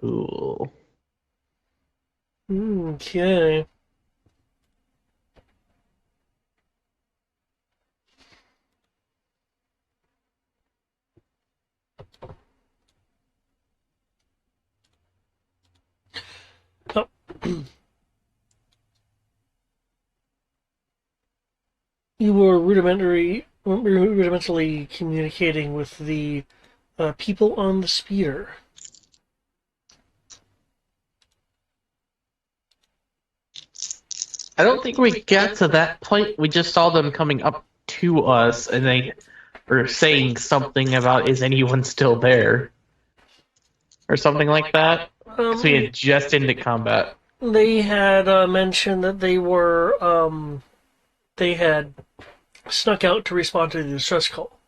Cool. Okay. Oh, you were rudimentally communicating with the people on the speeder. I don't think we got to that point. We just saw them coming up to us, and they were saying something about, "Is anyone still there?" or something like that. Because we Um, had just ended combat. they had mentioned that they had snuck out to respond to the distress call.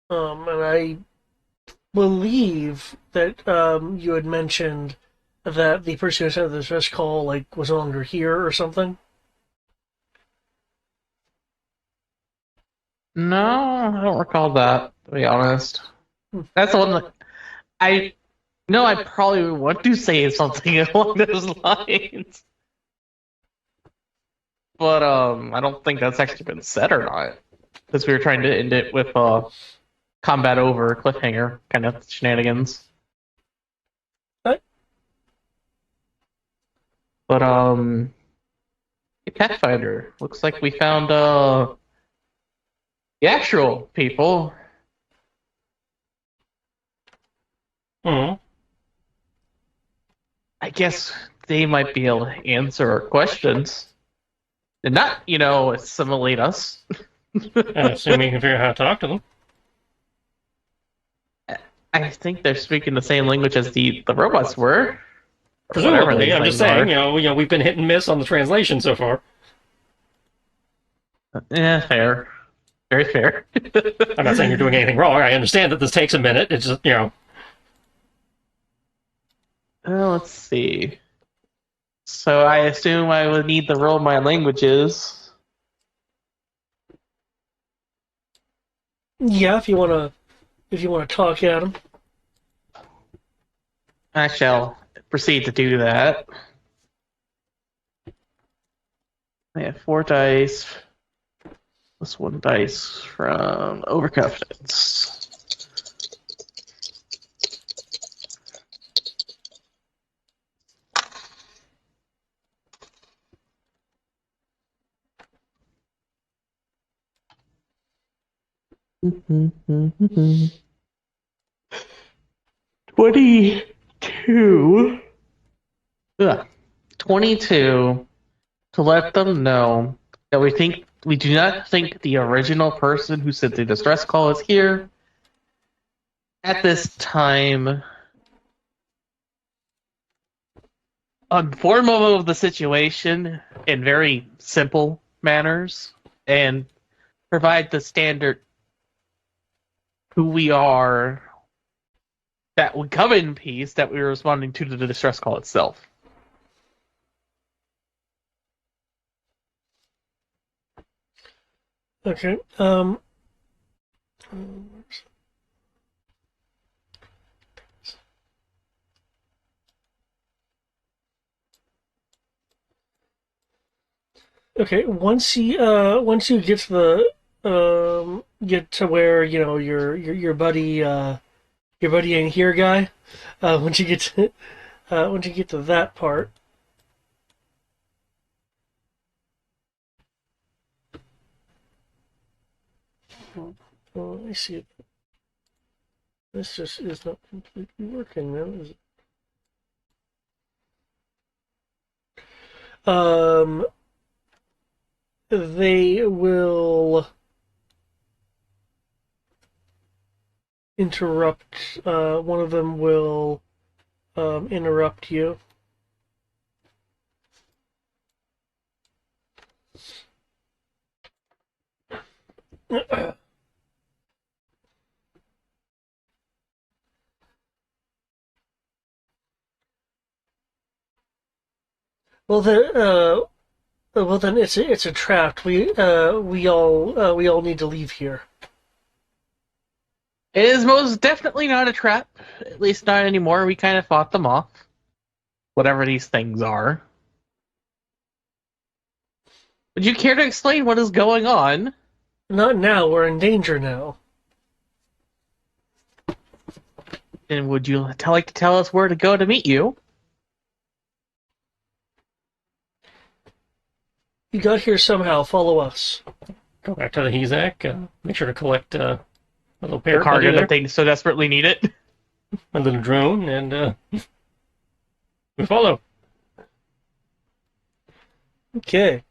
And I believe that you had mentioned that the person who sent the distress call was no longer here or something. No, I don't recall that, to be honest. Hmm. That's the one that I know I probably would want to say something along those lines. But I don't think that's actually been said or not. Because we were trying to end it with combat over cliffhanger kind of shenanigans. Uh, But Pathfinder, looks like we found the actual people. mhm. I guess they might be able to answer our questions. And not, assimilate us. I assume you can figure out how to talk to them. I think they're speaking the same language as the robots were, or whatever Presumably, these I'm just things saying. are. We've been hit and miss on the translation so far. Yeah, fair. Very fair. I'm not saying you're doing anything wrong. I understand that this takes a minute. It's just. Let's see. So I assume I would need to roll my languages. Yeah, if you wanna talk at them. I shall proceed to do that. I have 4 dice plus 1 dice from overconfidence. Mm-hmm. 22. Ugh. 22 to let them know that we do not think the original person who sent the distress call is here. At this time, inform them of the situation in very simple manners and provide the standard who we are, that would come in peace, that we were responding to the distress call itself. Okay. Okay. Once you get to where your buddy ain't here guy. Once you get to that part. Let me see. This just is not completely working now, is it? Um, they will interrupt. One of them will interrupt you. Well, then it's a trap. We all need to leave here. It is most definitely not a trap. At least not anymore. We kind of fought them off. Whatever these things are. Would you care to explain what is going on? Not now. We're in danger now. And would you like to tell us where to go to meet you? You got here somehow. Follow us. Go back to the Hezak. Make sure to collect a little The parrot cargo there, that they so desperately need it. a little drone, and we follow. Okay.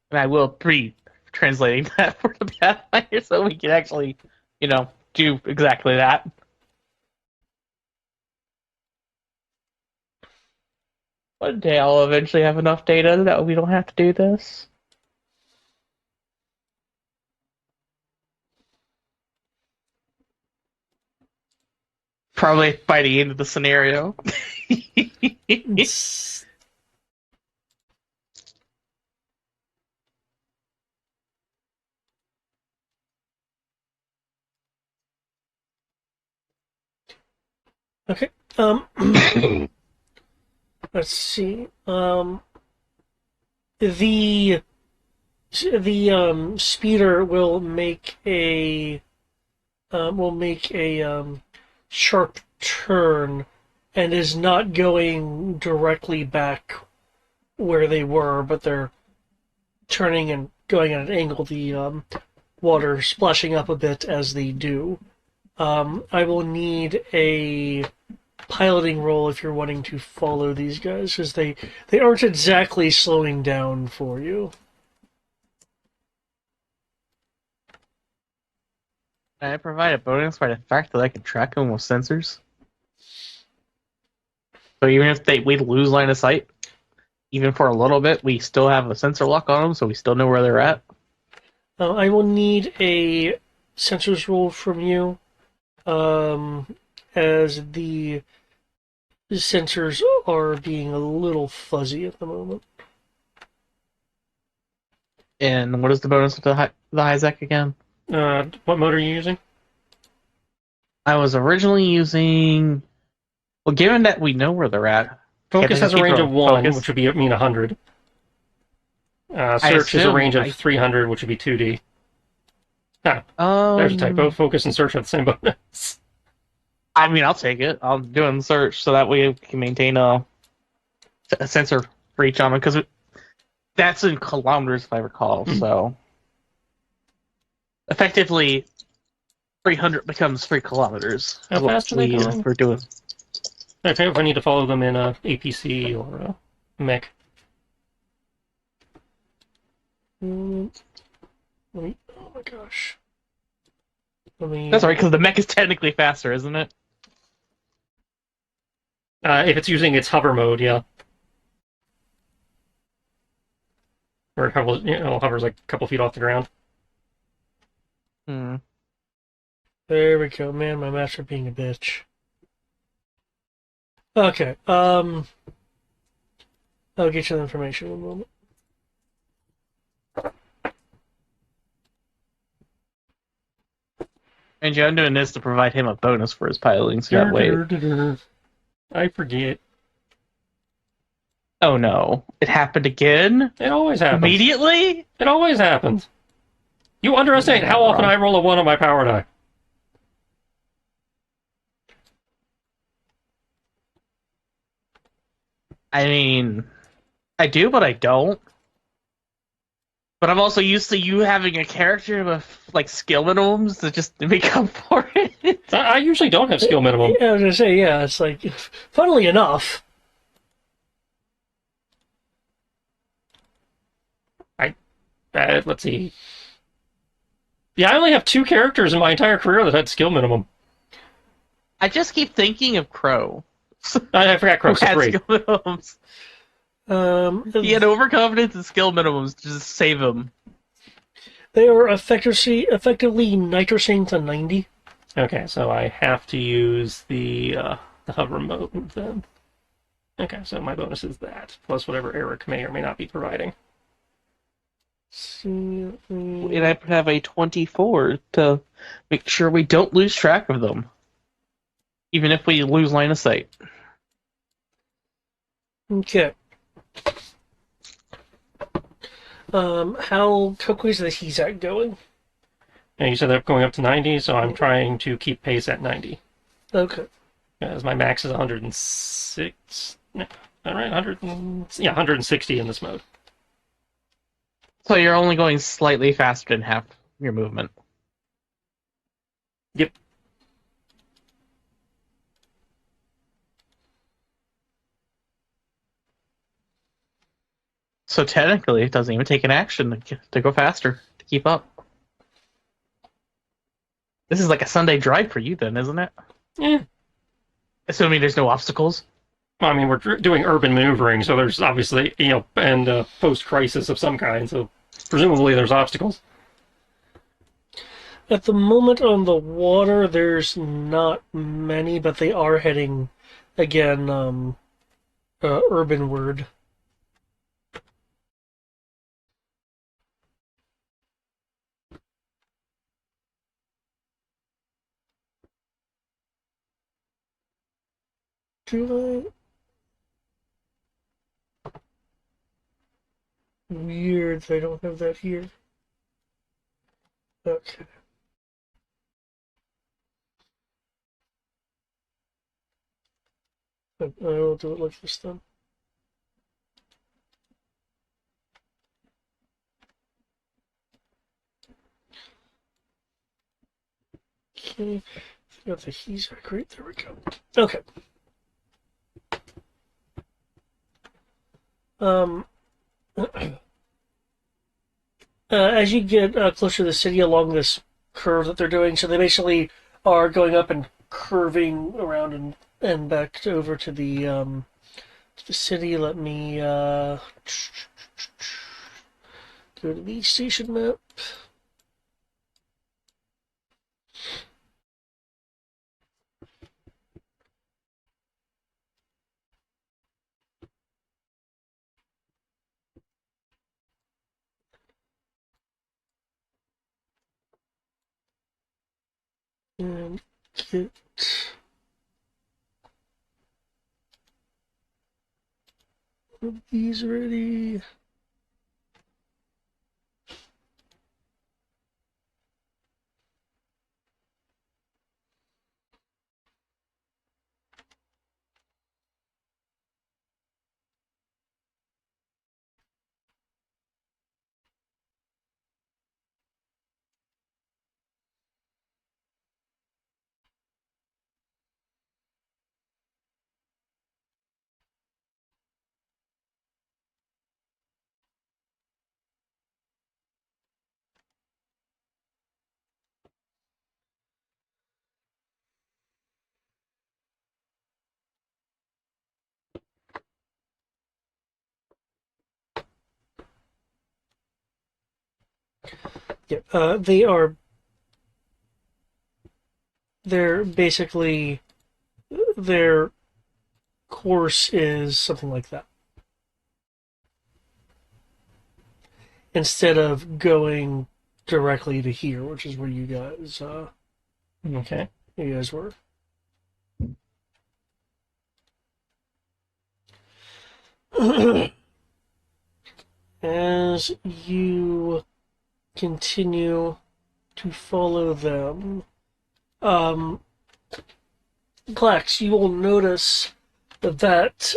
And I will be translating that for the Pathfinder so we can actually, do exactly that. One day I'll eventually have enough data that we don't have to do this. Probably by the end of the scenario. Okay. Let's see. The speeder will make a sharp turn and is not going directly back where they were, but they're turning and going at an angle. The water splashing up a bit as they do. I will need a piloting roll if you're wanting to follow these guys, because they aren't exactly slowing down for you. Can I provide a bonus by the fact that I can track them with sensors? So even if we lose line of sight, even for a little bit, we still have a sensor lock on them, so we still know where they're at. I will need a sensors roll from you, as the sensors are being a little fuzzy at the moment. And what is the bonus of the Hizek again? What mode are you using? I was originally using... Well, given that we know where they're at... Focus has a range of 1, focus? which would be 100. Search is a range of 300, which would be 2D. There's a typo. Focus and search have the same bonus. I mean, I'll take it. I'll do it in search so that way we can maintain a sensor for each on them, because that's in kilometers, if I recall. So effectively, 300 becomes 3 kilometers. How fast are they going? We're doing. I think if I need to follow them in a APC or a mech. Oh my gosh. That's right, because the mech is technically faster, isn't it? If it's using its hover mode, yeah. Or it hovers like a couple feet off the ground. There we go. Man, my master being a bitch. Okay, I'll get you the information in a moment. And I'm doing this to provide him a bonus for his piloting, so that way... I forget. Oh no. It happened again? It always happens. Immediately? It always happens. You underestimate how often I roll a 1 on my power die. I mean, I do, but I don't. But I'm also used to you having a character with, like, skill minimums that just make up for it. I usually don't have skill minimum. Yeah, I was gonna say, yeah, it's like, funnily enough. Let's see. Yeah, I only have 2 characters in my entire career that had skill minimum. I just keep thinking of Crow. I forgot Who Crow's had 3. skill minimums. He had overconfidence and skill minimums to just save him. They are effectively nitrosane to 90. Okay, so I have to use the hover mode then. Okay, so my bonus is that, plus whatever Eric may or may not be providing. And I have a 24 to make sure we don't lose track of them, even if we lose line of sight. Okay. How quickly is the Hezak going? And you said they're going up to 90, so I'm trying to keep pace at 90. Okay. As my max is 106. No, all right, 160 in this mode. So you're only going slightly faster than half your movement. Yep. So technically, it doesn't even take an action to go faster, to keep up. This is like a Sunday drive for you then, isn't it? Yeah. Assuming there's no obstacles. Well, I mean, we're doing urban maneuvering, so there's obviously, and post-crisis of some kind, so presumably there's obstacles. At the moment on the water, there's not many, but they are heading, again, urbanward. Do I? Weird, I don't have that here. Okay. I will do it like this then. Okay. Got the Hezak, right? There we go. Okay. As you get closer to the city along this curve that they're doing, so they basically are going up and curving around and back over to the city. Let me go to the station map. And get these ready. Yeah, they're basically, their course is something like that. Instead of going directly to here, which is where Okay. you guys were. As you continue to follow them, Glax, you will notice that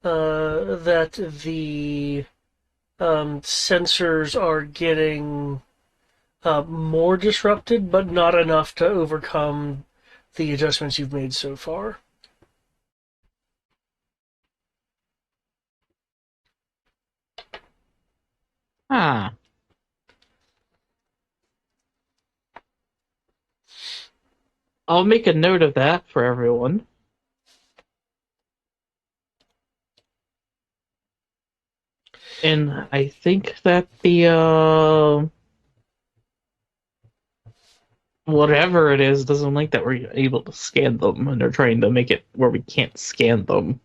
that the sensors are getting more disrupted, but not enough to overcome the adjustments you've made so far. Ah. I'll make a note of that for everyone. And I think that the whatever it is doesn't like that we're able to scan them, and they're trying to make it where we can't scan them.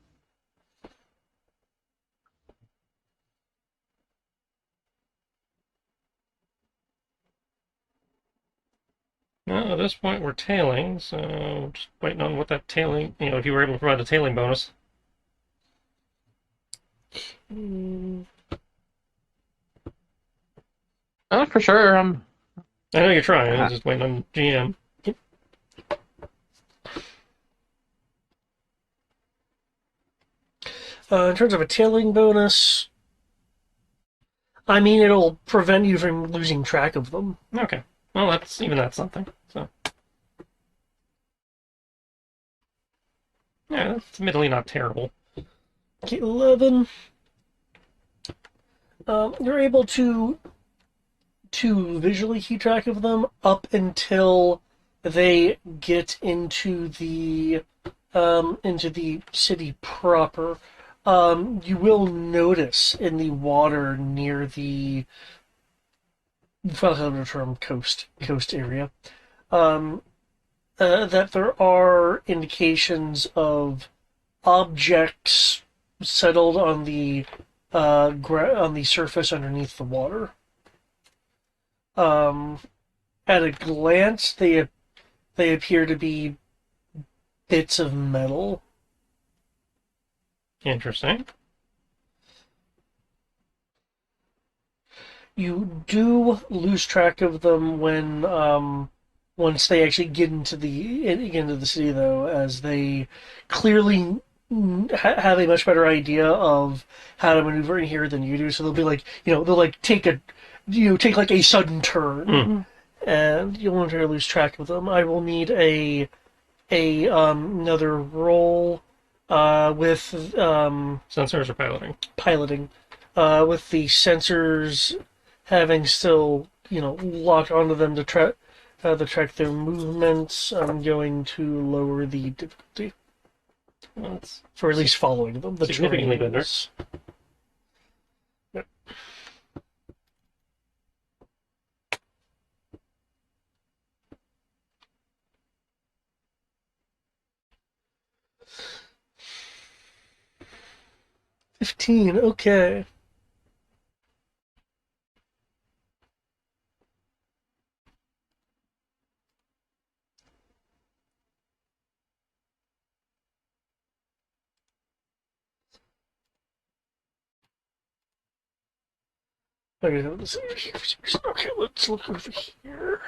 Well, at this point, we're tailing, so just waiting on what that tailing, if you were able to provide the tailing bonus. Mm, For sure. I know you're trying, I'm Uh, just waiting on GM. in terms of a tailing bonus, I mean, it'll prevent you from losing track of them. Okay. Well, that's something. So, yeah, that's admittedly not terrible. Okay, 11. You're able to visually keep track of them up until they get into the city proper. You will notice in the water near the term coast area that there are indications of objects settled on the on the surface underneath the water. Um, at a glance, they appear to be bits of metal. Interesting. You do lose track of them when once they actually get into the city, though, as they clearly have a much better idea of how to maneuver in here than you do. So they'll be like, they'll like take like a sudden turn, and you'll want to lose track of them. I will need a another roll with Sensors or piloting? piloting, with the sensors having still locked onto them to track their movements. I'm going to lower the difficulty Well, that's for at least following them. The significantly better. terrains. Yep. $15. Okay. Okay, let's okay, let's look over here.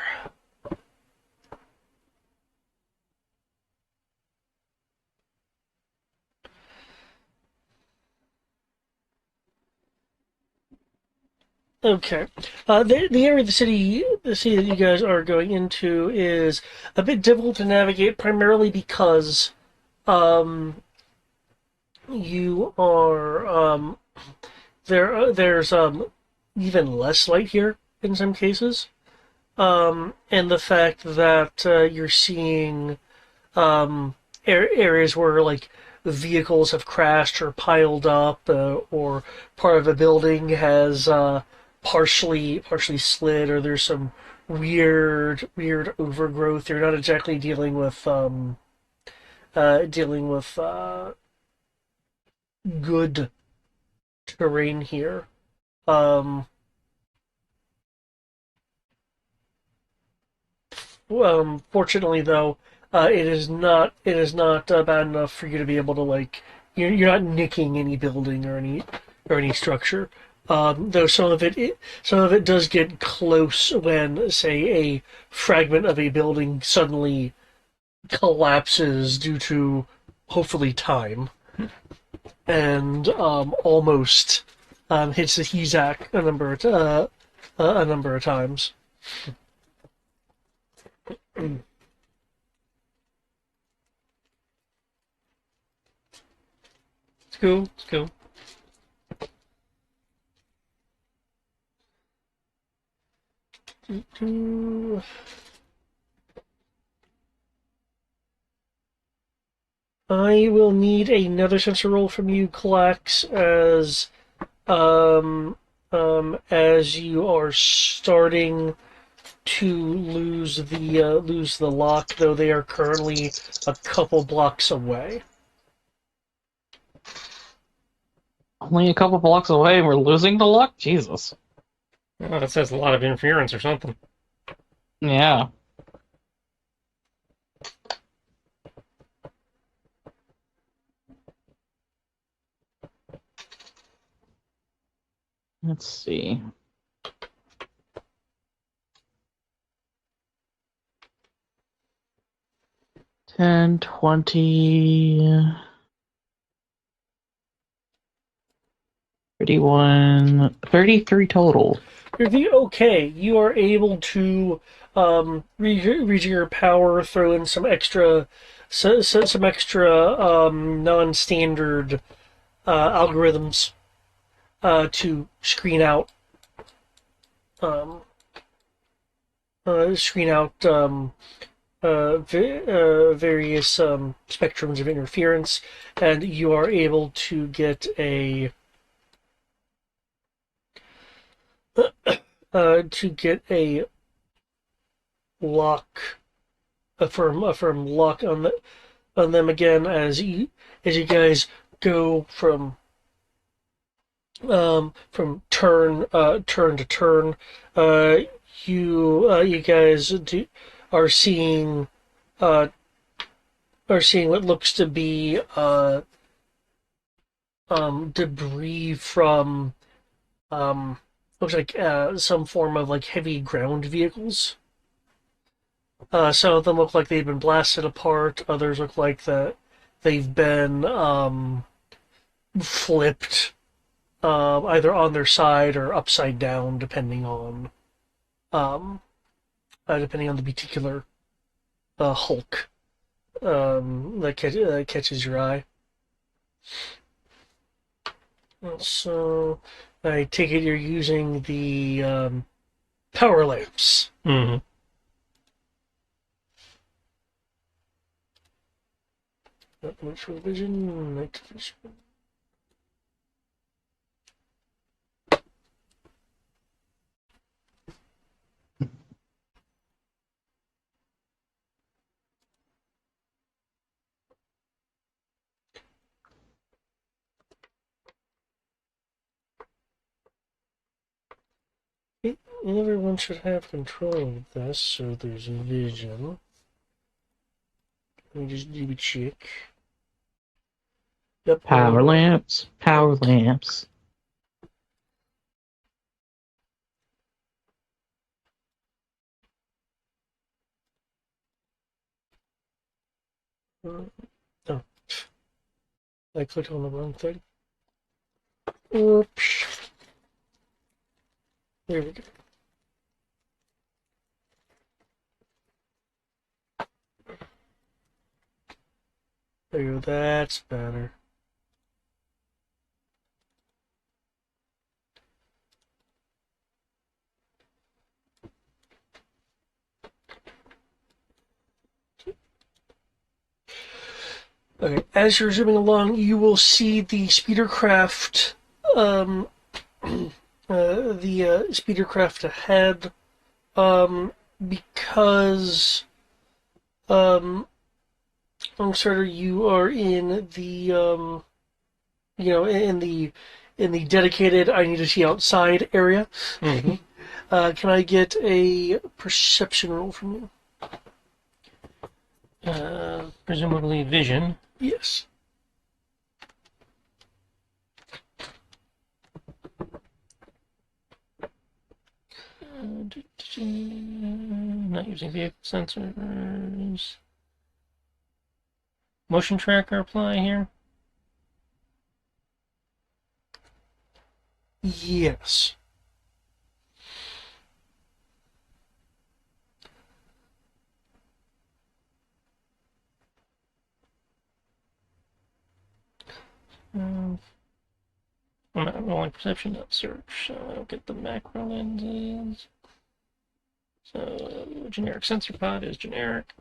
Okay. The area of the city that you guys are going into is a bit difficult to navigate, primarily because um, you are there's even less light here in some cases, and the fact that you're seeing areas where like vehicles have crashed or piled up, or part of a building has partially slid, or there's some weird overgrowth. You're not exactly dealing with good terrain here. Fortunately, though, it is not bad enough for you to be able to like you're not nicking any building or any structure. Though some of it does get close when, say, a fragment of a building suddenly collapses due to hopefully time, and almost hits the Hezak a number of times. It's cool. It's cool. I will need another sensor roll from you, Klax, um, as you are starting to lose the lock, though they are currently a couple blocks away. only a couple blocks away and we're losing the luck? Jesus. Well, that says a lot of interference or something. Yeah. Let's see. 10, 20, 31, 33 total. Okay, you are able to reach your power, throw in some extra, some extra non-standard algorithms to um, screen out various spectrums of interference, and you are able to get a lock, a firm lock on them again as you guys go from turn to turn. Uh, you guys are seeing uh, are seeing what looks to be debris from looks like some form of like heavy ground vehicles. Some of them look like they've been blasted apart. Others look like that they've been flipped, either on their side or upside down, um, depending on the particular hulk that catches your eye. So I take it you're using the power lamps. Mm-hmm. Virtual vision, night vision. Everyone should have control of this, so there's vision. Let me just do a check. Yep. Power lamps. Power lamps. Oh, I clicked on the wrong thing. Oops. There we go. There you go. That's better. Okay, as you're zooming along, you will see the speedercraft, the speedercraft ahead, because, Longstarter, you are in the, in the dedicated I need to see outside area. Mm-hmm. Can I get a perception roll from you? Presumably vision. Yes. Not using vehicle sensors. Motion tracker apply here. Yes. I'm not rolling perception, not search, so I don't get the macro lenses. So generic sensor pod is generic.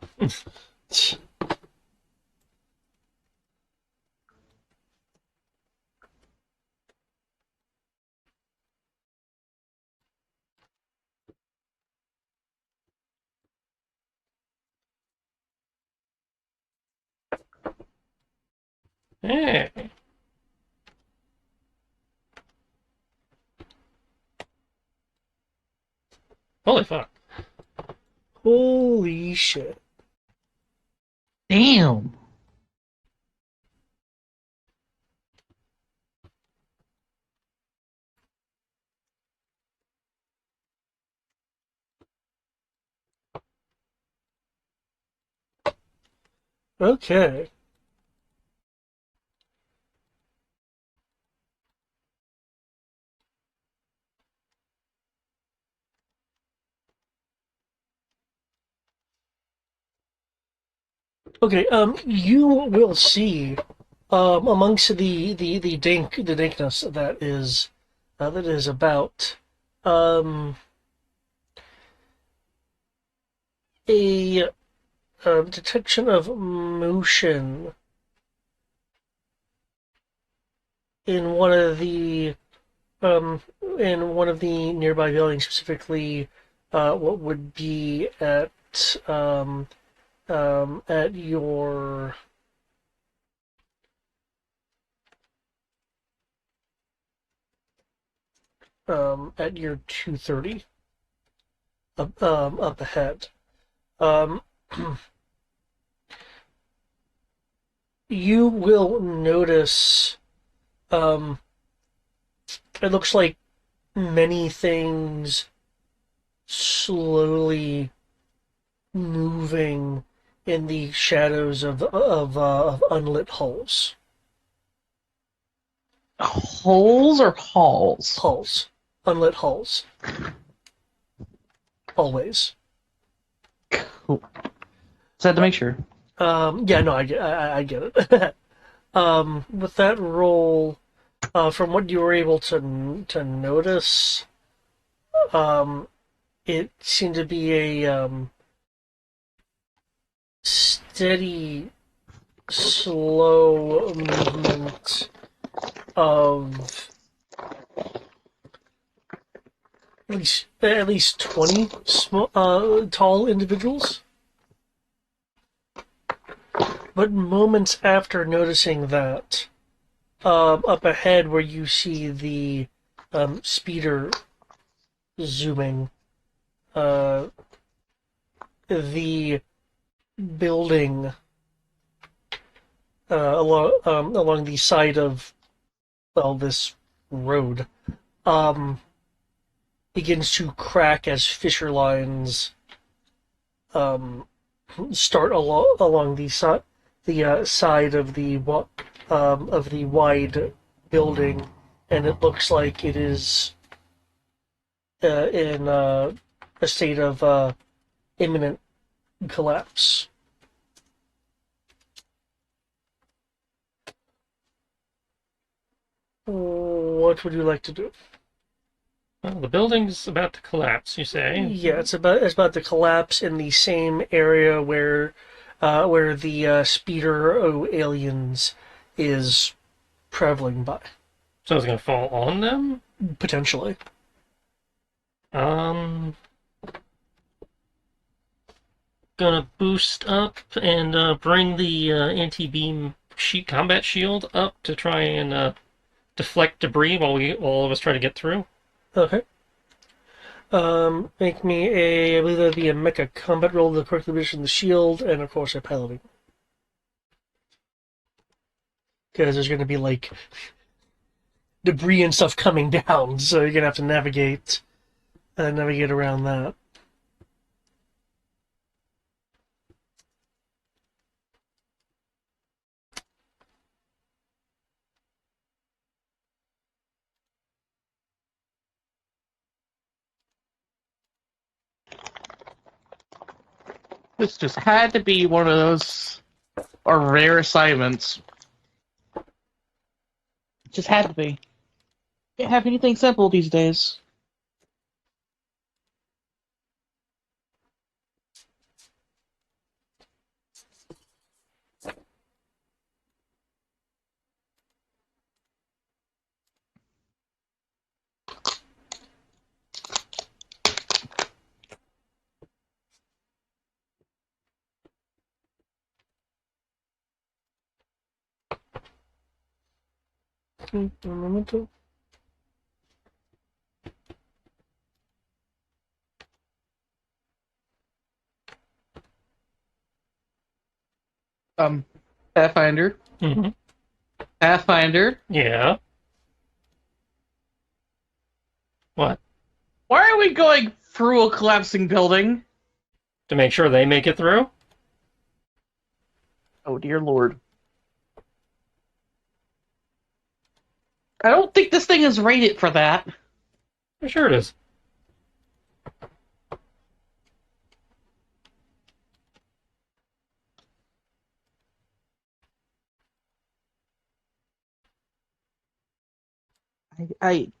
Hey. Holy fuck. Holy shit. Damn. Okay. Okay, you will see, amongst the dankness that is about, um, a, detection of motion in one of the, um, in one of the nearby buildings, specifically, what would be at your at your 230 up ahead. Um, you will notice um, it looks like many things slowly moving in the shadows of unlit halls. Holes or halls? Halls, unlit halls, hallways. Cool. Just had to make sure. Yeah, no, I get it. With that roll, from what you were able to notice, um, it seemed to be a steady, slow movement of at least 20 tall individuals. But moments after noticing that, up ahead where you see the speeder zooming, uh, the building along the side of, well, this road um, begins to crack as fissure lines um, start along the side of the wide building, and it looks like it is in a state of imminent collapse. What would you like to do? Well, the building's about to collapse, you say? Yeah, it's about to collapse in the same area where the speeder aliens is traveling by, So it's gonna fall on them? potentially. Um, gonna boost up and bring the anti-beam combat shield up to try and deflect debris while all of us try to get through. Okay. Make me I believe that'd be a mecha combat roll to correctly position the shield, and of course a piloting. Because there's going to be like debris and stuff coming down, so you're gonna have to navigate around that. This just had to be one of those or rare assignments. Just had to be. Can't have anything simple these days. Un momento. Um, Pathfinder. Mm-hmm. Pathfinder. Yeah. What? Why are we going through a collapsing building? To make sure they make it through? Oh dear lord. I don't think this thing is rated for that. For sure it is. I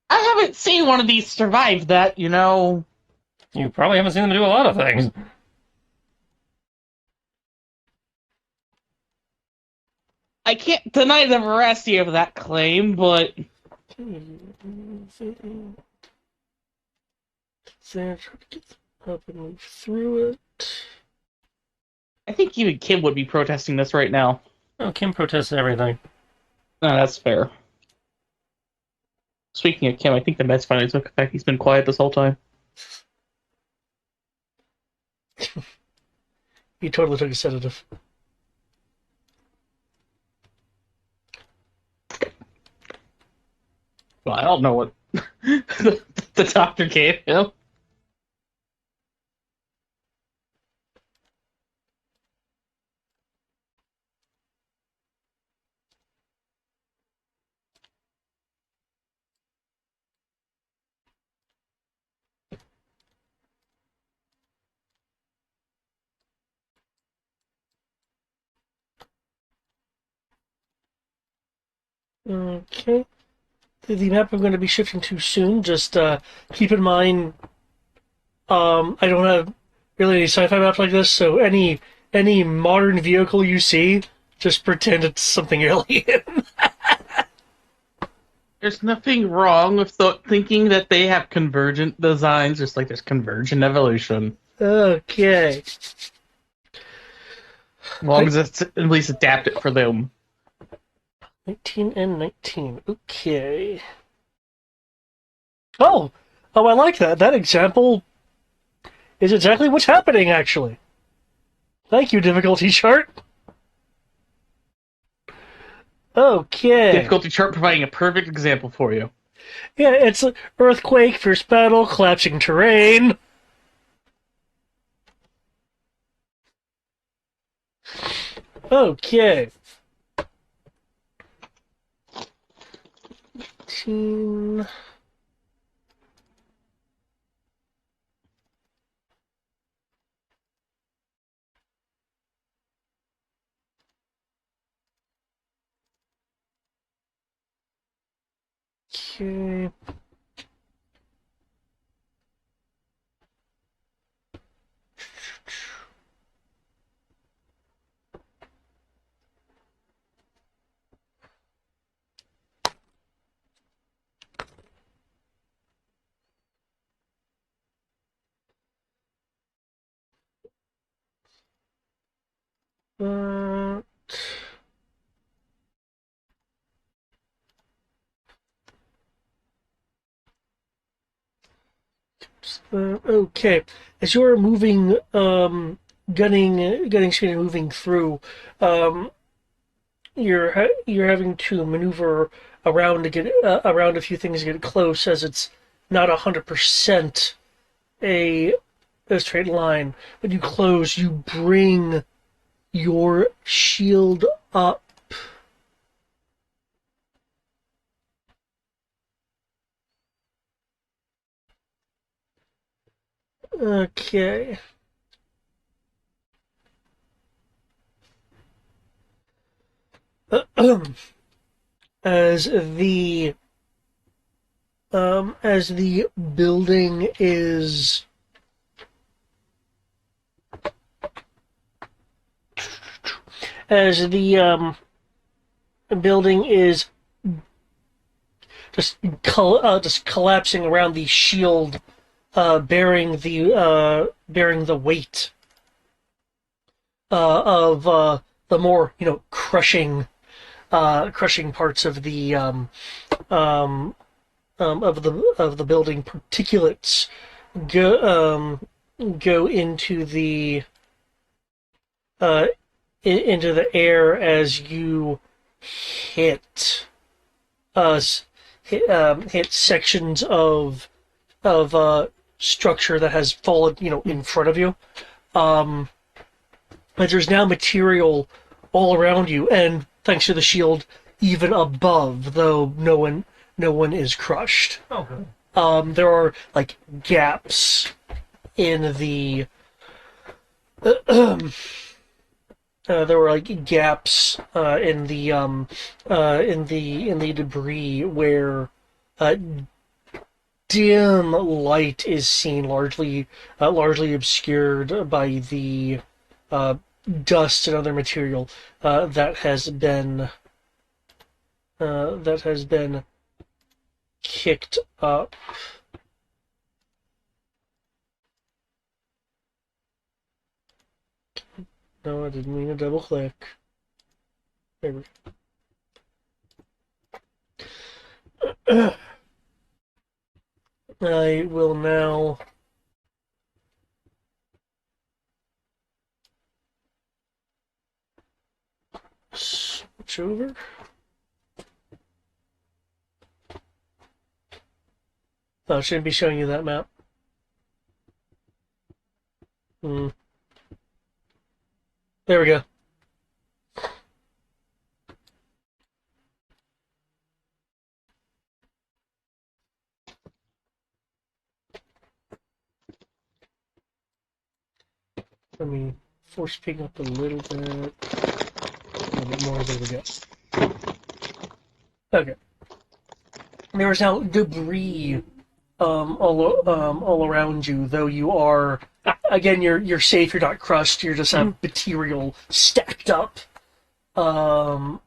I haven't seen one of these survive that, you know. You probably haven't seen them do a lot of things. I can't deny the veracity of that claim, but So try to get up and move through it. I think even Kim would be protesting this right now. Oh, Kim protests everything. No, that's fair. Speaking of Kim, I think the meds finally took effect. He's been quiet this whole time. He totally took a sedative. Well, I don't know what the doctor gave him. Okay. The map I'm going to be shifting to soon. Just keep in mind, I don't have really any sci-fi maps like this, so any modern vehicle you see, just pretend it's something alien. There's nothing wrong with thinking that they have convergent designs, just like there's convergent evolution. Okay. As long as it's at least adapted for them. 19 and 19. Okay. Oh, I like that. That example is exactly what's happening, actually. Thank you, difficulty chart. Okay. Difficulty chart providing a perfect example for you. Yeah, it's earthquake, fierce battle, collapsing terrain. Okay. 18. Okay. Uh, okay. As you're moving, gunning speed and moving through, um, you're having to maneuver around to get around a few things to get close, as it's not 100% a straight line. When you close, you bring your shield up. Okay. As the building is as the building is just collapsing around the shield, bearing the weight of the more crushing parts of the of the building. Particulates go into the into the air as you hit hit sections of structure that has fallen in front of you. but there's now material all around you, and thanks to the shield, even above, though no one is crushed. Oh, good. There are like gaps in the there were like gaps in the debris where uh, dim light is seen, largely obscured by the uh, dust and other material that has been kicked up. No, I didn't mean to double click. There we go. I will now switch over. Oh, I shouldn't be showing you that map. There we go. Let me force ping up a little bit more. There we go. Okay. There is now debris all around you, though you are again you're safe. You're not crushed. You just have material stacked up all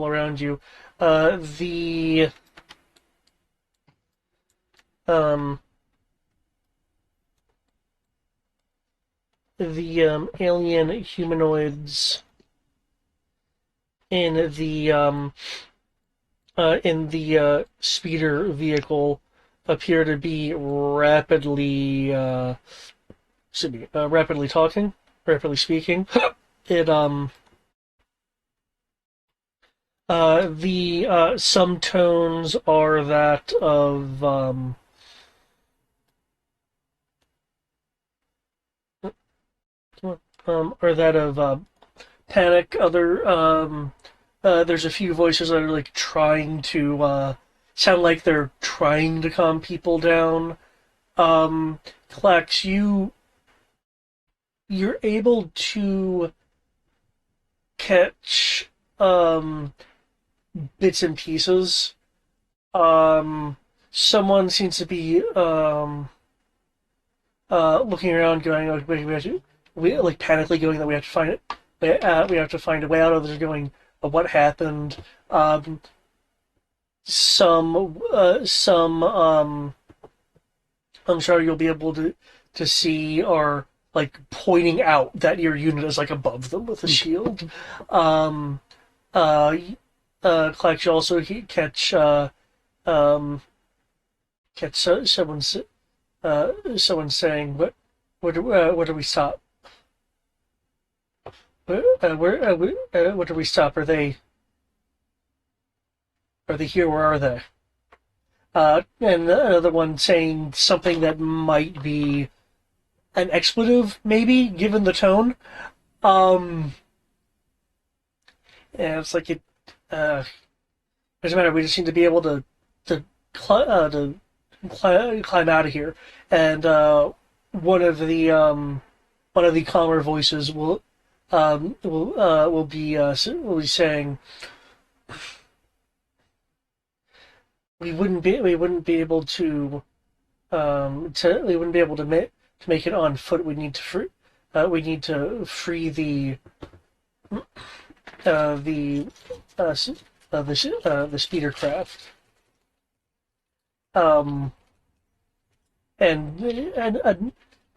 around you. The alien humanoids in the speeder vehicle appear to be rapidly rapidly speaking. It some tones are that of panic. There's a few voices that are like trying to sound like they're trying to calm people down. Klax, you're able to catch bits and pieces. Someone seems to be looking around, going, like panically going that we have to find it. We have to find a way out. Others are going, what happened? Some I'm sure you'll be able to see are like pointing out that your unit is like above them with a shield. Clark, you also catch someone saying, where do we stop? Where do we stop? Are they here? Where are they? And another one saying something that might be an expletive, maybe, given the tone. And it's like it doesn't matter. We just need to be able to climb out of here. And one of the calmer voices will be saying, we wouldn't be able to make it on foot. We need to free the speeder craft. And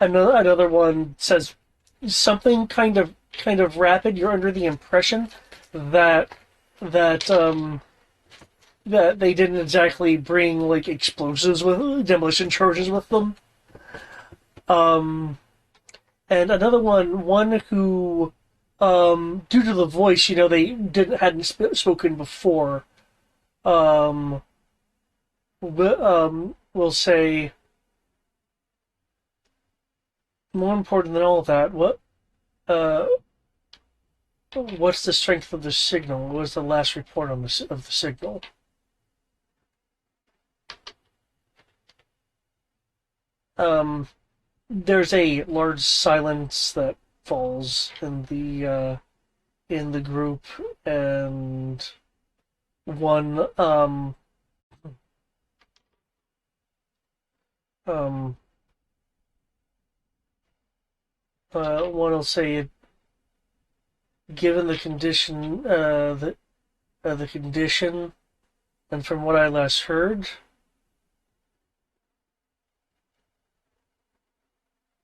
another one says something kind of rapid. You're under the impression that they didn't exactly bring like explosives with demolition charges with them. And another one who, due to the voice, they hadn't spoken before. Will say, more important than all of that, What's the strength of the signal? What was the last report on of the signal? There's a large silence that falls in the group, and one um one will say, given the condition, the condition, and from what I last heard,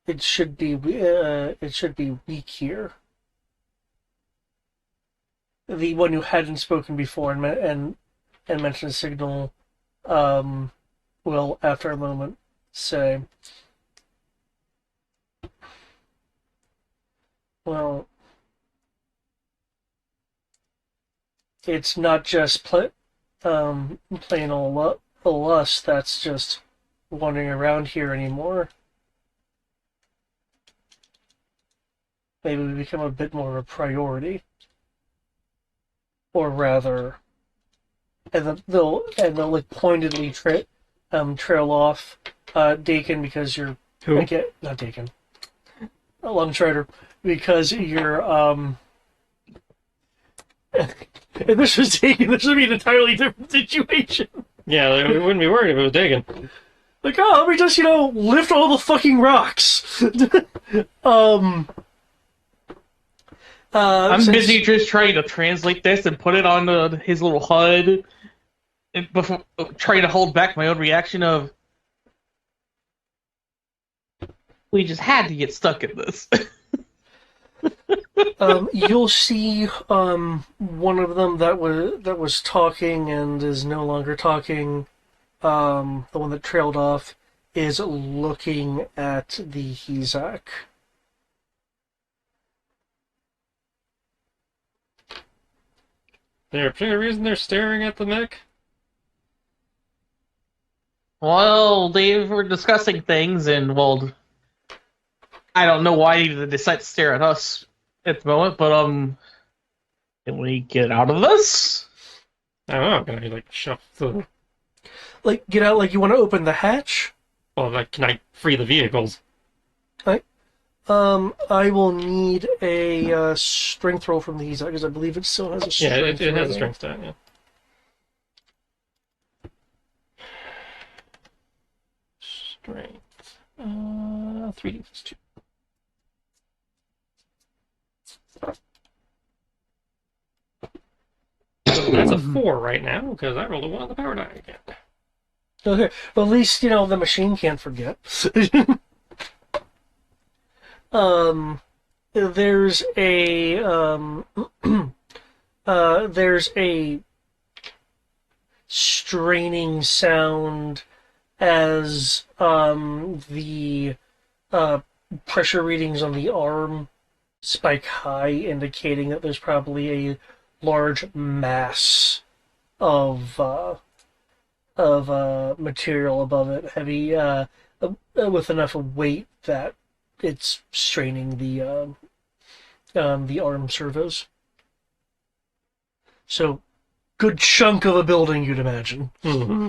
it should be weak here. The one who hadn't spoken before and mentioned a signal, will after a moment say, well, it's not just plain old us that's just wandering around here anymore. Maybe we become a bit more of a priority, or rather, and they'll like pointedly trail off Dakin, because you're Who? not Dakin, Longstrider, because you're if this was Dakin, this would be an entirely different situation. Yeah, we wouldn't be worried if it was Dagon. Like, oh, let me just, lift all the fucking rocks. I'm since- busy just trying to translate this and put it on his little HUD, and before trying to hold back my own reaction of, we just had to get stuck in this. You'll see one of them that was talking and is no longer talking. The one that trailed off is looking at the Hezak. There a particular reason they're staring at the mech? Well, they were discussing things, and well, I don't know why they decided to stare at us at the moment, but can we get out of this? I don't know. Can I shove the? Like, get out, like you want to open the hatch? Well, can I free the vehicles? I will need a strength roll from the Hezak, because I believe it still has a strength. Yeah, it has a rating. strength stat. Yeah. Strength. 3d plus 2. So that's a 4 right now, because I rolled a 1 on the power die again. Okay, well, at least, the machine can't forget. There's a straining sound as the pressure readings on the arm spike high, indicating that there's probably a large mass of material above it, heavy, with enough weight that it's straining the arm servos. So, good chunk of a building, you'd imagine. Mm-hmm.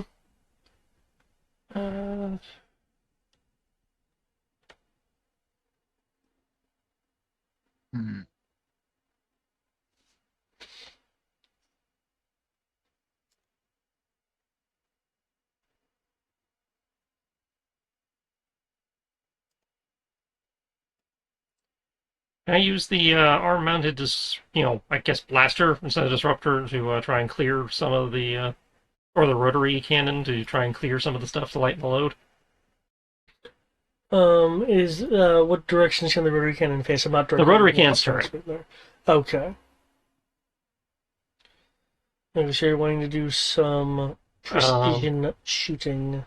I use the arm-mounted, I guess blaster instead of disruptor to try and clear some of the, or the rotary cannon to try and clear some of the stuff to lighten the load. What direction can the rotary cannon face? I'm not The rotary cannon's turret. Okay. Maybe so you're wanting to do some precision shooting.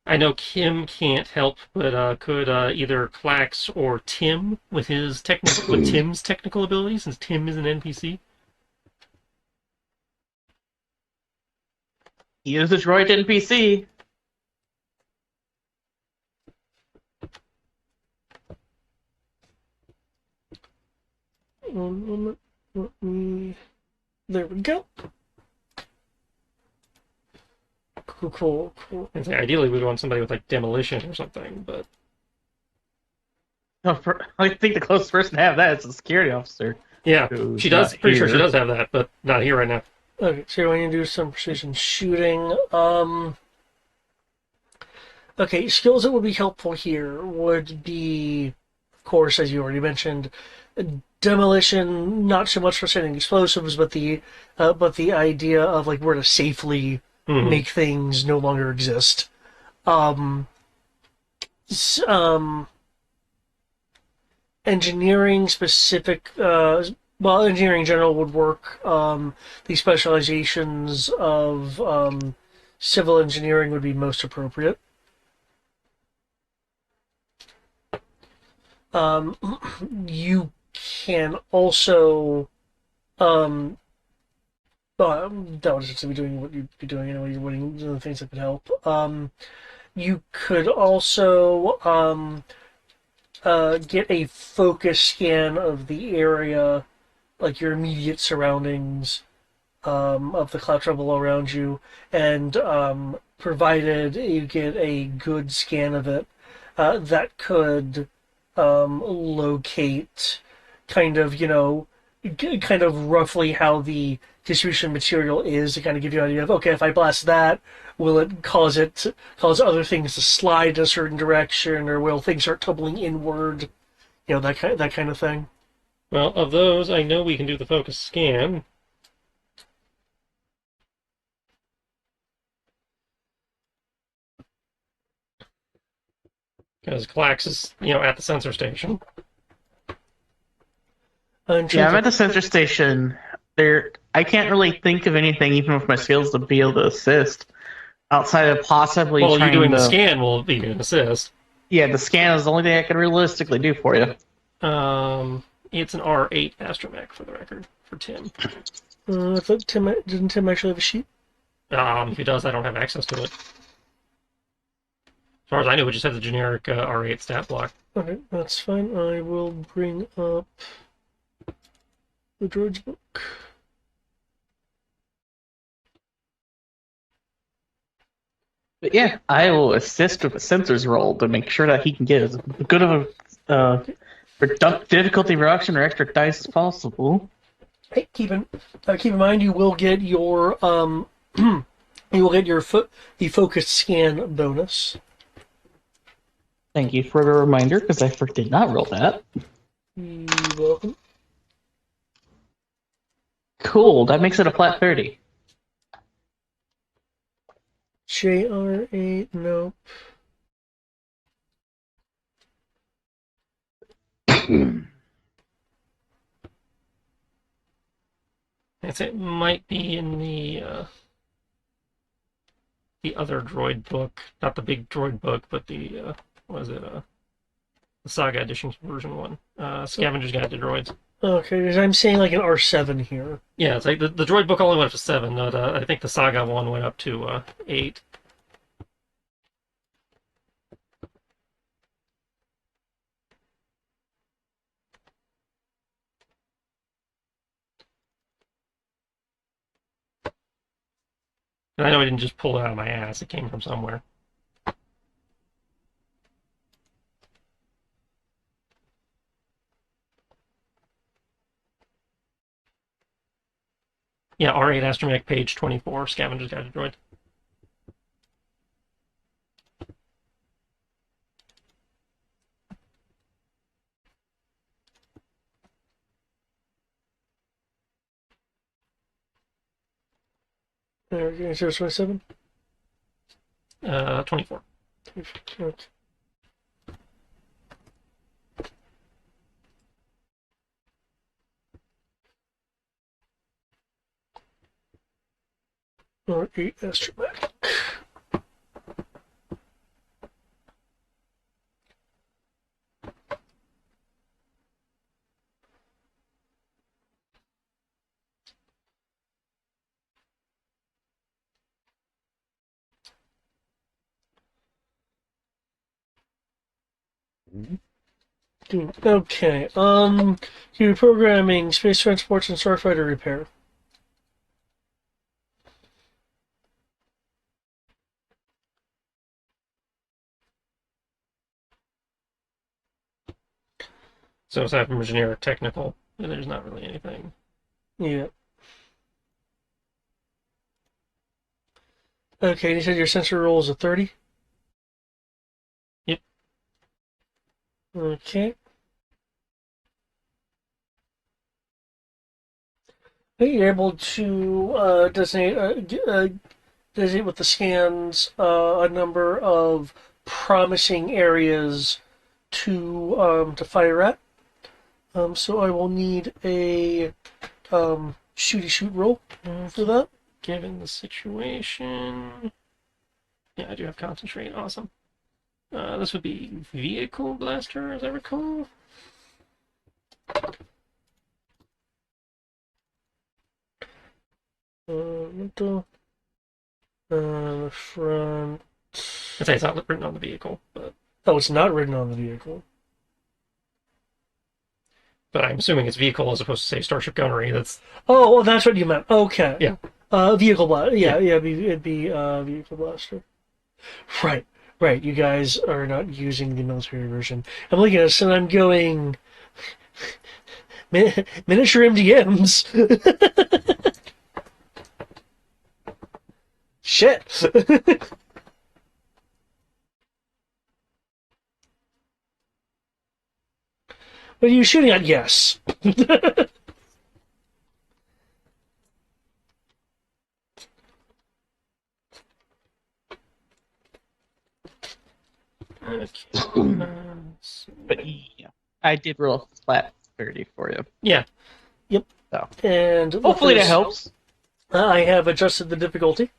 I know Kim can't help, but could either Klax or Tim with his with Tim's technical ability, since Tim is an NPC. He is a droid NPC. Cool. And say, ideally, we'd want somebody with like demolition or something, but I think the closest person to have that is a security officer. yeah, Who's she does. not Pretty sure she here. does have that, but not here right now. Okay, so you're going to do some precision shooting. Okay, skills that would be helpful here would be, of course, as you already mentioned, demolition. Not so much for setting explosives, but the idea of like where to safely Mhm. make things no longer exist. S- um, engineering specific. Well, engineering in general would work. The specializations of civil engineering would be most appropriate. You can also that would just be doing what you'd be doing anyway. You're winning the things that could help. You could also get a focus scan of the area, like your immediate surroundings, of the cloud trouble around you, and provided you get a good scan of it, that could locate kind of, kind of roughly how the distribution material is to kind of give you an idea of, okay, if I blast that, will it cause other things to slide in a certain direction, or will things start tumbling inward? That kind of thing. Well, of those, I know we can do the focus scan. Because Clax is, at the sensor station. Yeah, I'm at the sensor station. I can't really think of anything, even with my skills, to be able to assist outside of possibly Well, you trying doing to. the scan will be an assist. Yeah, the scan is the only thing I can realistically do for you. It's an R8 astromech for the record, for Tim. I thought didn't Tim actually have a sheet? If he does, I don't have access to it. As far as I know, we just have the generic R8 stat block. Okay, that's fine. I will bring up the droid's book. But yeah, I will assist with the sensors roll to make sure that he can get as good of a difficulty reduction or extra dice as possible. Hey, keep in mind you will get your you will get the focus scan bonus. Thank you for the reminder, because I did not roll that. You're welcome. Cool, that makes it a flat 30. JR8, nope. It might be in the other droid book, not the big droid book, but the the Saga Edition version one, Scavenger's Guide to Droids. Okay, because I'm saying like an R7 here. Yeah, it's like the droid book only went up to 7. I think the Saga one went up to 8. And I know I didn't just pull it out of my ass; it came from somewhere. Yeah, R8 Astromech, page 24, Scavenger's Guide to Droids. There, 027? 24. Okay. R8 astromech. Okay, Q programming, space transports, and starfighter repair. So aside from a generic technical, there's not really anything. Yeah. Okay, you said your sensor roll is a 30? Yep. Okay. You're able to designate with the scans a number of promising areas to fire at. So I will need a shooty shoot roll for that. Given the situation, yeah, I do have concentrate. Awesome. This would be vehicle blaster, as I recall. The front. I'd say it's not written on the vehicle, Oh, it's not written on the vehicle. but I'm assuming it's vehicle as opposed to say Starship Gunnery. That's Oh, well, that's what you meant. Okay. Yeah. Vehicle blaster. Yeah. Yeah, it'd be vehicle blaster. Right, right. You guys are not using the military version. I'm looking at this and I'm going miniature MDMs. Shit. What are you shooting at? Yes. okay. But yeah, I did roll a flat 30 for you. Yeah. Yep. So And with hopefully that this, helps. I have adjusted the difficulty.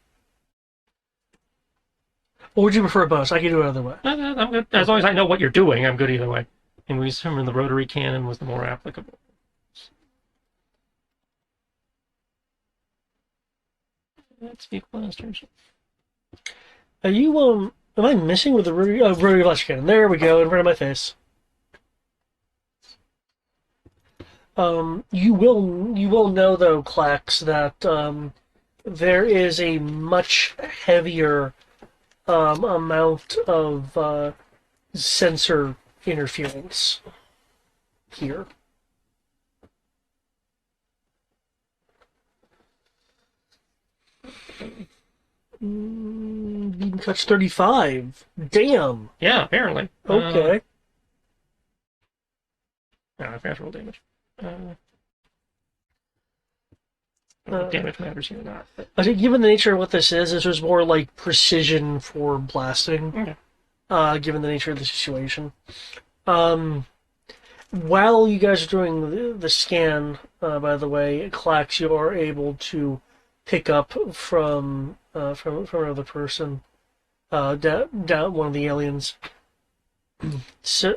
Or would you prefer a bonus? I can do it either way. I'm good. As long as I know what you're doing, I'm good either way. And we determined the rotary cannon was the more applicable. That's vehicle blasters. Are you am I missing with the rotary blast cannon? There we go, in front of my face. You will know though, Clax, that there is a much heavier amount of sensor interference here. Beam cuts 35. Damn. Yeah, apparently. Okay. I've got to roll damage. I don't know if damage matters here or not. But... I think given the nature of what this was more like precision for blasting. Okay. Given the nature of the situation. While you guys are doing the scan, by the way, Clax, you are able to pick up from another person, down one of the aliens. So,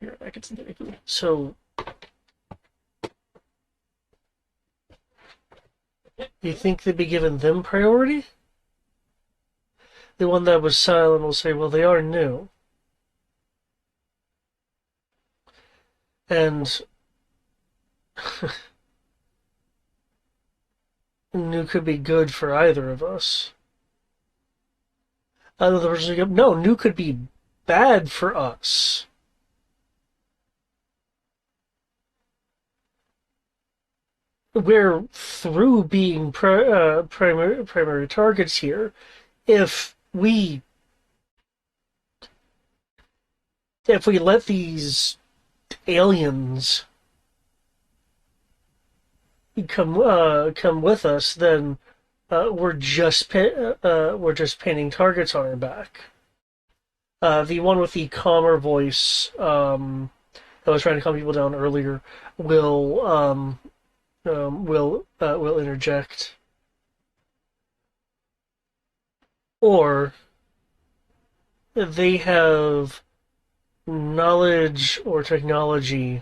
Here, I get some food. so you think they'd be giving them priority? The one that was silent will say, well, they are new. And new could be good for either of us. Another person goes, no, new could be bad for us. We're through being primary targets here. If we let these aliens come with us, then we're just painting targets on our back. The one with the calmer voice that was trying to calm people down earlier will interject, or they have knowledge or technology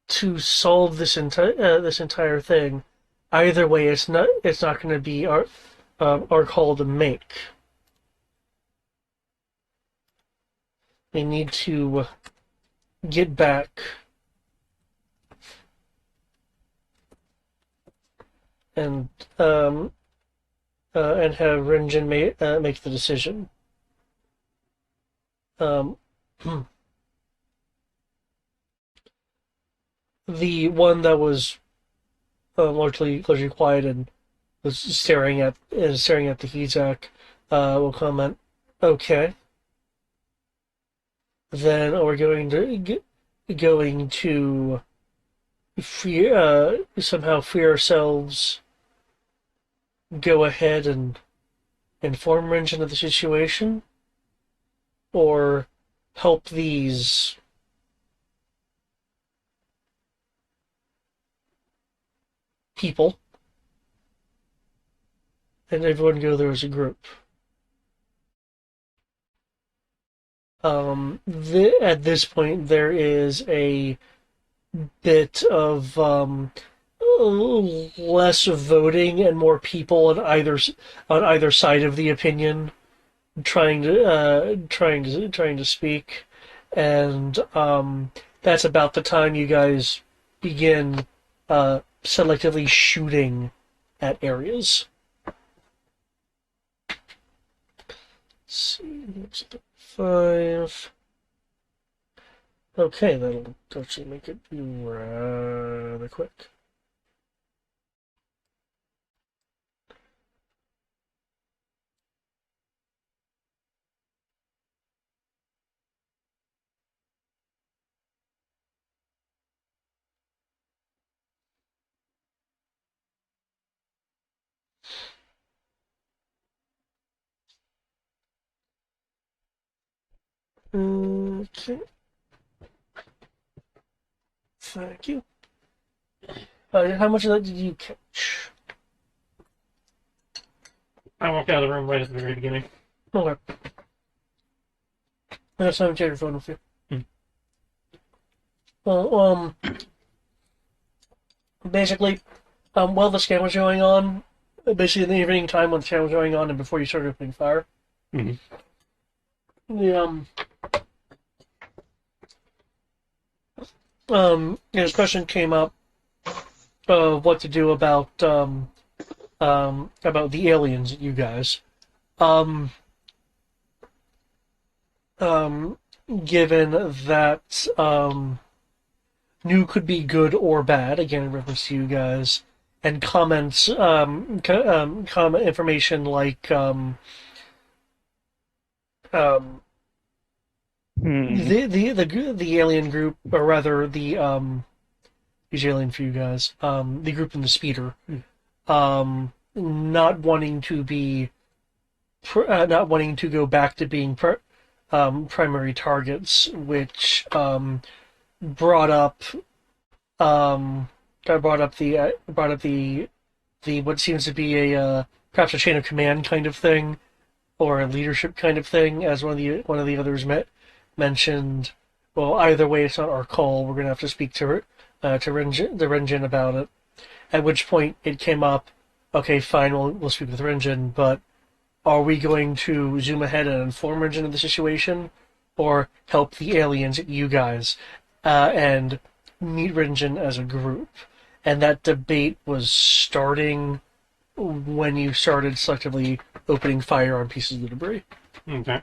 to solve this entire thing. Either way, it's not going to be our call to make. They need to get back and and have Renjin make the decision. Um, the one that was largely quiet and was staring at the Hizak will comment, "Okay, then we're going to somehow free ourselves, go ahead and inform Renjin of the situation, or help these people and everyone go there as a group." At this point, there is a bit of less voting and more people on either side of the opinion trying to speak, and that's about the time you guys begin selectively shooting at areas. Let's see, 5. Okay, that'll actually make it rather quick. Okay. Thank you. How much of that did you catch? I walked out of the room right at the very beginning. Okay. I have time to check your phone with you. Well, basically, while the scan was going on, basically in the evening time when the scan was going on and before you started opening fire, Mhm. the discussion came up of what to do about the aliens, you guys. Um, Given that new could be good or bad, again in reference to you guys, and comments, comment information like the alien group, or rather use alien for you guys, the group in the speeder, not wanting to be, not wanting to go back to being primary targets, which brought up brought up the what seems to be a perhaps a chain of command kind of thing, or a leadership kind of thing, as one of the others mentioned. Well, either way, it's not our call. We're gonna have to speak to Renjin about it. At which point it came up. Okay, fine, we'll speak with Renjin, but are we going to zoom ahead and inform Renjin of the situation, or help the aliens, you guys, and meet Renjin as a group? And that debate was starting when you started selectively opening fire on pieces of debris. Okay.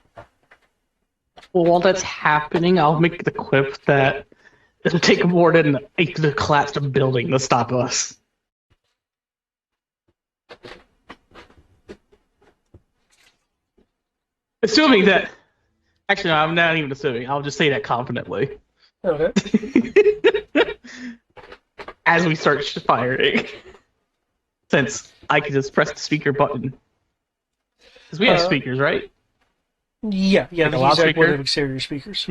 Well, while that's happening, I'll make the quip that it'll take more than a collapsed building to stop us. Assuming that. Actually, no, I'm not even assuming. I'll just say that confidently. Okay. As we start firing. Since I can just press the speaker button. Because we have speakers, right? Yeah, Like a the loudspeaker? one of exterior speakers.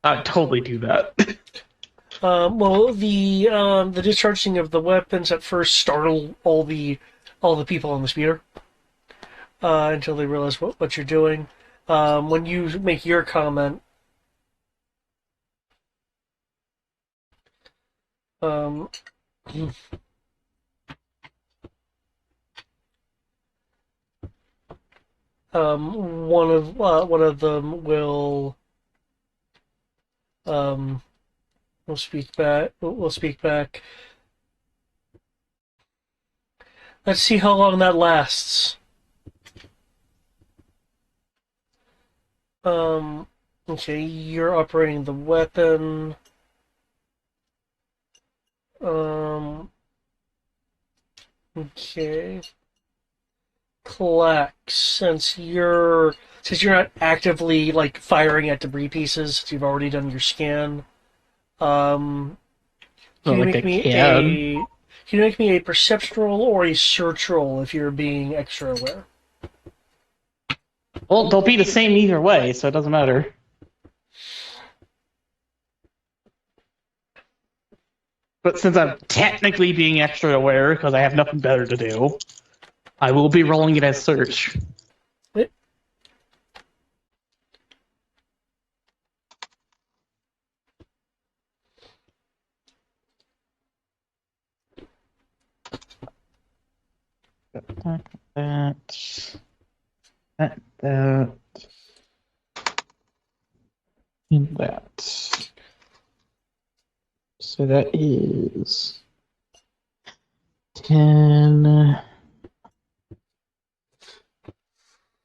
I'd totally do that. Well, the discharging of the weapons at first startled all the people on the speeder until they realize what you're doing. When you make your comment, um, one of them will speak back. Let's see how long that lasts. Okay, you're operating the weapon. Okay. Clax, since you're not actively like firing at debris pieces, since you've already done your scan, can Not you like make I me can. can you make me a perception roll or a search roll if you're being extra aware? Well, they'll be the same either way, so it doesn't matter. But since I'm technically being extra aware because I have nothing better to do, I will be rolling it as search. That, that, and that. So that is 10,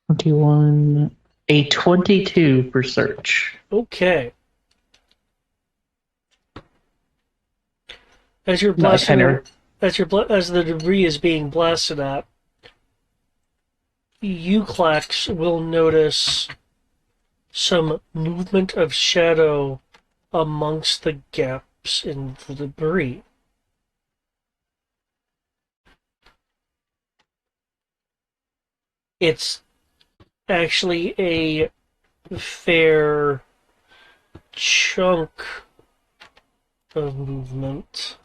21, a 22 for search. Okay. As you're Nice, blasting, Henry. as the debris is being blasted at, you, Clax, will notice some movement of shadow amongst the gaps in the debris. It's actually a fair chunk of movement.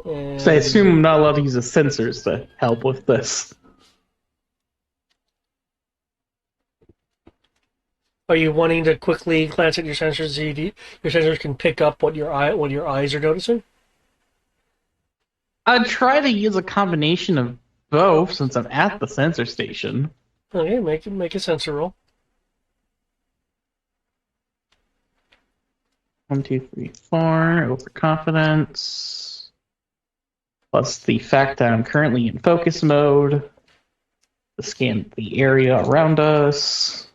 So I assume I'm not allowed to use the sensors to help with this. Are you wanting to quickly glance at your sensors to see if your sensors can pick up what your eyes are noticing? I'd try to use a combination of both since I'm at the sensor station. Okay, make a sensor roll. 1, 2, 3, 4. Overconfidence. Plus the fact that I'm currently in focus mode. To scan the area around us.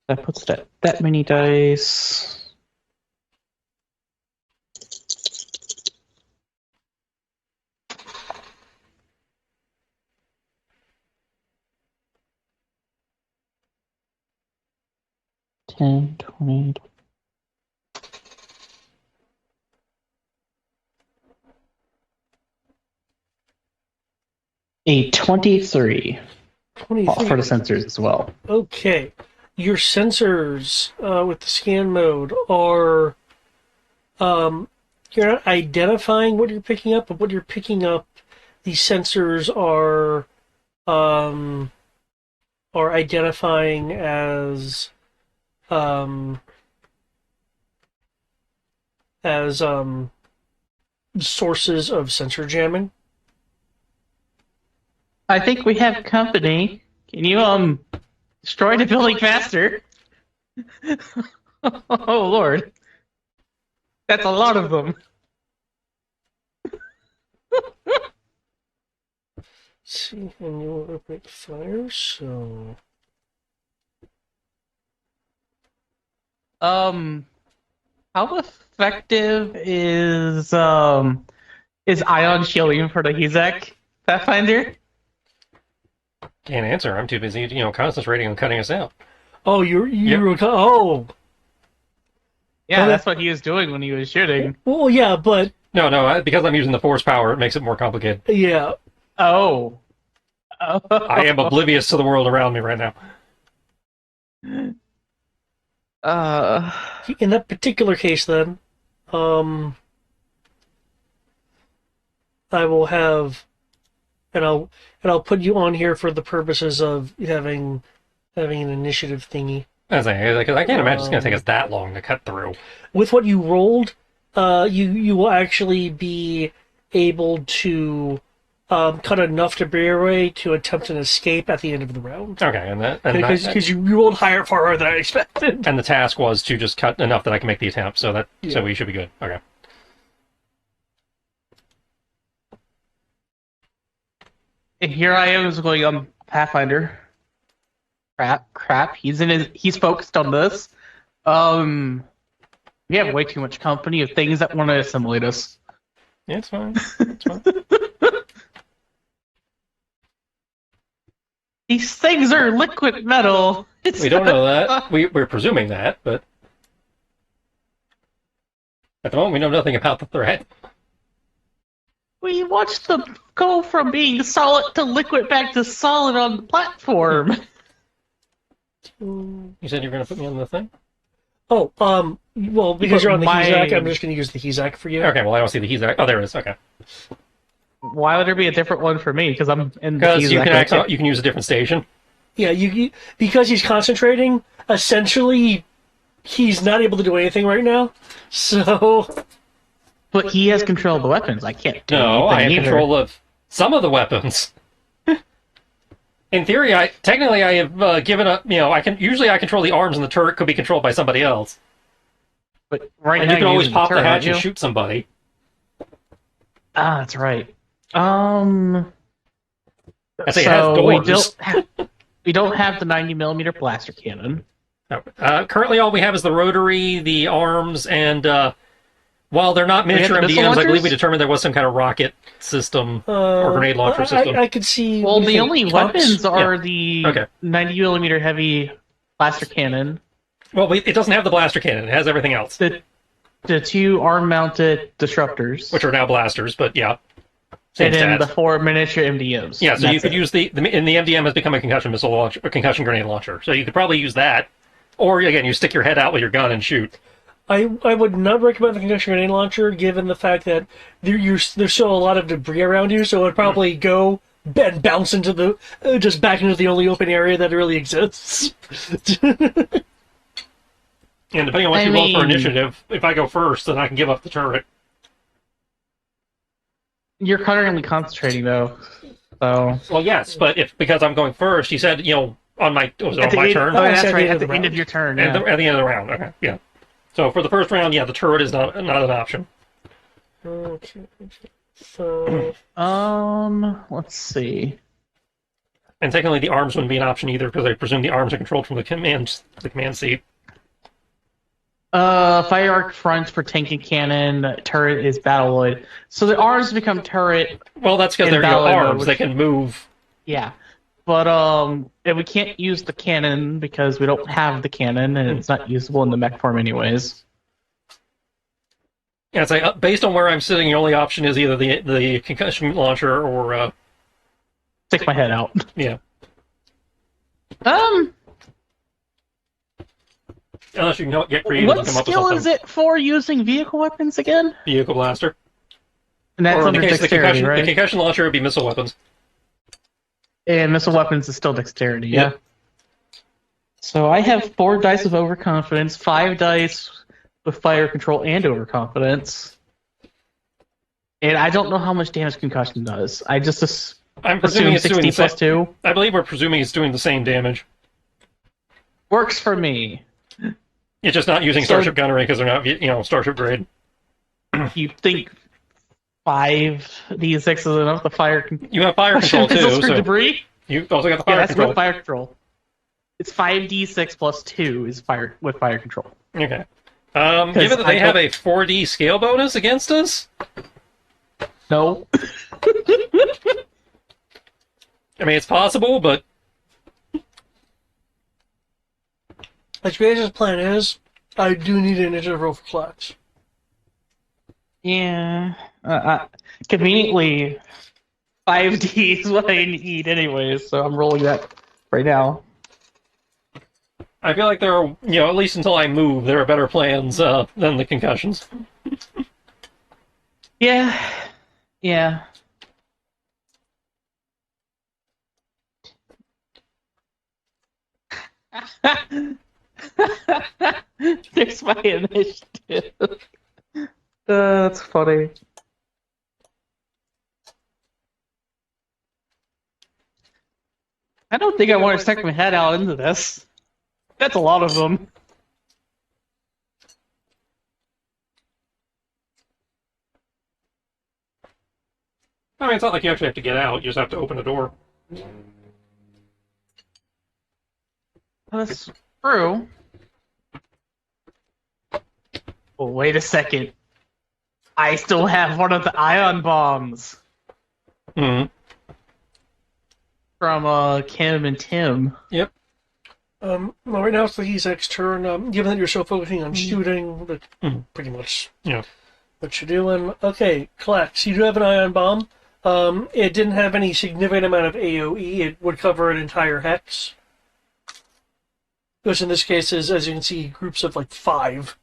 That puts it at that many dice. Ten, 20. A 23 for the 23. sensors as well. Okay. Your sensors with the scan mode are you're not identifying what you're picking up, but what you're picking up, the sensors are identifying as um, as sources of sensor jamming. I think we have company. Can you destroy the building faster? Oh lord. That's a lot of them. Let's see, and you will open fire, so How effective is ion shielding for the Hezek Pathfinder? Can't answer. I'm too busy, concentrating on cutting us out. oh oh Yeah, Well, that's what he was doing when he was shooting. well yeah, but No, because I'm using the force power, it makes it more complicated. yeah. Oh. I am oblivious to the world around me right now. In that particular case, then, I will have, and I'll put you on here for the purposes of having an initiative thingy. Because I can't imagine it's going to take us that long to cut through. With what you rolled, you will actually be able to cut enough debris away to attempt an escape at the end of the round. Okay, Because you rolled far higher than I expected. and the task was to just cut enough that I can make the attempt, so Yeah. so we should be good. Okay. And here I am is going Pathfinder. Crap. He's focused on this. We have way too much company of things that want to assimilate us. Yeah, it's fine. It's fine. These things are liquid metal. We don't know that. We're presuming that, but at the moment we know nothing about the threat. We watched them go from being solid to liquid back to solid on the platform. You said you were going to put me on the thing? Oh, well, because you're on the My- Hezak, I'm just going to use the Hezak for you. Okay, well, I don't see the Hezak. Oh, there it is. Okay. Why would there be a different one for me? Because I'm in the Because you Hezak. you can use a different station. Yeah, because he's concentrating, essentially, he's not able to do anything right now. So, But he has control of the weapons. I can't do No, I have anything either. control of some of the weapons. In theory, I have given up. I control the arms, and the turret could be controlled by somebody else. But right And now you can you're always using the pop the turret, hatch aren't and you? shoot somebody. Ah, that's right. I say it has So doors. we don't have the 90mm blaster cannon. Currently, all we have is the rotary, the arms, and while they're not We have miniature the missile MDMs, I believe launchers? we determined there was some kind of rocket system or grenade launcher system. I could see. Well, what do you the think, only Tonks? weapons are the Okay. 90mm heavy blaster cannon, Well, it doesn't have the blaster cannon. It has everything else, the two arm-mounted disruptors, which are now blasters. But yeah, same and then stats. the 4 miniature MDMs. Yeah, so you That's could it. use the MDM has become a concussion missile launcher, a concussion grenade launcher. So you could probably use that, or again, you stick your head out with your gun and shoot. I would not recommend the concussion grenade launcher, given the fact that there's still a lot of debris around you, so it would probably go and bounce into the just back into the only open area that really exists. And depending on what I you roll for mean- initiative, if I go first, then I can give up the turret. You're currently concentrating though, so Well, yes, but because I'm going first, you said on my at the my end, turn Oh, I that's said right. the At end the of the end of round. your turn. at Yeah. the end of the round. Okay, yeah. So for the first round, yeah, the turret is not an option. Okay. So Let's see. And technically, the arms wouldn't be an option either because I presume the arms are controlled from the command seat. Fire arc fronts for tank and cannon. Turret is battleoid. So the arms become turret. Well, that's because In they're battle mode, arms; which- they can move. Yeah, but and we can't use the cannon because we don't have the cannon, and it's not usable in the mech form anyways. Yeah, it's like based on where I'm sitting, your only option is either the concussion launcher or Stick my head out. yeah, unless you can get creative and What come up with skill something. is it for using vehicle weapons again? Vehicle blaster. And that's Or in under the case of the dexterity, concussion, right? the concussion launcher would be missile weapons. And missile weapons is still dexterity, yeah. Yeah. So I have 4 dice of overconfidence, 5 dice with fire control and overconfidence. And I don't know how much damage concussion does. I just I'm presuming assume it's doing 60 the same. plus 2. I believe we're presuming it's doing the same damage. Works for me. It's just not using So- Starship gunnery because they're not, Starship grade. You think 5d6 is enough to fire You have fire control missiles too, for so debris? you also got the Yeah, fire that's control. with fire control. It's 5d6 plus 2 is fire with fire control. Okay. 'Cause Given that they I have don't- a 4D scale bonus against us, No. I mean it's possible, but as great as his plan is, I do need an initiative roll for Flex. Yeah. Conveniently, 5d is what I need anyways, so I'm rolling that right now. I feel like there are, at least until I move, there are better plans than the concussions. Yeah. Yeah. There's my initiative. That's funny. I don't think I want to stick my head out into this. That's a lot of them. I mean, it's not like you actually have to get out. You just have to open the door. That's true. Well, wait a second. I still have one of the ion bombs Hmm. from Kim and Tim. Yep. Well, right now it's the Ezek's turn. Given that you're still focusing on shooting, that's pretty much Yeah. what you're doing. Okay, Klex, you do have an ion bomb. It didn't have any significant amount of AoE. It would cover an entire hex. Which in this case is, as you can see, groups of like 5.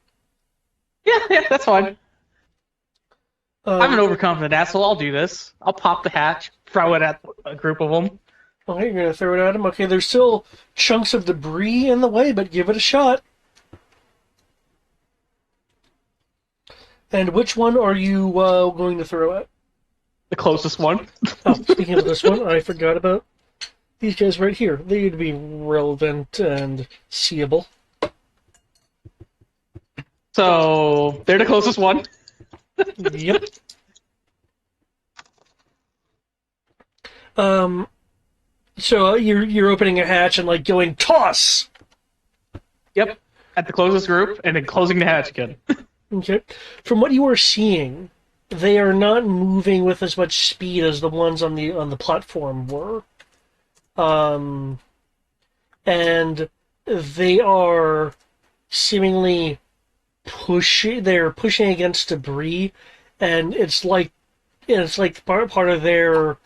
Yeah, that's fine. I'm an Um, overconfident asshole. I'll do this. I'll pop the hatch, throw it at a group of them. okay, you're going to throw it at him. Okay, there's still chunks of debris in the way, but give it a shot. And which one are you going to throw at? The closest one. Oh, speaking of this one, I forgot about these guys right here. They'd be relevant and seeable. So they're the closest one. Yep. So you're opening a hatch and like going toss. Yep. At the closest group, and then closing the hatch again. Okay. From what you are seeing, they are not moving with as much speed as the ones on the platform were. And they are seemingly pushing. They're pushing against debris, and it's like part of their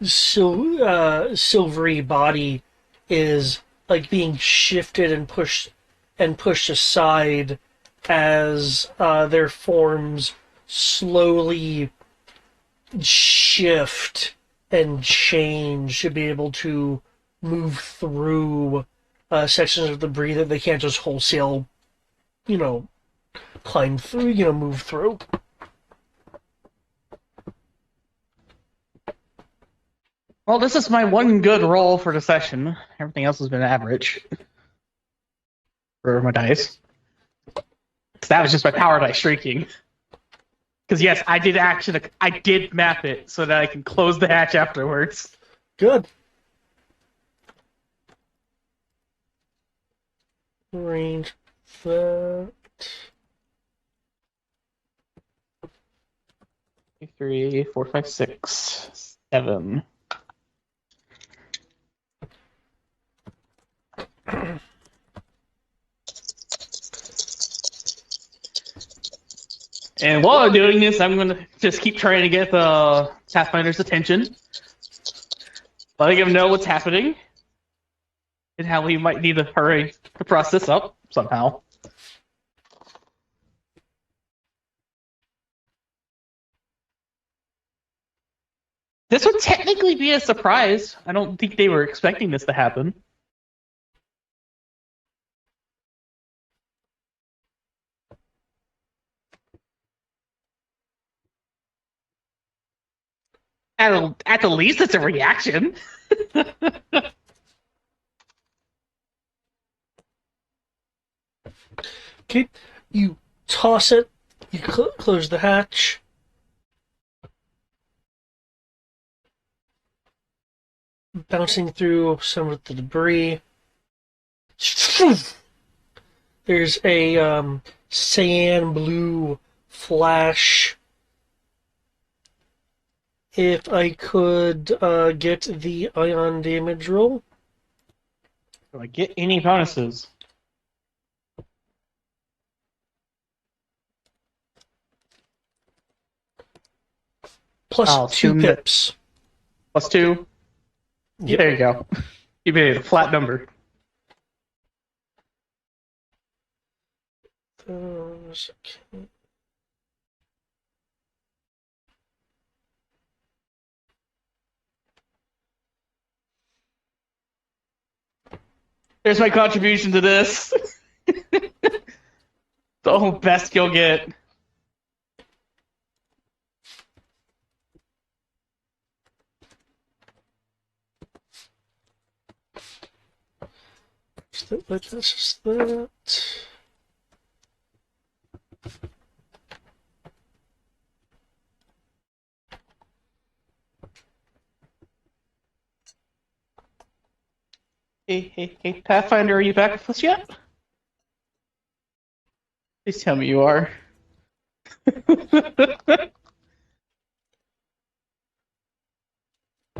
silvery body is like being shifted and pushed aside as their forms slowly shift and change to be able to move through sections of debris that they can't just wholesale, climb through, move through. Well, this is my one good roll for the session. Everything else has been average for my dice. So that was just my power dice shrieking. Because yes, I did map it so that I can close the hatch afterwards. Good. Range that. 3, 4, 5, 6, 7. And while I'm doing this, I'm going to just keep trying to get the Pathfinder's attention. Letting him know what's happening. And how we might need to hurry to process up somehow. This would technically be a surprise. I don't think they were expecting this to happen. At the least, it's a reaction. Okay, you toss it. You close the hatch. Bouncing through some of the debris. There's a cyan blue flash. If I could get the ion damage roll. Do I get any bonuses? Plus I'll 2 assume that- pips. Plus 2? Yep. There you go. You made it a flat number. Okay. There's my contribution to this. The best you'll get. That's just that. Hey, Pathfinder, are you back with us yet? Please tell me you are.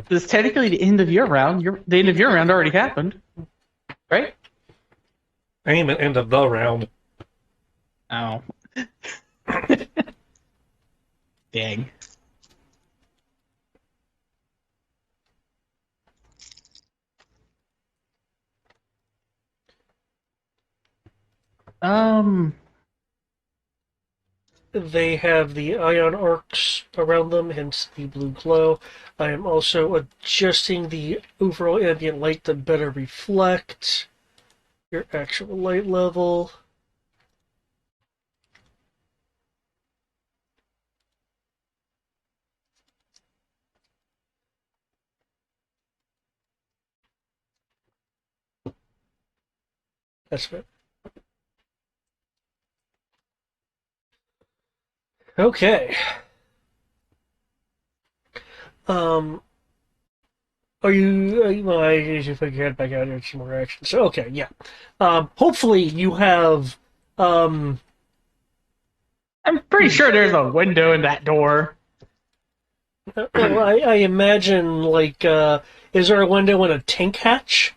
This is technically the end of your round. The end of your round already happened, right? I aim at end of the round. Oh. Dang. They have the ion arcs around them, hence the blue glow. I am also adjusting the overall ambient light to better reflect your actual light level. That's it. Okay. Are you? Well, I usually put your head back out here. Some more action. So okay, yeah. Hopefully you have. I'm pretty sure there's a window in that door. Well, I imagine like, is there a window in a tank hatch?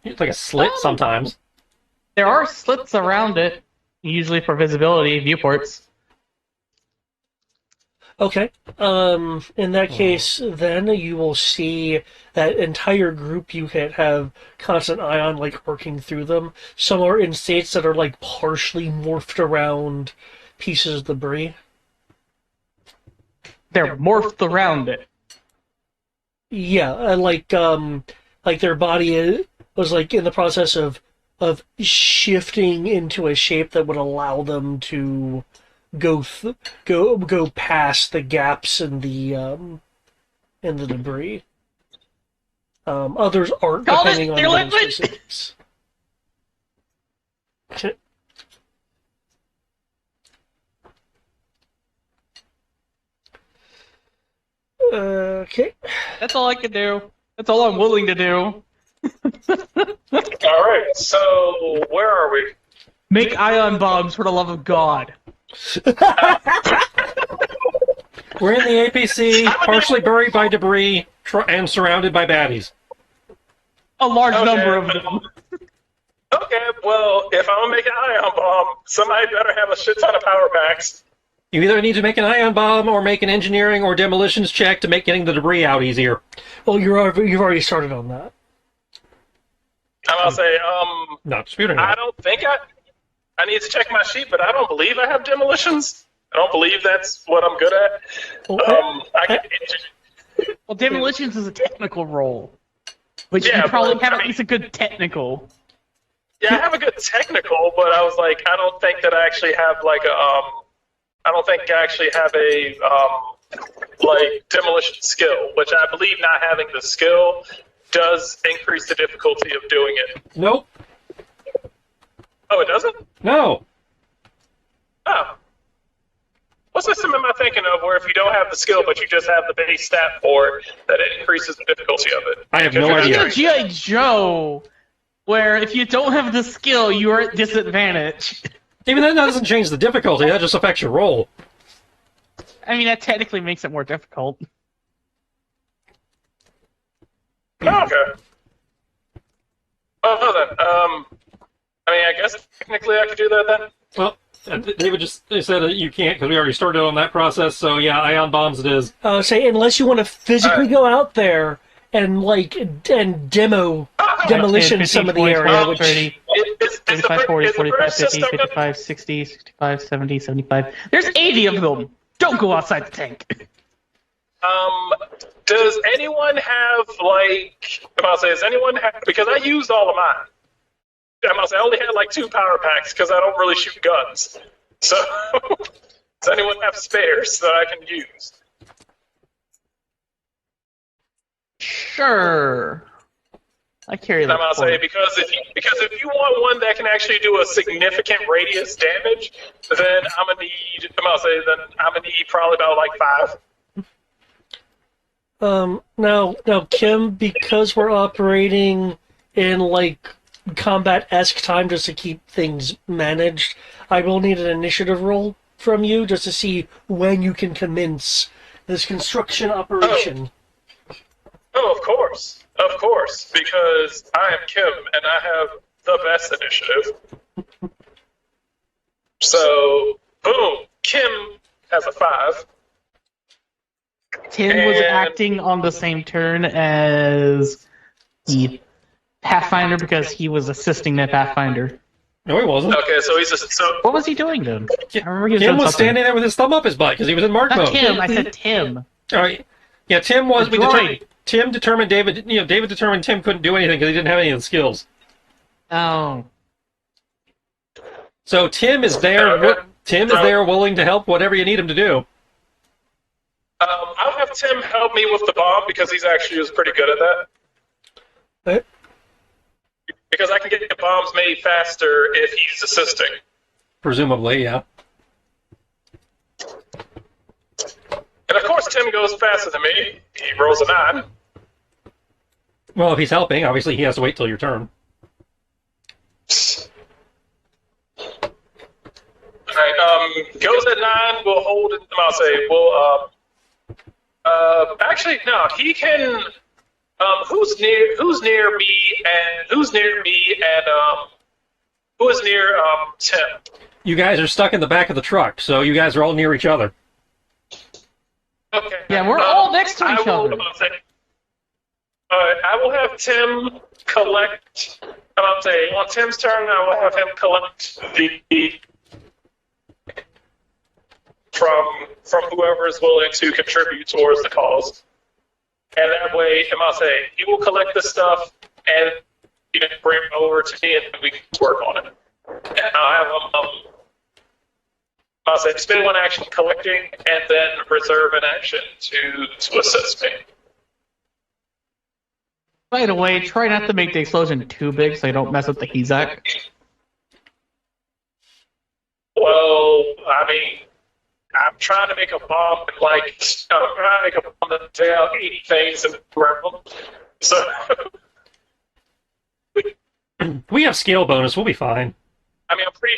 It's like a slit sometimes. There are slits around it, usually for visibility viewports. Okay. In that case, then you will see that entire group you hit have constant ion like working through them. Some are in states that are like partially morphed around pieces of debris. They're morphed around it. Yeah, like their body was like in the process of shifting into a shape that would allow them to go past the gaps in the debris. Others aren't, Call depending it on their the liquid! specifics. Okay. That's all I can do. That's all I'm willing to do. All right, so where are we? Make ion bombs for the love of God. We're in the APC, partially buried by debris and surrounded by baddies. A large Okay. number of them. Okay, well, if I'm gonna make an ion bomb, somebody better have a shit ton of power packs. You either need to make an ion bomb or make an engineering or demolitions check to make getting the debris out easier. Well, you've already started on that. I'm gonna say, Not disputing I that. don't think I need to check my sheet, but I don't believe I have demolitions. I don't believe that's what I'm good at. Well, I can, Well, demolitions is a technical role. But Yeah, you probably but, have I at mean- least a good technical. yeah, I have a good technical, but I was like, I don't think that I actually have like a, I don't think I actually have a, like demolition skill, which I believe not having the skill does increase the difficulty of doing it. Nope. Oh, it doesn't? No. Oh. What system am I thinking of where if you don't have the skill but you just have the base stat for it, that it increases the difficulty of it? I have no Because Think idea. of G.I. Joe, where if you don't have the skill, you are at disadvantage. Even that doesn't change the difficulty, that just affects your roll. I mean, that technically makes it more difficult. Oh, okay. Oh, no, then. I mean, I guess technically I could do that then. Well, they said that you can't because we already started on that process, so yeah, ion bombs it is. say unless you want to physically go out there and demo demolition 10, some of the 20, area, 25, which 30, Is the 35, 40, is the 45, British 50, system gonna- 55, 60, 65, 70, 75. There's 80 of them. Don't go outside the tank. Does anyone have, like, I'm about to say, does anyone have, because I used all of mine. I'm about to say, I only had like 2 power packs because I don't really shoot guns. So, does anyone have spares that I can use? Sure. I carry I'm that. about to say, because if you want one that can actually do a significant radius damage, then I'm gonna need probably about like 5. now Kim, because we're operating in like combat-esque time just to keep things managed, I will need an initiative roll from you just to see when you can commence this construction operation. Oh, of course, because I am Kim and I have the best initiative. So, boom, Kim has a 5. Tim was And- acting on the same turn as the Pathfinder because he was assisting the Pathfinder. No, he wasn't. Okay, so he's just so. What was he doing then? I remember he was Tim doing was something. standing there with his thumb up his butt because he was in mark Not mode. Tim, I said Tim. All right. Yeah, Tim was. The droid. Tim determined David. David determined Tim couldn't do anything because he didn't have any of the skills. Oh. So Tim is there. Tim is there, willing to help whatever you need him to do. I'll have Tim help me with the bomb because he's actually was pretty good at that. What? Because I can get the bombs made faster if he's assisting. Presumably, yeah. And of course, Tim goes faster than me. He rolls a 9. Well, if he's helping, obviously he has to wait till your turn. Alright, goes at 9, we'll hold it, I'll say, actually, no, he can, who's near me, and, who is near Tim? You guys are stuck in the back of the truck, so you guys are all near each other. Okay. Yeah, we're all next to each other. Alright, I will have Tim collect, I'm saying, on Tim's turn, I will have him collect the from whoever is willing to contribute towards the cause. And that way, I say, he will collect the stuff and bring it over to me and we can work on it. And I'll have him, I'll say, spend 1 action collecting and then reserve an action to assist me. By the way, try not to make the explosion too big so you don't mess up the Hezak. Well, I mean, I'm trying to make a bomb like I'm trying to make a bomb that take out 80 things and grab them. So We have scale bonus. We'll be fine. I mean, I'm pretty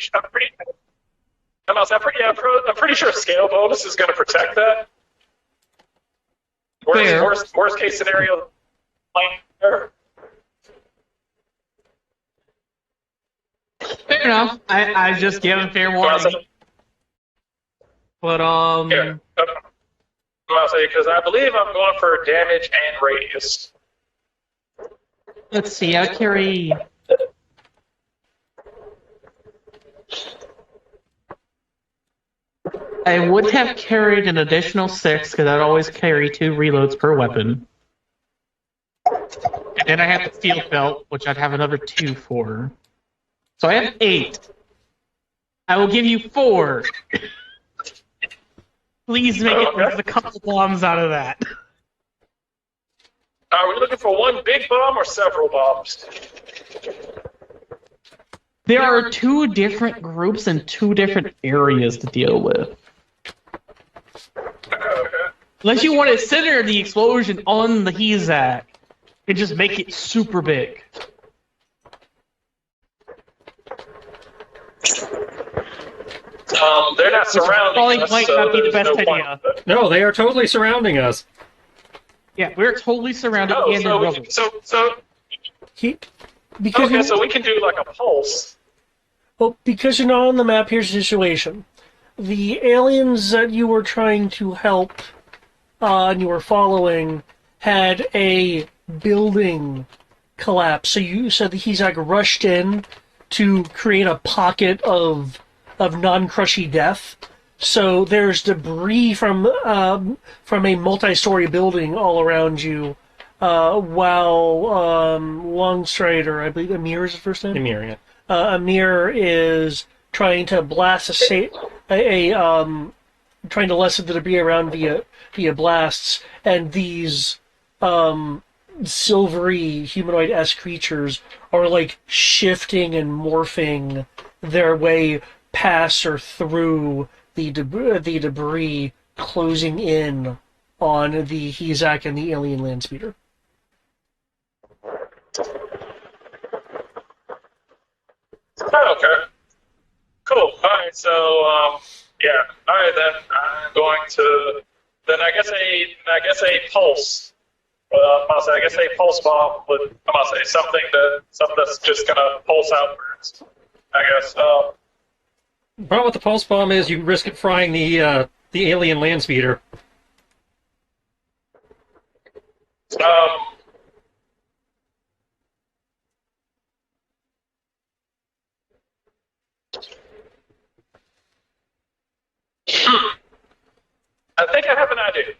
sure scale bonus is going to protect that. Fair. Worst case scenario, there. Fair enough. I just give him fair warning. But, Yeah, I'll say because I believe I'm going for damage and radius. let's see, I carry... I would have carried an additional 6, because I'd always carry 2 reloads per weapon. And then I have the steel belt, which I'd have another 2 for. So I have 8. I will give you 4. Please make it with a couple bombs out of that. Are we looking for one big bomb or several bombs? There are 2 different groups and 2 different areas to deal with. Unless you want to center the explosion on the Hezak and just make it super big. They're not surrounding probably us, might so not be the there's best no point. idea. No, they are totally surrounding us. Yeah, we're totally surrounded Oh, and in so, rubble. Because okay, so we can do like a pulse. because you're not on the map, here's the situation. The aliens that you were trying to help and you were following had a building collapse. So you said that he's like rushed in to create a pocket of non-crushy death. So there's debris from a multi-story building all around you, while Longstrider, I believe Amir is his first name. Emir, yeah. Amir is trying to blast trying to lessen the debris around via blasts, and these silvery humanoid-esque creatures are like shifting and morphing their way past or through the debris, closing in on the Hezak and the alien land speeder. Oh, okay. Cool. All right. So, yeah. All right then. I'm going to. Then I guess a pulse. I guess a pulse bomb would. I'm gonna say something that's just gonna pulse outwards. I guess. The problem with the pulse bomb is you risk it frying the alien land speeder. Um, I think I have an idea.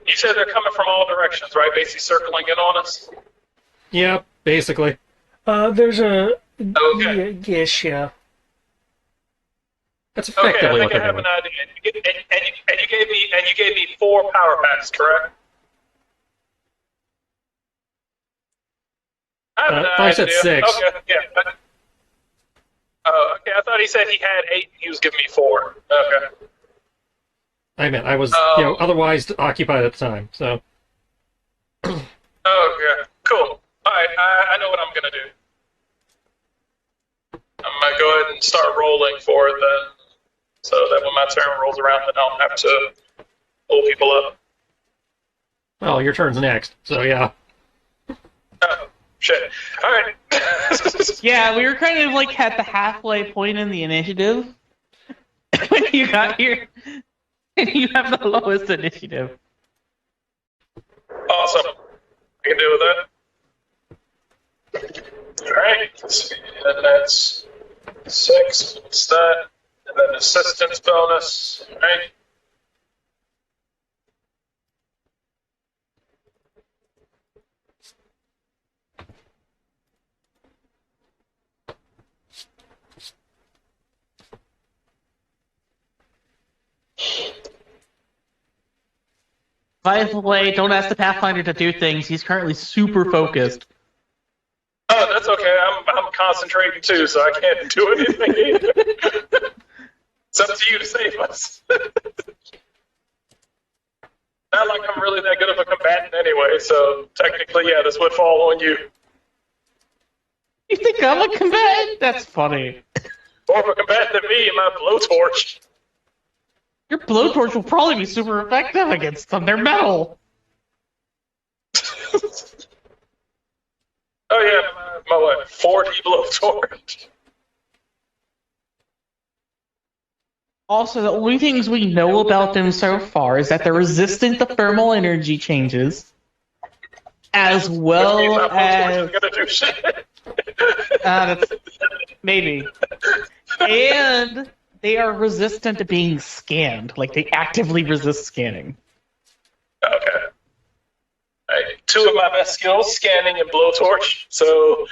You said they're coming from all directions, right? Basically circling in on us. Yeah, basically. There's a Okay. yes, yeah. That's Okay, I effectively what think I they're have doing. an idea. And you gave me 4 power packs, correct? I have an I said idea. 6. Okay, yeah. Okay. I thought he said he had 8. He was giving me 4. Okay. I meant I was, Um, otherwise occupied at the time. So Okay. Cool. All right. I know what I'm gonna do. I'm gonna go ahead and start rolling for it then, so that when my turn rolls around, then I don't have to pull people up. well, your turn's next. So yeah. Oh, shit. All right. Yeah, we were kind of like at the halfway point in the initiative when you got here, and you have the lowest initiative. Awesome. I can deal with that. All right. Let's see. And that's 6. What's that? And then assistance bonus. All right. By the way, don't ask the Pathfinder to do things. He's currently super focused. Oh, that's okay. I'm concentrating too, so I can't do anything either. It's up to you to save us. Not like I'm really that good of a combatant anyway, so technically, yeah, this would fall on you. You think I'm a combatant? That's funny. More of a combatant than me and my blowtorch. Your blowtorch will probably be super effective against them. They're metal. Oh yeah, my what? 40 blowtorch. Also, the only things we know about them so far is that they're resistant to thermal energy changes, as Which means well my blowtorch as is gonna do shit. that's maybe, and they are resistant to being scanned. Like they actively resist scanning. Okay. All right. 2 of my best skills: scanning and blowtorch. So.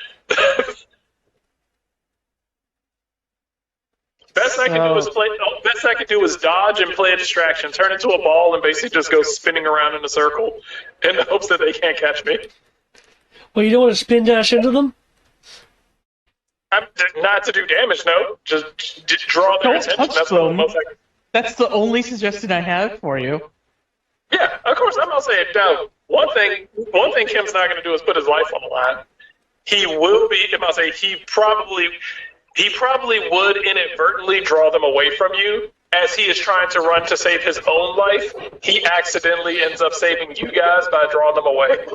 Best I can do is dodge and play a distraction, turn into a ball, and basically just go spinning around in a circle in the hopes that they can't catch me. Well, you don't want to spin dash into them? Not to do damage, no. Just draw their Don't attention. touch That's what them. most I can. That's the only suggestion I have for you. Yeah, of course. I'm not saying no. One thing Kim's not going to do is put his life on the line. He will be. If I say he probably would inadvertently draw them away from you as he is trying to run to save his own life. He accidentally ends up saving you guys by drawing them away.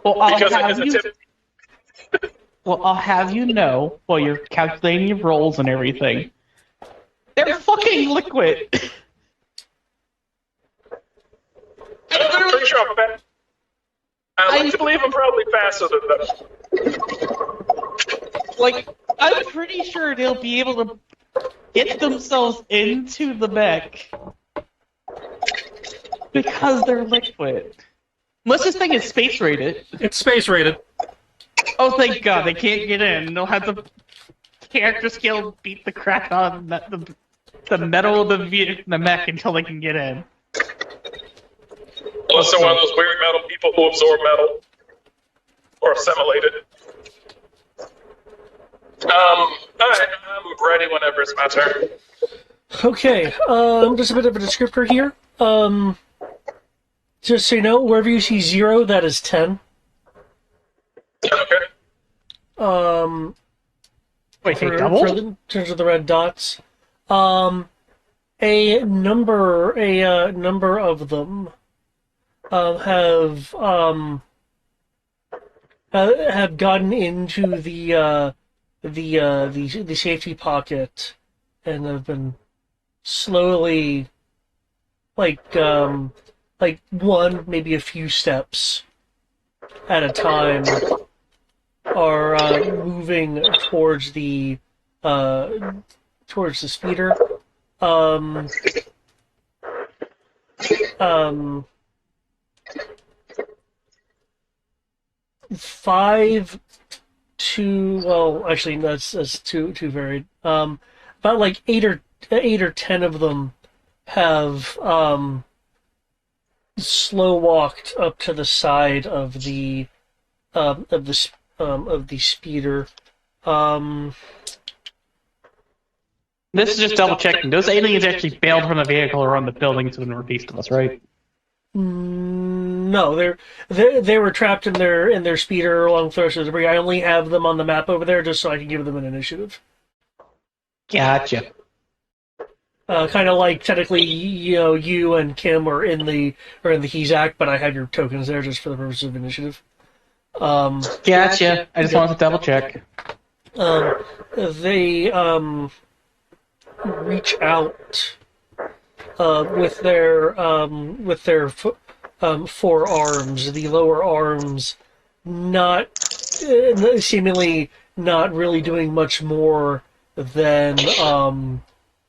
Well, I'll Because of have his you. attempt. Well, I'll have you know while you're calculating your rolls and everything. They're fucking liquid. I'm pretty sure I'm fast. I like to believe I'm probably faster than them. Like, I'm pretty sure they'll be able to get themselves into the mech because they're liquid. Unless this thing is space rated. It's space rated. Oh, thank God, they can't get in. They'll have the character skill beat the crap out of the metal of the mech until they can get in. Unless they're one of those weird metal people who absorb metal or assimilate it. Alright, I'm ready whenever it's my turn. Okay, just a bit of a descriptor here. Just so you know, wherever you see 0, that is 10. Okay. Wait, they in doubled? terms of the red dots, a number of them have gotten into the safety pocket and have been slowly, like one, maybe a few steps at a time, are moving uh, towards the speeder. Um, um, 5 to, well, actually that's too varied. About like 8 or 10 of them have slow walked up to the side of the speeder. Um, This is just double checking. Those aliens actually bailed from the vehicle or on the building to the northeast of us, right? no, they were trapped in their speeder along with the rest of the debris. I only have them on the map over there just so I can give them an initiative. Gotcha. Kind of like technically, you and Kim are in the HESAC, but I have your tokens there just for the purpose of initiative. Gotcha. I just wanted to double check. They reach out with their forearms, the lower arms, not seemingly not really doing much more than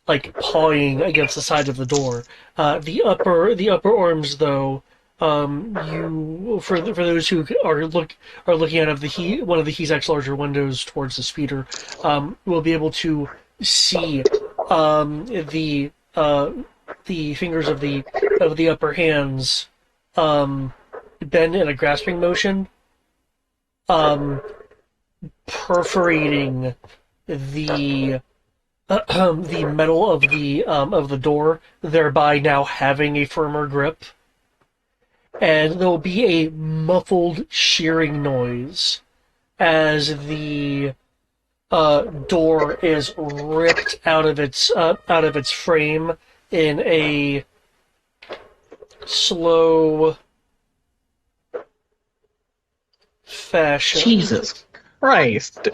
like pawing against the side of the door. The upper arms, though, you for those who are looking out of one of the HESAC's larger windows towards the speeder, will be able to see the fingers of the upper hands bend in a grasping motion, perforating the metal of the door, thereby now having a firmer grip. And there'll be a muffled shearing noise as the door is ripped out of its frame in a slow fashion. Jesus Christ. They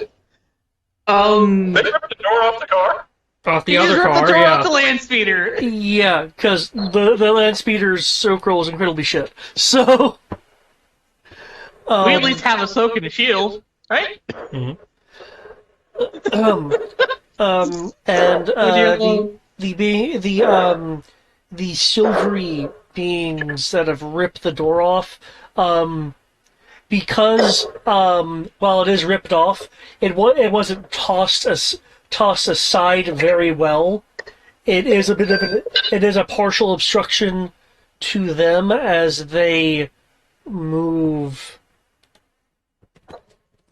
ripped the door off the car? Off the You other just ripped car, the door yeah. off the land speeder. Yeah, because the land speeder's soak roll is incredibly shit. So, We at least have a soak and a shield, right? and dear Lord. the silvery beings that have ripped the door off, because while it is ripped off, it wasn't tossed aside very well. It is a partial obstruction to them as they move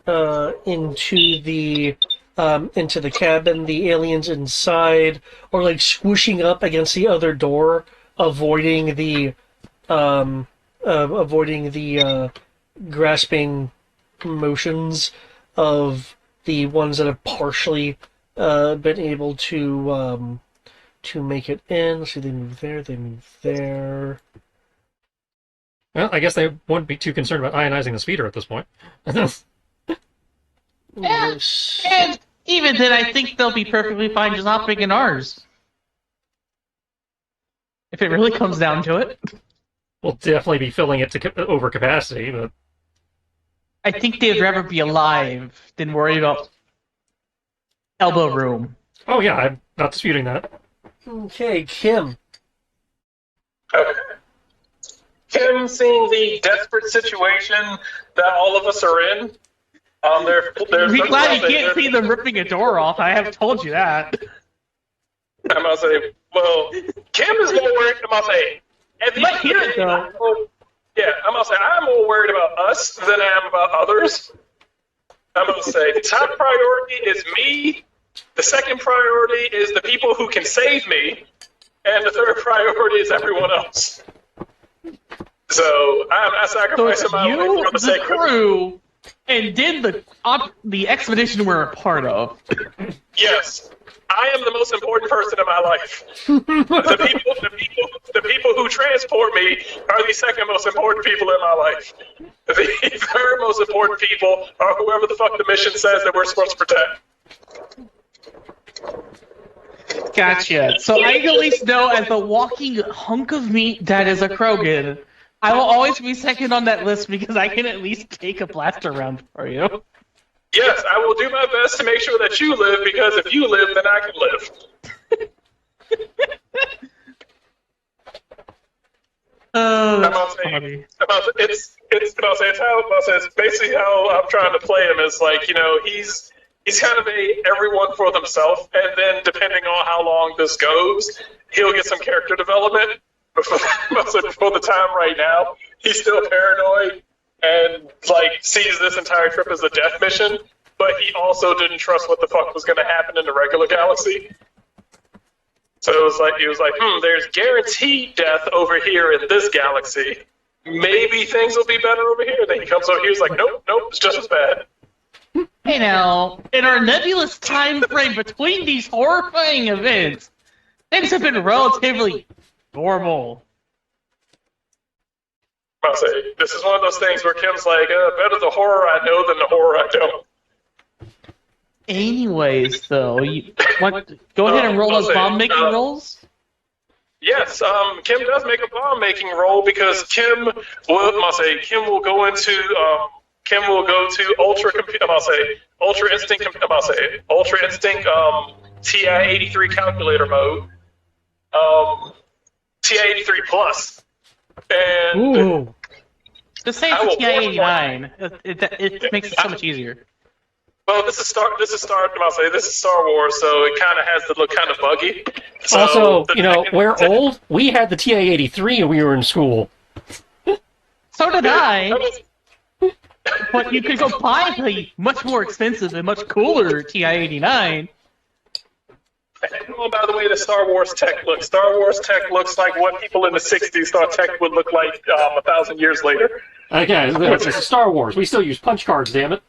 into the cabin. The aliens inside are like squishing up against the other door, avoiding the grasping motions of the ones that have partially been able to make it in. Let's see, they move there, they move there. Well, I guess they wouldn't be too concerned about ionizing the speeder at this point. Yeah. This- And even then, I think they'll be perfectly fine just hopping in ours. If it really comes down to it. We'll definitely be filling it to over capacity, but I think they'd rather be alive than worry about elbow room. oh yeah, I'm not disputing that. Okay, Kim. Okay. Kim, seeing the desperate situation that all of us are in, Be glad you can't see them ripping a door off. I have told you that. I'm gonna say, well, Kim is more worried. I'm gonna say, at the But end of the hear day, it, though. yeah, I'm gonna say I'm more worried about us than I am about others. I'm gonna say top priority is me. The second priority is the people who can save me, and the third priority is everyone else. So I'm So sacrificing it's my life you, for the the sake of. crew, and did the expedition we're a part of. Yes, I am the most important person in my life. The people who transport me are the second most important people in my life. The third most important people are whoever the fuck the mission says that we're supposed to protect. Gotcha. So I at least know, as the walking hunk of meat that is a Krogan, I will always be second on that list because I can at least take a blaster round for you. Yes, I will do my best to make sure that you live, because if you live, then I can live. That's funny. It's basically how I'm trying to play him. Is like, he's kind of everyone for themselves, and then depending on how long this goes, he'll get some character development. But for the time right now, he's still paranoid and sees this entire trip as a death mission. But he also didn't trust what the fuck was going to happen in the regular galaxy. So he was like, there's guaranteed death over here in this galaxy. Maybe things will be better over here. Then he comes over here, he's like, nope, it's just as bad. Hey now, in our nebulous time frame between these horrifying events, things have been relatively normal. I'll say, this is one of those things where Kim's like, better the horror I know than the horror I don't. Anyways, though, go ahead and roll those bomb-making rolls. Yes, Kim does make a bomb-making roll because Kim will go to Ultra Instinct TI-83 calculator mode, TI-83 plus, and Ooh. Just say it's a TI-89. It makes it so much easier. Well, this is Star Wars, so it kind of has to look kind of buggy. So Also, we're old. We had the TI-83 when we were in school. So did I. But you could go buy the much more expensive and much cooler TI-89. By the way, the Star Wars tech looks. Star Wars tech looks like what people in the 60s thought tech would look like 1,000 years later. Okay, it's Star Wars. We still use punch cards, damn it.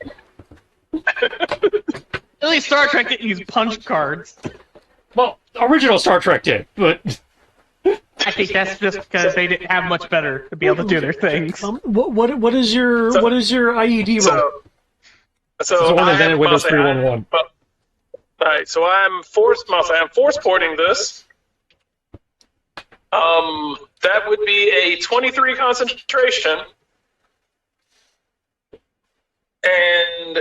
At least Star Trek didn't use punch cards. Well, original Star Trek did, but I think that's just because they didn't have much better to be able to do their things. What is your IED roll? So the one that invented Windows 3.1.1. Alright, so I'm force porting this. That would be a 23 concentration. And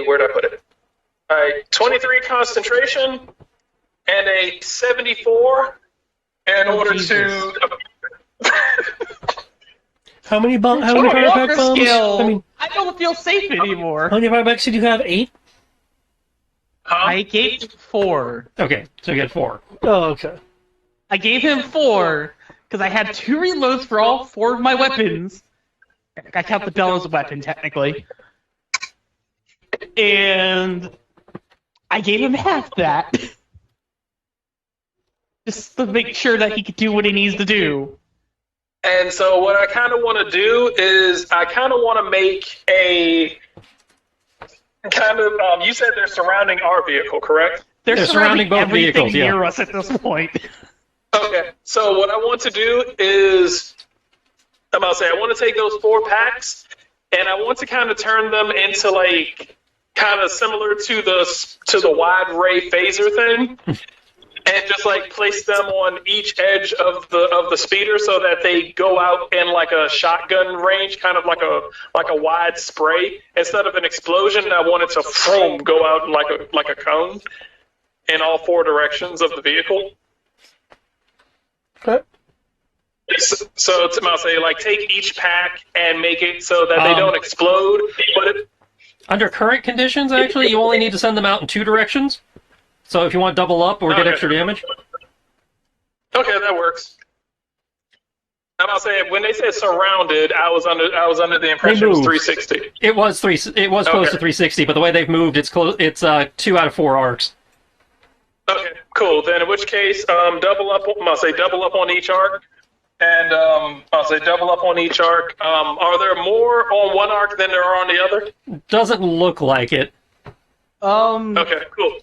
where'd I put it? Alright, 23 concentration and a 74 in order to. How many firepack bombs? I don't feel safe anymore. How many firepacks did you have? 8? I gave 4. okay, so you get 4. Oh, okay. I gave him 4 because I had 2 reloads for all 4 of my weapons. I count the bell as a weapon, technically. And I gave him half that. Just to make sure that he could do what he needs to do. And so what I kind of want to do is I kind of want to make a kind of, you said they're surrounding our vehicle, correct? They're surrounding both everything vehicles, yeah. near us at this point. Okay, so what I want to do is, I want to take those 4 packs, and I want to kind of turn them into kind of similar to the wide ray phaser thing, and just place them on each edge of the speeder so that they go out in a shotgun range, kind of like a wide spray. Instead of an explosion, I want it to go out in like a cone in all 4 directions of the vehicle. Okay. So I'll say, take each pack and make it so that they don't explode. But Under current conditions, actually, you only need to send them out in 2 directions. So if you want to double up or get extra damage. Okay, that works. I'm saying when they said surrounded, I was under the impression it was 360. It was close to 360, but the way they've moved, it's close. It's 2 out of 4 arcs. Okay, cool. Then in which case, double up. Double up on each arc, And I'll say double up on each arc. Are there more on one arc than there are on the other? Doesn't look like it. Okay, cool.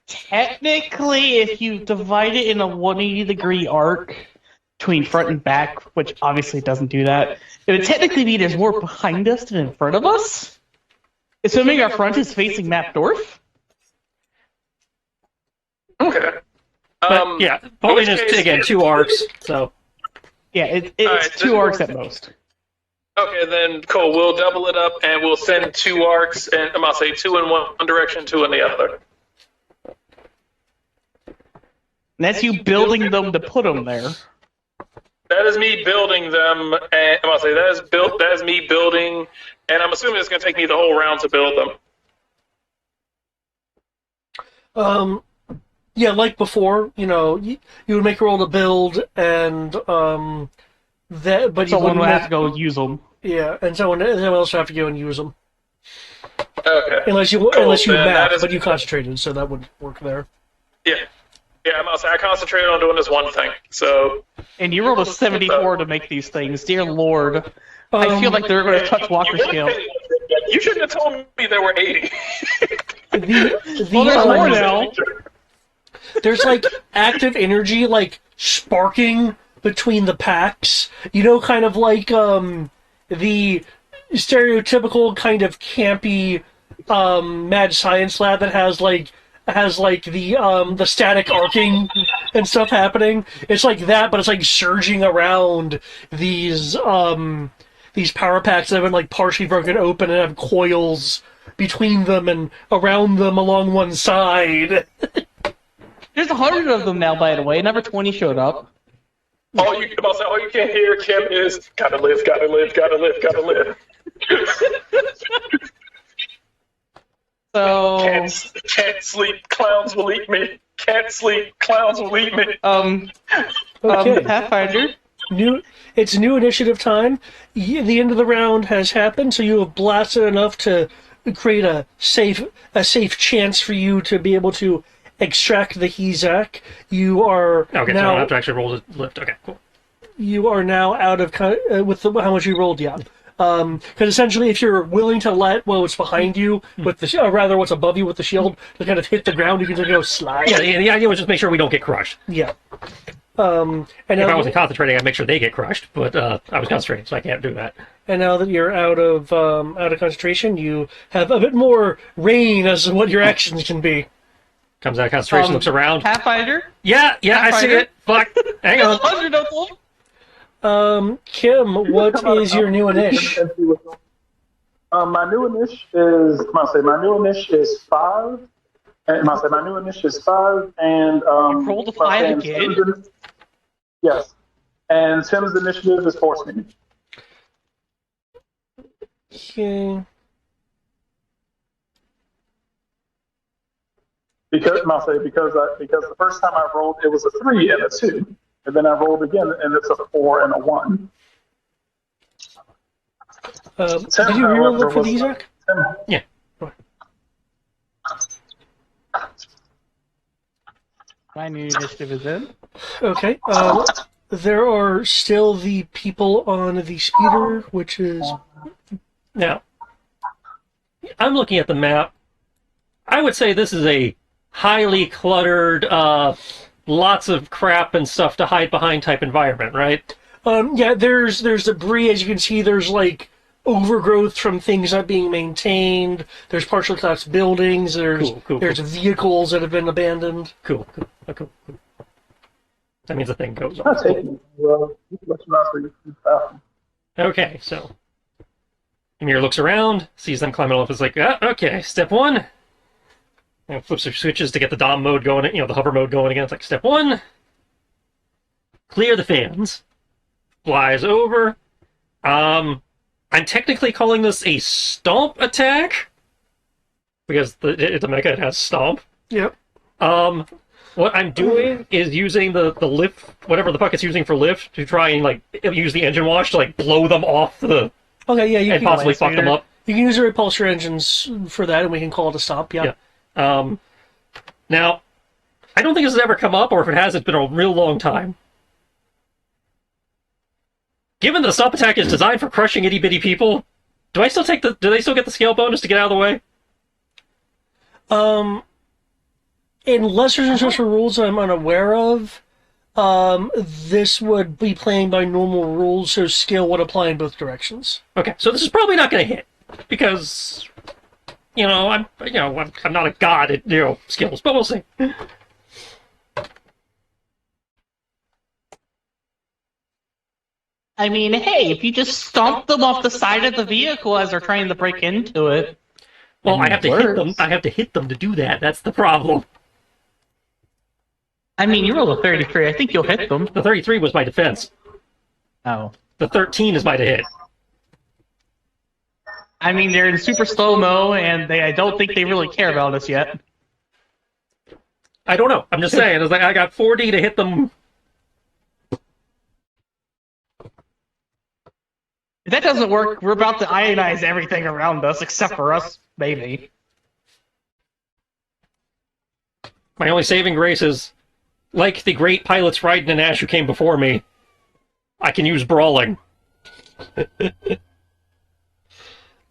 Technically, if you divide it in a 180-degree arc between front and back, which obviously doesn't do that, it would technically mean there's more behind us than in front of us. Assuming our front is facing map north. Okay. But yeah, probably in which just case- again 2 arcs. So Yeah, it's Alright, 2 arcs at most. Okay, then cool. We'll double it up and we'll send 2 arcs, and I'll say 2 in one direction, 2 in the other. And that's you building them to put them there. That is me building them, and I'll say that is me building, and I'm assuming it's going to take me the whole round to build them. Yeah, like before, you know, you would make a roll to build, and that, but you Someone wouldn't would have make- to go use them. Yeah, and someone else would have to go and use them Okay. unless you Cool, then map, that is- but you concentrated, so that would work there. Yeah. Yeah, I'm going to say I concentrated on doing this one thing. So And you rolled a 74 to make these things. Dear Lord. I feel like they're going to touch Walker scale. You shouldn't have told me there were 80. Well, there's more um, now. There's like active energy like sparking between the packs. You know, kind of like the stereotypical kind of campy mad science lab that has like the static arcing and stuff happening. It's like that, but it's like surging around these power packs that have been like partially broken open and have coils between them and around them along one side. There's 100 of them now, by the way. Number 20 showed up. All you can hear, Kim, is gotta live, gotta live, gotta live, gotta live. So, Can't sleep, clowns will eat me. Can't sleep, clowns will eat me. Okay. Pathfinder. It's new initiative time. The end of the round has happened, so you have blasted enough to create a safe chance for you to be able to extract the Hezak. You are okay, so I don't now have to actually roll to lift. Okay, cool. you are now out of with how much you rolled, yeah. Because essentially, if you're willing to let what's behind you with the or rather what's above you with the shield to kind of hit the ground, you can just go slide. Yeah, the idea was just make sure we don't get crushed. Yeah. And If now, I wasn't concentrating, I'd make sure they get crushed, but I was concentrating, so I can't do that. and now that you're out of concentration, you have a bit more reign as to what your actions can be. Comes out of concentration, looks around. Pathfinder. Yeah, I see Pathfinder? it. Fuck. Hang There's on. 100 of them. Kim, what is your new inish? My new inish is 5. And my new inish is 5, and You rolled a 5 and again? Yes, and Tim's initiative is force me. Okay. Because the first time I rolled it was a 3 and a 2, and then I rolled again and it's a 4 and a 1. Did you reroll look for the Hezak? Yeah. My new initiative is in. Okay. There are still the people on the speeder, which is Now, I'm looking at the map. I would say this is a highly cluttered, lots of crap and stuff to hide behind type environment, right? yeah. There's debris, as you can see. There's like overgrowth from things not being maintained. There's partially collapsed buildings. There's Cool. vehicles that have been abandoned. Cool. That means the thing goes I'm not on. taking it. Well, let's not read it. Okay, so Ymir looks around, sees them climbing off, is like, okay, step 1. And flips her switches to get the Dom mode going, the hover mode going again. It's like, step 1, clear the fans. Flies over. I'm technically calling this a stomp attack, because the mecha has stomp. Yep. What I'm doing is using the lift, whatever the fuck it's using for lift, to try and use the engine wash to blow them off the Okay. Yeah. You and can possibly fuck them up. You can use the repulsor engines for that, and we can call it a stop. Yeah. Now, I don't think this has ever come up, or if it has, it's been a real long time. given that a stomp attack is designed for crushing itty bitty people, do they still get the scale bonus to get out of the way? Unless there's some special rules I'm unaware of, this would be playing by normal rules, so skill would apply in both directions. Okay, so this is probably not going to hit because I'm not a god at skills, but we'll see. I mean, hey, if you just stomp them off the side of the vehicle as they're trying to break into it. Well, I have to hit them. works. I have to hit them to do that. That's the problem. I mean, you rolled a 33. I think you'll hit them. The 33 was my defense. Oh. The 13 is my to hit. I mean, they're in super slow-mo, and I don't think they really care about us yet. I don't know. I'm just saying. It's like I got 40 to hit them. If that doesn't work, we're about to ionize everything around us, except for us, maybe. My only saving grace is, like the great pilots Raiden and Ash who came before me, I can use brawling.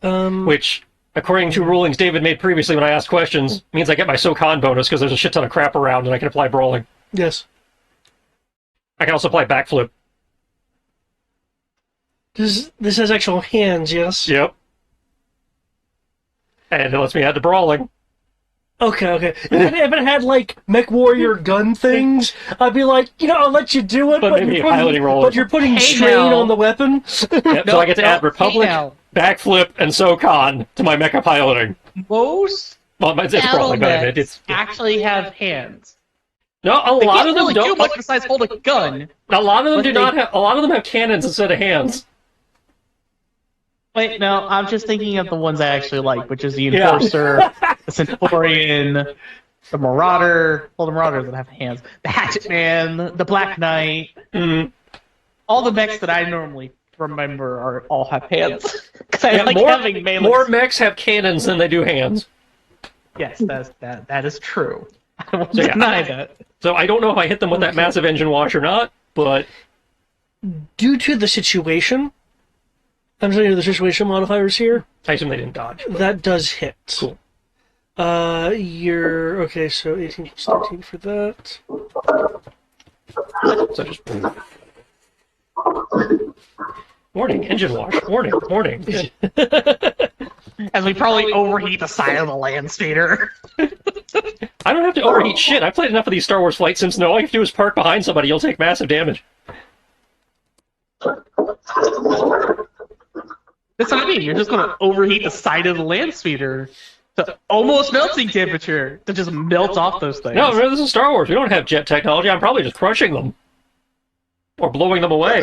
Which, according to rulings David made previously when I asked questions, means I get my SoCon bonus because there's a shit ton of crap around and I can apply brawling. Yes. I can also apply backflip. This has actual hands, yes? Yep. And it lets me add to brawling. Okay. If it had, like, Mech Warrior gun things, I'd be like, I'll let you do it, But maybe a piloting roll. but you're putting Hey, strain now. on the weapon. Yep, so I get to add Republic, hey now. backflip, and SoCon to my mecha piloting. Most Well, it's brawling, but I mean, it's... actually have hands. No, a They lot can't of them really do don't. much besides hold a gun. A lot of them but do they- not have. A lot of them have cannons instead of hands. Wait, no, I'm just thinking of the ones I actually like, which is the Enforcer, the Centurion, the Marauder. Well, the Marauder doesn't have hands. The Hatchet Man, the Black Knight. Mm. All the mechs that I normally remember all have hands. Because I Yeah, like having melee. more mechs have cannons than they do hands. Yes, that is true. I won't So, yeah. deny that. So I don't know if I hit them with that massive engine wash or not, but Due to the situation, I'm saying the situation modifiers here, I assume they didn't dodge. that does hit. Cool. You're... Okay, so 18 plus 13 for that. So just. Warning, engine wash. Warning. As we probably overheat the side of the land speeder. I don't have to overheat shit. I've played enough of these Star Wars flight sims to know all you have to do is park behind somebody, you'll take massive damage. That's what I mean. You're just going to overheat the side of the land speeder to almost melting temperature to just melt off those things. No, remember, this is Star Wars. We don't have jet technology. I'm probably just crushing them. Or blowing them away.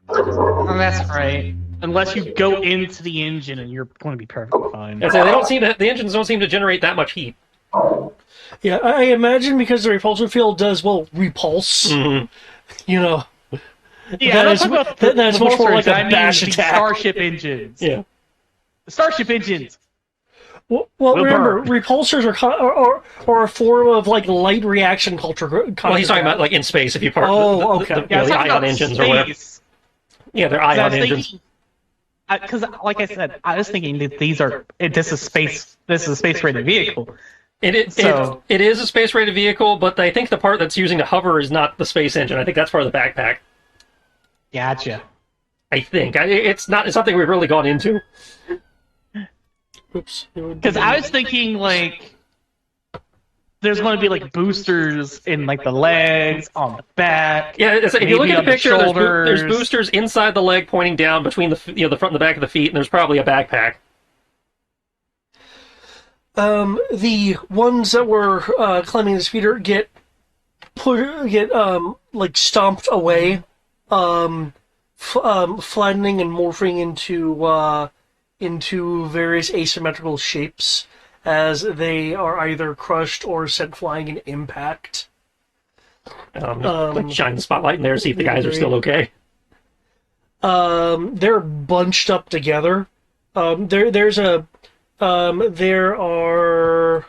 Oh, that's right. Unless you go into the engine and you're going to be perfectly fine. And so the engines don't seem to generate that much heat. Yeah, I imagine because the repulsion field does, repulse. Mm-hmm. Yeah, That I'm is- talking about that's the much more like repulsors. a I mean bash the attack. Starship engines. Yeah. The Starship engines. Well, Will remember, burn. repulsors are a form of like light reaction culture. Well, he's talking about like in space if you park Oh, okay. Yeah, I was the talking ion about engines or whatever. space. Yeah, they're 'Cause I ion was engines. thinking, because like I said, I was thinking that this is a space rated vehicle. So- It is a space rated vehicle, but I think the part that's using to hover is not the space engine. I think that's part of the backpack. Gotcha. I think it's not something we've really gone into. Oops. Because I was thinking like there's going to be like boosters in like the legs, on the back. Yeah, if you look maybe at on the picture, there's shoulders. boosters inside the leg pointing down between the front and the back of the feet, and there's probably a backpack. The ones that were climbing the speeder get like stomped away, flattening and morphing into various asymmetrical shapes as they are either crushed or sent flying in impact. Like shine the spotlight in there, see if the guys are still okay. They're bunched up together. There are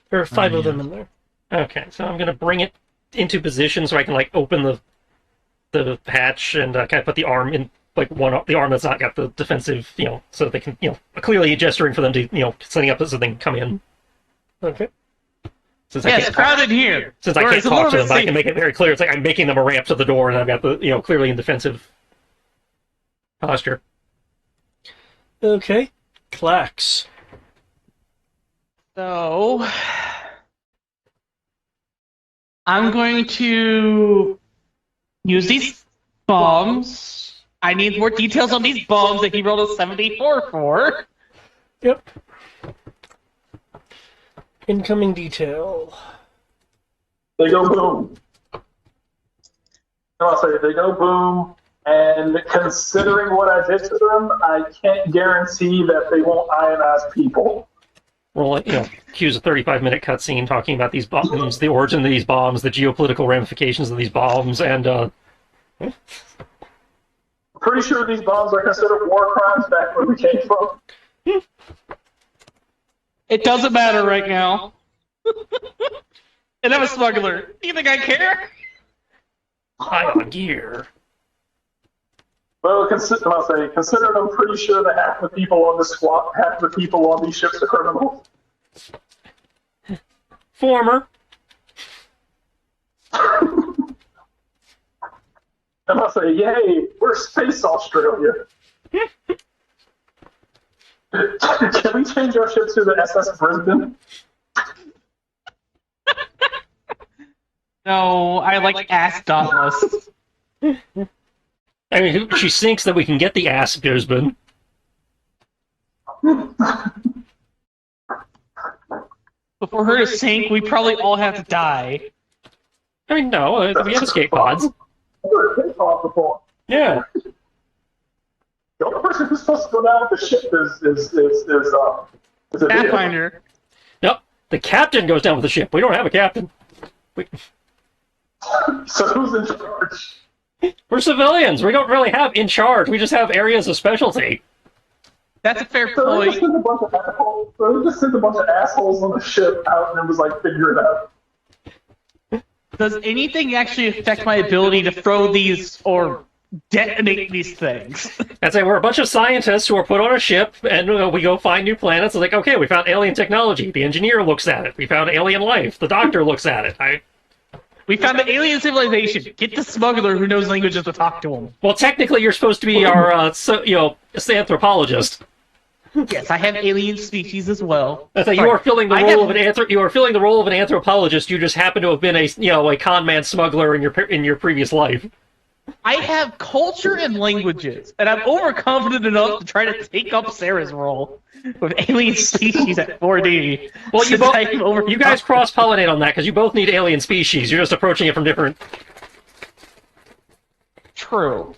There are 5 of yeah. them in there. Okay, so I'm gonna bring it into position so I can like open the hatch and kind of put the arm in like the arm that's not got the defensive, so they can clearly gesturing for them to setting up so they can come in. Okay. Since I Yes, can't crowded here. Since I Or can't it's a talk little to bit them, but I can safe. make it very clear. It's like I'm making them a ramp to the door, and I've got the clearly in defensive posture. Okay. Clax. So, I'm going to use these bombs. I need more details on these bombs that he rolled a 74 for. Yep. Incoming detail. They go boom. I'll say they go boom, and considering what I did to them, I can't guarantee that they won't ionize people. Roll cues a 35-minute cutscene talking about these bombs, the origin of these bombs, the geopolitical ramifications of these bombs, and Pretty sure these bombs are considered war crimes back where we came from. It doesn't matter right now. And I'm a smuggler. Do you think I care? ion gear. Well, consider I'm pretty sure that half the people on the squad, half the people on these ships are criminals. Former. And I'll say, yay, we're Space Australia. Can we change our ship to the SS Brisbane? No, I like ass dauntless. I mean, she sinks that we can get the ass Brisbane. But for her to sink, we probably all have to die. I mean, no, we have escape pods. Before. Yeah. The only person who's supposed to go down with the ship is a Pathfinder. No, the captain goes down with the ship. We don't have a captain. So who's in charge? We're civilians. We don't really have in charge. We just have areas of specialty. That's a fair So they just point. sent a bunch of assholes. So they just sent a bunch of assholes on the ship out and it was like, figure it out. Does anything actually affect my ability to throw these or detonate these things? I'd say we're a bunch of scientists who are put on a ship, and we go find new planets. It's like, okay, we found alien technology. The engineer looks at it. We found alien life. The doctor looks at it. We found the alien civilization. Get the smuggler who knows languages to talk to him. Well, technically, you're supposed to be our, anthropologist. Yes, I have alien species as well. That's like you are filling the role of an anthropologist. You just happen to have been a con man smuggler in your previous life. I have culture and languages, and I'm overconfident enough to try to take up Sarah's role with alien species at 4D. Well, you guys cross-pollinate on that because you both need alien species. You're just approaching it from different. True.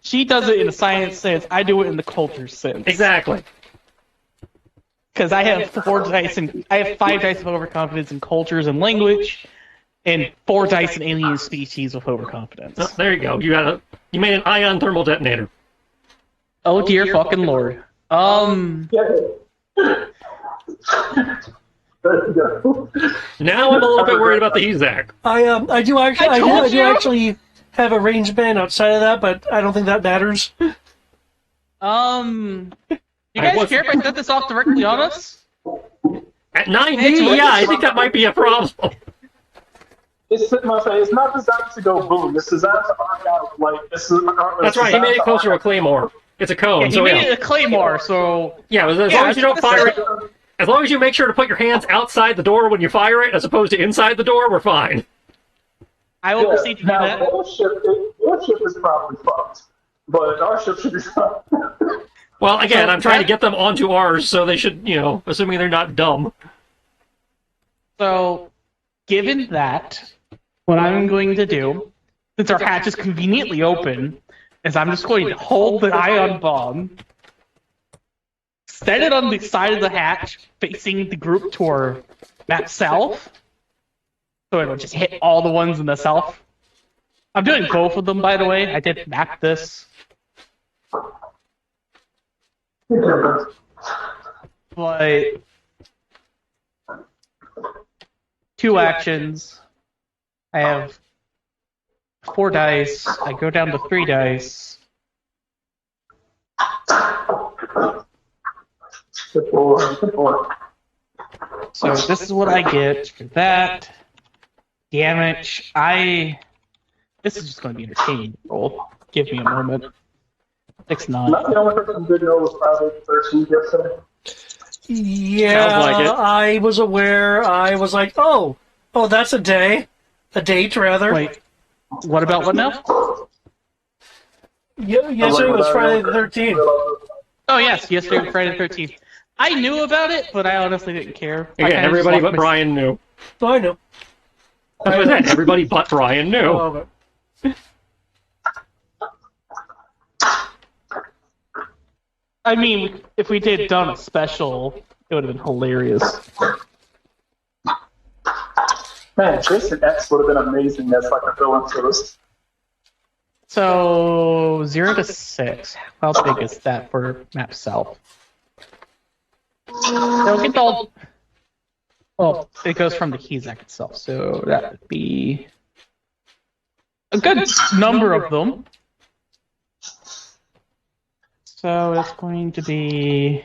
She does it in a science sense. I do it in the culture sense. Exactly. Because I have 5 dice of overconfidence in cultures and language, and 4 dice in alien species with overconfidence. Oh, there you go. You made an ion thermal detonator. Oh dear fucking lord. Yeah. There you go. Now I'm a little bit worried about the Hezak. I do actually I I told do you! actually have a range band outside of that, but I don't think that matters. You guys care if I set this off directly on us? At 9D, yeah, I think that might be a problem. It's not designed to go boom. It's designed to arc out like this is. That's right. He made it closer to a claymore. It's a cone. Yeah, he made it a claymore, so Yeah, as long as you don't fire it, as long as you make sure to put your hands outside the door when you fire it, as opposed to inside the door, we're fine. I will proceed to do Now, that. your ship is probably fucked, but our ship should be fine. Well, again, So I'm trying to that- get them onto ours, so they should, assuming they're not dumb. So, given that, what I'm going to do, since our hatch is conveniently open, is I'm just going to hold the ion bomb, set it on the side of the hatch, facing the group to our map south, so it'll just hit all the ones in the south. I'm doing both of them, by the way. I did map this, but 2 actions. I have 4 dice. I go down to 3 dice. Good boy. Good boy. So this is what I get for that. Damage. This is just going to be entertaining. Roll. Give me a moment. 6-9. Not the only person who didn't know was Friday the 13th yesterday. Yeah, Sounds like it. I was aware. I was like, oh, that's a day. A date, rather. Wait. What about what now? Yesterday was Friday the 13th. Oh, yes. Yesterday was Friday the 13th. I knew about it, but I honestly didn't care. I Again, kinda everybody just but walked Brian knew. Oh, I know. That's what I said. Everybody but Brian knew. Oh, okay. I mean, if we did done a special, it would have been hilarious. Man, Jason X would have been amazing as like a villain to this. So 0 to 6. How big is that for map south? They'll get all. Well, it goes from the Kizak itself, so that would be a good number of them. So it's going to be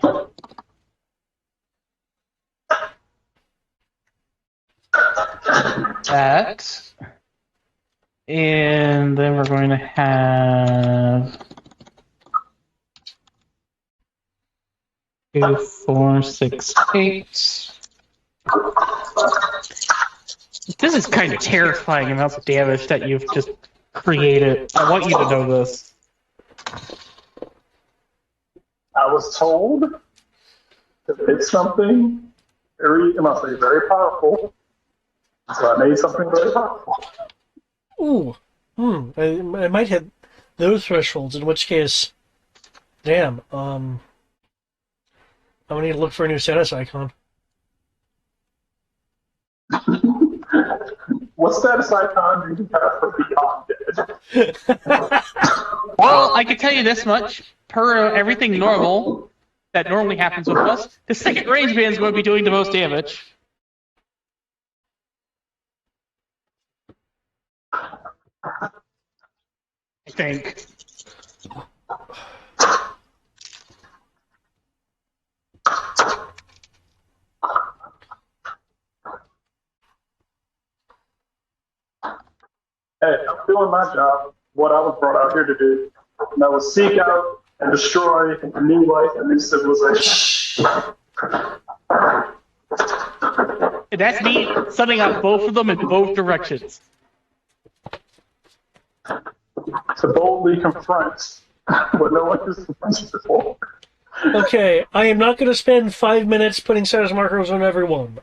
that. And then we're going to have 2, 4, 6, 8. This is kind of terrifying amounts of damage that you've just created. I want you to know this. I was told to pick something very, I must say, very powerful. So I made something very powerful. Ooh. I might hit those thresholds, in which case, damn, I'm gonna need to look for a new status icon. What status icon do you have for Beyond Dead? Well, I can tell you this much. Per everything normal that normally happens with us, the second range band is going to be doing the most damage. I think. Hey, I'm doing my job, what I was brought out here to do. And that was seek out and destroy a new life and new civilization. And that's me sending out both of them in both directions. To boldly confront what no one has confronted before. Okay, I am not going to spend 5 minutes putting status markers on everyone.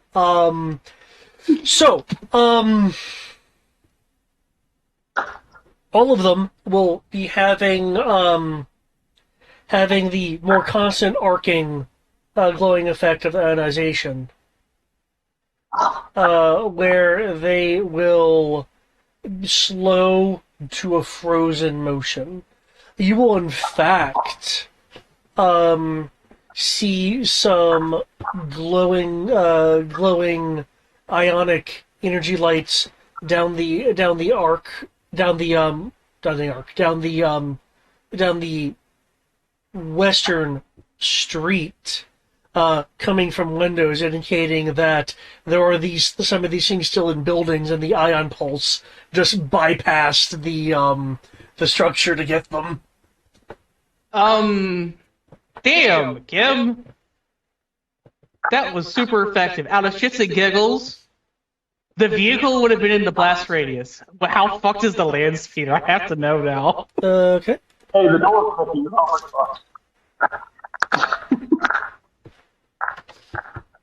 All of them will be having the more constant arcing glowing effect of ionization, where they will slow to a frozen motion. You will, in fact, see some glowing ionic energy lights down the western street, coming from windows, indicating that there are some of these things still in buildings, and the ion pulse just bypassed the structure to get them. Damn, Kim. That was super effective. Out of shits and giggles, the vehicle would have been in the blast radius. But how fucked is the land speed? I have to know now. Okay. Hey, the door's open. You're not worried about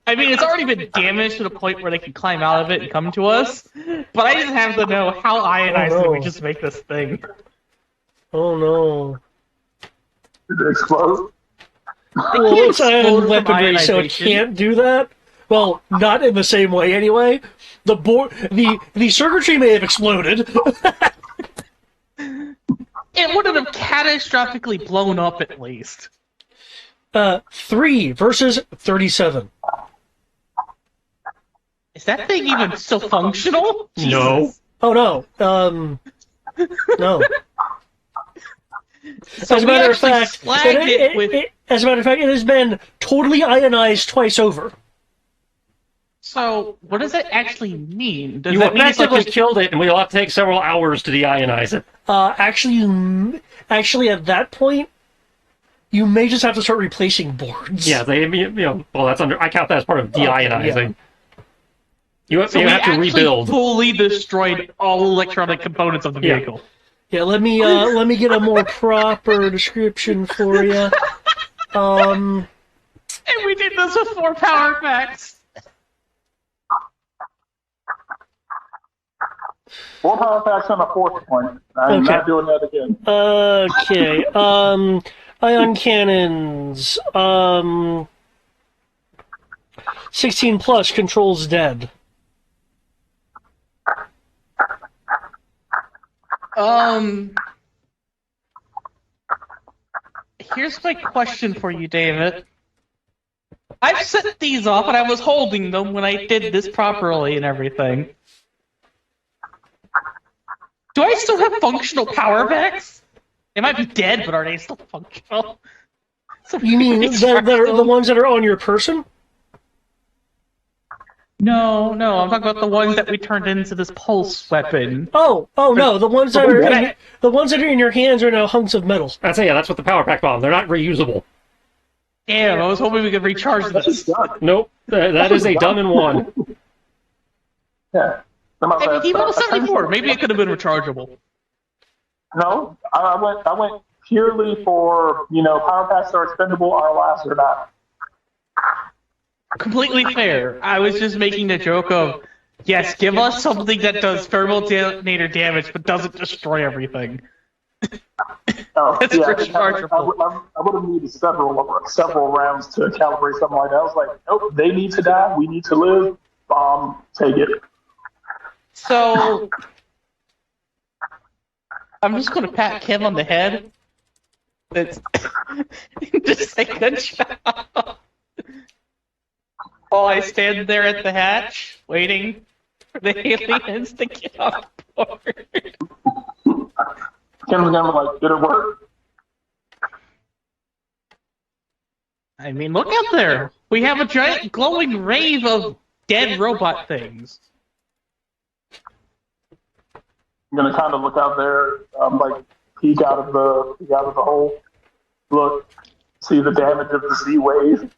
I mean, it's already been damaged to the point where they can climb out of it and come to us. But I just have to know how ionized did we just make this thing. Oh no. Did it explode? Well, it's ion explode from weaponry, so it ionization. can't do that. Well, not in the same way anyway. The circuitry may have exploded. It would have catastrophically blown up at least. 3 versus 37. Is that thing even still functional? No. Jesus. Oh no. No. So As a we matter of actually fact, slagged it with. as a matter of fact, it has been totally ionized twice over. So what does that actually mean? Does You that mean it's like effectively just killed it, and we'll have to take several hours to deionize it. Actually, at that point, you may just have to start replacing boards. Yeah, well, that's under. I count that as part of deionizing. You so you we have to actually rebuild. fully destroyed all electronic components of the Yeah. vehicle. Yeah, let me get a more proper description for you. And we did this with 4 power packs. 4 power packs on a 4th point. I'm Okay. not doing that again. Okay. Ion cannons. 16 plus controls dead. Here's my question for you, David. I've set these off and I was holding them when I did this properly and everything. Do I still have functional power packs? They might be dead, but are they still functional? So You mean that are the ones that are on your person? No, I'm talking about the ones that we turned into this pulse weapon. Oh no, the ones that are in your hands are now hunks of metal. That's what the power pack bomb. They're not reusable. Damn, I was hoping we could recharge this. Nope, that is a dumb in one. Yeah. Hey, Evo 74, maybe it could have been rechargeable. No, I went purely for, power packs are expendable, are last or not. Completely fair. I was just making the joke of, yes, give us something that does thermal detonator damage but doesn't destroy everything. Oh, It's yeah, rechargeable. I would have needed several rounds to calibrate something like that. I was like, nope, they need to die, we need to live. Take it. So, I'm just going to pat Kim on the head. It's just say good job. While I stand there at the hatch, waiting for the aliens to get on board. Kim's gonna be like, did it work? I mean, look out there. We have a giant glowing rave of dead robot things. I'm gonna kind of look out there, peek out of the hole, look, see the damage of the Z wave.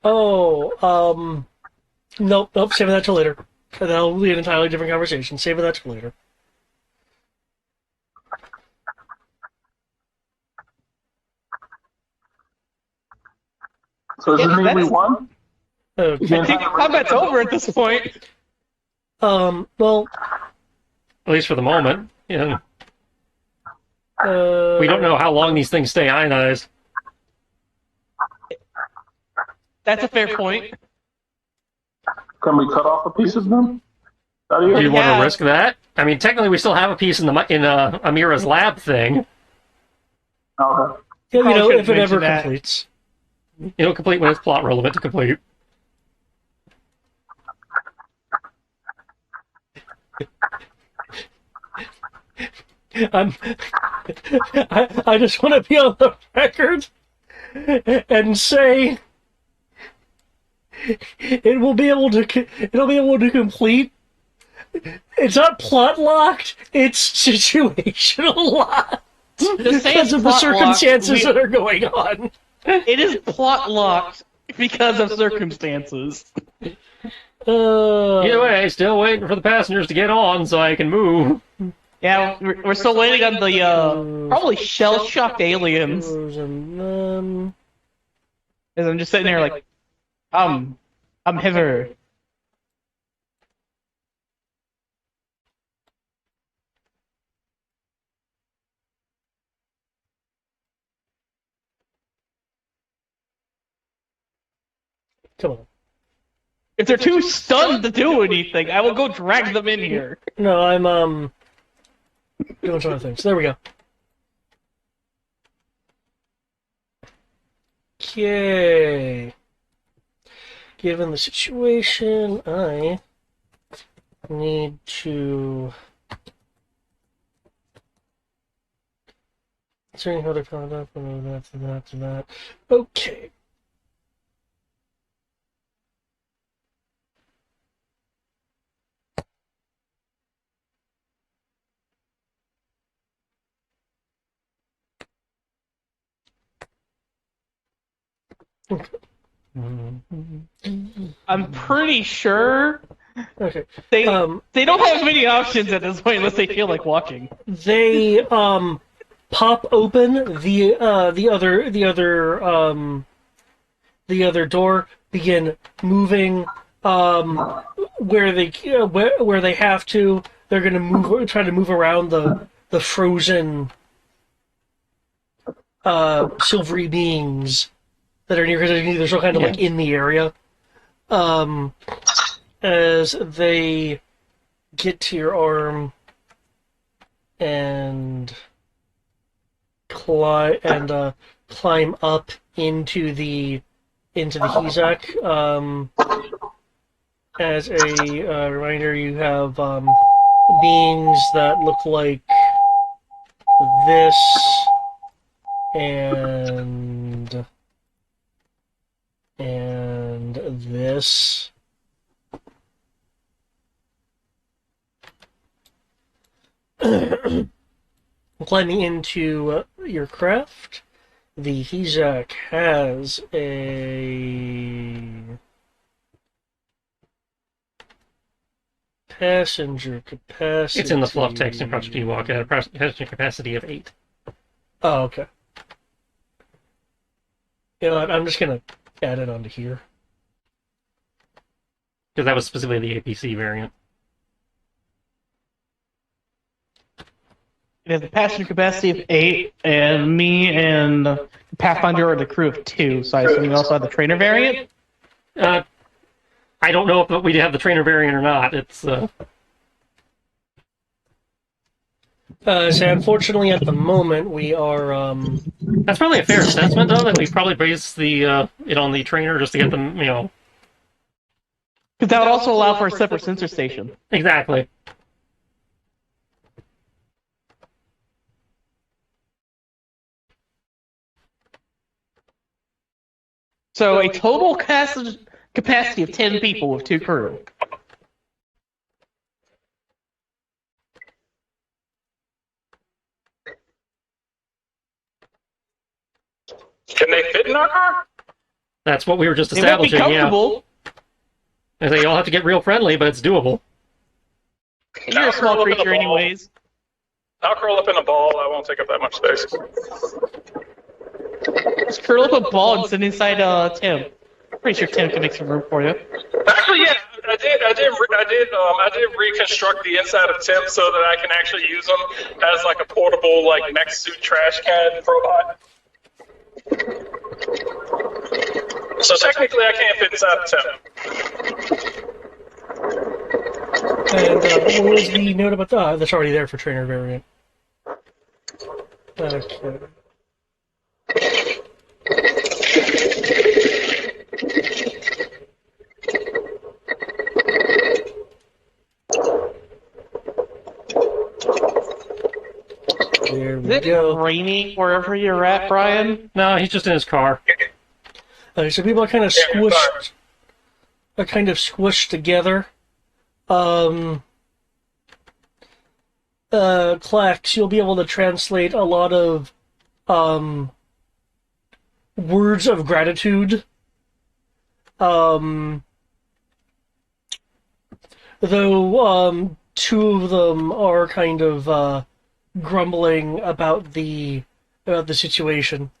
Oh, nope, save that till later. That'll be an entirely different conversation. Save that till later. So does it mean we won? Okay. I think combat's over at this point. Well, At least for the moment. Yeah. we We don't know how long these things stay ionized. That's a fair point. Can we cut off a piece of them? Do you want Yeah. to risk that? I mean, technically, we still have a piece in Amira's lab thing. Okay. Yeah, Probably if it shouldn't ever mention that. completes. It'll complete when it's plot relevant to complete. I just want to be on the record and say it'll be able to complete. It's not plot locked. It's situational locked Just say because it's of the plot locked. circumstances that are going on. It is plot locked because of circumstances. Either way, still waiting for the passengers to get on so I can move. Yeah, we're still waiting on the probably shell-shocked aliens. And then As I'm just sitting there like, I'm hither. come on. If they're too stunned to do anything, I will go drag them in here. No, I'm doing some other things. There we go. Okay. Given the situation, I need to... Considering how to count up, that. Okay. I'm pretty sure Okay. they Um, they don't have many options at this point unless they feel like walking. They pop open the other door, begin moving where they have to. They're gonna try to move around the frozen silvery beings that are near, because they're still kind of like in the area. As they get to your arm and climb up into the Hezek. As a reminder, you have beings that look like this and this. Climbing into your craft, the Hezek has a passenger capacity. It's in the fluff text in Project Ewok. It had a passenger capacity of 8. Oh, okay. You know what, I'm just gonna add it onto here. Because that was specifically the APC variant. It has a passenger capacity of 8, and me and Pathfinder are the crew of 2, so I assume we also have the trainer variant? I don't know if we have the trainer variant or not. It's So unfortunately, at the moment, we are that's probably a fair assessment, though, that we probably base the it on the trainer just to get them, Because that would also allow for a separate sensor station. exactly. So a total capacity of 10 people with 2 crew. Can they fit in our car? That's what we were just They won't be establishing. Yeah, comfortable. I say you all have to get real friendly, but it's doable. And you're a small creature anyways. I'll curl up in a ball. I won't take up that much space. Just curl up a ball and sit inside Tim. Pretty sure Tim can make some room for you. Actually, yeah, I did reconstruct the inside of Tim so that I can actually use him as like a portable like mech suit trash can robot. So technically, I can't fit inside of Tim. and what was the note about that? That's already there for trainer variant. Okay. There Is we it go. raining wherever you're at, Brian? No, he's just in his car. So people are kind of squished together. Clax, you'll be able to translate a lot of words of gratitude. Though two of them are kind of grumbling about the situation.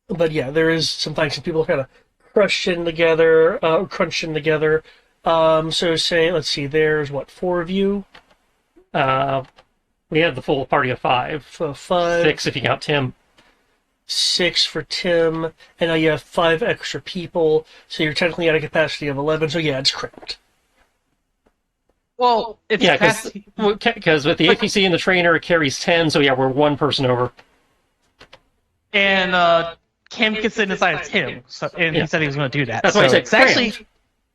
But yeah, there is sometimes some people kind of crunched in together. So say, let's see, there's what, 4 of you? We had the full party of 5. So 5. 6 if you count Tim. 6 for Tim, and now you have 5 extra people, so you're technically at a capacity of 11, so yeah, it's cramped. Well, it's Yeah, capacity. because with the APC and the trainer, it carries 10, so yeah, we're 1 person over. and Kim gets inside of Tim, so and Yeah. he said he was going to do that. That's so why I said it's actually cramped.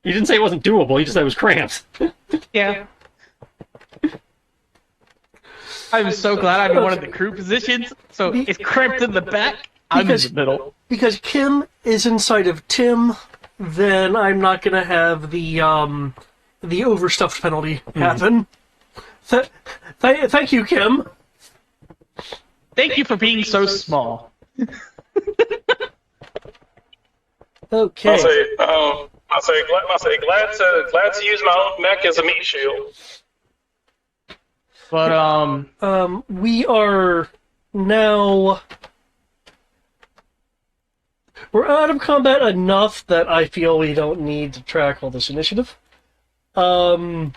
You didn't say it wasn't doable. You just said it was cramped. yeah. I'm so glad I'm in one of the crew positions. So it's cramped in the back. I'm in Because- the middle. Because Kim is inside of Tim, then I'm not gonna have the overstuffed penalty happen. Thank you, Kim. Thank you for being so small. Okay. I'll say, glad to use my own mech as a meat shield. But We are now. We're out of combat enough that I feel we don't need to track all this initiative. But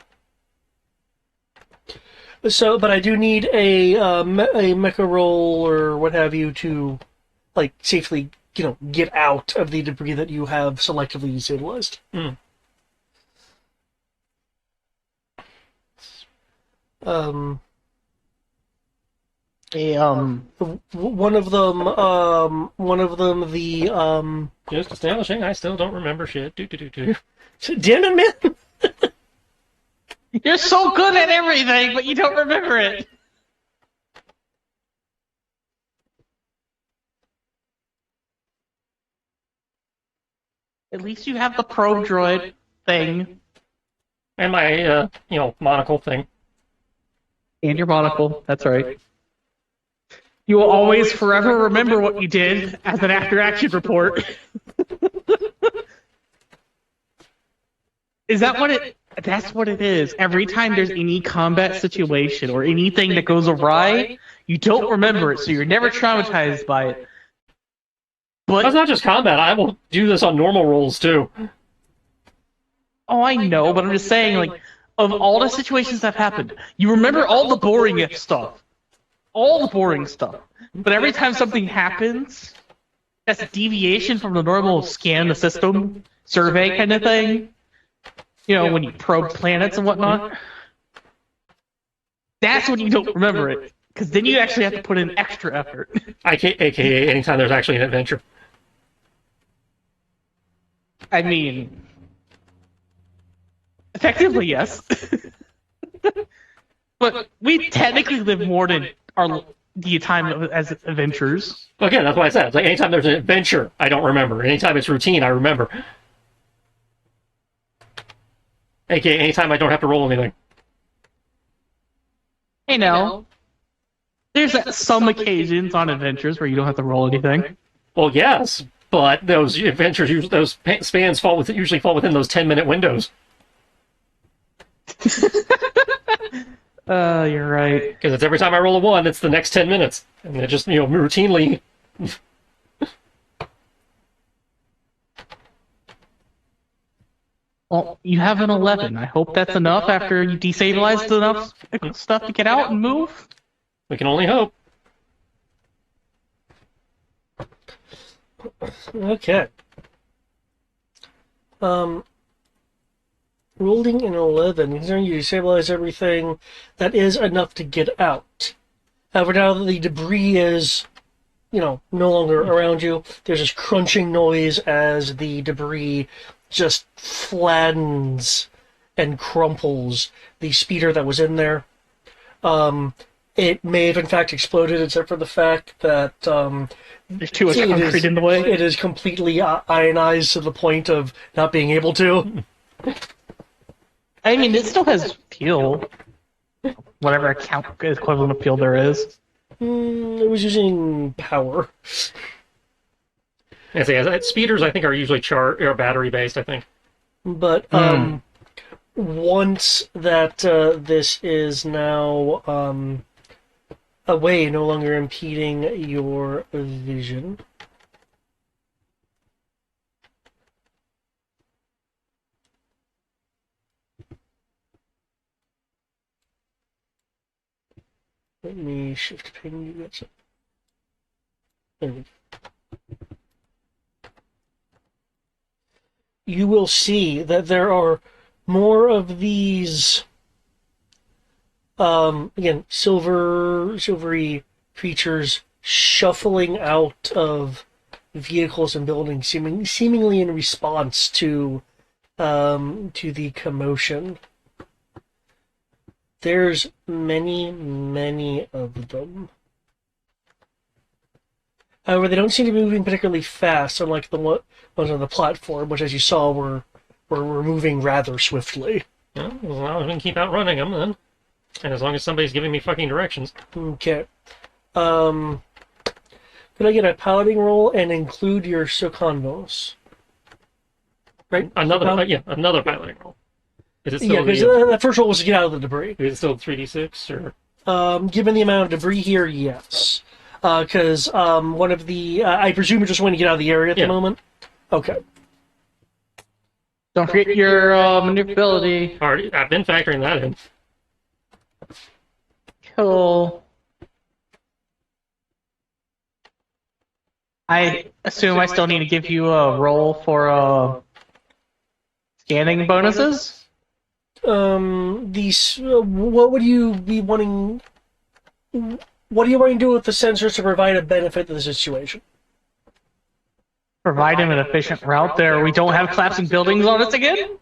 I do need a mecha roll or what have you to, like, safely, get out of the debris that you have selectively stabilized. Hmm. One of them, Just establishing, I still don't remember shit. Do. damn it, man! you're so good at everything, but you don't remember it. At least you have the probe droid thing And my, monocle thing. and your monocle. That's right. You will always forever remember what you did as an after-action report. Is that what it? That's what it is. Every time there's any combat situation or anything that goes awry, you don't remember it, so you're never traumatized by it. That's But not just combat. I will do this on normal rolls, too. oh, I know, but I'm just saying, like, of all the situations that have happened, you remember all the boring stuff, all the boring stuff. But every time something happens, that's a deviation from the normal scan the system survey kind of thing. You know, when you probe planets and whatnot. That's when you don't remember it, because then you actually have to put in extra effort. AKA anytime there's actually an adventure. I mean, effectively, yes. But we technically live more than the time as adventurers. Again, that's why I said, it's like anytime there's an adventure, I don't remember. Anytime it's routine, I remember. AKA anytime I don't have to roll anything. You know, there's some occasions on adventures where you don't have to roll anything. Well, yes, but those adventures, those spans usually fall within those 10-minute windows. You're right. Because it's every time I roll a 1, it's the next 10 minutes. And it just, routinely... Well, you have an 11. I hope that's enough after you destabilized enough stuff to get out and move. We can only hope. Okay. Rolling an 11, considering you stabilize everything, that is enough to get out. However, now that the debris is, no longer around you, there's this crunching noise as the debris just flattens and crumples the speeder that was in there. It may have in fact exploded, except for the fact that There's too much concrete in the way. it is completely ionized to the point of not being able to. I mean, it still has fuel. Whatever equivalent of fuel there is. It was using power. Speeders, I think, are usually battery based. I think. But once that this is now away, no longer impeding your vision. Let me shift ping you guys. There we go. You will see that there are more of these, again, silvery creatures shuffling out of vehicles and buildings, seemingly in response to the commotion. There's many, many of them. However, they don't seem to be moving particularly fast, unlike the ones on the platform, which, as you saw, were moving rather swiftly. Yeah, well, I'm gonna keep outrunning them then. And as long as somebody's giving me fucking directions. Okay. Could I get a piloting roll and include your Soconvos? Right? Another piloting roll. Is it still because that first roll was to get out of the debris. is it still 3d6 or? Given the amount of debris here, yes. Because one of the... I presume you're just wanting to get out of the area at the moment? Okay. Don't forget your maneuverability. Already, I've been factoring that in. Cool. I assume I still need to give you a roll for scanning bonuses? What would you be wanting... What are you wanting to do with the sensors to provide a benefit to the situation? Provide him an efficient route there. We don't have collapsing buildings on us again?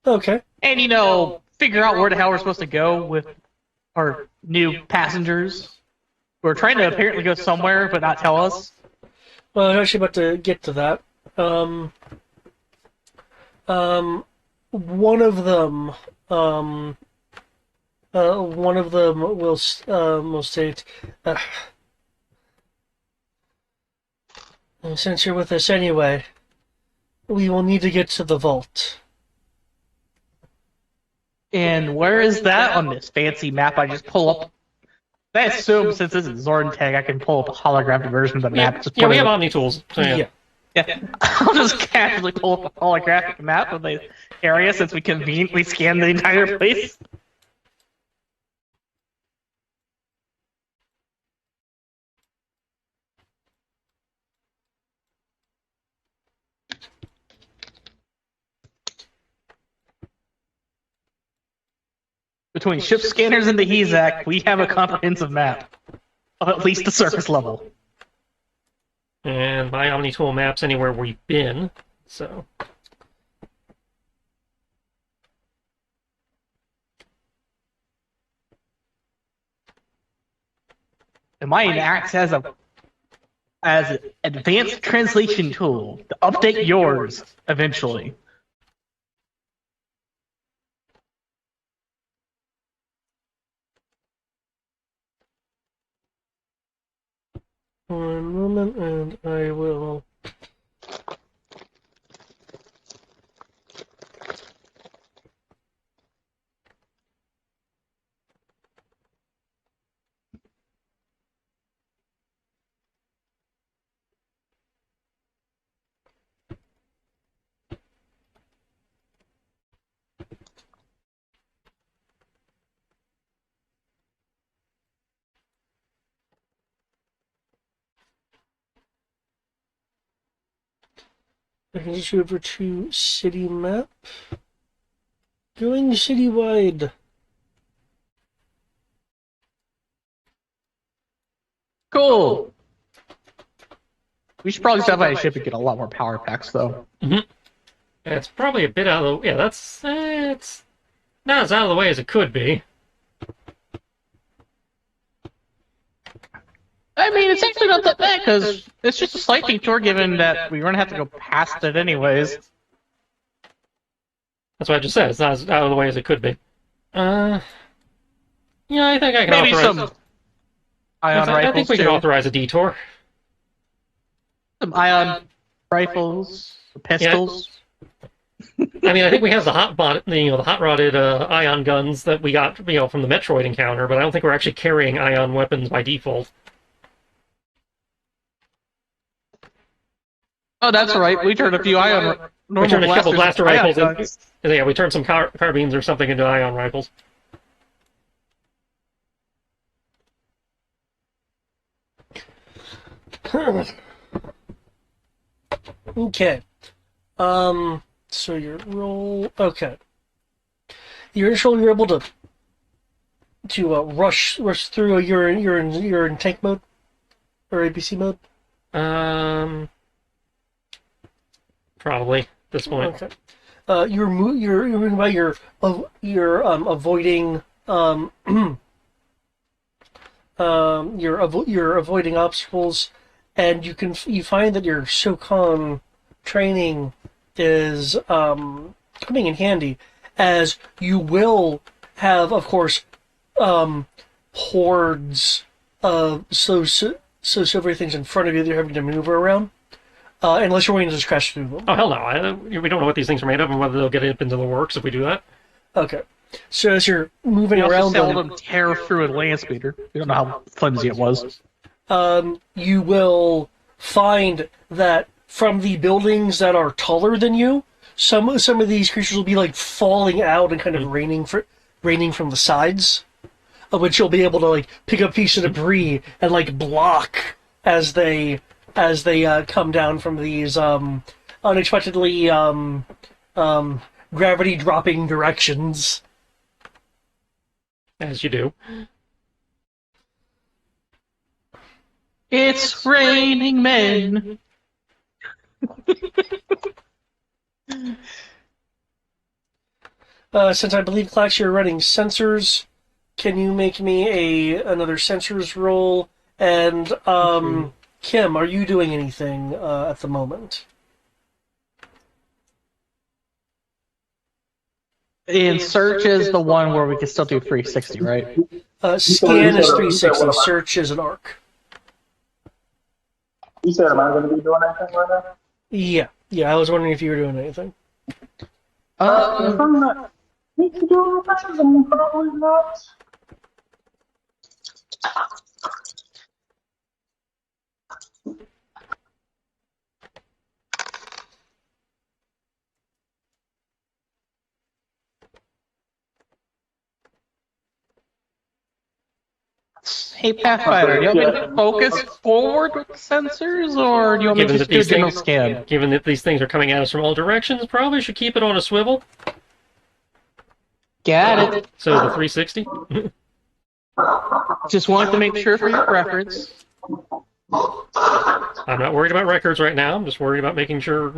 Okay. And, figure out where the hell we're supposed to go with our new passengers. We're trying to apparently go somewhere, but not tell us. Well, I'm actually about to get to that. One of them will state, since you're with us anyway, we will need to get to the vault. And where is that on this fancy map I just pull up? I assume since this is Zorntag, I can pull up a holographic version of the map. Yeah, we have Omni tools. So Yeah. Yeah, I'll just casually pull up a holographic map of the area since we conveniently scan the entire place. Between ship scanners and the HEZAC, we have a comprehensive map. At least the surface level. And my Omni tool maps anywhere we've been. So And mine acts as an advanced translation tool to update yours eventually. One moment, and I will... I can just go over to city map. Going citywide. Cool. We should probably stop by a ship and get a lot more power packs, though. it's probably a bit out of the yeah. That's it's not as out of the way as it could be. I mean, it's actually not that bad because it's just a slight detour, given that we're gonna have to go past it anyways. That's what I just said. It's not as out of the way as it could be. Yeah, I think I can Maybe authorize. some ion rifles I think we too. can authorize a detour. Some ion rifles, pistols. I mean, I think we have the hot rodded ion guns that we got, from the Metroid encounter, but I don't think we're actually carrying ion weapons by default. Oh, that's right. We turned a few ion normal We turned a couple blaster rifles ion in. Yeah, we turned some carbines or something into ion rifles. Okay. So your roll... Okay. Your initial, you're able to rush through. You're in tank mode or ABC mode. Probably at this point. Okay. You're moving by. You're avoiding you're avoiding obstacles, and you find that your Shokan training is coming in handy, as you will have, of course, hordes of silver things in front of you that you're having to maneuver around, unless you're willing to just crash through them. Oh, hell no. We don't know what these things are made of and whether they'll get up into the works if we do that. Okay. So as you're moving We also around, seldom tear through a land speeder. We don't know how flimsy it was. you will find that from the buildings that are taller than you, some of these creatures will be like falling out and kind of raining from the sides, of which you'll be able to like pick up pieces of debris and like block as they come down from these unexpectedly gravity dropping directions. As you do. It's raining men. Since I believe, Clax, you're running sensors, can you make me another sensors roll? And Kim, are you doing anything at the moment? And search is the one where we can still do 360, right? Scan is you 360, said- search is an arc. You said, am I going to be doing anything right now? Yeah, I was wondering if you were doing anything. If I'm not need to do anything, I'm probably not. Hey, Pathfinder, do you want me to focus forward with the sensors, or do you want me to Given just that do a these general things, scan? given that these things are coming at us from all directions, probably should keep it on a swivel. Got it. So the 360. Just wanted to make sure for your reference. I'm not worried about records right now. I'm just worried about making sure,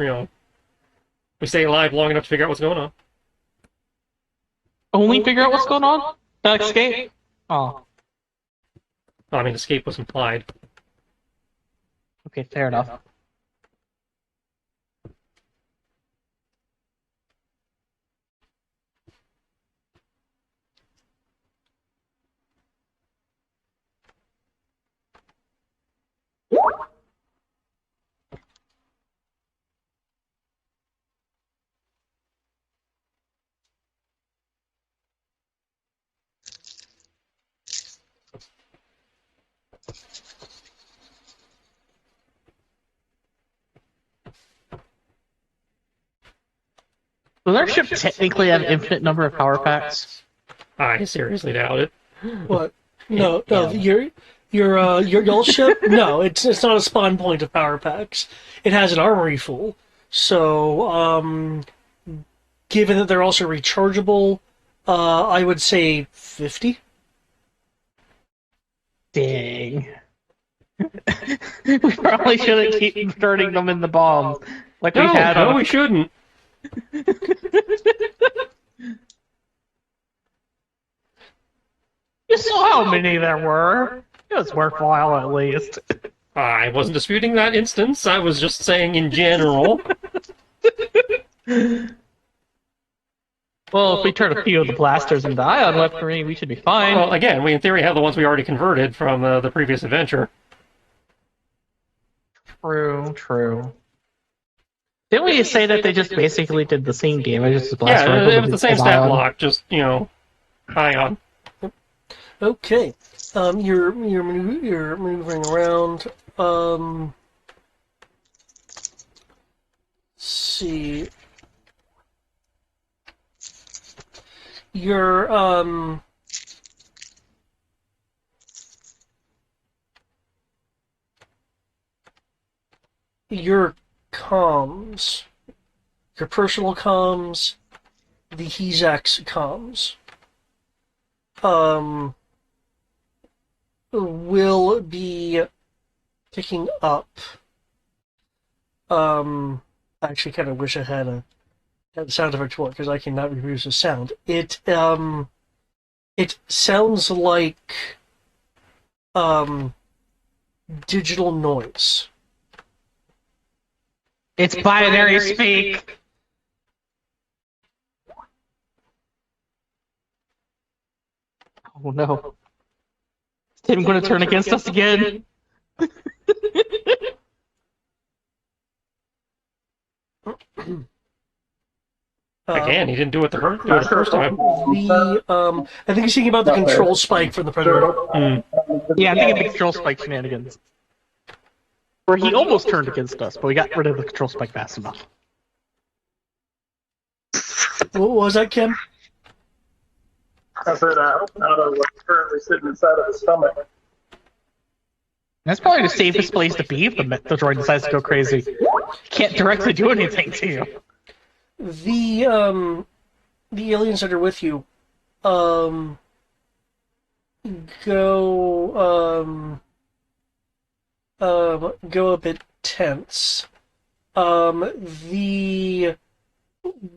we stay alive long enough to figure out what's going on. Only figure out what's going on? Not escape? Oh, Well, I mean, escape was implied. okay, fair enough. Does our ship technically have an infinite number of power packs? I seriously doubt it. What? No, your old ship? No, it's not a spawn point of power packs. It has an armory full. So, given that they're also rechargeable, I would say 50. Dang. We probably shouldn't keep turning them in the bombs like we had. No, we shouldn't. You saw how many there were. It was worthwhile at least. I wasn't disputing that instance. I was just saying in general. Well, if we turn a few of the blasters into ion weaponry, we should be fine. Well, again, we in theory have the ones we already converted from the previous adventure. True. Didn't we say that they just basically did the same damage as the Yeah, blaster? it was the same as stat ion? block, just, ion. Okay. You're maneuvering around. Let's see. Your comms, your personal comms, the Hezak's comms. will be picking up. I actually kind of wish I had the sound effect for it because I cannot reproduce the sound. It sounds like digital noise. It's binary speak. Oh no. Is Tim going to turn against us again? Again, he didn't do it the first time. I think he's thinking about the control spike from the Predator. Yeah, I think it's the control spike shenanigans. Where he almost turned against us, but we got rid of the control spike fast enough. What was that, Kim? I said, I hope not what's currently sitting inside of his stomach. That's probably the safest place to be if the droid decides to go crazy. Can't directly do anything to you. The aliens that are with you, go a bit tense. The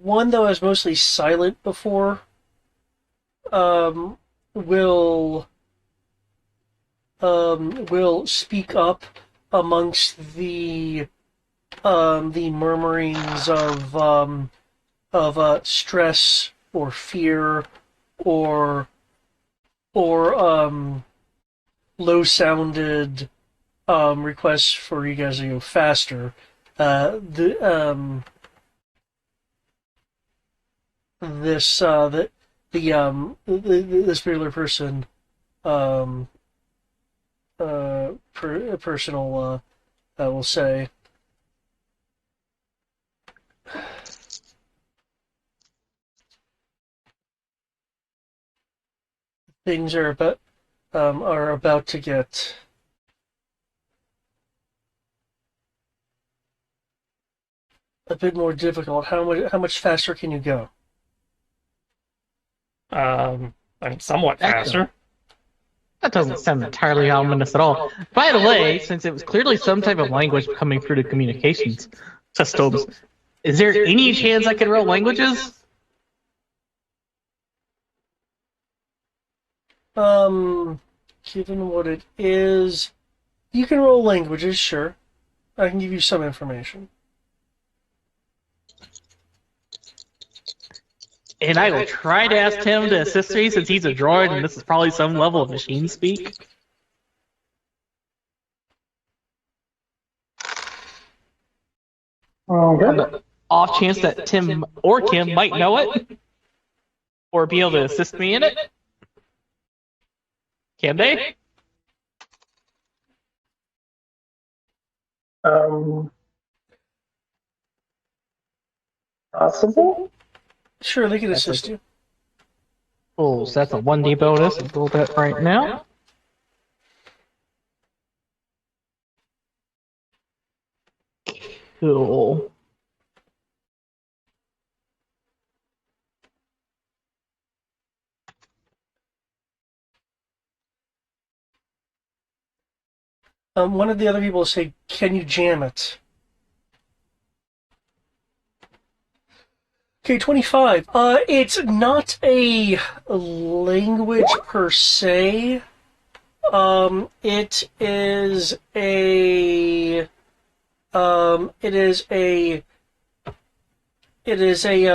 one that was mostly silent before, will speak up amongst the murmurings of stress or fear or low-sounded requests for you guys to go faster. This particular person, personal, I will say. Things are about to get a bit more difficult. How much faster can you go? I mean, somewhat faster. That doesn't sound entirely ominous at all. By the way, since it was clearly some type of language coming through the communications systems, is there any chance I could roll languages? Given what it is, you can roll languages, sure. I can give you some information. And I will try to ask him to assist me since he's a droid and this is probably some level of machine speak. On the off chance that Tim or Kim might know it or be able to assist me in it. Can they? Possible? Sure, they can assist you. Cool, so that's a 1D bonus. I'll roll that right now. Cool. One of the other people will say, "Can you jam it?" Okay, 25. It's not a language per se. It is a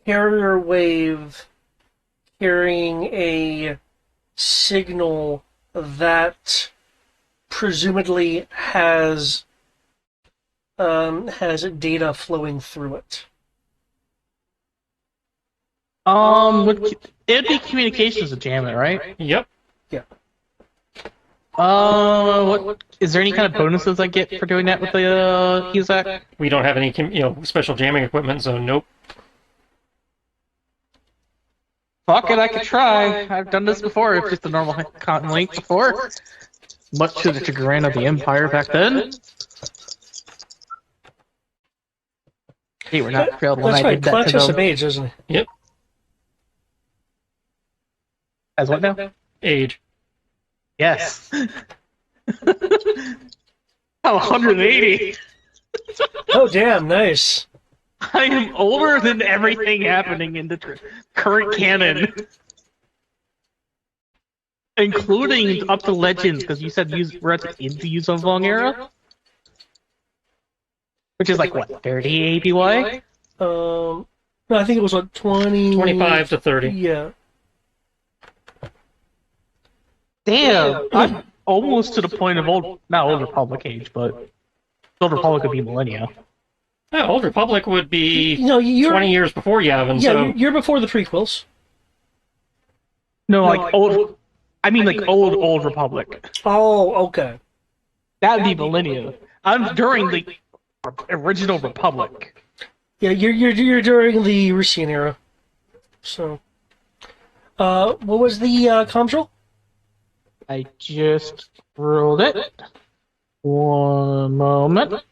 carrier wave carrying a signal that presumably has data flowing through it. It'd be communications to jam it, right? Yep. Yeah. What is there any kind of bonuses I get for doing that with the HUSAC? We don't have any, special jamming equipment, so nope. Fuck it, I could try. I've done this before. It's just a normal cotton link before. Much to the chagrin of the Empire back then. Hey, we're not thrilled when That's I right. did that Clark's to just a them. mage, isn't he? Yep. As what now? Age. Yes. I'm 180. Oh, damn, nice. I am older than everything happening in the current canon. Including up to Legends, because you said we're at the into Yuzong era? Which is like, what, 30 APY? No, I think it was what 25 to 30. Yeah. Damn, I'm almost to the point of not Old Republic age, but Old Republic would be millennia. Yeah, Old Republic would be No, you're 20 years before Yavin, yeah, so... you're before the prequels. No, like old. I mean, like old Republic. Oh, okay. That would be millennia. I'm during the original Republic. Yeah, you're during the Russian era. So, what was the comms roll? I just rolled it. One moment.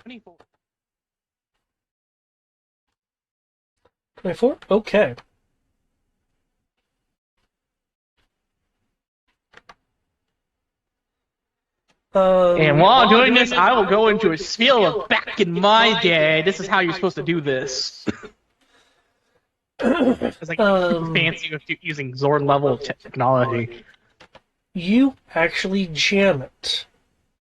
$24. 24? Okay. And while I'm doing this, I will go into a spiel of back in my day. This is how you're supposed to do this. It's like fancy with using Zorn level technology. You actually jam it.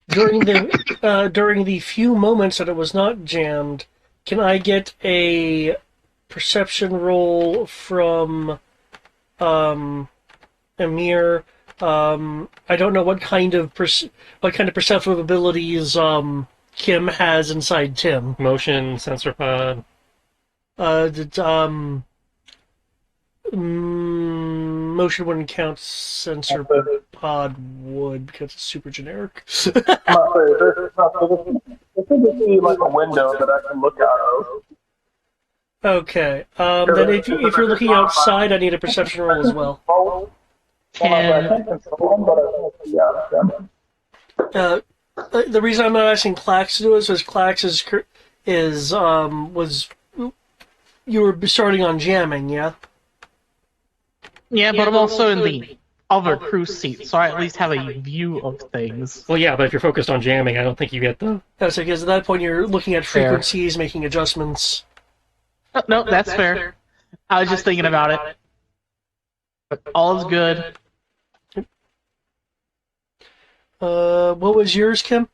During the few moments that it was not jammed, can I get a perception roll from Amir? I don't know what kind of perceptive abilities Kim has inside Tim. Motion, sensor pod. Motion wouldn't count. Sensor pod would because it's super generic. This could just be like a window that I can look out of. Okay. Then if you're looking outside, I need a perception roll as well. I can control them, but I can't see out of them. The reason I'm not asking Clax to do it is because Clax was you were starting on jamming, yeah. Yeah, but I'm also in the other crew seat, so I at least have a view of things. Well, yeah, but if you're focused on jamming, I don't think you get the... That's because at that point you're looking at frequencies, making adjustments. Oh, no, that's fair. I was just thinking about it. But all is good. What was yours, Kim?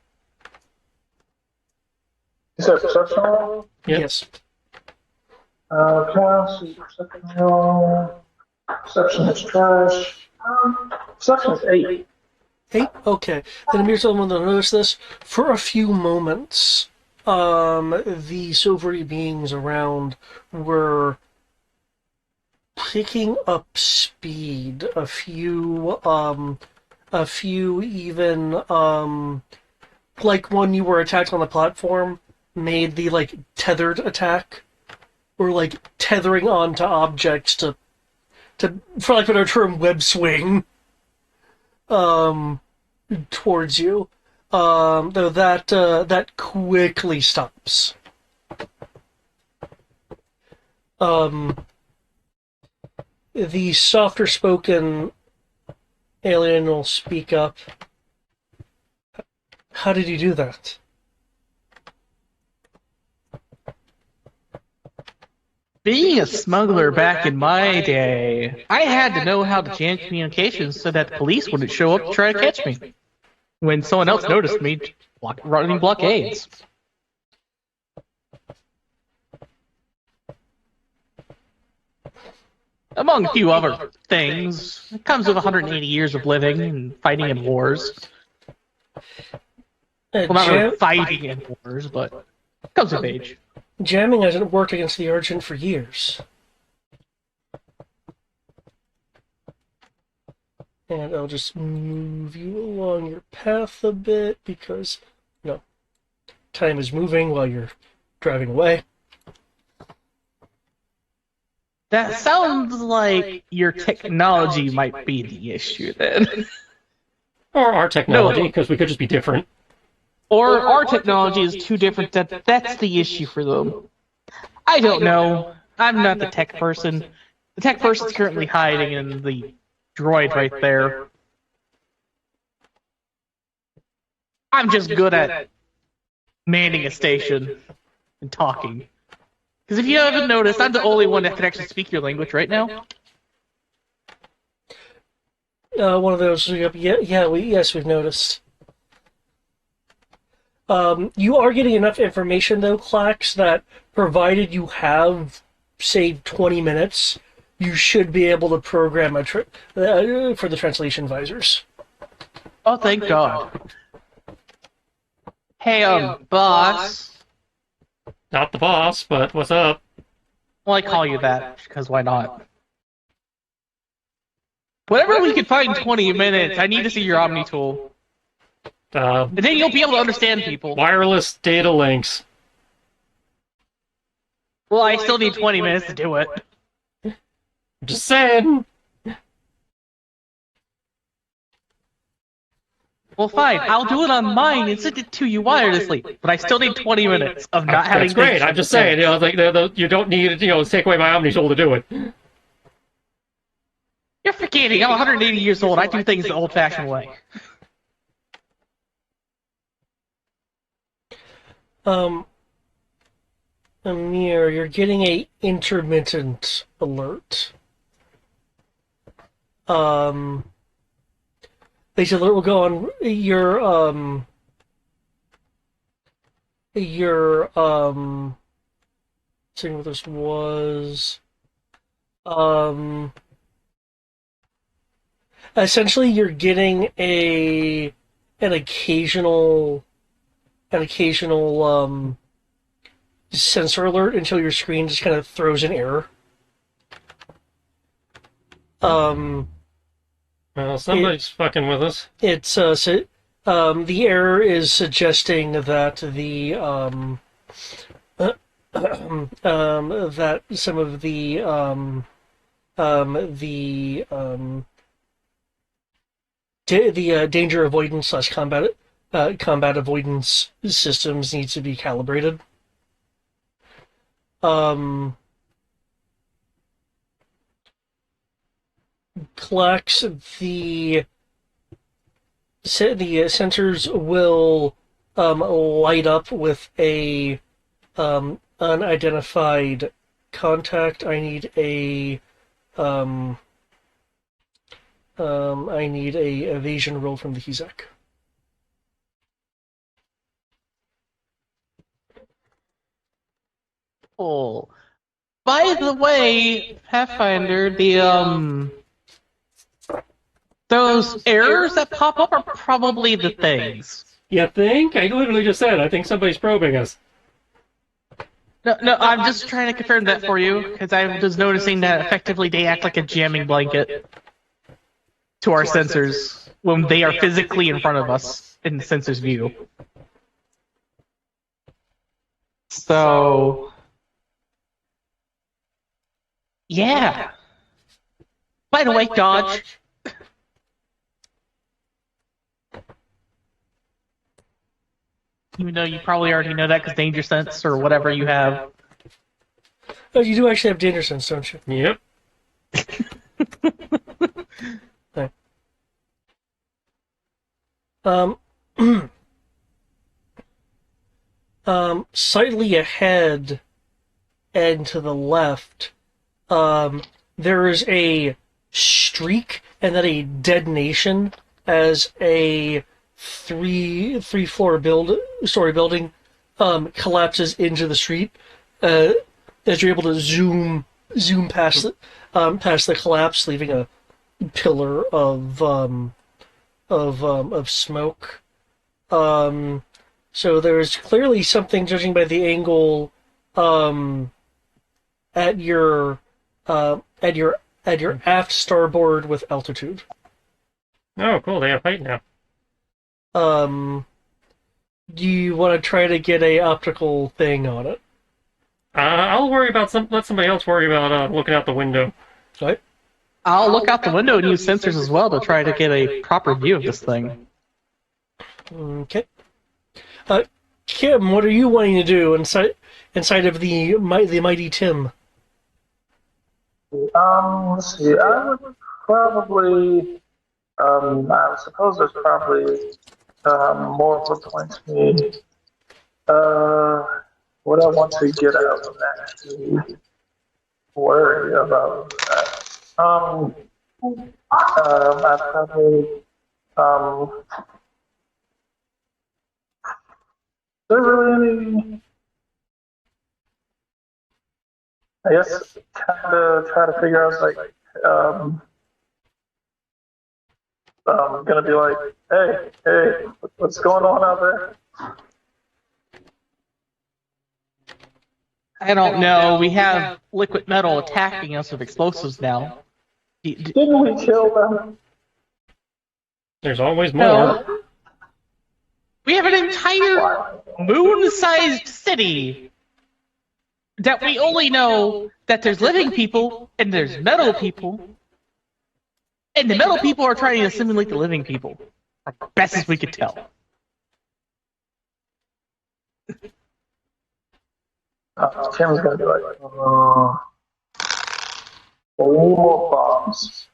You said perception roll? Yep. Yes. Okay, perception roll. Perception is trash. Perception is 8. 8? Okay. Then Amir's the one that noticed this. For a few moments, the silvery beings around were picking up speed. A few even, like when you were attacked on the platform, made the, like, tethered attack. Or, like, tethering onto objects to for lack of a better term, web swing towards you. Though that quickly stops. The softer spoken alien will speak up. How did you do that? Being a smuggler back in my day, I had to know how to jam communications so that the police wouldn't show up to try to catch me. When someone else noticed me running blockades. Among a few other things, it comes with 180 years of living and fighting in wars. Well, not really fighting in wars, but it comes with age. Jamming hasn't worked against the Urgent for years. And I'll just move you along your path a bit because, time is moving while you're driving away. That sounds like your technology might be the issue then. Or our technology, because we could just be different. Or our technology is too different. That's the issue for them. I don't know. I'm not the tech person. The tech person's currently hiding in the droid right there. I'm just good at manning a station and talking. Because if you haven't noticed, I'm the only one that can actually speak your language right now. One of those. Yes, we've noticed. You are getting enough information, though, Clax, that provided you have, say, 20 minutes, you should be able to program for the translation visors. Oh, thank God. Hey, boss. Not the boss, but what's up? Well, I call you that, because why not? Whatever we can find in 20 minutes, I need to see your Omni tool. And then you'll be able to understand people. Wireless data links. Well, I still need 20 minutes to do it. Just saying. Well, fine. I'll do it on mine and send it to you wirelessly. But I still need 20 minutes of not having. That's great. I'm just saying, you don't need, to take away my Omni tool to do it. You're forgetting. I'm 180 years old. I do things the old-fashioned way. Amir, you're getting a intermittent alert. This alert will go on seeing what this was. Essentially you're getting an occasional sensor alert until your screen just kind of throws an error. Well, somebody's fucking with us. It's the error is suggesting that that some of the danger avoidance / combat avoidance systems need to be calibrated. Clax, the sensors will light up with a unidentified contact. I need a evasion roll from the HESEC. Oh. By the way, Pathfinder, those errors that pop up are probably the things. You think? I literally just said, I think somebody's probing us. No, I'm just trying to confirm that for you, because I was noticing that effectively they act like a jamming blanket to our sensors when they are physically in front of us in the sensor's view. So... yeah. By the way, Dodge. Even though you probably already know that because Danger Sense or whatever you have. Oh, you do actually have Danger Sense, don't you? Yep. Okay. Slightly ahead and to the left, there is a streak and then a detonation as a three-story building collapses into the street. As you're able to zoom past the collapse, leaving a pillar of smoke. So there's clearly something, judging by the angle, at your aft starboard with altitude. Oh, cool. They have height now. Do you want to try to get a optical thing on it? I'll worry about let somebody else worry about looking out the window. Right. I'll look out the window and use sensors as well to try to get a proper view of this thing. Okay. Kim, what are you wanting to do inside of the mighty Tim? Let's see. I would probably. I suppose there's probably more of a point to me. What I want to get out of actually worry about that. I probably is there really any? I guess kind of try to figure out like I'm gonna be like, hey, what's going on out there? I don't know. We have liquid metal attacking us with explosives now. Didn't we kill them? There's always more. No. We have an entire moon-sized city that we only know that there's living people and there's metal people. And the metal people are trying to assimilate the living people. As best as we could tell. Tim's gonna be like, we need more bombs.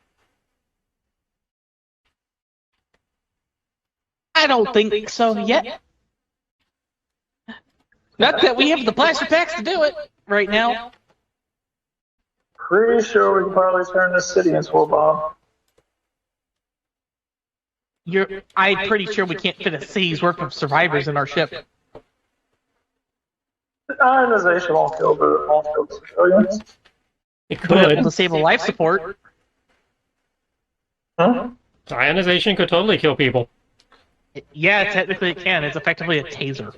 I don't think so yet. Not that we have the blaster packs to do it right now. Pretty sure we can probably turn this city into a bomb. I'm pretty sure we can't fit a city's worth of survivors in our ship. The ionization won't kill the civilians. It But could. disable life support. Huh? Ionization could totally kill people. Yeah, technically it can. It's effectively a taser.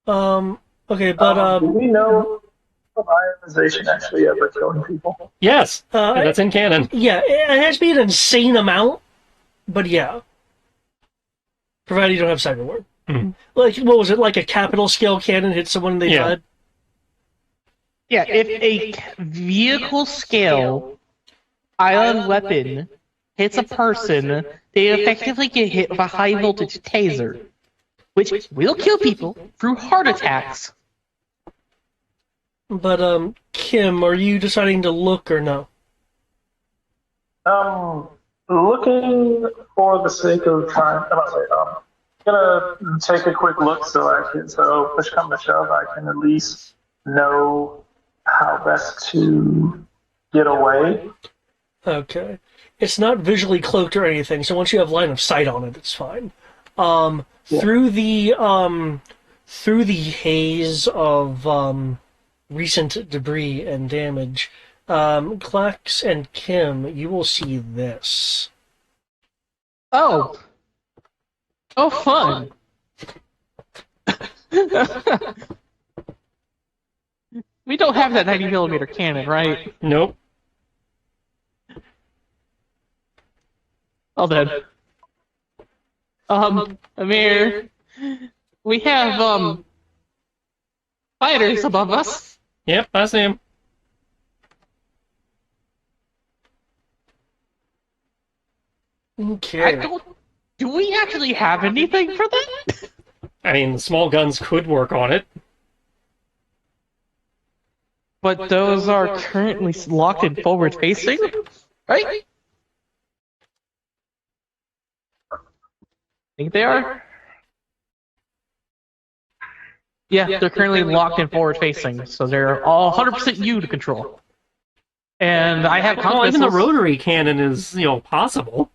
Okay, but Do we know of ionization actually ever killing people? Yes, and that's in canon. yeah, it has to be an insane amount, but yeah. Provided you don't have cyber ward. Mhm. Like, what was it, like a capital scale cannon hit someone and they Yeah. died? Yeah, if a vehicle scale ion weapon hits a person, they effectively get hit with a high voltage taser, which will kill people through heart attacks. But, Kim, are you deciding to look or no? Looking for the sake of trying, gonna take a quick look so push come to shove, I can at least know how best to get away. Okay. It's not visually cloaked or anything, so once you have line of sight on it, it's fine. Yeah. Through the haze of recent debris and damage, Klax and Kim, you will see this. Oh. Oh, fun. We don't have that 90mm cannon, right? Nope. Well then. Amir, we have, fighters above us. Yep, I see him. Okay. Do we actually have anything for that? I mean, the small guns could work on it. But those are currently locked and forward facing, right? Think they are? Yeah, they're currently locked and forward facing, so they're all 100% you to control. And I have Well, even the missiles. rotary cannon is, possible.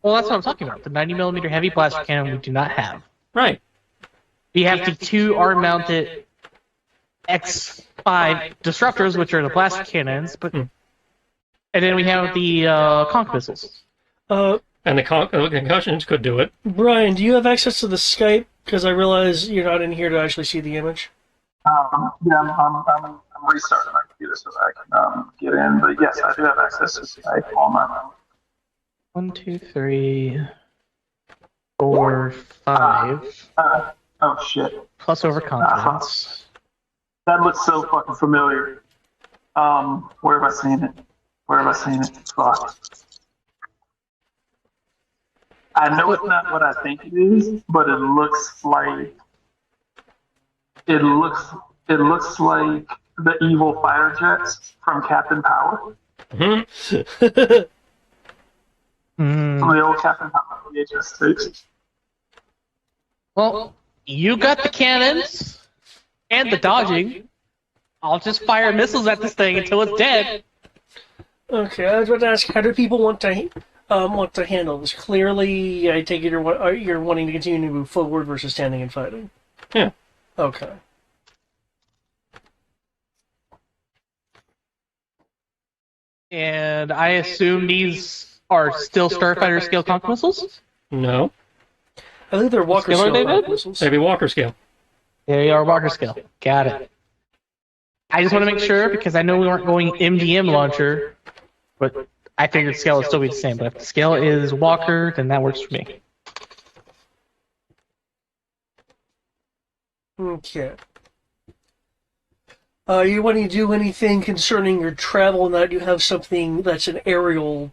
Well, that's what I'm talking about. The 90mm heavy blaster cannon we do not have. Right. We have the two arm-mounted X5 disruptors, which are the blaster cannons, but and then we have the conch missiles. And the concussions could do it. Brian, do you have access to the Skype? Because I realize you're not in here to actually see the image. Yeah, I'm restarting my computer so that I can get in. But yes, I do have access to Skype on my phone. 1, 2, 3, 4, 5. Oh shit, Plus overconfidence. that looks so fucking familiar. Where have I seen it? Where have I seen it? Fuck. I know it's not what I think it is, but it looks like it looks like the evil fighter jets from Captain Power. Mhm. From the old Captain Power VHS tapes. Well, you got the cannons and the dodging. I'll just fire missiles at this thing until it's dead. Okay, I was about to ask, how do people want to handle this? Clearly, I take it you're wanting to continue to move forward versus standing and fighting. Yeah. Okay. And I assume these are still Starfighter scale conch missiles? No. I think they're Walker Scale are scale they then? missiles. Maybe Walker scale. They are Walker scale. Got it. I just want to make sure, because I know we weren't going MDM launcher, but I figured scale would still be the same. But if the scale is Walker, then that works for me. Okay. You want to do anything concerning your travel and that you have something that's an aerial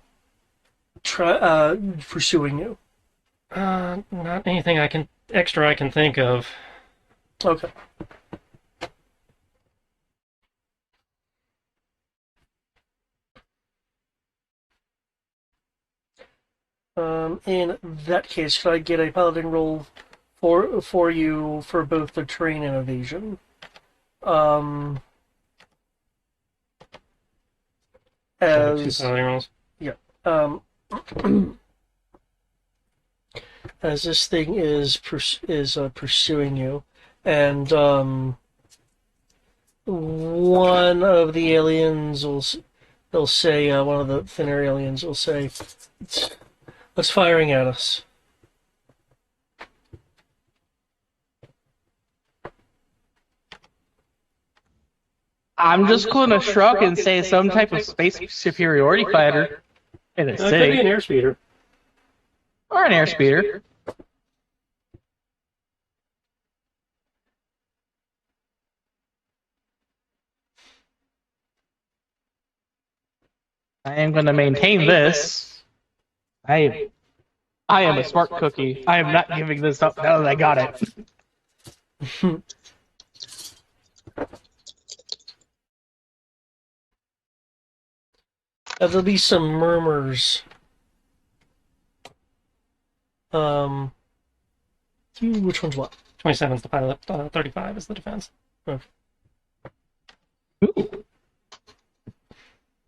pursuing you? Not anything I can think of. Okay. In that case, could I get a piloting roll for you for both the terrain and evasion? Two As piloting rolls. um, as this thing is pursuing you, and one of the aliens they'll say one of the thinner aliens will say, "What's firing at us?" I'm just going to shrug and say some type of space superiority fighter in a It could be an SIG. airspeeder. Or an airspeeder. I am going to maintain this. I am a smart cookie. I am not giving this up now that I got it. There'll be some murmurs. Which one's what? 27 is the pilot. 35 is the defense. I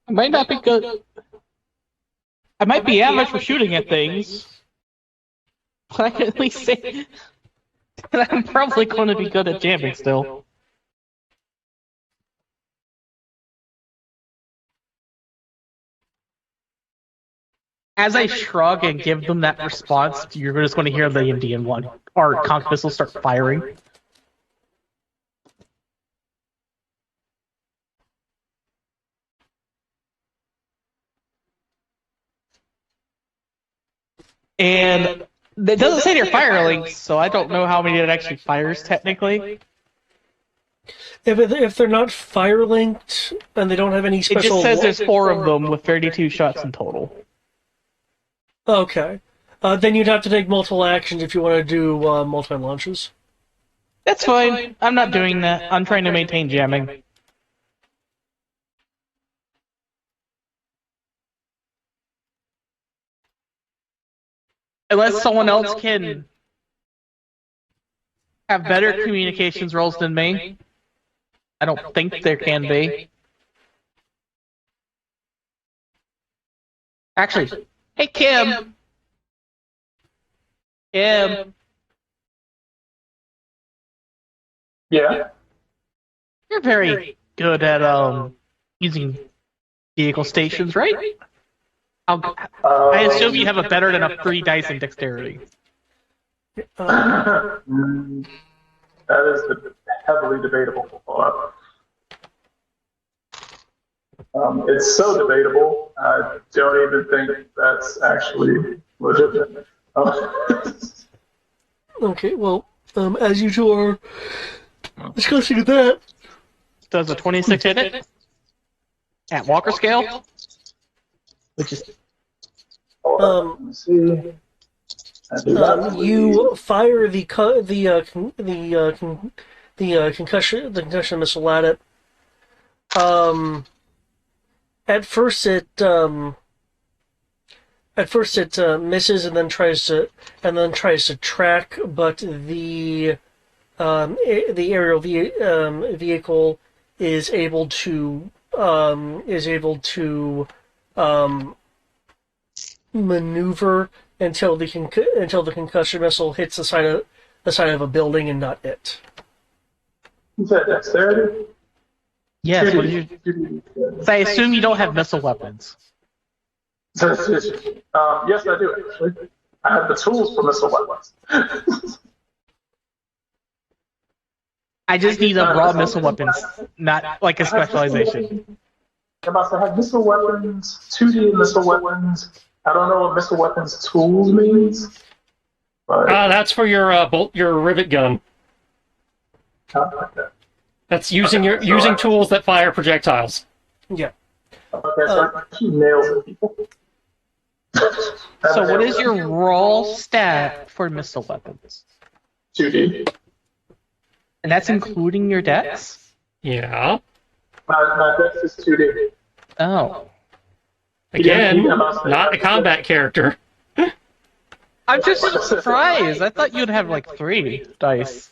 might not be good. I might be average for shooting at things. But I can at least say that I'm probably going to be good at jamming still. As I shrug and give them that response, you're just going to hear the Indian one. Or conch missiles start firing. And it doesn't say they're fire links, so I don't know how many it actually fires technically. If they're not fire linked and they don't have any It special. just says there's 4 of them with 32 shots in total. Okay. Then you'd have to take multiple actions if you want to do multi launches. That's fine. I'm not doing that. I'm trying to maintain jamming. Unless someone else can have better communications roles than me. I don't think there can be. Actually, hey Kim. Kim, Yeah. you're very good at using vehicle stations, right? I assume you have a better than a 3 dice in dexterity. That is heavily debatable. It's so debatable, I don't even think that's actually legitimate. Okay, well, as you two are discussing that, Does a 26 hit it? At Walker scale, which is Hold on, let me see. I do not You fire the concussion missile at it. At first it misses and then tries to track, but the aerial vehicle is able to maneuver until the concussion missile hits the side of a building and not it. Is that dexterity? yes. What did you? So I assume you don't have missile weapons. Yes, I do actually. I have the tools for missile weapons. I just need a raw missile weapons, not like a specialization. I'm about to have missile weapons, 2D missile weapons. I don't know what missile weapons tools means, but That's for your rivet gun. okay. That's using tools that fire projectiles. Yeah. Okay, so I shoot nails at people. So what is your raw stat for missile weapons? 2D? And that's including your dex? Yeah. My dex is 2D. Oh. Again, not a combat character. I'm just surprised. I thought you'd have like 3 dice.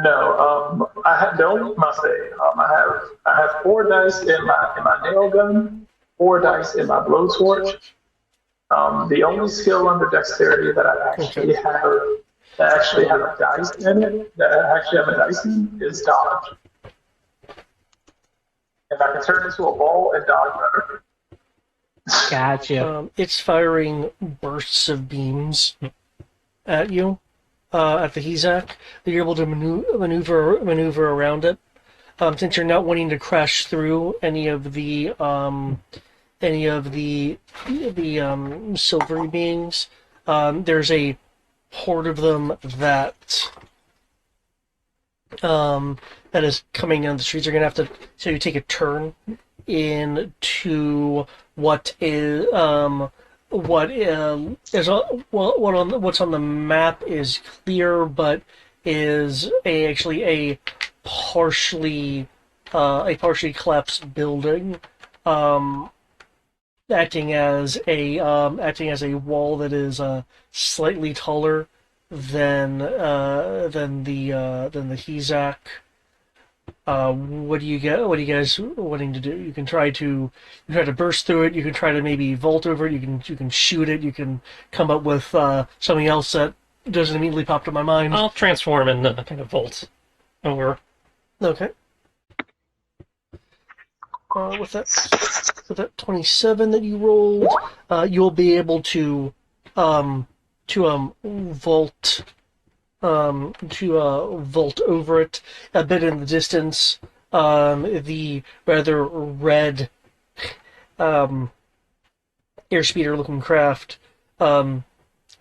No, don't must say. I have 4 dice in my nail gun, 4 dice in my blowtorch. The only skill under dexterity that I actually have a dice in it, that I actually have a dice in, is dodge. And I can turn into a ball and dodge better. Gotcha. It's firing bursts of beams at you, at the Hezak. You're able to maneuver around it. Since you're not wanting to crash through any of the silvery beings, there's a horde of them that is coming down the streets. You're gonna have to you take a turn into what's on the map is clear, but is actually a partially collapsed building, acting as a wall that is slightly taller than the Hezak. What do you guys wanting to do? You can try to burst through it. You can try to maybe vault over it. You can shoot it. You can come up with something else that doesn't immediately pop to my mind. I'll transform and kind of vault over. Okay. With that 27 that you rolled, you'll be able to vault vault over it a bit in the distance. The rather red airspeeder looking craft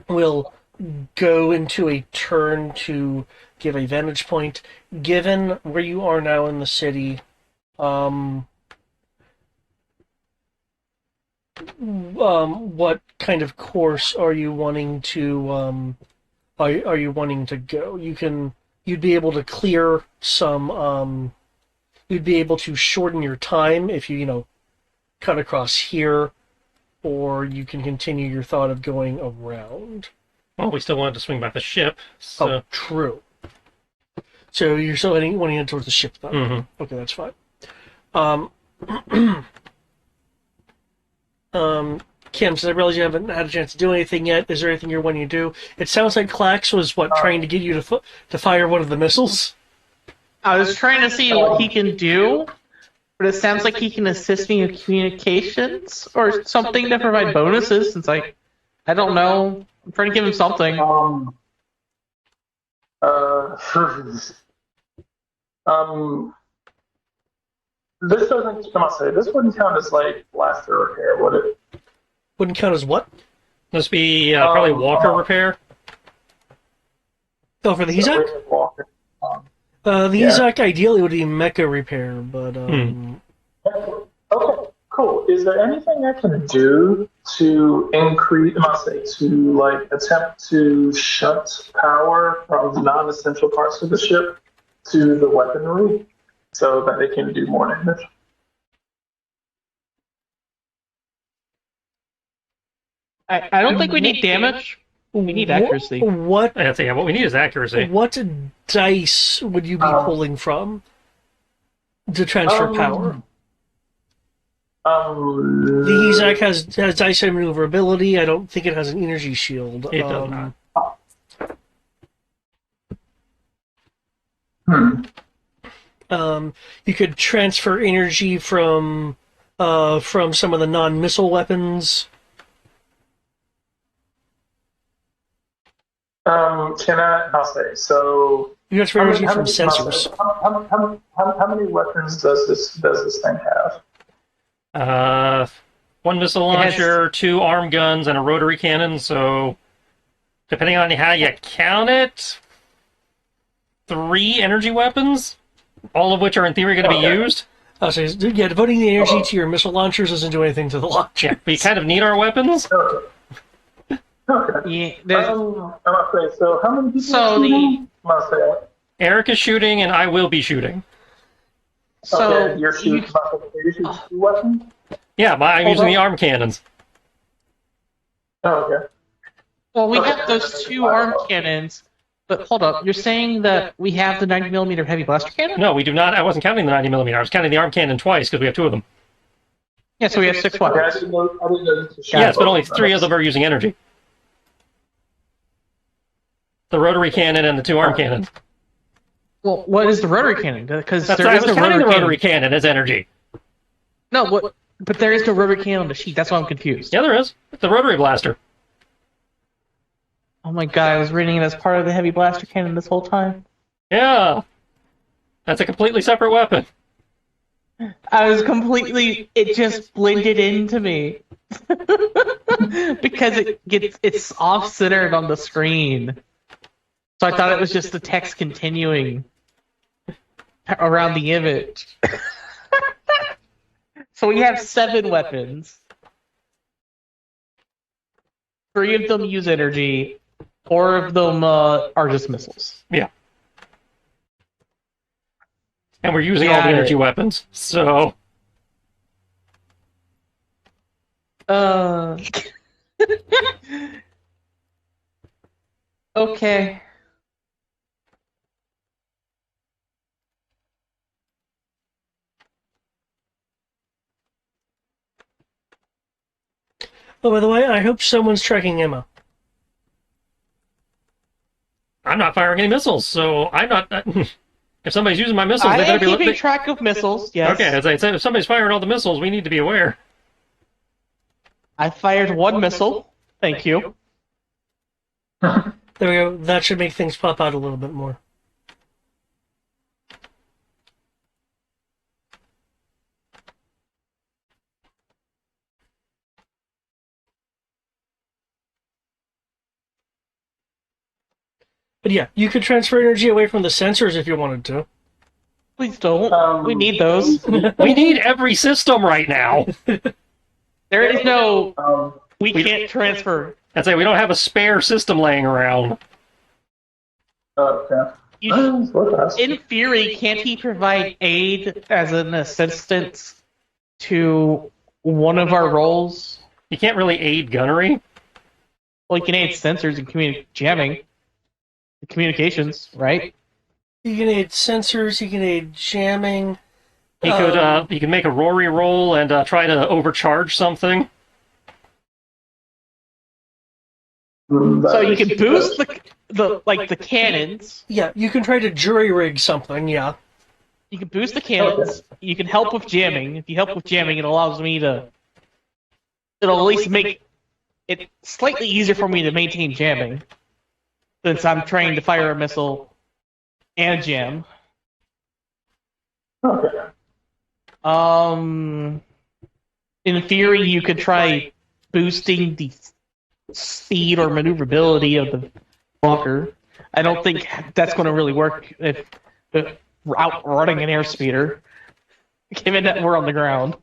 will go into a turn to give a vantage point. Given where you are now in the city, what kind of course are you wanting to are you wanting to go? You'd be able to clear some you'd be able to shorten your time if you cut across here, or you can continue your thought of going around. Well, we still wanted to swing by the ship, so... Oh, true. So you're still wanting to head towards the ship, then? Mm-hmm. Okay, that's fine. Kim, since I realize you haven't had a chance to do anything yet, is there anything you're wanting to do? It sounds like Klax was, trying to get you to fire one of the missiles? I was trying to see what he can do, but it sounds like he can assist me with communications or something to provide bonuses, since I don't know. I'm trying to give him something. This doesn't come out. This wouldn't count as like blaster repair, would it? Wouldn't count as what? Must be probably walker repair. Oh, for the Hezak? Walker. The Hezak ideally would be mecha repair, but Okay, Okay, cool. Is there anything I can do to increase, I say, to like attempt to shut power from non-essential parts of the ship to the weaponry so that it can do more damage? I don't think we need damage. We need accuracy. What I'd say, yeah, what we need is accuracy. what dice would you be pulling from to transfer power? The Ezak has dice and maneuverability. I don't think it has an energy shield. It does not. You could transfer energy from some of the non-missile weapons. Can I'll say, so You transfer energy from sensors. How many weapons does this thing have? One missile launcher, 2 arm guns, and a rotary cannon. So, depending on how you count it, 3 energy weapons, all of which are in theory going to be used. So yeah, devoting the energy to your missile launchers doesn't do anything to the launcher. Yeah, we kind of need our weapons. Okay. Okay. Yeah, there's- I must say, so how many people So are the- shooting? Must say, Eric is shooting, and I will be shooting. so okay, you're shooting, you're shooting 2 weapons? Yeah, I'm using the arm cannons. Oh, okay. well, we have those 2 arm cannons, but hold up. You're saying that we have the 90mm heavy blaster cannon? No, we do not. I wasn't counting the 90mm. I was counting the arm cannon twice because we have 2 of them. Yeah, so we have 6 Okay, I weapons. didn't know you could shoot Yes, but only both 3 of them are using energy. The rotary cannon and the 2 arm cannons. Well, what is the rotary cannon? Because That's there I is was no counting the rotary rotary cannon. cannon as energy. No, what? But there is no rotary cannon on the sheet. That's why I'm confused. Yeah, there is. It's the rotary blaster. Oh my god, I was reading it as part of the heavy blaster cannon this whole time. Yeah. That's a completely separate weapon. I was completely. It just blended into me because it's off centered on the screen. So I thought it was just the text continuing around the image. So we have 7 weapons. 3 of them use energy. 4 of them are just missiles. Yeah. And we're using all the Got it. energy weapons. So, Okay. Oh, by the way, I hope someone's tracking Emma. I'm not firing any missiles, so I'm not... if somebody's using my missiles, I they am better be... keeping track of missiles, yes. Okay, as I said, if somebody's firing all the missiles, we need to be aware. I fired 1 missile. Thank you. There we go. That should make things pop out a little bit more. But yeah, you could transfer energy away from the sensors if you wanted to. Please don't. We need those. We need every system right now. There is no. We We- can't transfer. I'd say we don't have a spare system laying around. Okay. You, What in theory, can't he provide aid as an assistance to one of our roles? You can't really aid gunnery. Well, he can aid sensors and jamming. Communications, right? You can aid sensors, you can aid jamming. He could he can make a Rory roll and try to overcharge something. So you can boost the cannons. Yeah, you can try to jury rig something, yeah. You can boost the cannons. You can help with jamming. If you help with jamming, it allows me to. It'll at least make it slightly easier for me to maintain jamming, since I'm trained to fire a missile and jam. Okay. In theory, you could try boosting the speed or maneuverability of the bunker. I don't think that's going to really work if outrunning an airspeeder, given that we're on the ground.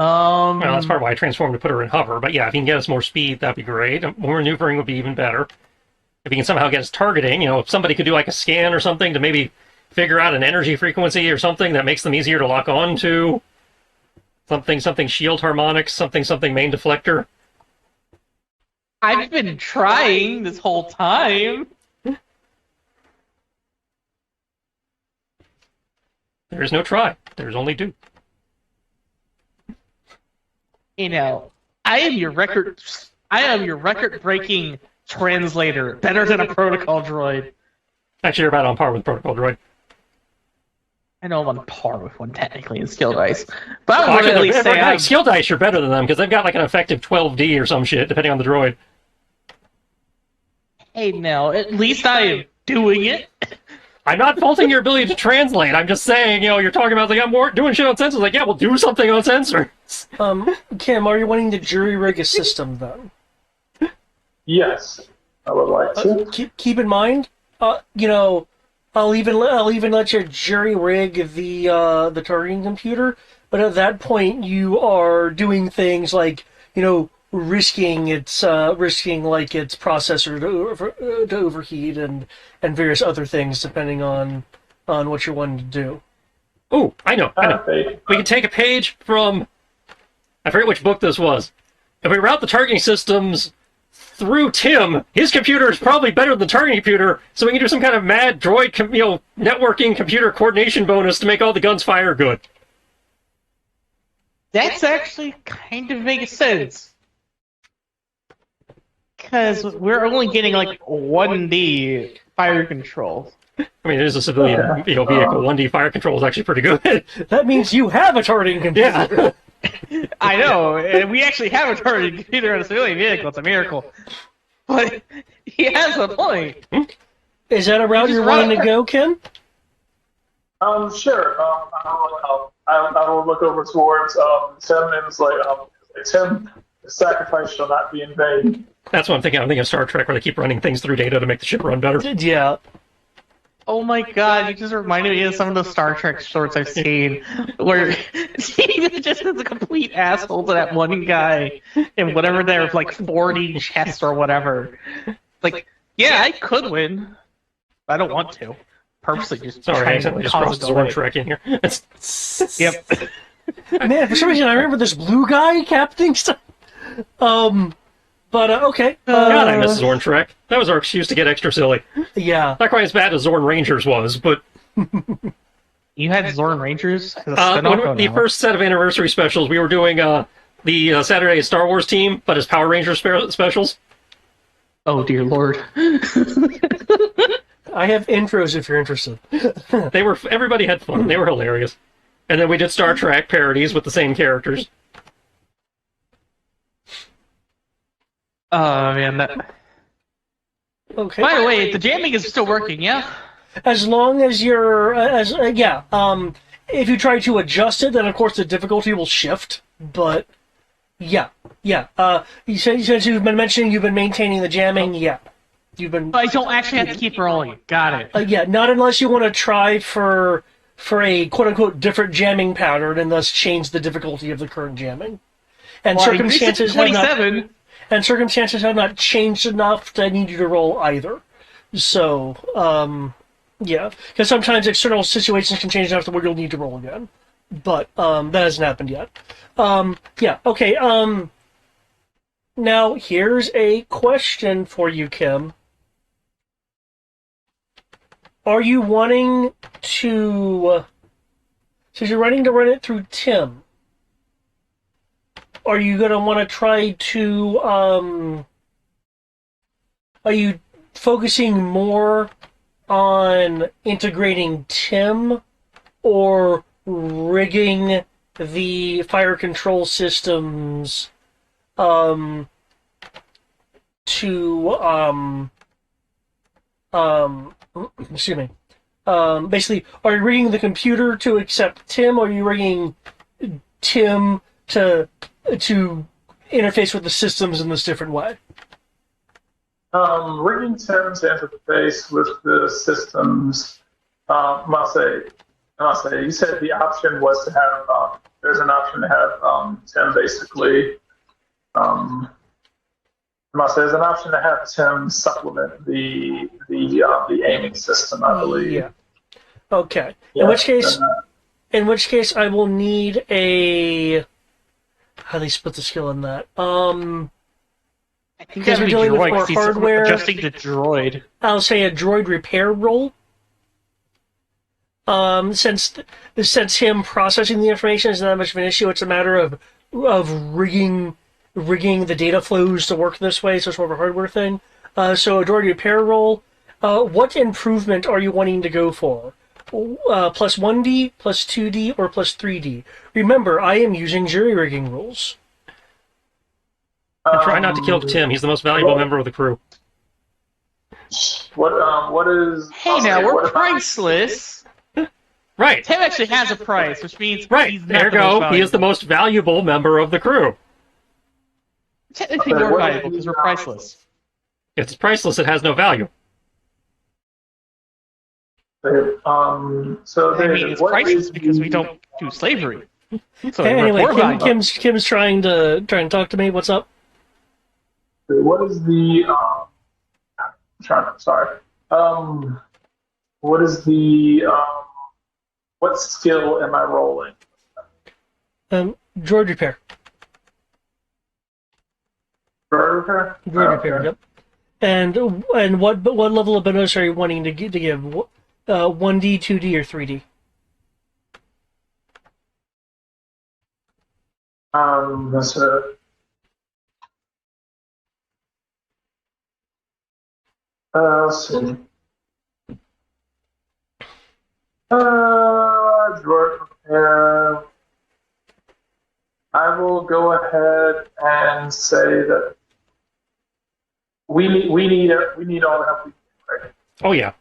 Well, that's part of why I transformed to put her in hover. But yeah, if you can get us more speed, that'd be great. More maneuvering would be even better. If you can somehow get us targeting, if somebody could do like a scan or something to maybe figure out an energy frequency or something that makes them easier to lock on to. Something shield harmonics, something main deflector. I've been trying this whole time. There is no try. There's only do. I am your record-breaking translator, better than a protocol droid. Actually, you're about on par with Protocol Droid. I know I'm on par with one technically in skill dice, but I would at least say like skill dice, you're better than them because they've got like an effective 12D or some shit, depending on the droid. Hey, now at least I am doing it. I'm not faulting your ability to translate. I'm just saying, you're talking about like I'm more doing shit on sensors. Like, yeah, we'll do something on sensors. Kim, are you wanting to jury rig a system then? Yes, I would like to. Keep in mind, I'll even let you jury rig the targeting computer, but at that point you are doing things like risking its processor to overheat and various other things depending on what you're wanting to do. Oh, I know. We can take a page from, I forget which book this was. If we route the targeting systems through Tim, his computer is probably better than the targeting computer, so we can do some kind of mad droid, networking computer coordination bonus to make all the guns fire good. That's actually kind of makes sense. Because we're only getting like 1D fire control. I mean, it is a civilian vehicle. 1D fire control is actually pretty good. That means you have a targeting computer. Yeah. I know, and we actually have a targeting computer on a civilian vehicle. It's a miracle. But he has a point. Is that a route you're wanting to go, Ken? Sure. I will look over towards Tim and it's like, Tim, the sacrifice shall not be in vain. That's what I'm thinking. I'm thinking of Star Trek, where they keep running things through data to make the ship run better. Yeah. Oh my god, you just reminded me of some of the Star Trek shorts I've seen, where he just is a complete asshole to that one guy, and whatever their, 40 chests or whatever. Like, yeah, I could win, but I don't want to. Purposely just Sorry, I trying accidentally to just crossed cause Zorn delay. Trek in here. Yep. Man, for some reason I remember this blue guy captaining stuff. But okay. God, I miss Zorn Trek. That was our excuse to get extra silly. Yeah. Not quite as bad as Zorn Rangers was, but You had Zorn Rangers? the first set of anniversary specials, we were doing the Saturday Star Wars team, but as Power Ranger specials. Oh dear lord. I have intros if you're interested. Everybody had fun. They were hilarious. And then we did Star Trek parodies with the same characters. Oh man, that. Okay. By the way, the jamming is still working, yeah? As long as you're, if you try to adjust it, then of course the difficulty will shift. But yeah. You said you've been mentioning you've been maintaining the jamming. Yeah, you've been. I don't actually have to keep rolling. Got it. Yeah, not unless you want to try for a quote unquote different jamming pattern and thus change the difficulty of the current jamming. And Well, circumstances have not. 27. And circumstances have not changed enough to need you to roll either. So, yeah. Because sometimes external situations can change enough to where you'll need to roll again. But, that hasn't happened yet. Yeah, okay, now, here's a question for you, Kim. Are you wanting to... since you're running to run it through Tim, are you going to want to try to, are you focusing more on integrating Tim or rigging the fire control systems to, excuse me, basically, are you rigging the computer to accept Tim, or are you rigging Tim to interface with the systems in this different way? Rigging Tim to interface with the systems, must say, I'll say, you said the option was to have, there's an option to have Tim basically, there's an option to have Tim supplement the aiming system, I believe. Yeah. Okay. Yeah, In which case, I will need a. How do they split the skill in that? I think Because that'd we're be dealing with droid, more 'cause he's hardware. adjusting the droid. I'll say a droid repair roll. Since him processing the information is not much of an issue, it's a matter of rigging the data flows to work this way. So it's more of a hardware thing. So a droid repair roll. What improvement are you wanting to go for? Plus 1D, plus 2D, or plus 3D? Remember, I am using jury rigging rules. And try not to kill Tim. He's the most valuable member of the crew. What is? Hey, now we're priceless. Right. Tim actually has a price, which means Right. he's not There you the most go. He is the valuable. most valuable member of the crew. Technically more valuable because we're priceless. If it's priceless, it has no value. So I mean, it's priceless because we don't do slavery. So Anyway, we're valuable. Kim's trying to talk to me. What's up? What is the? Sorry. What is the? What skill am I rolling? Droid repair. Droid Repair. Yep. And what level of bonus are you wanting to give? 1D, 2D, or 3D? That's let's see. Droid repair. I will go ahead and say that we need all the help we can. Right? Oh, yeah.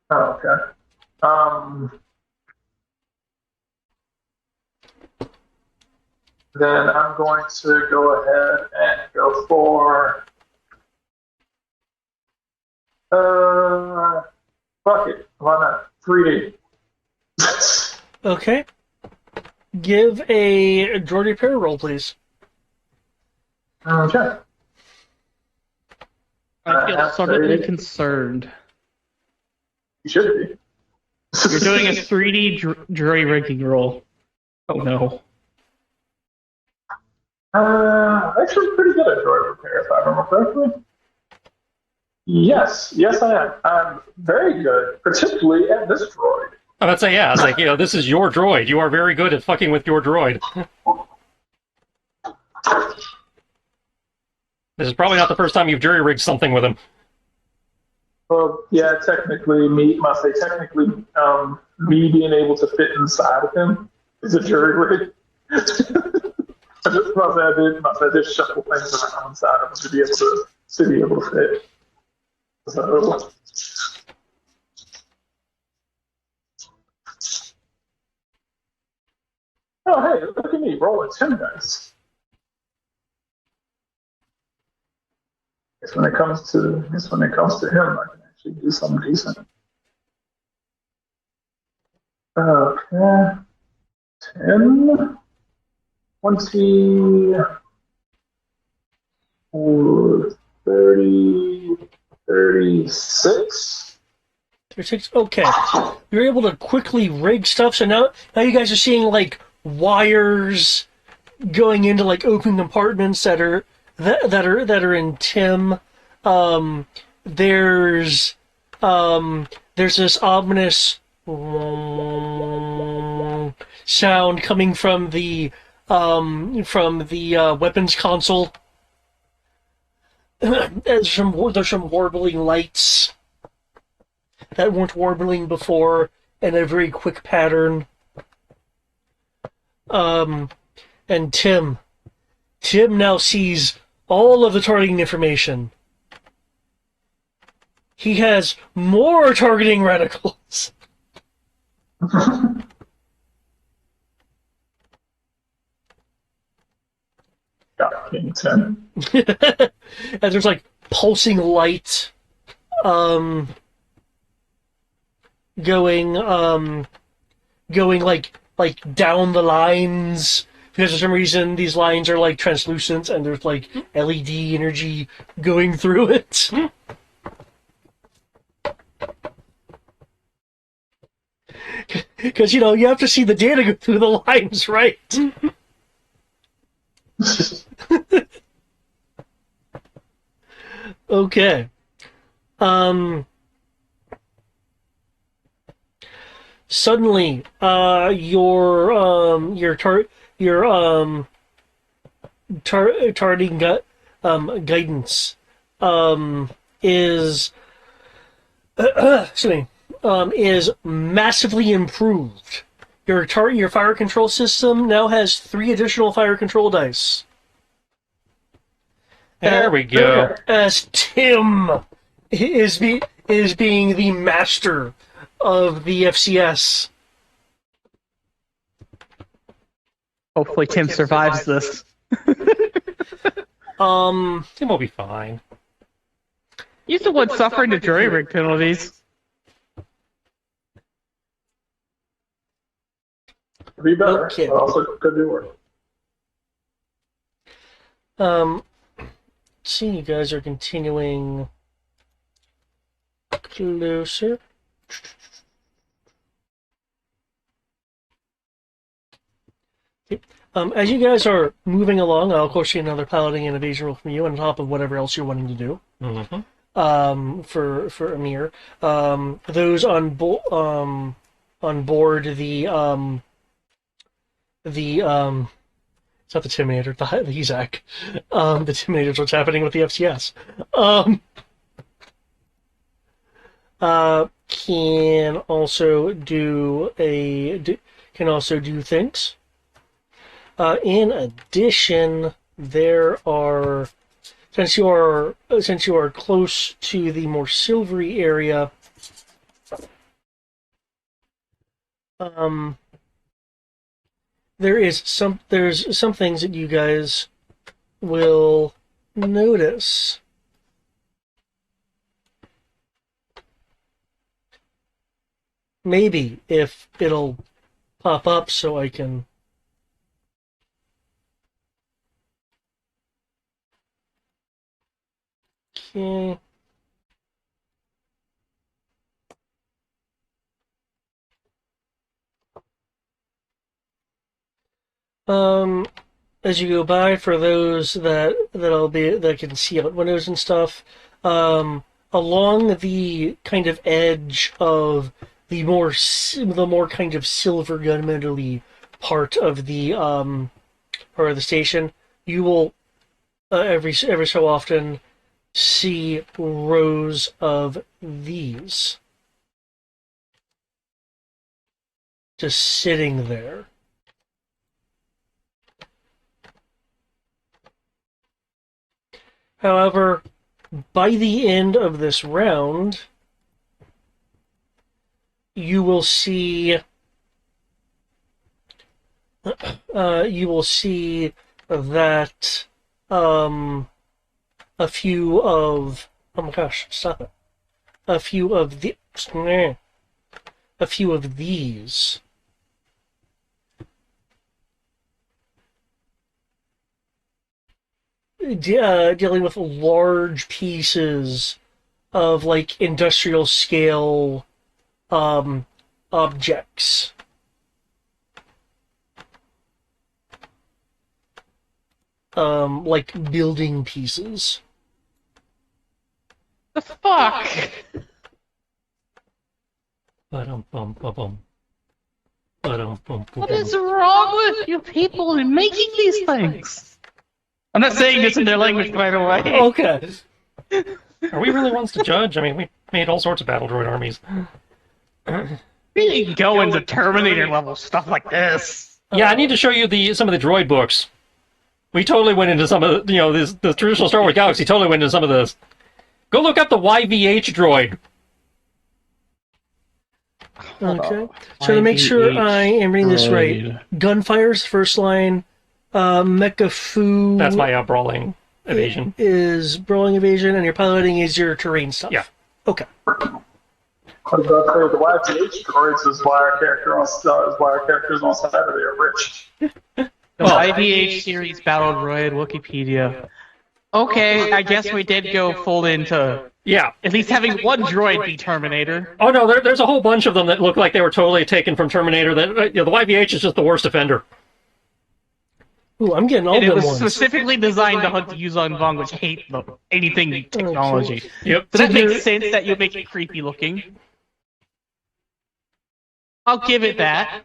Oh, okay. Then I'm going to go ahead and go for fuck it. Why not? 3D. Okay. Give a droid repair roll, please. Okay. I feel suddenly concerned. You should be. You're doing a 3D jury ranking roll. Oh no. Actually pretty good at droid repair, if I remember correctly. Yes, I am. I'm very good, particularly at this droid. I would say, yeah. It's like, this is your droid. You are very good at fucking with your droid. This is probably not the first time you've jury-rigged something with him. Well, yeah, technically, me being able to fit inside of him is a jury rig. I did shuffle things around inside of him to be able to fit. So. Oh, hey, look at me rolling 10 dice. When it comes to him, I can actually do something decent. Okay. 10, 20, 30, 36. 36. Okay. You're able to quickly rig stuff. So now you guys are seeing like wires going into like open compartments that are in Tim. There's this ominous sound coming from the weapons console. There's some warbling lights that weren't warbling before in a very quick pattern. And Tim now sees all of the targeting information. He has more targeting reticles. Got King 10. And there's like pulsing light. going like down the lines, because for some reason these lines are like translucent and there's like LED energy going through it. Because you have to see the data go through the lines, right? Okay. Suddenly, targeting guidance is excuse me, is massively improved. Your fire control system now has 3 additional fire control dice. There we go. As Tim is being the master of the FCS. Hopefully Tim survives this. Tim will be fine. He's the one suffering the jury rig penalties. Could be better, Okay. but also could be worse. See, you guys are continuing closer. Okay. As you guys are moving along, I'll of course see another piloting and evasion roll from you on top of whatever else you're wanting to do. Mm-hmm. For Amir, those on board it's not the Timinator, the HESAC. The Timinator's what's happening with the FCS. Can also do things. In addition, there are, since you are close to the more silvery area, there's some things that you guys will notice. Maybe if it'll pop up so I can. Okay. As you go by, for those that can see out windows and stuff, along the kind of edge of the more kind of silver gunmetal-y part of the station, you will every so often see rows of these just sitting there. However, by the end of this round, you will see that a few of these dealing with large pieces of like industrial scale objects. Like building pieces. The fuck? Ba-dum-bum-ba-bum. What is wrong with you people in making these things? I'm not saying this in their language, by the way. Okay. Are we really ones to judge? I mean, we made all sorts of battle droid armies. We didn't go into Terminator level stuff like this. Yeah, I need to show you some of the droid books. We totally went into some of the traditional Star Wars Galaxy totally went into some of this. Go look up the YVH droid. Okay. So to make sure I am reading this right, Gunfire's first line, Mecha Fu. That's my brawling evasion. Is brawling evasion, and your piloting is your terrain stuff. Yeah. Okay. I was about to say, the YPH droids is why our characters on Saturday are rich. The IVH series Battle Droid Wikipedia. Okay, I guess we did go full into Yeah. at least having one droid be Terminator. Oh no, there's a whole bunch of them that look like they were totally taken from Terminator. That the YVH is just the worst offender. Ooh, I'm getting all And it them was ones. specifically designed to hunt the Yuzon Vong, which hate anything technology. Yep. So that Did makes you- sense that you make it creepy looking. I'll give it that.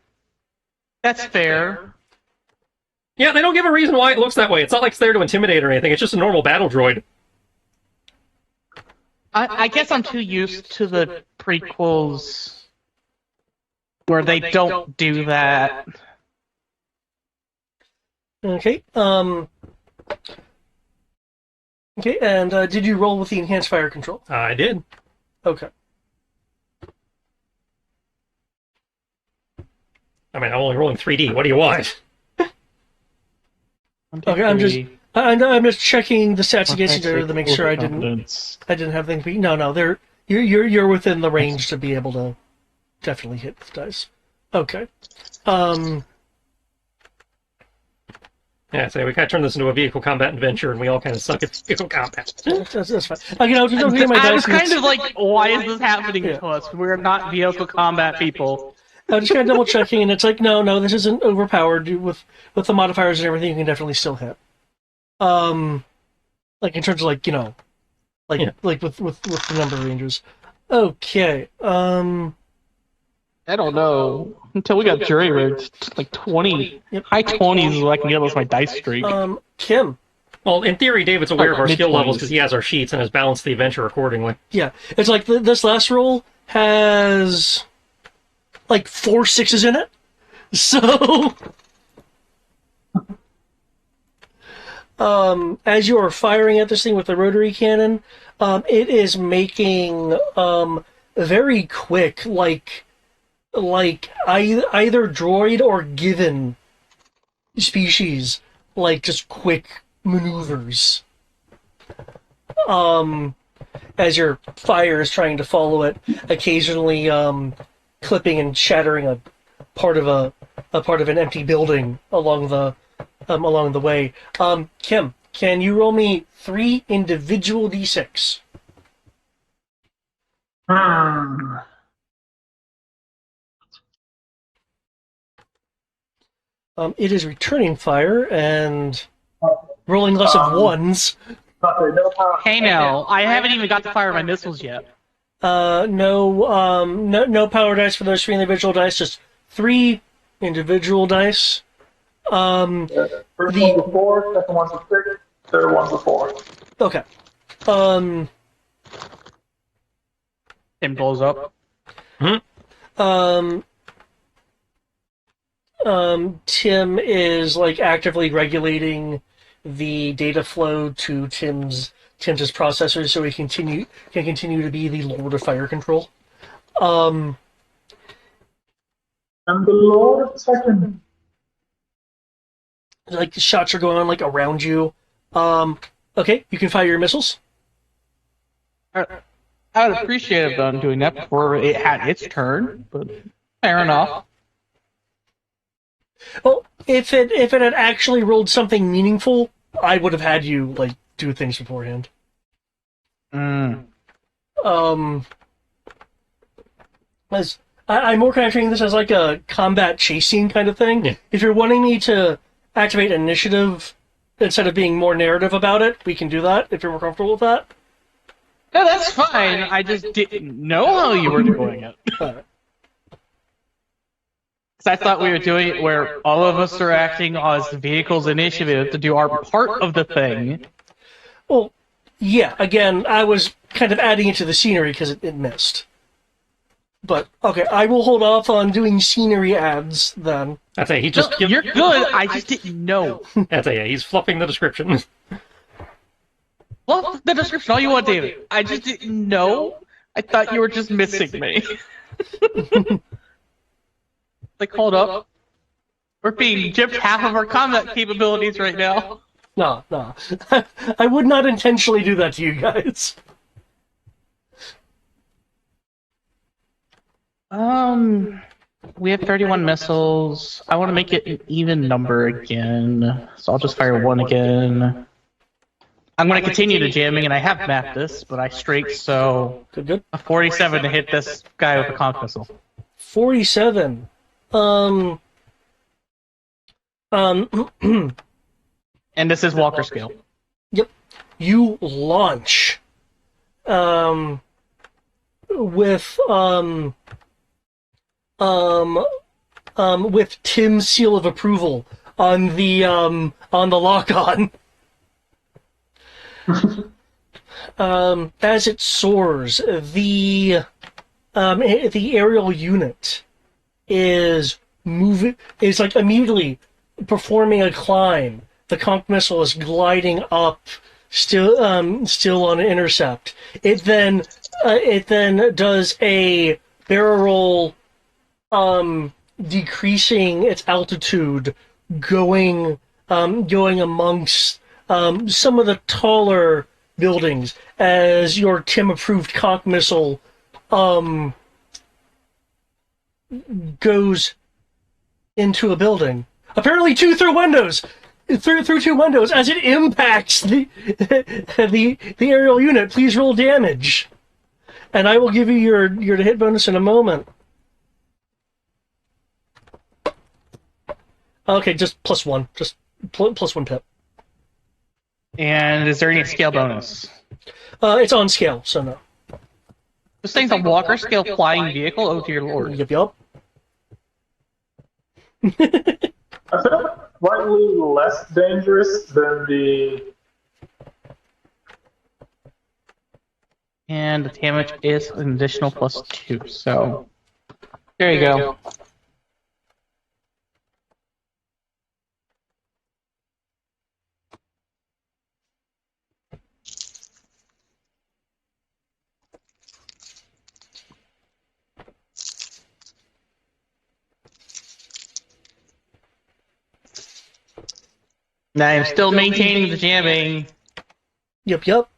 That's fair. Yeah, they don't give a reason why it looks that way. It's not like it's there to intimidate or anything. It's just a normal battle droid. I guess I'm too used to the prequels where they don't do that. Okay. Okay, and did you roll with the enhanced fire control? I did. Okay. I mean, I'm only rolling 3D. What do you want? Okay, I'm just checking the stats against each other to make sure I didn't have things. No, you're within the range to be able to definitely hit with dice. Okay. Yeah, so we kind of turned this into a vehicle combat adventure, and we all kind of suck at vehicle combat. That's fine. Again, I was just looking at my I dice. was and kind it's- of like, why is this happening Yeah. to us? We're not vehicle combat people. I just kind of double checking, and it's like, no, this isn't overpowered. With the modifiers and everything, you can definitely still hit. Like in terms of like Yeah. like with the number of ranges. Okay. I don't know. Until we got jury rigged, like 20, Yep. high 20s is what I can get with my dice streak. Kim. Well, in theory, David's aware of our skill Mid-20s. levels because he has our sheets and has balanced the adventure accordingly. Yeah, it's like this last roll has like 4 6s in it. So, as you are firing at this thing with the rotary cannon, it is making very quick, like either droid or given species, like just quick maneuvers. As your fire is trying to follow it, occasionally clipping and shattering a part of an empty building along the way. Kim, can you roll me 3 individual d6? It is returning fire and rolling less of ones. Hey now, I haven't even got to fire my missiles yet. No power dice for those 3 individual dice, just 3 individual dice. First one's a 4, second one's a 6, third one's a 4. Okay. It blows up. Tim is like actively regulating the data flow to Tim's processor, so he can continue to be the Lord of Fire Control. I'm the Lord of Tekken. Like the shots are going on like around you. Okay, you can fire your missiles. I would appreciate them doing that before it had its turn, but fair enough. Well, if it had actually rolled something meaningful, I would have had you like do things beforehand. As I'm more kind of treating this as like a combat chasing kind of thing. Yeah. If you're wanting me to activate initiative instead of being more narrative about it, we can do that if you're more comfortable with that. No, that's fine. I just didn't know how you were doing it. Alright. I thought we were doing it where all of us are acting as the vehicle's initiative to do our part of the thing. Well, yeah. Again, I was kind of adding it to the scenery because it missed. But okay, I will hold off on doing scenery ads then. I'd say he just. You're good, I just didn't know. I'd say, yeah, he's fluffing the description. Well, the description, all you want, David. I just didn't know. I thought you were just missing me. Like, hold up. We're being gypped half of our combat capabilities right now. No. I would not intentionally do that to you guys. We have 31 missiles. I want to make it an even number again, so I'll just fire one again. I'm going to continue the jamming, and I have mapped this, but I straight so Good. a 47 to hit this guy with a conch missile. 47. And this is Walker scale. Yep. You launch with Tim's seal of approval on the lock-on. As it soars, the aerial unit is like immediately performing a climb. The conch missile is gliding up, still on an intercept. It then does a barrel roll, decreasing its altitude, going amongst some of the taller buildings as your Tim-approved conch missile goes into a building. Apparently, through two windows, as it impacts the aerial unit. Please roll damage, and I will give you your hit bonus in a moment. Okay, just +1, just +1 pip. And is there any scale bonus? It's on scale, so no. This thing's a Walker scale flying vehicle. Oh dear lord. Yup. I feel slightly less dangerous than the. And the damage is an additional +2. So there you go. Now I'm still maintaining the jamming. Yup.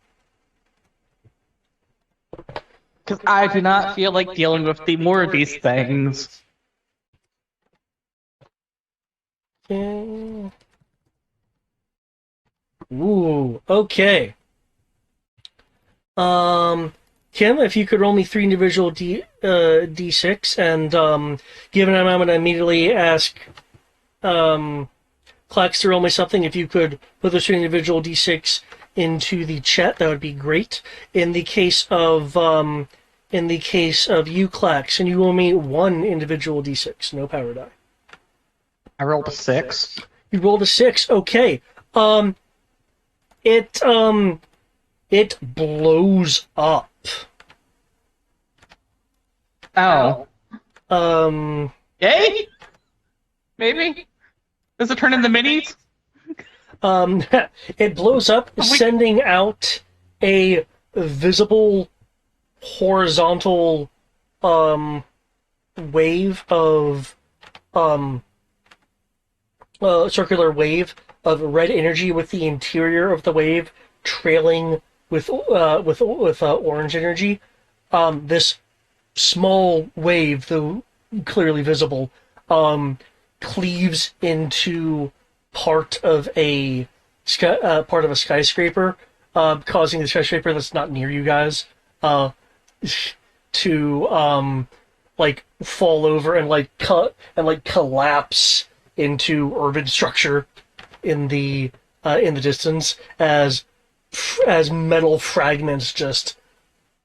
Because I do not feel like dealing with more of these things. Ooh, okay. Kim, if you could roll me 3 individual D6, and given I'm going to immediately ask Klax to roll me something, if you could put those 3 individual D6 into the chat, that would be great. In the case of you, Klax, and you roll me 1 individual D6, no power die. I rolled a 6. You rolled a 6. Okay. It blows up. Oh. Yay? Maybe? Does it turn into minis? It blows up, sending out a visible horizontal wave of circular wave of red energy, with the interior of the wave trailing with orange energy. This small wave, though clearly visible, cleaves into part of a skyscraper, causing the skyscraper that's not near you guys to fall over and collapse into urban structure in the distance as metal fragments just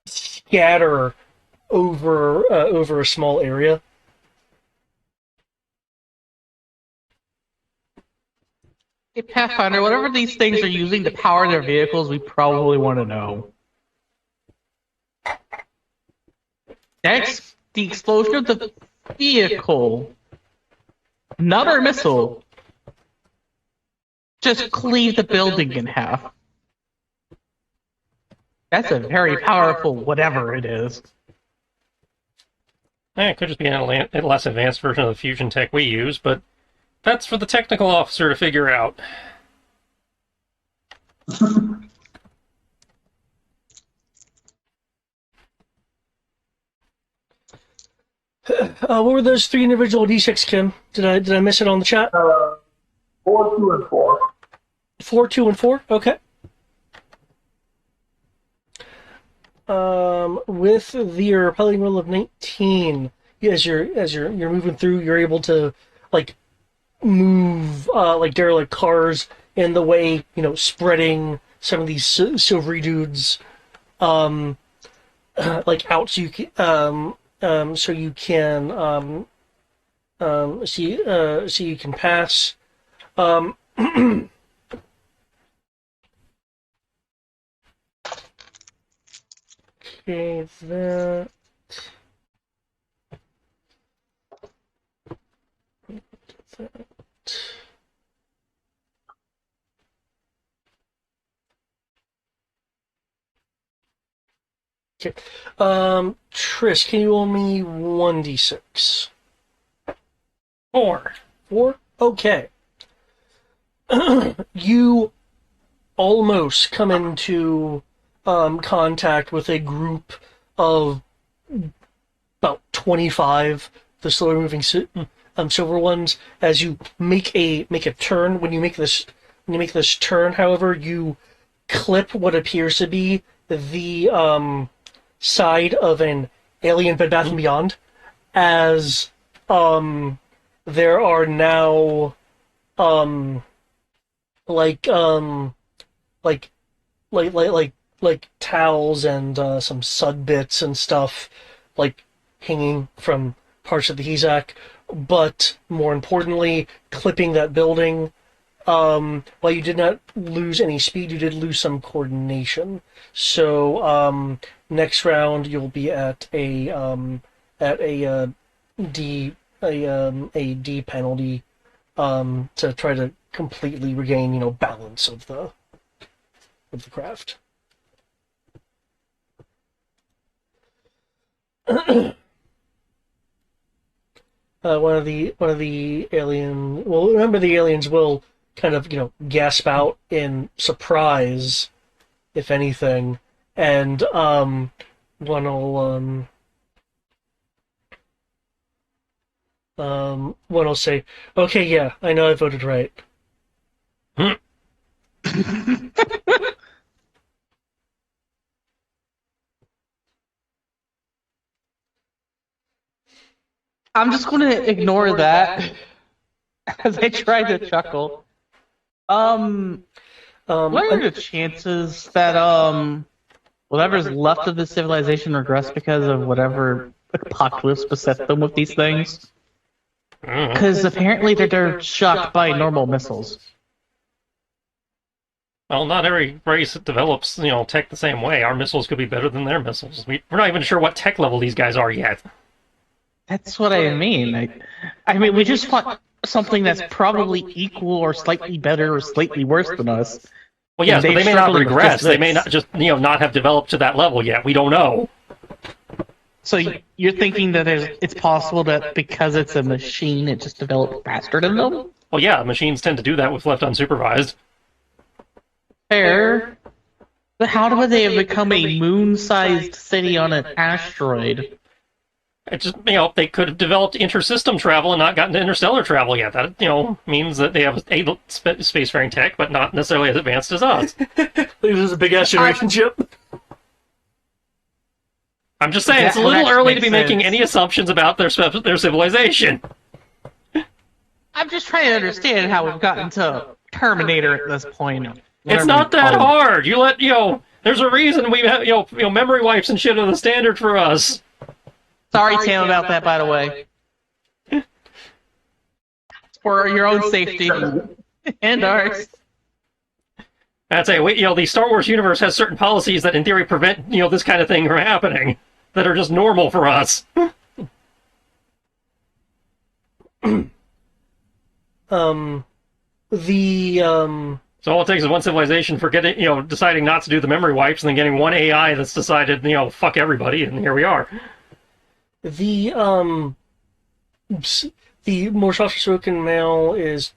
scatter over a small area. Hey, Pathfinder, whatever these things are using to power their vehicles, we probably want to know. That's the explosion of the vehicle. Another missile just cleave the building in half. That's a very powerful whatever it is. It could just be a less advanced version of the fusion tech we use, but that's for the technical officer to figure out. What were those 3 individual d6, Kim? Did I miss it on the chat? 4, 2, and 4. 4, 2, and 4. Okay. With your piloting roll of 19, as you're moving through, you're able to like move like derelict cars in the way, spreading some of these silvery dudes like out so you can so you can pass. Okay, that. Okay. Trish, can you roll me 1d6? 4. 4? Okay. You almost come into contact with a group of about 25 the slower moving silver ones as you make a turn. When you make this turn, however, you clip what appears to be the side of an alien Bed Bath & Beyond, as there are now like towels and some sud bits and stuff like hanging from parts of the Hezak, but more importantly, clipping that building. While you did not lose any speed, you did lose some coordination. So next round you'll be at a D penalty to try to completely regain balance of the craft. One of the alien. Well, remember the aliens will kind of gasp out in surprise, if anything, and one will say, "Okay, yeah, I know I voted right." I'm just going to ignore that as I try to chuckle. What are the chances that whatever's left of the civilization regress because of whatever apocalypse beset them with these things? Because apparently they're shocked by normal missiles. Well, not every race develops, tech the same way. Our missiles could be better than their missiles. We're not even sure what tech level these guys are yet. That's what I mean. I mean, we just want something that's probably equal or slightly better or slightly worse than us. Well, yes, but they may not regress. They may not just, not have developed to that level yet. We don't know. So you're thinking that it's possible that because it's a machine, it just developed faster than them? Well, yeah, machines tend to do that with left unsupervised. Fair. But how would they have become a moon-sized city on an asteroid? It just, they could have developed intersystem travel and not gotten to interstellar travel yet. That, means that they have spacefaring tech, but not necessarily as advanced as us. This is a big-ass generation ship. I'm just saying, it's a little early to be making any assumptions about their civilization. I'm just trying to understand how we've gotten to Terminator at this point. It's not that hard. You let, there's a reason we have, memory wipes and shit are the standard for us. Sorry, Tam, about that, by the way. For your own safety. And ours. I'd say, the Star Wars universe has certain policies that in theory prevent, this kind of thing from happening. That are just normal for us. So all it takes is one civilization for deciding not to do the memory wipes and then getting one AI that's decided, fuck everybody, and here we are. The more softly spoken male is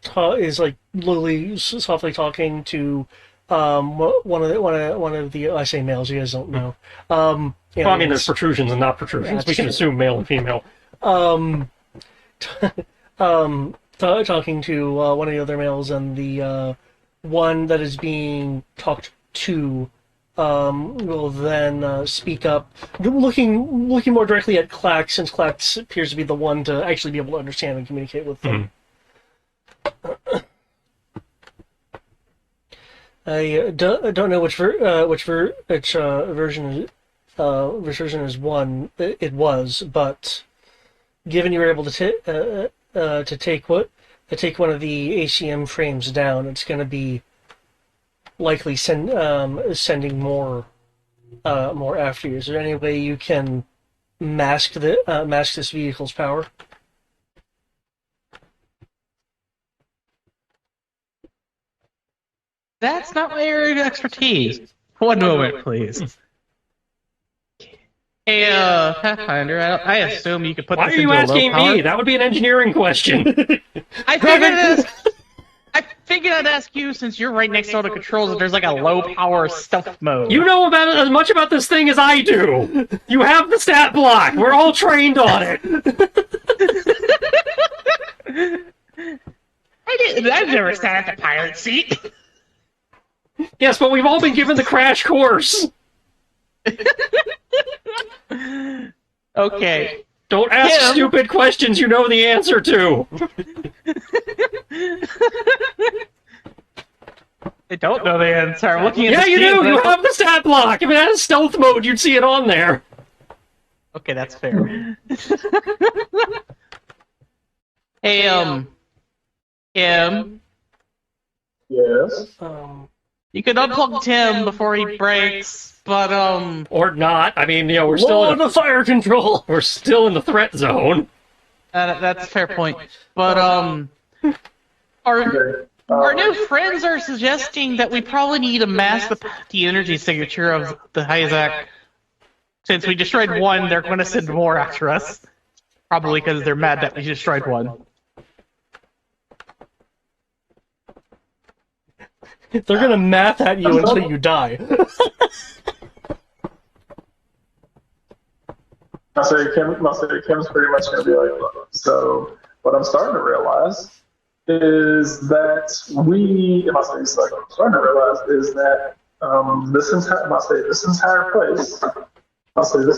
like literally softly talking to one of the I say males, you guys don't know. Well, I mean, there's protrusions and not protrusions. We can assume male and female. um, talking to one of the other males, and the one that is being talked to will then speak up, looking more directly at Clack, since Clack appears to be the one to actually be able to understand and communicate with them. I don't know which version is one it was, but given you were able to take one of the ACM frames down, it's going to be likely sending more after you. Is there any way you can mask this vehicle's power? That's not my area of expertise. One moment, please. Hey, Pathfinder, I assume you could put Why this are you into a asking low power. me? That would be an engineering question. I figured I'd ask you, since you're right next door to controls, if there's like a low power stealth mode. You know about it as much about this thing as I do. You have the stat block. We're all trained on it. I've never sat at the pilot seat. Yes, but we've all been given the crash course. Okay. Don't ask Tim. stupid questions you know the answer to. I don't know the answer. I'm looking at Yeah, the you sheet, do. but You have the stat block. If it had stealth mode, you'd see it on there. Okay, that's fair. Hey, Kim, Yes. you could unplug Tim before he breaks, but Or not. I mean, we're still Law of the fire control. we're still in the threat zone. that's a fair point. But our Okay. our new friends are suggesting that we probably need to mask the energy signature of the Hyzak. Since we destroyed one, they're going to send more after us. Probably because they're mad that we destroyed one. They're gonna math at you until you die. Kim's pretty much going to be like, look, so what I'm starting to realize is that this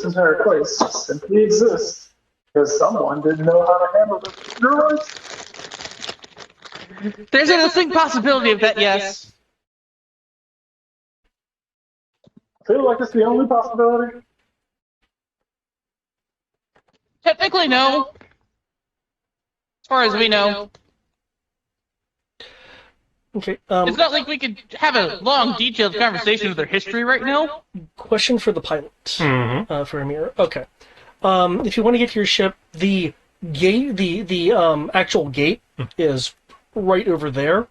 entire place simply exists because someone didn't know how to handle the droids. There's a distinct possibility of that, yes. I feel like it's the only possibility. Technically, no. As far as we know. Okay. It's not like we could have a long, detailed conversation of their history right now. Question for the pilot. Mm-hmm. For Amir. Okay. If you want to get to your ship, the gate, the actual gate is right over there.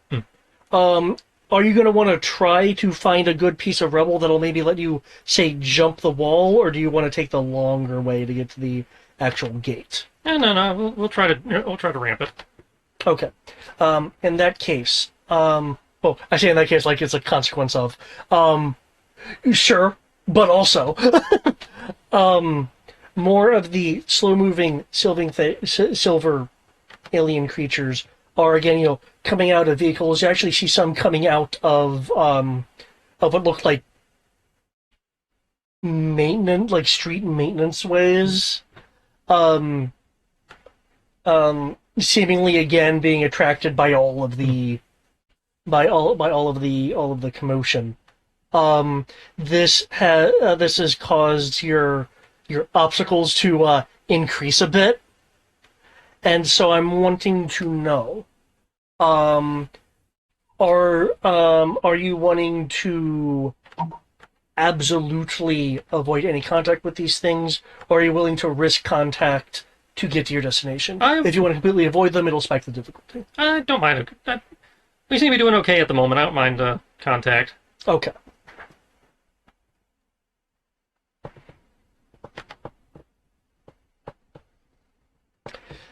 Are you going to want to try to find a good piece of rubble that'll maybe let you, say, jump the wall, or do you want to take the longer way to get to the actual gate? No. We'll try to ramp it. Okay. In that case, well, I say in that case like it's a consequence of, sure, but also, more of the slow-moving silver alien creatures are again, coming out of vehicles. You actually see some coming out of what looked like maintenance, like street maintenance ways. Seemingly again being attracted by all of the commotion. This has caused your obstacles to increase a bit, and so I'm wanting to know, are you wanting to absolutely avoid any contact with these things, or are you willing to risk contact to get to your destination? If you want to completely avoid them, it'll spike the difficulty. I don't mind. We seem to be doing okay at the moment. I don't mind contact. Okay.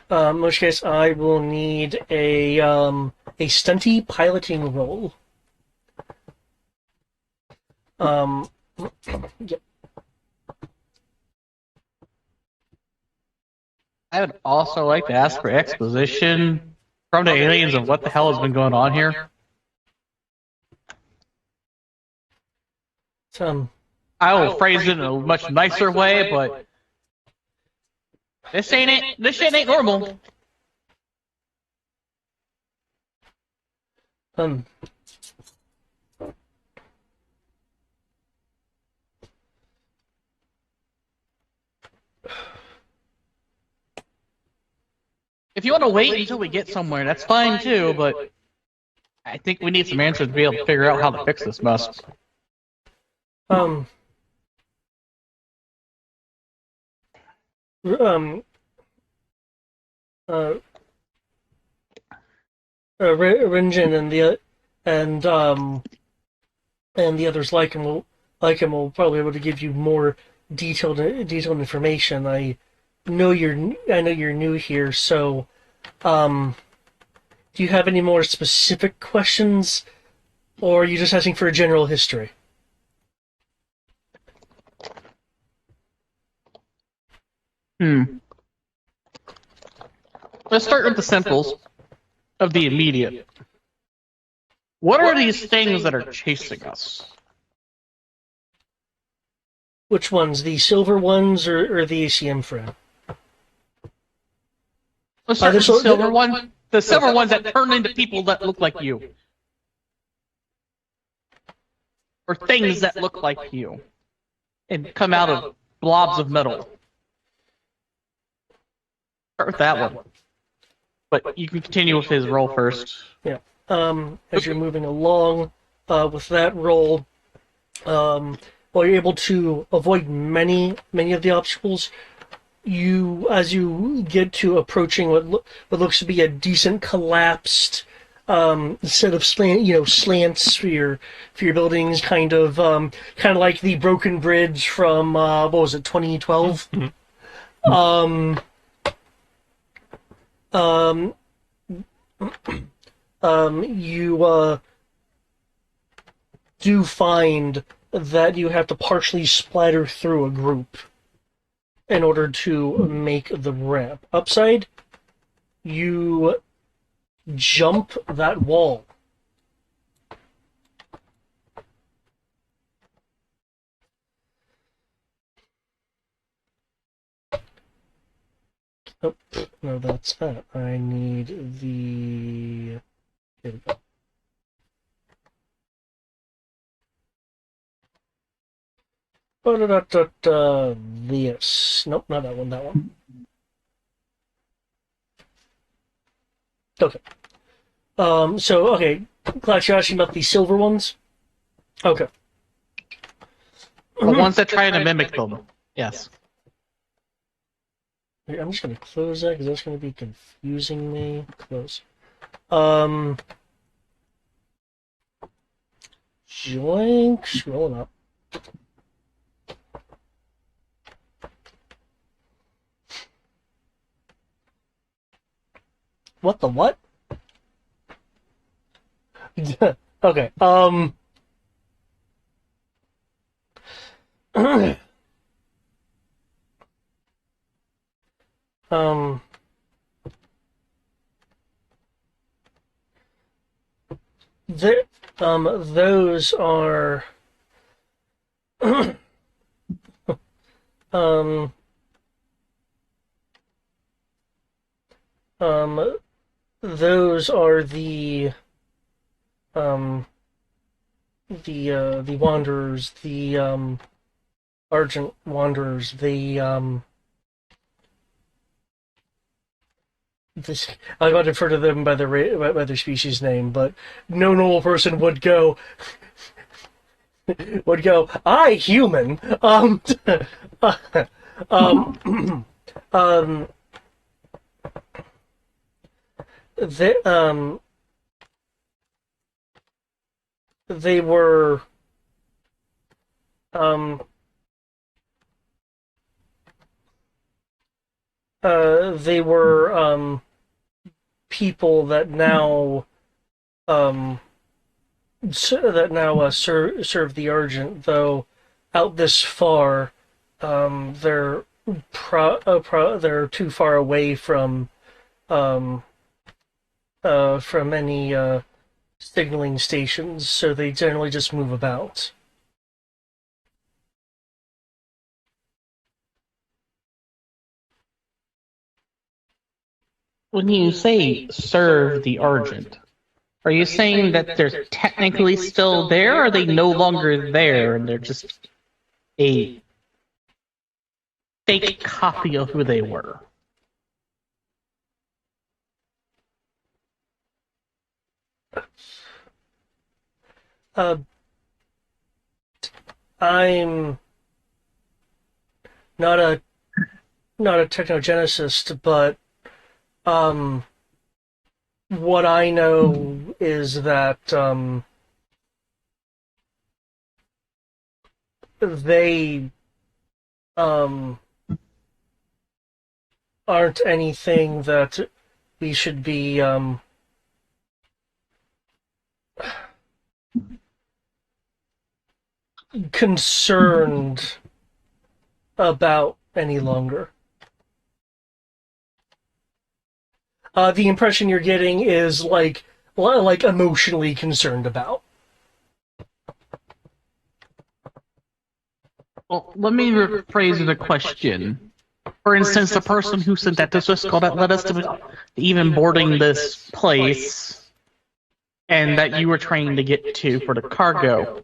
In which case, I will need a stunty piloting roll. Yep. I would also like to ask for exposition from the aliens of what the hell has been going on here. I will phrase it in a much nicer way, but this shit ain't normal. If you want to wait until we get somewhere, that's fine too, but I think we need some answers to be able to figure out how to fix this mess. Um, Rinjin and the others like him will probably be able to give you more detailed information. I know you're new here, so do you have any more specific questions, or are you just asking for a general history? Let's start with the simples of the immediate. What are these things that are chasing us? Which ones, the silver ones or the ACM friend? Let's start with the silver one. The silver ones that turn into people that look like you. Or things that look like you. And come out of blobs of metal. Start with that one. But you can continue with his roll first. Yeah. As you're moving along with that roll, while you're able to avoid many of the obstacles, as you get to approaching what looks to be a decent collapsed set of slants for your buildings, kind of like the broken bridge from what was it, 2012? You do find that you have to partially splatter through a group in order to make the ramp. Upside, you jump that wall. Oh, no, that's that. I need the... Here we go. This. Nope, not that one, that one. Okay. Okay. Clash, you're asking about the silver ones? Okay. The ones that try to mimic them. Yes. I'm just going to close that because that's going to be confusing me. Close. Joink. Scrolling up. What the what? Okay. Those are those are the Wanderers, the Argent Wanderers, I would refer to them by their species name, but no normal person would go, I human. They were people that now serve the Argent, though out this far they're they're too far away from any signaling stations, so they generally just move about. When you say serve the Argent, are you saying that they're technically still there, or are they no longer there and they're just a fake copy of who they were? I'm not a technogenicist, but what I know is that they aren't anything that we should be concerned about any longer. The impression you're getting is like emotionally concerned about. Well, let me rephrase the question. For instance, the person who sent that to Swiss call that led us to even boarding this place, and that you were trying to get to for the cargo.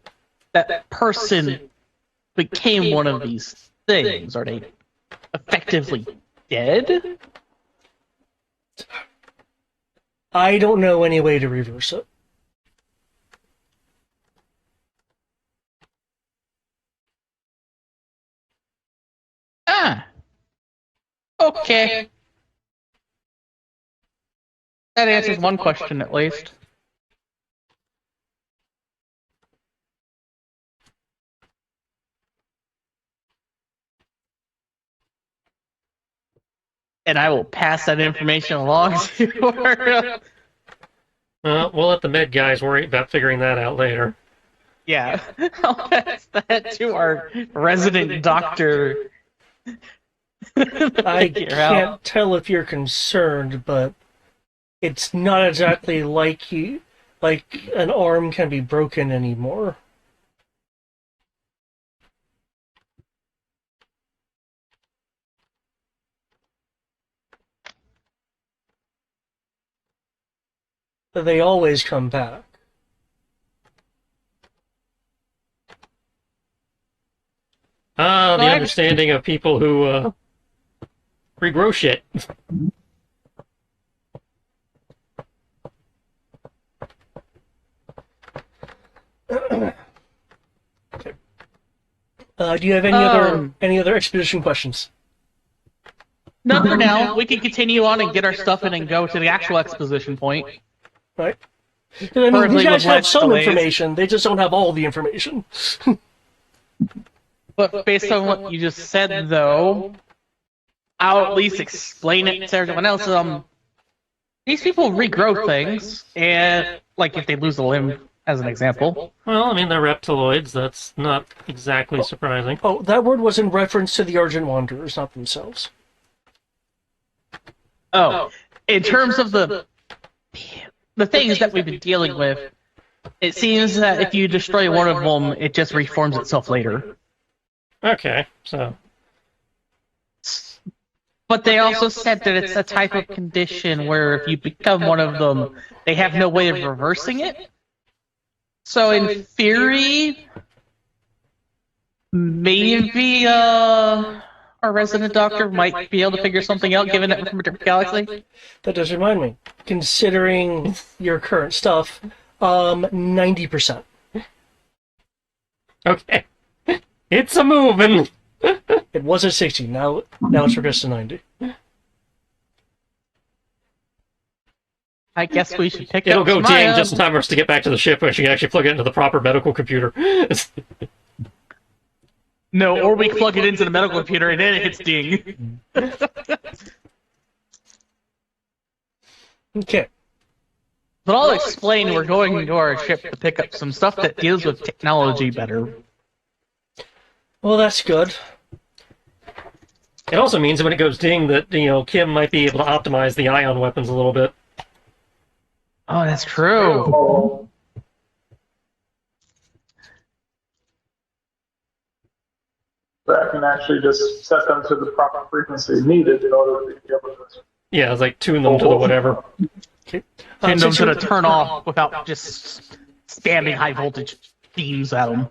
That person became one of these things. Are they effectively dead? I don't know any way to reverse it. Ah. Okay. That answers one question at least. And I will pass that information along to her. We'll let the med guys worry about figuring that out later. Yeah, I'll pass that to our resident doctor. I can't tell if you're concerned, but it's not exactly like an arm can be broken anymore. They always come back. The understanding of people who regrow shit. Do you have any other expedition questions? Not for now. We can continue on and get our stuff in and go to the actual exposition point. Right. I mean, Currently you guys with have some delays. information. They just don't have all the information. But based on what you just said, though, I'll at least explain it to everyone else. These people regrow things, and like if they lose a limb, as an example. Well, I mean, they're reptiloids. That's not exactly surprising. Oh, that word was in reference to the Argent Wanderers, not themselves. Oh, in terms of the things that we've been dealing with, it seems that if you destroy one of them, it just reforms itself later. Okay, so... But they also said that it's a type of condition where if you become one of them, they have no way of reversing it. So in theory, maybe our resident doctor might be able to figure something out, given that we're from a different galaxy. That does remind me. Considering your current stuff, 90%. Okay. It's a moving! It was at 60. Now it's regressed to 90. I guess we should pick It'll up go some ding ions. just in time for us to get back to the ship where she can actually plug it into the proper medical computer. No, or we plug it into the medical computer and then it hits ding. Okay. But I'll explain we're going to our ship to pick up some stuff that deals with technology better. Well, that's good. It also means that when it goes ding that, Kim might be able to optimize the ion weapons a little bit. Oh, that's true. Oh, that I can actually just set them to the proper frequency needed in order to be able to. Yeah, it's like tune them to the whatever. Okay. Tend them Since to the you're- turn off without just spamming high voltage beams at them.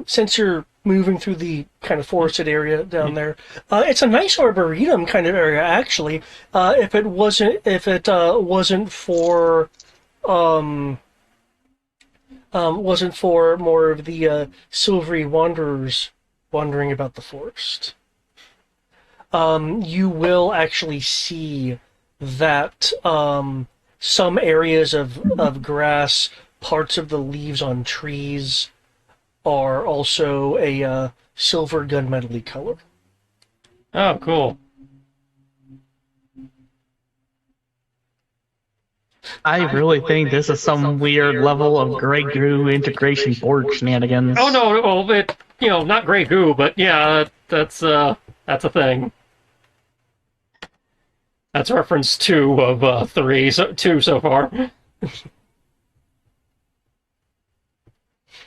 Since you're moving through the kind of forested area down there, it's a nice arboretum kind of area actually. If it wasn't for more of the silvery wanderers wandering about the forest, you will actually see that some areas of grass, parts of the leaves on trees, are also a silver gunmetal-y color. Oh, cool. I really think this is some weird level of Grey Goo integration board shenanigans. Oh no, well, not Grey Goo, but yeah, that's a thing. That's reference 2 of 3, 2 so far.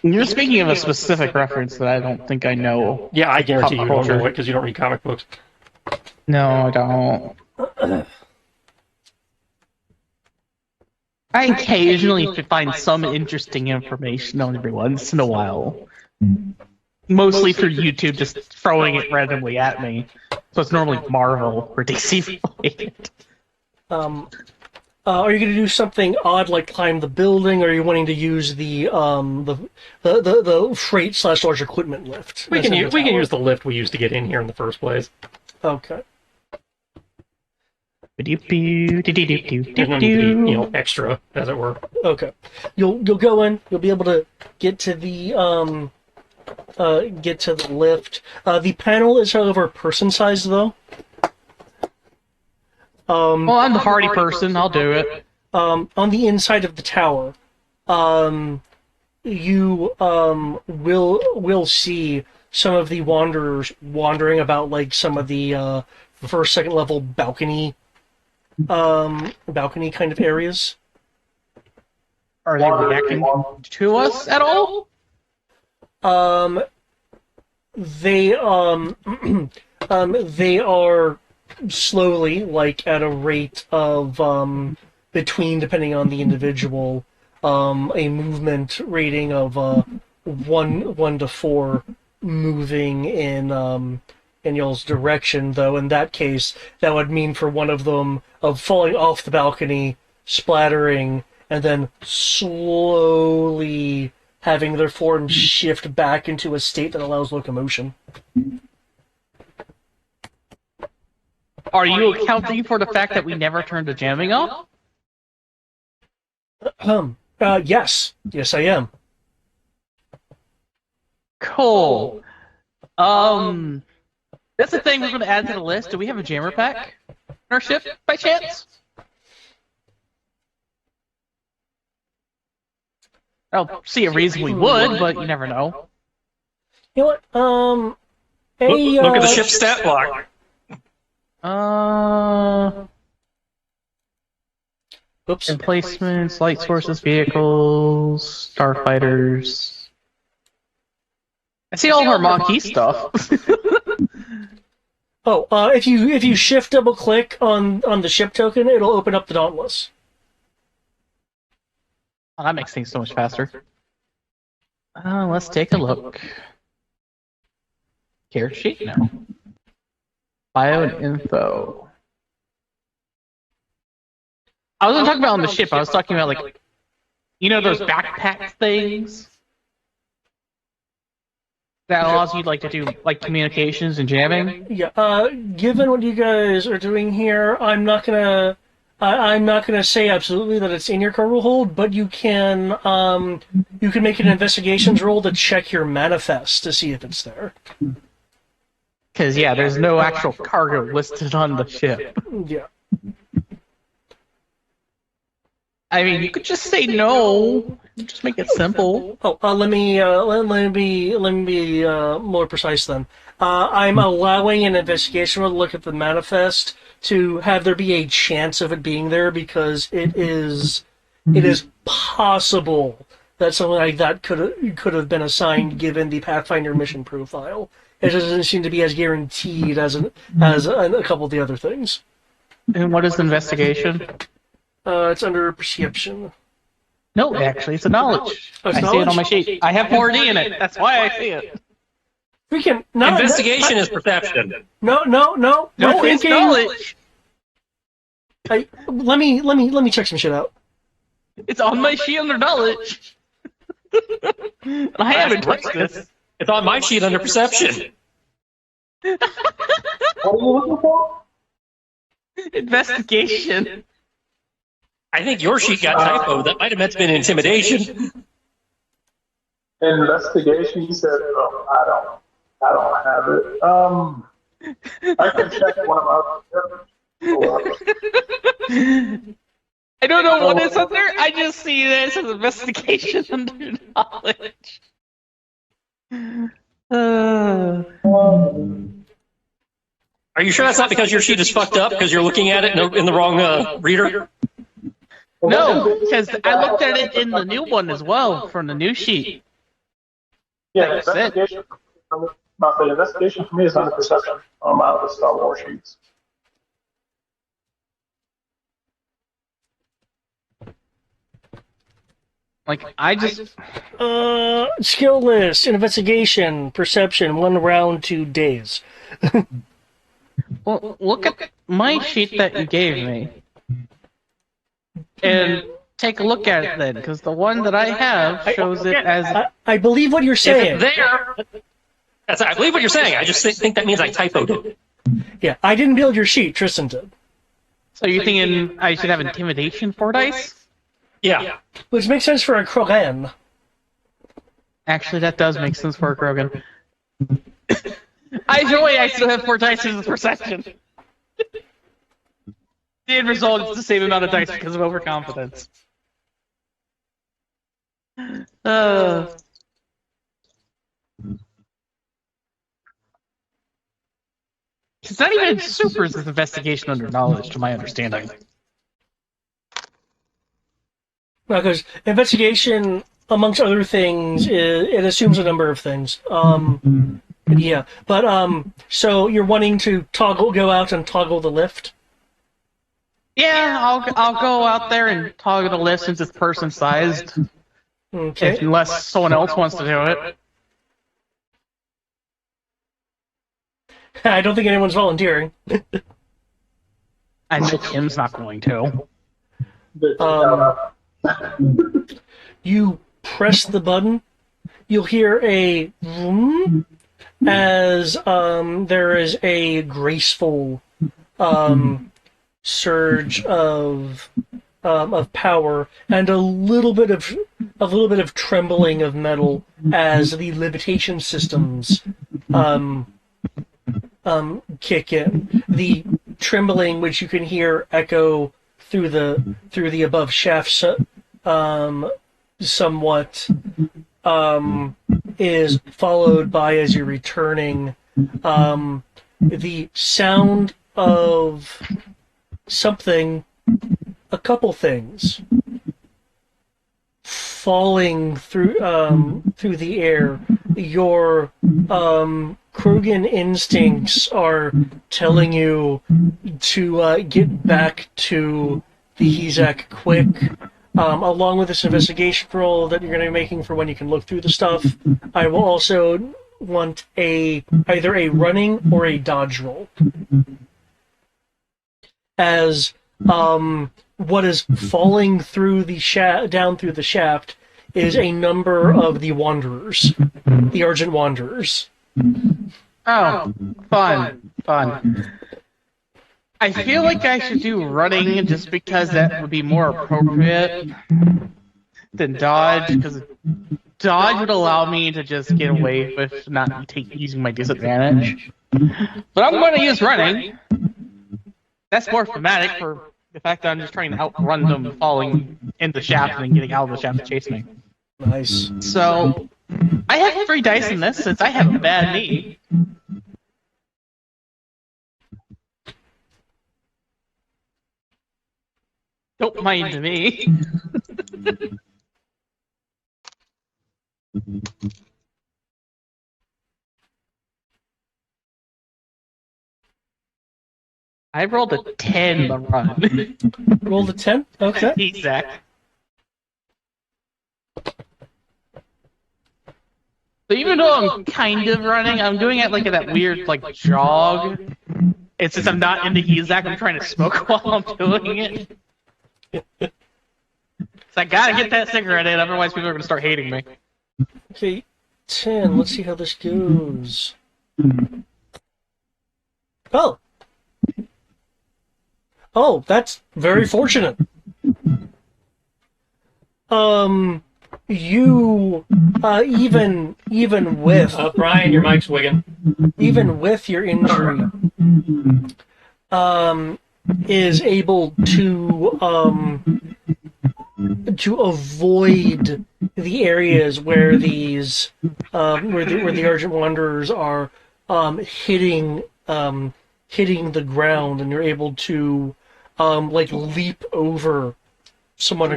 You're speaking of a specific reference that I don't think I know. Yeah, I guarantee Pop you don't know culture. it because you don't read comic books. No, I don't. I occasionally find some interesting information on every once in a while. Mostly through YouTube, just throwing it randomly at me. So it's normally Marvel or DC related. Are you going to do something odd like climb the building, or are you wanting to use the freight / large equipment lift? We that's can in use the tower? the lift we used to get in here in the first place. Okay. There's no need to be, extra, as it were. Okay. You'll go in. You'll be able to get to the lift. The panel is, however, person sized though. Well, I'm the hardy person. I'll do it. On the inside of the tower, you will see some of the wanderers wandering about, like some of the first, second level balcony kind of areas. Are they reacting to us at all? They they are slowly, like at a rate of between, depending on the individual, a movement rating of 1 to 4 moving in y'all's direction. Though in that case, that would mean for one of them of falling off the balcony, splattering, and then slowly having their form shift back into a state that allows locomotion. Are you accounting for the fact that we never turned the jamming off? Yes, I am. Cool. That's the thing we're going to add to the list. Do we have a jammer pack in our ship, by chance? I don't see a reason we would, but you never know. You know what? Look at the ship stat block. Oops. Emplacements, light sources, vehicles, starfighters. I see all of our Maquis stuff. Oh, if you shift double click on the ship token, it'll open up the Dauntless. Oh, that makes things so much faster. Let's take a look. Character sheet? No. Bio and info. I wasn't talking about on the ship. I was talking about, like, those backpack things that allows you, like, to do, like, communications and jamming. Yeah. Given what you guys are doing here, I'm not gonna say absolutely that it's in your cargo hold, but you can make an investigations roll to check your manifest to see if it's there. Because, yeah, there's no actual cargo listed on the ship. Yeah. I mean, you could just say no. Just make it simple. Oh, let me be more precise then. I'm allowing an investigation to look at the manifest to have there be a chance of it being there because it is possible that something like that could have been assigned given the Pathfinder mission profile. It doesn't seem to be as guaranteed as a couple of the other things. And what is investigation? It's under perception. No, actually, it's a knowledge. Oh, it's I see it on knowledge? my sheet. I have 4D in it. That's why I see it. Freaking Investigation is perception. No. No, we're it's thinking- knowledge. Let me check some shit out. It's on my sheet under knowledge. I haven't touched this. It's on my sheet under perception. What are you looking for? Investigation. I think your sheet got typoed. That might have meant to be intimidation. Investigation. You said, oh, I don't have it. I can check one of our. I don't know what is under. I just see this as investigation under knowledge. Are you sure that's not because your sheet is fucked up because you're looking at it in the wrong reader? No, because I looked at it in the new one as well from the new sheet. Yeah, investigation. Investigation for me is under perception on my other Star Wars sheets. Like, I just. Skill list, investigation, perception, 1 round, 2 days. Well, look at my sheet that you gave me. And take a look at it then, because the one that I have shows it as. I believe what you're If saying. it's there, I believe what you're saying. I just think that means I typoed it. Yeah, I didn't build your sheet, Tristan did. So you're thinking I should have intimidation 4 dice? Yeah. Which makes sense for a Krogan. Actually, that does make sense for a Krogan. Either way, I still have 4 dice as perception. The end result is the same amount of dice because of overconfidence. It's not even supers as investigation under knowledge, to my understanding. Because investigation, amongst other things, it assumes a number of things. Yeah, but so you're wanting to go out and toggle the lift? Yeah, I'll go out there and toggle the lift since it's person sized. Okay. Unless someone else wants to do it. I don't think anyone's volunteering. I know Kim's not going to. You press the button, you'll hear a vroom as there is a graceful surge of power and a little bit of trembling of metal as the limitation systems kick in. The trembling, which you can hear echo through the above shafts, somewhat, is followed by, as you're returning, the sound of something, a couple things, falling through the air. Your Krogan instincts are telling you to get back to the Hezak quick. Along with this investigation roll that you're going to be making for when you can look through the stuff, I will also want either a running or a dodge roll. As what is falling through the down through the shaft is a number of the Wanderers, the Argent Wanderers. Oh, fun. I feel like I should do running just because that would be more appropriate than dodge, because dodge would allow me to just get away with not using my disadvantage. But I'm going to use running. That's more thematic for The fact that I'm just trying to outrun them falling in the shaft and then getting out of the shaft to chase me. Nice. So, I have 3 dice in this since I have a bad knee. Don't mind me. I rolled a 10 the run. Roll the 10? Okay. Exactly. So even though I'm kind of running, I'm doing it like that weird like jog. It's just I'm not in the Hezak, I'm trying to smoke while I'm doing it. So I gotta get that cigarette in, otherwise people are gonna start hating me. Okay, 10. Let's see how this goes. Oh. Oh, that's very fortunate. You, even with, Brian, your mic's wigging. even with your injury, is able to avoid the areas where these, where the Argent Wanderers are, hitting the ground, and you're able to, like leap over someone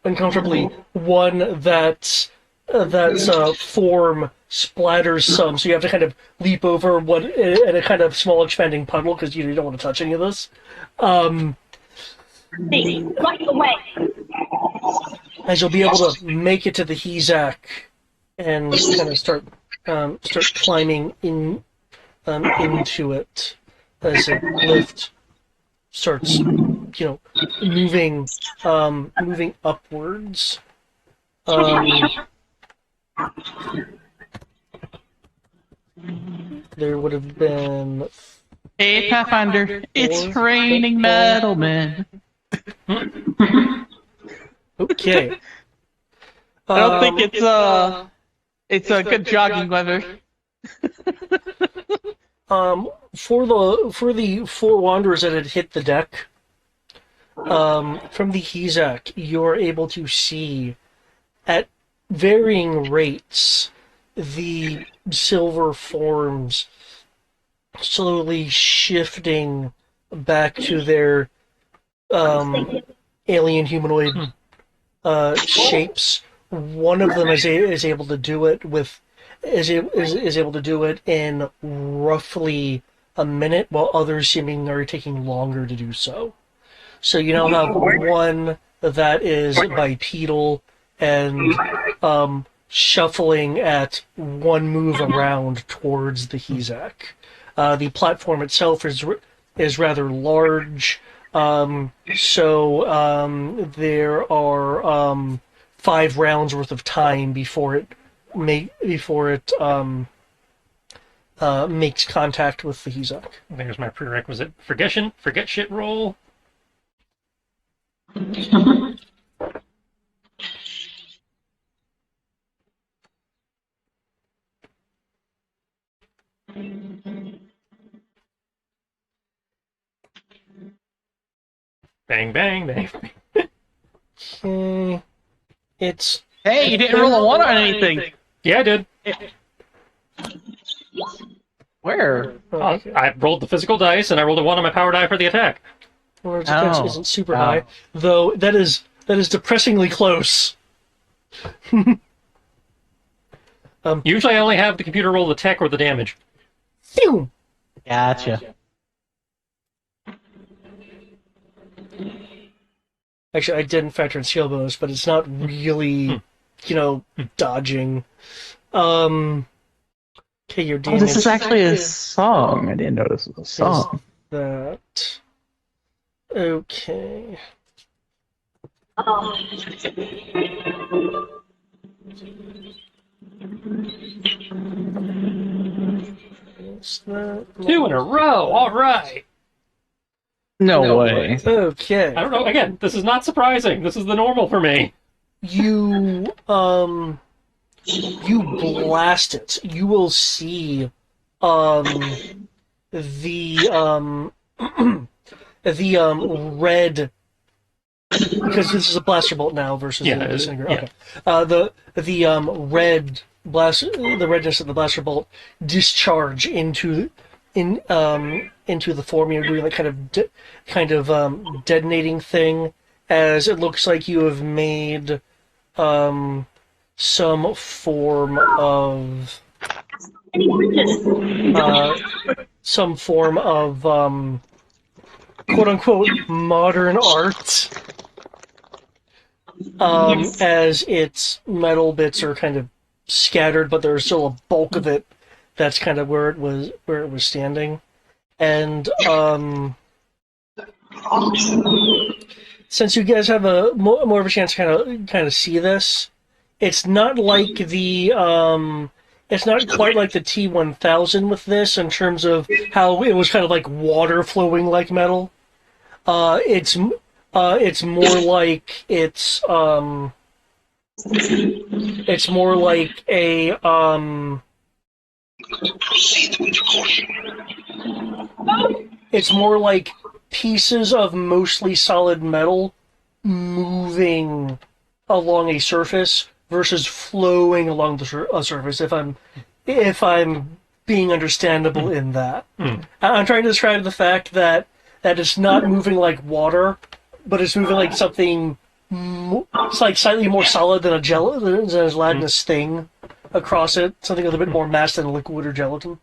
uncomfortably. One that's form splatters some, so you have to kind of leap over one in a kind of small expanding puddle because you don't want to touch any of this. As you'll be able to make it to the Hezak and kind of start climbing into it as the lift starts, moving upwards. There would have been. Hey Pathfinder, it's raining metal men. Okay. I don't think it's a good jogging weather. For the 4 wanderers that had hit the deck, from the Hezak, you're able to see at varying rates the silver forms slowly shifting back to their alien humanoid shapes. One of them is able to do it in roughly a minute, while others seeming are taking longer to do so. So you now have one that is bipedal and shuffling at one move around towards the Hezak. The platform itself is rather large, so there are 5 rounds worth of time before it makes contact with the Hezak. There's my prerequisite forget shit roll. Bang, bang, bang. Okay. It's. Hey, you didn't roll a 1 on anything. Yeah, I did. Where? Okay. I rolled the physical dice, and I rolled a 1 on my power die for the attack. Well, defense Oh. isn't super high, though. That is depressingly close. Usually I only have the computer roll the tech or the damage. Phew! Gotcha. Actually, I didn't factor in skill bonus, but it's not really, dodging. Okay, your Oh, damage. this is actually a song. I didn't know this was a song. That. Okay. Is that 2 in a row. All right. No way. okay? I don't know. Again, this is not surprising. This is the normal for me. You blast it. You will see the red, because this is a blaster bolt now versus Yeah, the disintegrator. yeah. Okay. The the redness of the blaster bolt discharge into the form. You're doing that kind of detonating thing, as it looks like you have made some form of quote unquote modern art, as its metal bits are kind of scattered, but there's still a bulk of it that's kind of where it was standing. And since you guys have a more of a chance to kind of see this, it's not like it's not quite like the T1000 with this in terms of how it was kind of like water flowing like metal. It's more like it's more like a it's more like pieces of mostly solid metal moving along a surface versus flowing along the surface. If I'm being understandable in that, I'm trying to describe the fact that it's not moving like water, but it's moving like something. It's like slightly more solid than a gelatinous thing across it. Something with a bit more mass than liquid or gelatin.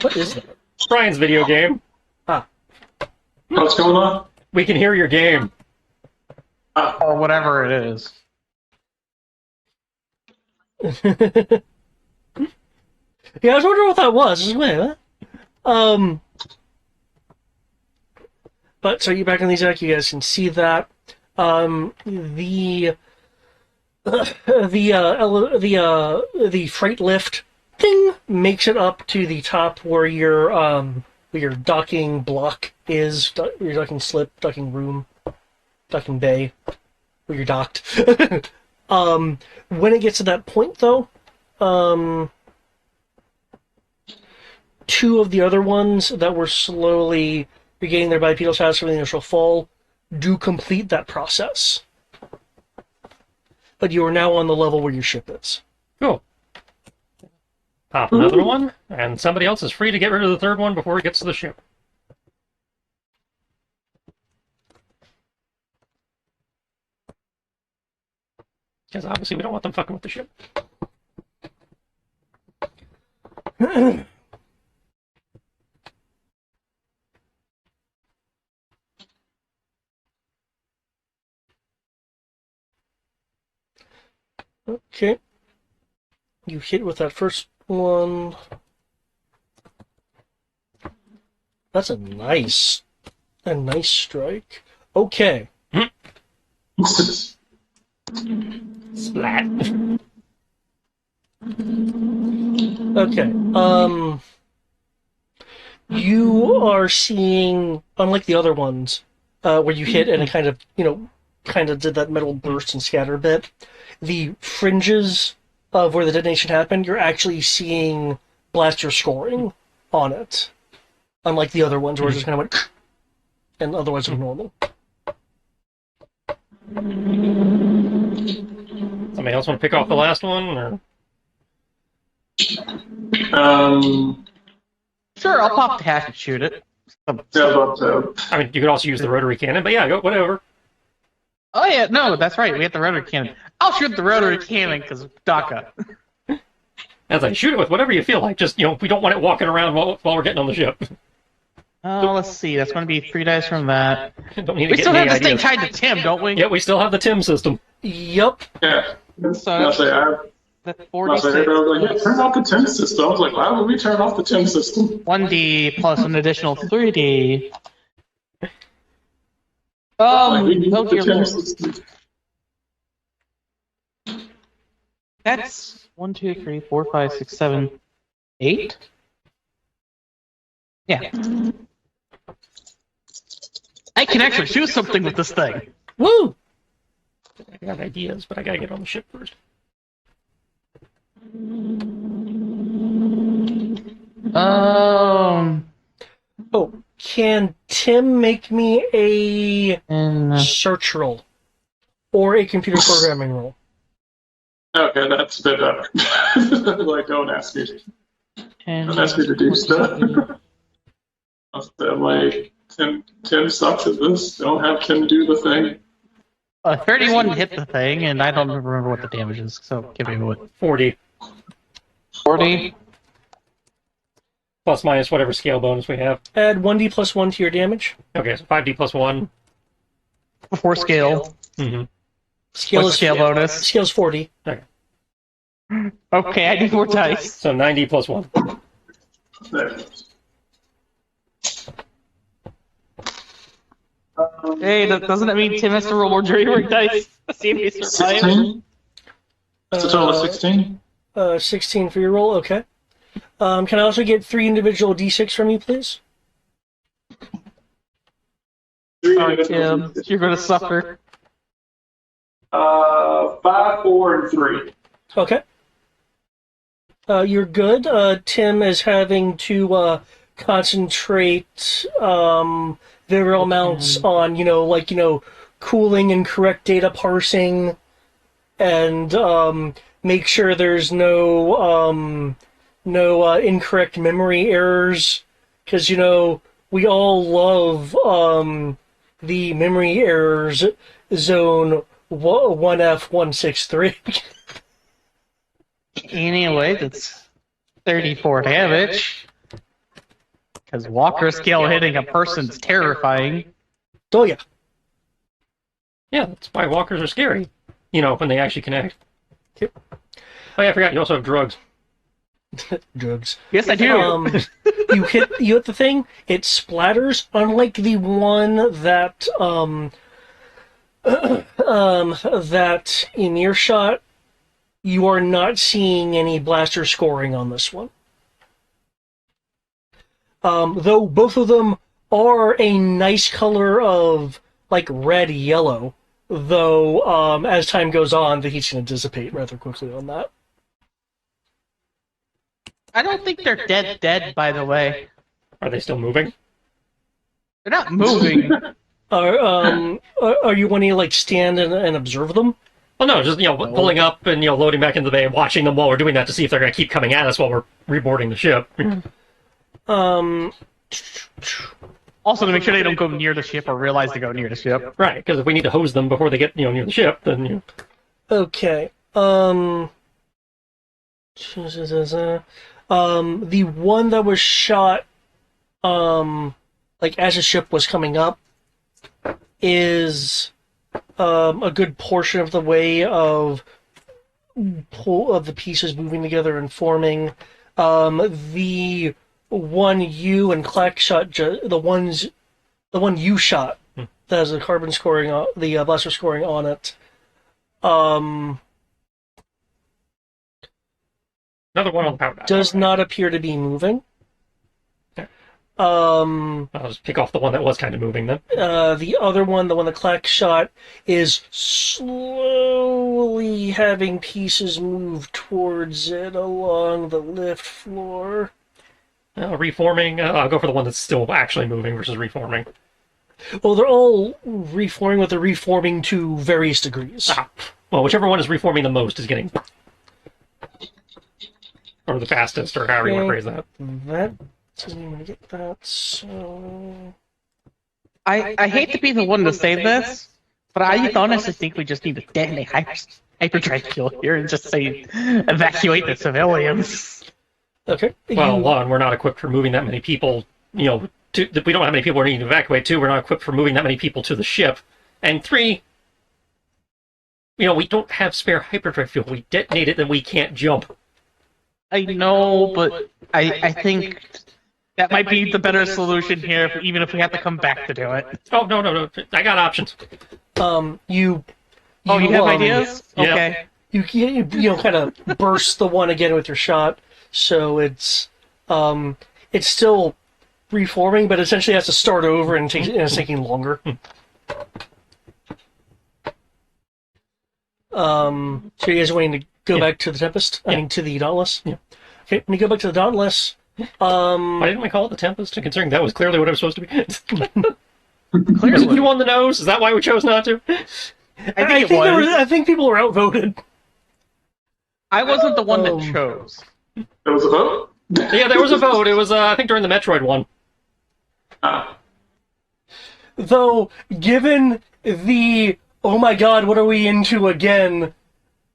What is that? Brian's video game. What's going on? We can hear your game. Or whatever it is. Yeah, I was wondering what that was. Wait, what? But so you're back in the deck. You guys can see that the freight lift thing makes it up to the top where your docking block is, your docking slip, docking room, docking bay, where you're docked. When it gets to that point, though, two of the other ones that were slowly regaining their bipedal status from the initial fall do complete that process. But you are now on the level where your ship is. Cool. Pop another one, and somebody else is free to get rid of the third one before it gets to the ship. Because obviously we don't want them fucking with the ship. Okay. You hit with that first one. That's a nice strike. Okay. Splat. Okay. You are seeing, unlike the other ones, where you hit and it kind of did that metal burst and scatter bit. The fringes of where the detonation happened, you're actually seeing blaster scoring on it. Unlike the other ones where it just kind of went and otherwise was normal. Somebody else want to pick off the last one? Or? Sure, I'll pop the hatch and shoot it. I mean, you could also use the rotary cannon, but yeah, go whatever. Oh yeah, no, that's right. We have the rotary cannon. I'll shoot the rotary cannon because DACA. As I shoot it with whatever you feel like. Just we don't want it walking around while we're getting on the ship. Let's see. That's going to be 3 dice from that. Don't need to We get still any have this thing ideas. tied to Tim, don't we? Yeah, we still have the Tim system. Yep. Yeah. So I that's was 46. like, yeah, turn off the TIM system. I was like, why would we turn off the TIM system? 1d plus an additional 3d. We need Oh the dear TIM Lord. system. That's 1, 2, 3, 4, 5, 6, 7, 8. Yeah. I can actually shoot something with this thing. Woo! I got ideas, but I gotta get on the ship first. Oh, can Tim make me a and search roll or a computer programming roll? Okay, that's a bit better. Like, don't ask me to do stuff. I'm like, Tim sucks at this. Don't have Tim do the thing. 31 hit the thing, and I don't remember what the damage is. So give me what 40 40. plus minus whatever scale bonus we have. Add 1d plus 1 to your damage. Okay, so 5d plus 1. 4 scale. Mm-hmm. Scale What's is scale bonus? Scale's 40. Okay, I need more dice. So 9d plus 1. There. Hey, doesn't that mean Tim has to roll more jury rig dice to see if he survives? 16? It's a total of 16? 16 for your roll, okay. Can I also get 3 individual d6 from you, please? Sorry, Tim, you're gonna suffer. 5, 4, and 3. Okay. You're good. Tim is having to concentrate variable amounts on, cooling and correct data parsing, and make sure there's no incorrect memory errors, because we all love the memory errors zone 1F163. Anyway, that's 34 damage. Because Walker scale hitting a person's terrifying. Oh yeah. Yeah, that's why walkers are scary. When they actually connect. Yep. Oh yeah, I forgot, you also have drugs. Drugs. Yes, I do. You hit the thing, it splatters, unlike the one that that in earshot, you are not seeing any blaster scoring on this one. Though both of them are a nice color of like red yellow, though as time goes on, the heat's going to dissipate rather quickly on that. I don't think they're dead, by the way. Are they still moving? They're not moving. Are you wanting to stand and observe them? Well, no, just pulling up and loading back into the bay, watching them while we're doing that to see if they're going to keep coming at us while we're reboarding the ship. Also, to make sure they don't go near the ship or realize to go near the ship. Right, because if we need to hose them before they get near the ship, then Okay. The one that was shot, as the ship was coming up, is a good portion of the way of the pieces moving together and forming. The one you and Clack shot, the one you shot that has the carbon scoring, the blaster scoring on it. another one on the power die. Does not appear to be moving. Okay. I'll just pick off the one that was kind of moving then. The other one, the one the Clack shot, is slowly having pieces move towards it along the lift floor. Reforming, I'll go for the one that's still actually moving versus reforming. Well, they're all reforming, but they're reforming to various degrees. Well, whichever one is reforming the most is getting... Or the fastest, or however you want to phrase that. That doesn't even get that, so... I hate to be the one to say this, but I honestly think we just need to detonate hyperdrive fuel here and just say evacuate the civilians. Okay. Well, one, we're not equipped for moving that many people, we don't have many people we need to evacuate. Two, we're not equipped for moving that many people to the ship. And three, we don't have spare hyperdrive fuel. We detonate it, then we can't jump. I know, but I think that might be the better solution here, even if we have to come back to do it. Oh, no. I got options. You have ideas? Yeah. Okay. You kind of burst the one again with your shot, so it's still reforming, but essentially has to start over and it's taking longer. So you guys waiting to go back to the Tempest? I mean, to the Dauntless? Yeah. Okay, when you go back to the Dauntless, Why didn't we call it the Tempest? Considering that was clearly what it was supposed to be. Clearly. Was it you on the nose? Is that why we chose not to? I think it was. I think people were outvoted. I wasn't the one that chose. There was a vote? Yeah, there was a vote. It was, I think, during the Metroid one. Though, given the, oh my god, what are we into again?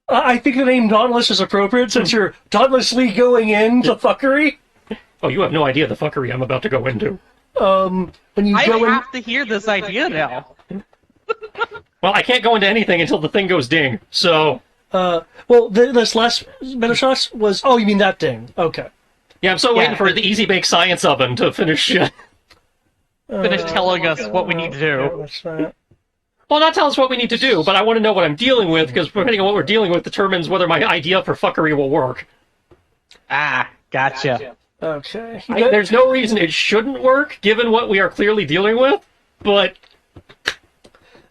I think the name Dauntless is appropriate since you're dauntlessly going into fuckery. Oh, you have no idea the fuckery I'm about to go into. When you I go in, have to hear this idea now. Well, I can't go into anything until the thing goes ding, so... well, this last minute shots was, oh, you mean that thing? Okay. Yeah, I'm still waiting for the Easy Bake Science Oven to finish... Finish telling us what we need to do. What's that? Well, not tell us what we need to do, but I want to know what I'm dealing with, because depending on what we're dealing with determines whether my idea for fuckery will work. Ah, gotcha. Okay. There's no reason it shouldn't work, given what we are clearly dealing with, but...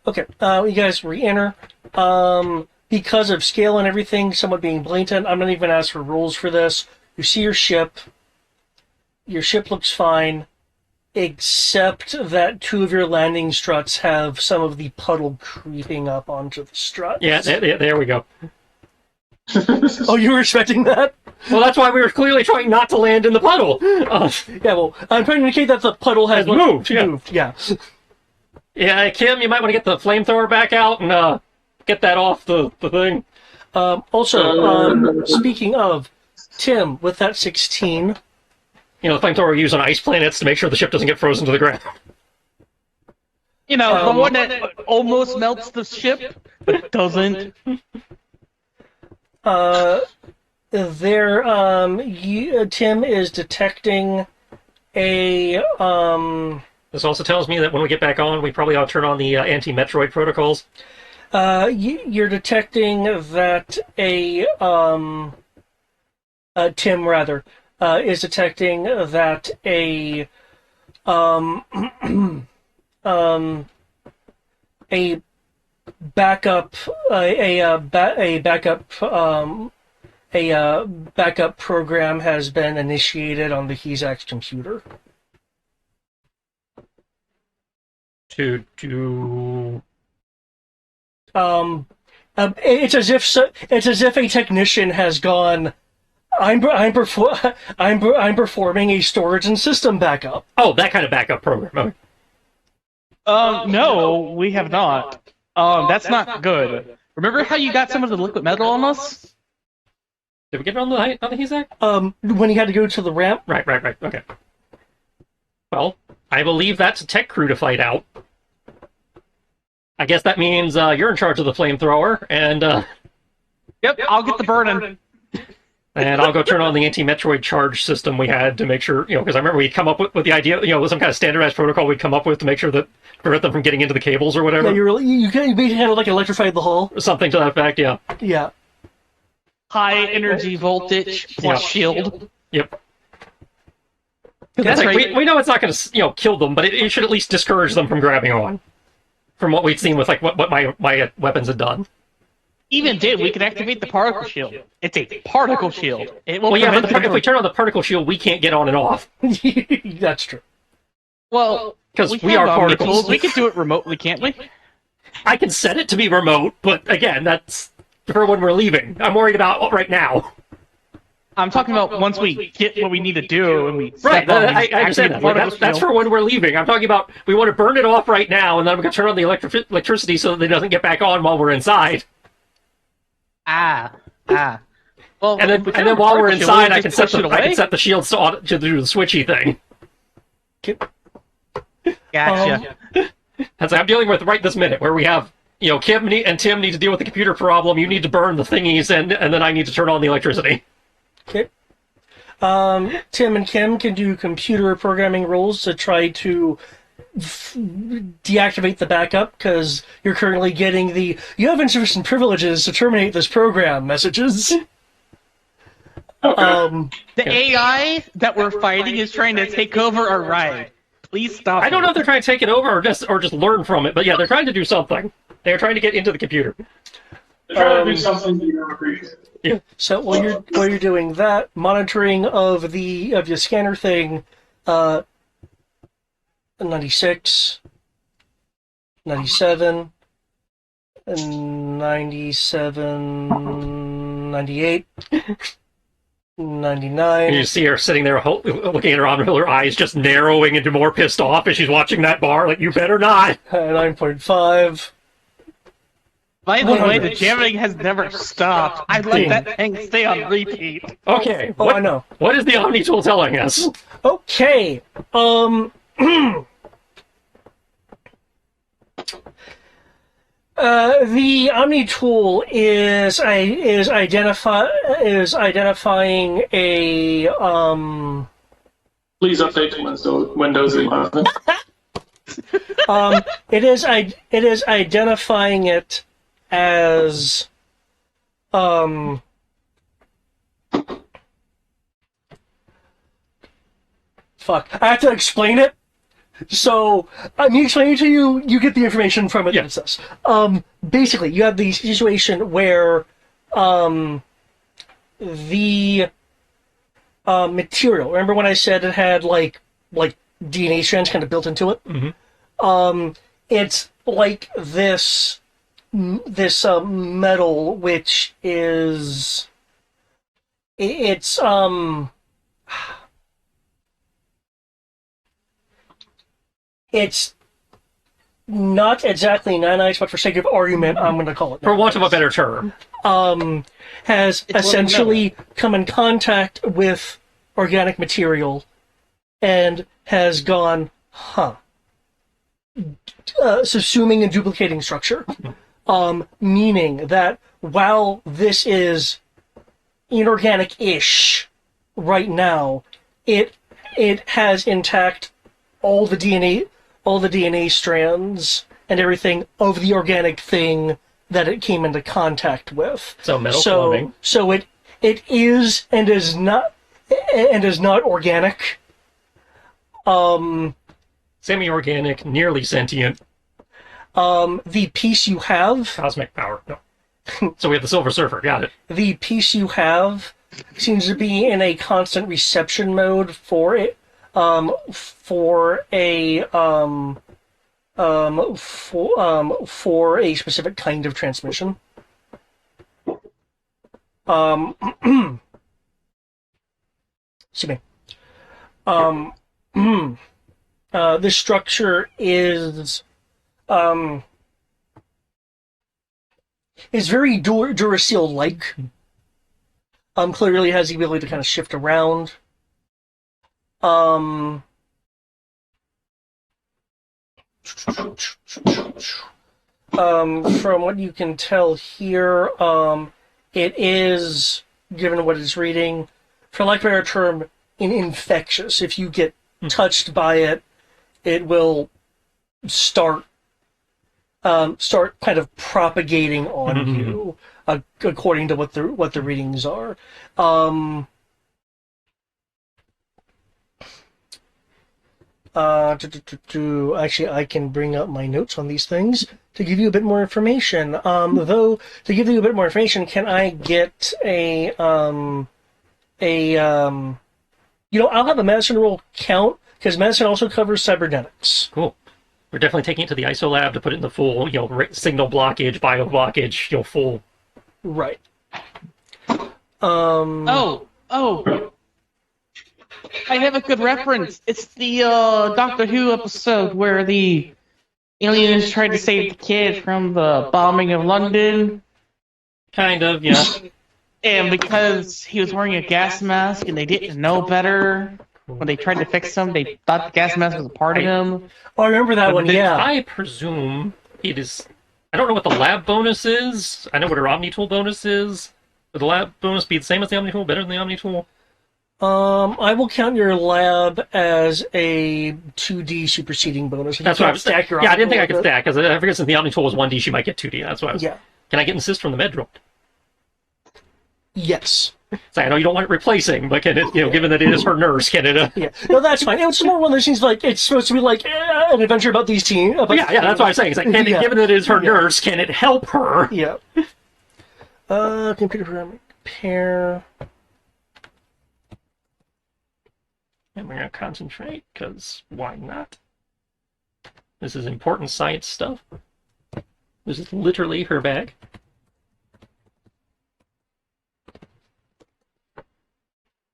Okay, you guys re-enter. Because of scale and everything somewhat being blatant, I'm not even going to ask for rules for this. You see your ship. Your ship looks fine, except that two of your landing struts have some of the puddle creeping up onto the struts. Yeah, there we go. Oh, you were expecting that? Well, that's why we were clearly trying not to land in the puddle. Yeah, well, I'm trying to indicate that the puddle has moved, yeah. moved, yeah. Yeah, Kim, you might want to get the flamethrower back out and get that off the thing. Also, speaking of, Tim, with that 16... You know, the flamethrower we use on ice planets to make sure the ship doesn't get frozen to the ground. You know, the one that almost melts the ship, but doesn't. Tim is detecting a, This also tells me that when we get back on, we probably ought to turn on the anti-Metroid protocols. you're detecting that Tim rather, is detecting that a backup backup program has been initiated on the Hezak's computer. To do... It's as if a technician has gone. I'm performing a storage and system backup. Oh, that kind of backup program. Okay. No, we have not. That's not good. Remember how you got some of the liquid metal on us? Did we get it on the Hezak? When he had to go to the ramp. Right. Okay. Well, I believe that's a tech crew to fight out. I guess that means you're in charge of the flamethrower, and Yep, I'll get the burning. and I'll go turn on the anti-Metroid charge system we had to make sure, because I remember we'd come up with the idea, some kind of standardized protocol we'd come up with to make sure that prevent them from getting into the cables or whatever. Yeah, you basically had like electrified the hull. Something to that effect, yeah. Yeah. High energy voltage plus shield. Yep. That's right. We know it's not going to, kill them, but it should at least discourage them from grabbing on. From what we'd seen with like what my weapons had done. Even did, we can activate the particle shield. It's a particle shield. It will Well, yeah, prevent but if we turn on the particle shield, we can't get on and off. That's true. Well, Because we have are Omni particles. tools. We can do it remotely, can't we? I can set it to be remote, but again, that's for when we're leaving. I'm worried about right now. I'm talking about once we get what we need to do and we Right, step on I and understand activate the particle that. That's shield. for when we're leaving. I'm talking about we want to burn it off right now, and then we're going to turn on the electricity so that it doesn't get back on while we're inside. Well, And then if we turn while on the we're particle shield, inside, I we can just push it away? set the shields to do the switchy thing. Gotcha. That's what I'm dealing with right this minute, where we have, Kim and Tim need to deal with the computer problem. You need to burn the thingies, and then I need to turn on the electricity. Okay. Tim and Kim can do computer programming rules to try to deactivate the backup, because you're currently getting you have insufficient privileges to terminate this program messages. The AI that we're fighting is trying to take over our ride. Please stop. I don't know if they're trying to take it over or just learn from it, but yeah, they're trying to do something. They're trying to get into the computer. They're trying to do something you don't appreciate. So while you're doing that, monitoring of your scanner thing, 96, 97, 97, 98, 99. And you see her sitting there looking at her on her eyes just narrowing into more pissed off as she's watching that bar. Like, you better not. 9.5. By the way, 100. the jamming has never stopped. I let that thing stay on repeat. Okay. Oh, I know. What is the Omni tool telling us? Okay. The Omni tool is identifying a Please update to Windows 11. it is identifying it as fuck. I have to explain it. So, me explaining it to you, you get the information from it. Yeah. It says. Basically, you have the situation where the material. Remember when I said it had like DNA strands kind of built into it? Mm-hmm. It's like this metal, which is it's not exactly nanites, but for sake of argument, I'm going to call it. For want of a better term. Has It's essentially come in contact with organic material and has gone, subsuming and duplicating structure. Meaning that while this is inorganic-ish right now, it has intact all the DNA strands and everything of the organic thing that it came into contact with. So metal cloning. So it is and is not organic. Semi-organic, nearly sentient, The piece you have, cosmic power. No. So we have the Silver Surfer. Got it. the piece you have seems to be in a constant reception mode for it, for a specific kind of transmission. Excuse me. This structure is very Duracell-like. Clearly has the ability to kind of shift around. From what you can tell here, it is, given what it's reading, for lack of a better term, infectious. If you get touched by it, it will start kind of propagating on you, according to what the readings are. Actually, I can bring up my notes on these things to give you a bit more information. Though, to give you a bit more information, can I get I'll have a medicine roll count, because medicine also covers cybernetics. Cool. We're definitely taking it to the ISO lab to put it in the full, signal blockage, bio blockage, full. Right. Oh. I have a good reference. It's the Doctor Who episode where the aliens tried to save the kid from the bombing of London. Kind of, yeah. And because he was wearing a gas mask and they didn't know better, when they tried to fix him, they thought the gas mask was a part of him. Oh, I remember that one, yeah. I presume it is... I don't know what the lab bonus is. I know what her Omni Tool bonus is. Would the lab bonus be the same as the Omni Tool? Better than the Omni Tool? I will count your lab as a 2D superseding bonus. That's what I was stack your I didn't think I optical could stack, because I figured since the Omni Tool was 1D, she might get 2D. That's why I was... Yeah. Can I get assist from the med droid? Yes. So I know you don't want it replacing, but can it, given that it is her nurse, can it... Yeah. No, that's fine. It's more one of those things like, it's supposed to be like an adventure about these teens. Yeah, that's what I'm saying. It's like, given that it is her nurse, can it help her? Yeah. Computer programming. Pair. And we're going to concentrate, because why not? This is important science stuff. This is literally her bag.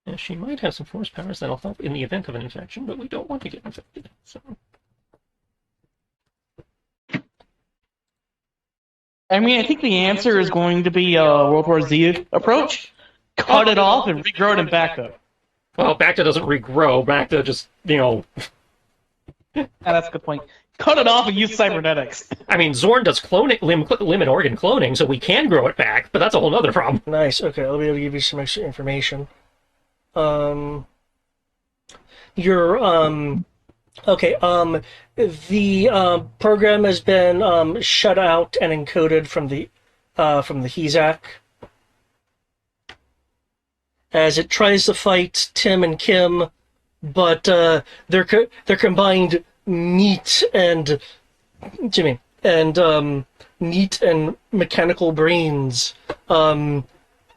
And she might have some force powers that'll help in the event of an infection, but we don't want to get infected. So. I mean, I think the answer is going to be a World War Z approach. Cut it off and regrow it in Bacta. Well, Bacta doesn't regrow. Bacta just, That's a good point. Cut it off and use cybernetics. I mean, Zorn does cloning, limb and organ cloning, so we can grow it back, but that's a whole other problem. Nice. Okay, I'll be able to give you some extra information. The program has been shut out and encoded from the HESAC as it tries to fight Tim and Kim, but their combined meat and meat and mechanical brains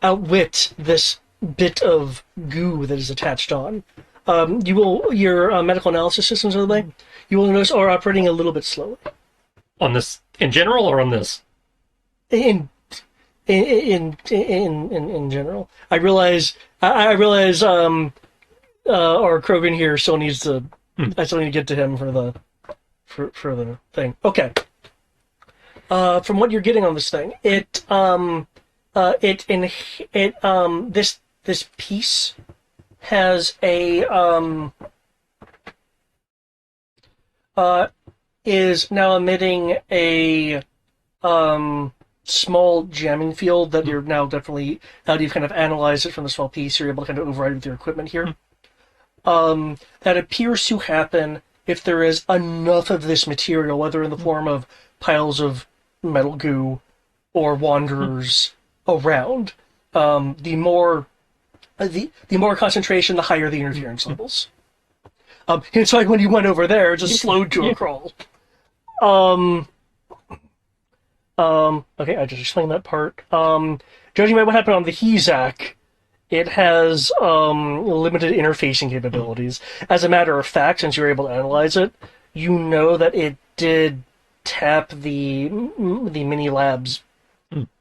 outwit this bit of goo that is attached on. Your medical analysis systems, by the way, you will notice are operating a little bit slowly. On this in general, or on this? In general, I realize our Krogan here still needs to. I still need to get to him for the thing. Okay. From what you're getting on this thing, this piece has is now emitting a small jamming field that you're now definitely, now that you've kind of analyzed it from the small piece, you're able to kind of override with your equipment here. That appears to happen if there is enough of this material, whether in the form of piles of metal goo or wanderers around. The more concentration, the higher the interference levels. It's like when you went over there, it just slowed to a crawl. Okay, I just explained that part. Judging by what happened on the HESAC, it has limited interfacing capabilities. As a matter of fact, since you were able to analyze it, you know that it did tap the mini labs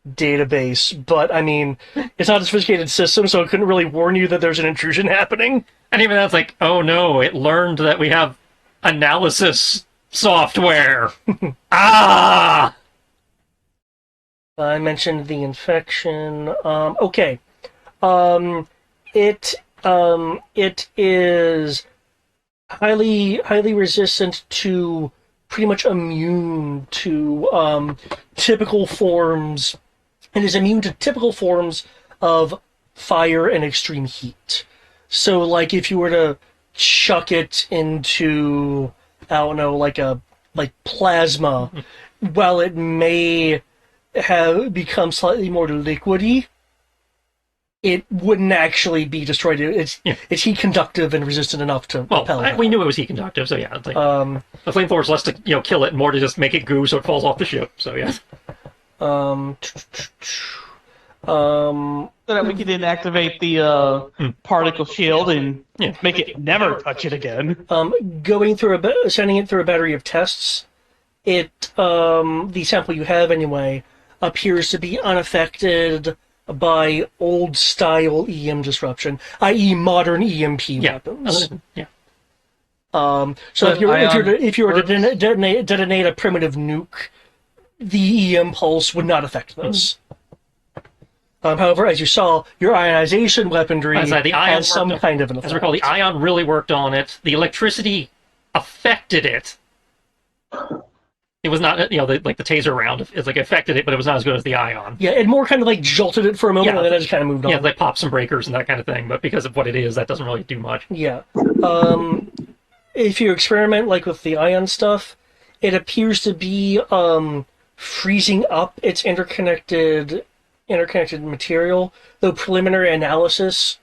database, but I mean, it's not a sophisticated system, so it couldn't really warn you that there's an intrusion happening. And even that's like, oh no, it learned that we have analysis software. Ah! I mentioned the infection. Okay. It is highly resistant to, pretty much immune to typical forms, and is immune to typical forms of fire and extreme heat. So, like, if you were to chuck it into, I don't know, like plasma, while it may have become slightly more liquidy, it wouldn't actually be destroyed. It's heat conductive and resistant enough to repel. We knew it was heat conductive, so yeah. It's like, the flamethrower is less to kill it, more to just make it goo so it falls off the ship. So yeah. So that we can then activate the particle shield and make it never touch it again. Sending it through a battery of tests, the sample you have anyway appears to be unaffected by old-style EM disruption, i.e., modern EMP weapons. So if you were to detonate a primitive nuke, the EM pulse would not affect those. However, as you saw, your ionization weaponry has some kind of an effect. As I recall, the ion really worked on it. The electricity affected it. It was not, like the taser round. It's like affected it, but it was not as good as the ion. Yeah, it more kind of like jolted it for a moment, and then it just kind of moved on. Yeah, like popped some breakers and that kind of thing. But because of what it is, that doesn't really do much. Yeah. If you experiment like with the ion stuff, it appears to be freezing up its interconnected material. Though preliminary analysis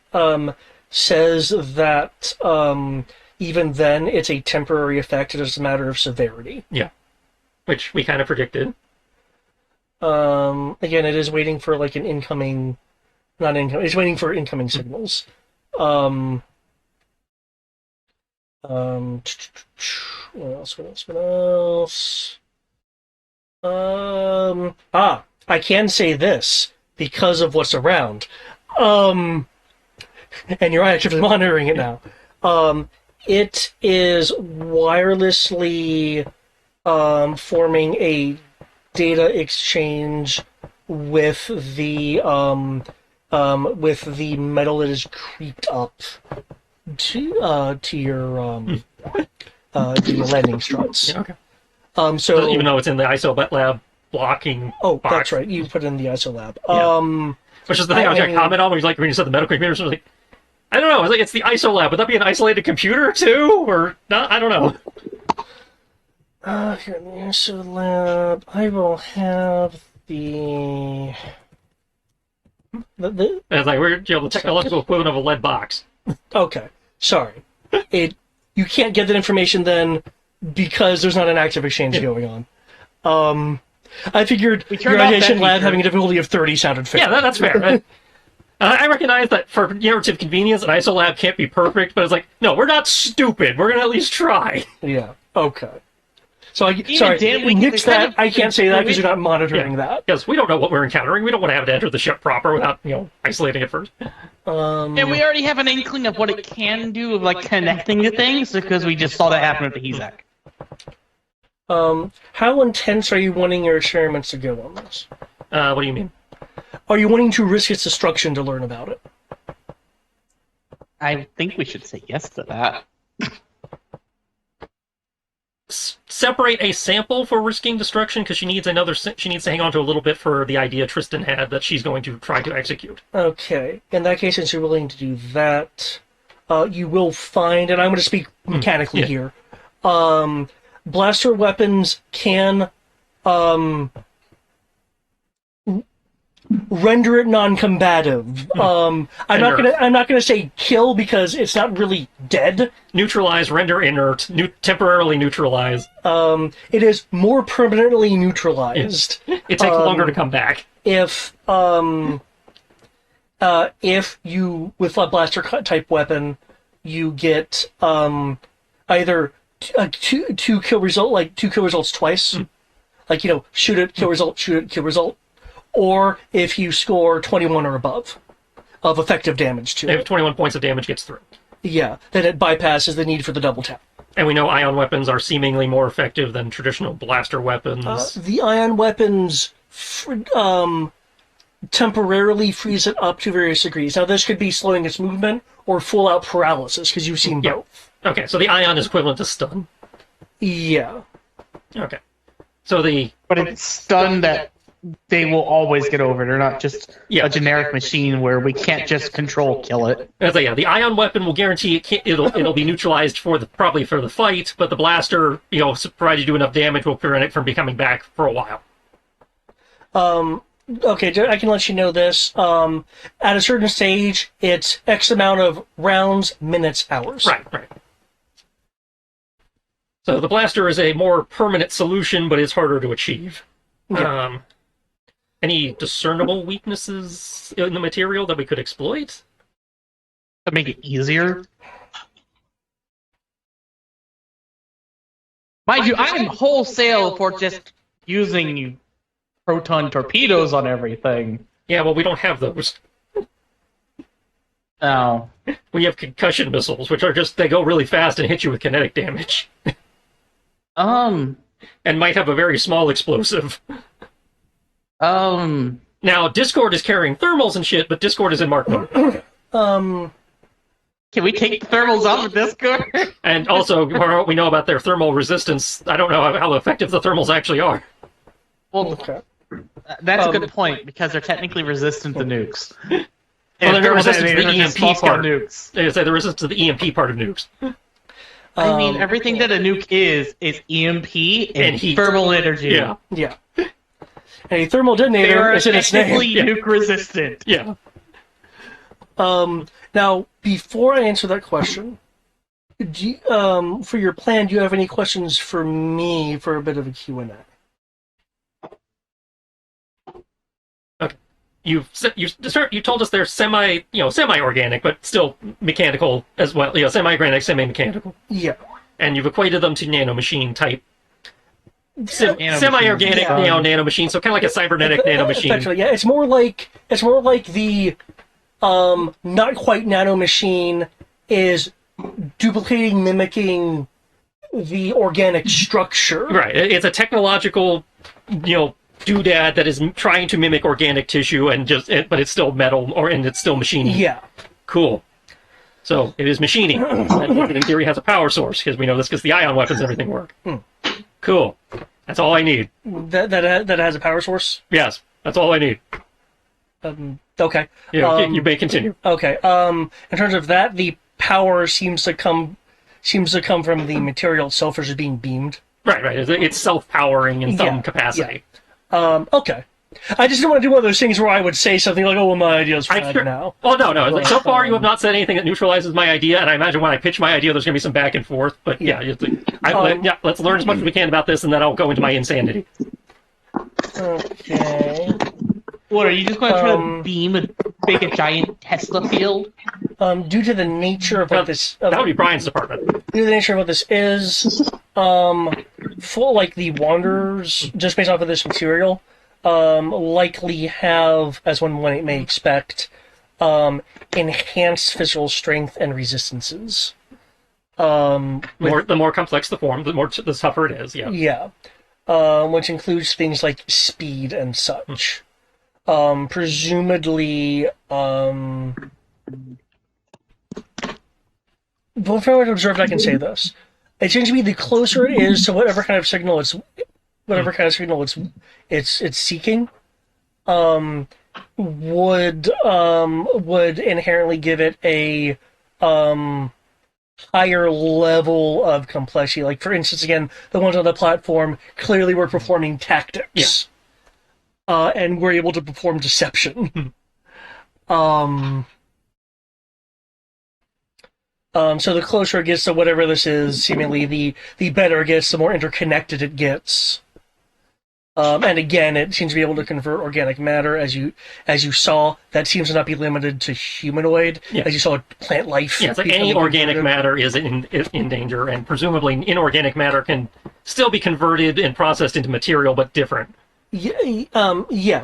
says that even then, it's a temporary effect. It is a matter of severity. Yeah. Which we kind of predicted. Again, it is waiting for like an incoming, not incoming. It's waiting for incoming signals. What else? What else? What else? I can say this because of what's around. And you're actively monitoring it now. It is wirelessly forming a data exchange with the metal that is creeped up to your landing struts. Yeah, okay. So Even though it's in the ISO lab blocking oh, box. that's right. You put it in the ISO lab. Yeah. Which is the thing I was going to comment on when you said the medical computer. So I was like, I don't know. I was like, it's the ISO lab. Would that be an isolated computer too, or not? I don't know. Here in the ISO lab, I will have the. It's like we're the technological equivalent of a lead box. Okay, sorry. You can't get that information then because there's not an active exchange going on. I figured your Ideation lab having a difficulty of 30 sounded fair. Yeah, that's fair. I recognize that for narrative convenience, an ISO lab can't be perfect, but it's like, no, we're not stupid. We're going to at least try. Yeah, okay. So, Dan, nix that. I can't say that because you're not monitoring that. Because we don't know what we're encountering. We don't want to have it enter the ship proper without, isolating it first. And we already have an inkling of what it can do of like connecting to things because we just saw that happen at the HESAC. How intense are you wanting your experiments to go on this? What do you mean? Are you wanting to risk its destruction to learn about it? I think we should say yes to that. Separate a sample for risking destruction because she needs to hang on to a little bit for the idea Tristan had that she's going to try to execute. Okay. In that case, since you're willing to do that, you will find, and I'm going to speak mechanically here, blaster weapons can render it non-combative. I'm not gonna say kill because it's not really dead. Neutralize, render inert, temporarily neutralize. It is more permanently neutralized. It takes longer to come back. If you with a blaster type weapon, you get either two kill result, like 2 kill results twice, like shoot it, kill result, shoot it, kill result. Or if you score 21 or above of effective damage to it. If 21 points of damage gets through. Yeah, then it bypasses the need for the double tap. And we know ion weapons are seemingly more effective than traditional blaster weapons. The ion weapons temporarily freeze it up to various degrees. Now, this could be slowing its movement or full-out paralysis, because you've seen both. Okay, so the ion is equivalent to stun. Yeah. Okay. So But it's stun that they will always get over. They're not just a generic machine where we can't just control kill it. The ion weapon will guarantee it'll be neutralized probably for the fight, but the blaster, provided you do enough damage, will prevent it from becoming back for a while. Okay, I can let you know this. At a certain stage, it's X amount of rounds, minutes, hours. Right. So the blaster is a more permanent solution, but it's harder to achieve. Yeah. Any discernible weaknesses in the material that we could exploit? To make it easier? Mind you, I'm wholesale for just using proton torpedoes on everything. Yeah, well, we don't have those. Oh. We have concussion missiles, which are they go really fast and hit you with kinetic damage. And might have a very small explosive. Now, Discord is carrying thermals and shit, but Discord is in Mark mode. Can we take the thermals off of Discord? And also, what we know about their thermal resistance, I don't know how effective the thermals actually are. Well, Okay. that's a good point, because they're technically resistant to nukes. Well, they're resistant to the just EMP small-scale part. nukes. They say they're resistant to the EMP part of nukes. I mean, everything that a nuke is EMP and heat. thermal energy. Yeah. Yeah. A thermal They detonator are is in its name. technically nuke resistant. Yeah. Now, before I answer that question, for your plan, do you have any questions for me for a bit of a Q&A? you told us they're semi-organic, but still mechanical as well. Semi-organic, semi-mechanical, Yeah. and you've equated them to nanomachine type. Nanomachine. Semi-organic, Yeah. nanomachine, so kind of like a cybernetic nanomachine. Essentially, yeah. It's more like the not quite nanomachine is duplicating, mimicking the organic structure. Right. It's a technological, doodad that is trying to mimic organic tissue but it's still metal and it's still machining. Yeah. Cool. So it is machining. And in theory has a power source because we know this because the ion weapons and everything work. Cool. That's all I need. That has a power source. Yes. That's all I need. Okay. You may continue. Okay. In terms of that, the power seems to come from the material itself as being beamed. Right. It's self-powering in some Yeah, capacity. Okay. I just didn't want to do one of those things where I would say something like, "Oh, well, my idea's fine now." Well, no. So far, you have not said anything that neutralizes my idea, and I imagine when I pitch my idea, there's going to be some back and forth. But let's learn as much as we can about this, and then I'll go into my insanity. Okay. What, are you just going to try to make a giant Tesla field? Due to the nature of what this That would be Brian's department. due to the nature of what this is, full like the Wanderers, just based off of this material, likely have, as one may expect, enhanced physical strength and resistances. The more complex the form, the tougher it is. Yeah. Yeah. Which includes things like speed and such. Presumably, well, from what I've observed, I can say this. It seems to be the closer it is to whatever kind of signal it's seeking, would inherently give it a higher level of complexity. Like, for instance, again, the ones on the platform clearly were performing tactics. And were able to perform deception. So the closer it gets to whatever this is, seemingly the better it gets, the more interconnected it gets. And again, it seems to be able to convert organic matter, as you saw. That seems to not be limited to humanoid, as you saw plant life. Yeah, it's like any organic matter is in danger, and presumably inorganic matter can still be converted and processed into material, but different.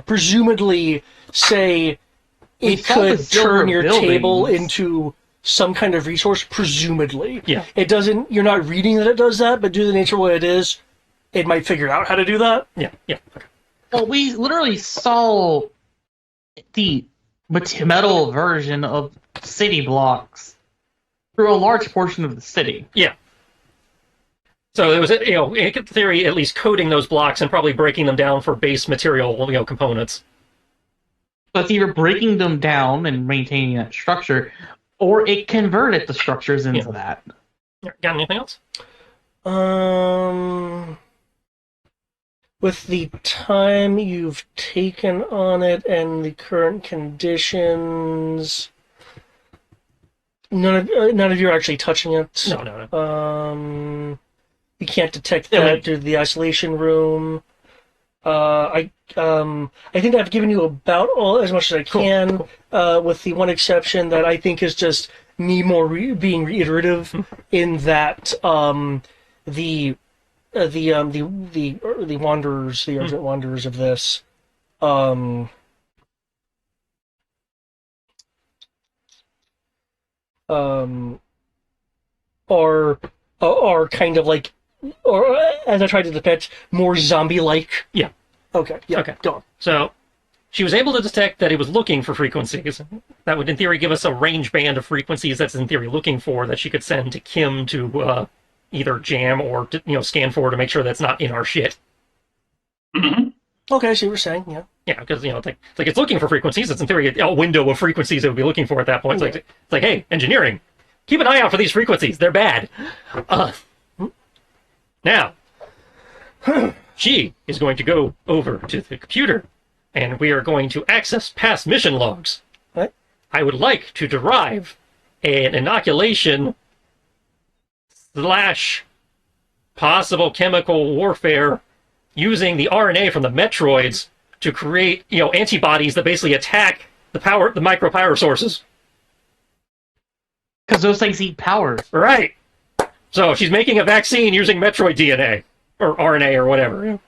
Presumably, say, it could turn your table into some kind of resource, presumably. Yeah. It doesn't, you're not reading that it does that, but due to the nature of what it is, it might figure out how to do that. Yeah. Okay. Well, we literally saw the metal version of city blocks through a large portion of the city. Yeah. So it was, in theory, at least coding those blocks and probably breaking them down for base material, components. So it's either breaking them down and maintaining that structure, or it converted the structures into that. Got anything else? With the time you've taken on it and the current conditions, none of you are actually touching it. No. You can't detect that through the isolation room. I think I've given you about as much as I can, with the one exception that I think is just me more being reiterative in that the wanderers, the urgent wanderers of this, are kind of like, or as I tried to depict, more zombie-like. Yeah. Okay. Yeah. Okay. Go on. So she was able to detect that it was looking for frequencies. That would, in theory, give us a range band of frequencies that's, in theory, looking for that she could send to Kim to either jam or scan for to make sure that's not in our shit. Okay, I see what you're saying. Yeah. Yeah, because it's looking for frequencies. It's in theory a window of frequencies it would be looking for at that point. It's like, hey, engineering, keep an eye out for these frequencies. They're bad. Now, she is going to go over to the computer, and we are going to access past mission logs. What? I would like to derive an inoculation / possible chemical warfare using the RNA from the Metroids to create, antibodies that basically attack the micro power sources. Because those things eat power. Right. So she's making a vaccine using Metroid DNA or RNA or whatever.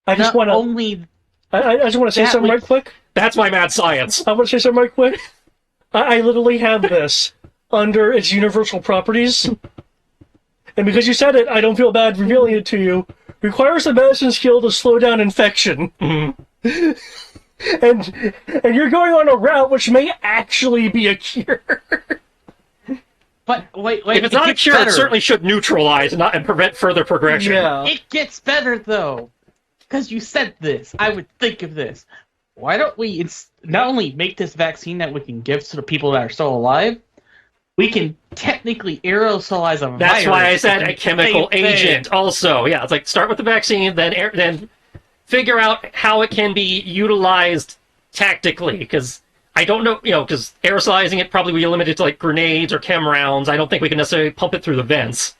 I just Not want to. only I just want to say that something we- right quick. That's my mad science. I want to say something right quick. I literally have this under its universal properties. And because you said it, I don't feel bad revealing it to you. Requires a medicine skill to slow down infection. Mhm. and you're going on a route which may actually be a cure. But wait, If it's it not a gets cure, better. it certainly should neutralize and prevent further progression. Yeah. It gets better though, because you said this. I would think of this. Why don't we not only make this vaccine that we can give to the people that are still alive, we can technically aerosolize a virus. That's why I said a chemical Same thing. agent. Also, yeah, it's like start with the vaccine, then figure out how it can be utilized tactically. Because I don't know, because aerosolizing it probably would be limited to like grenades or chem rounds. I don't think we can necessarily pump it through the vents.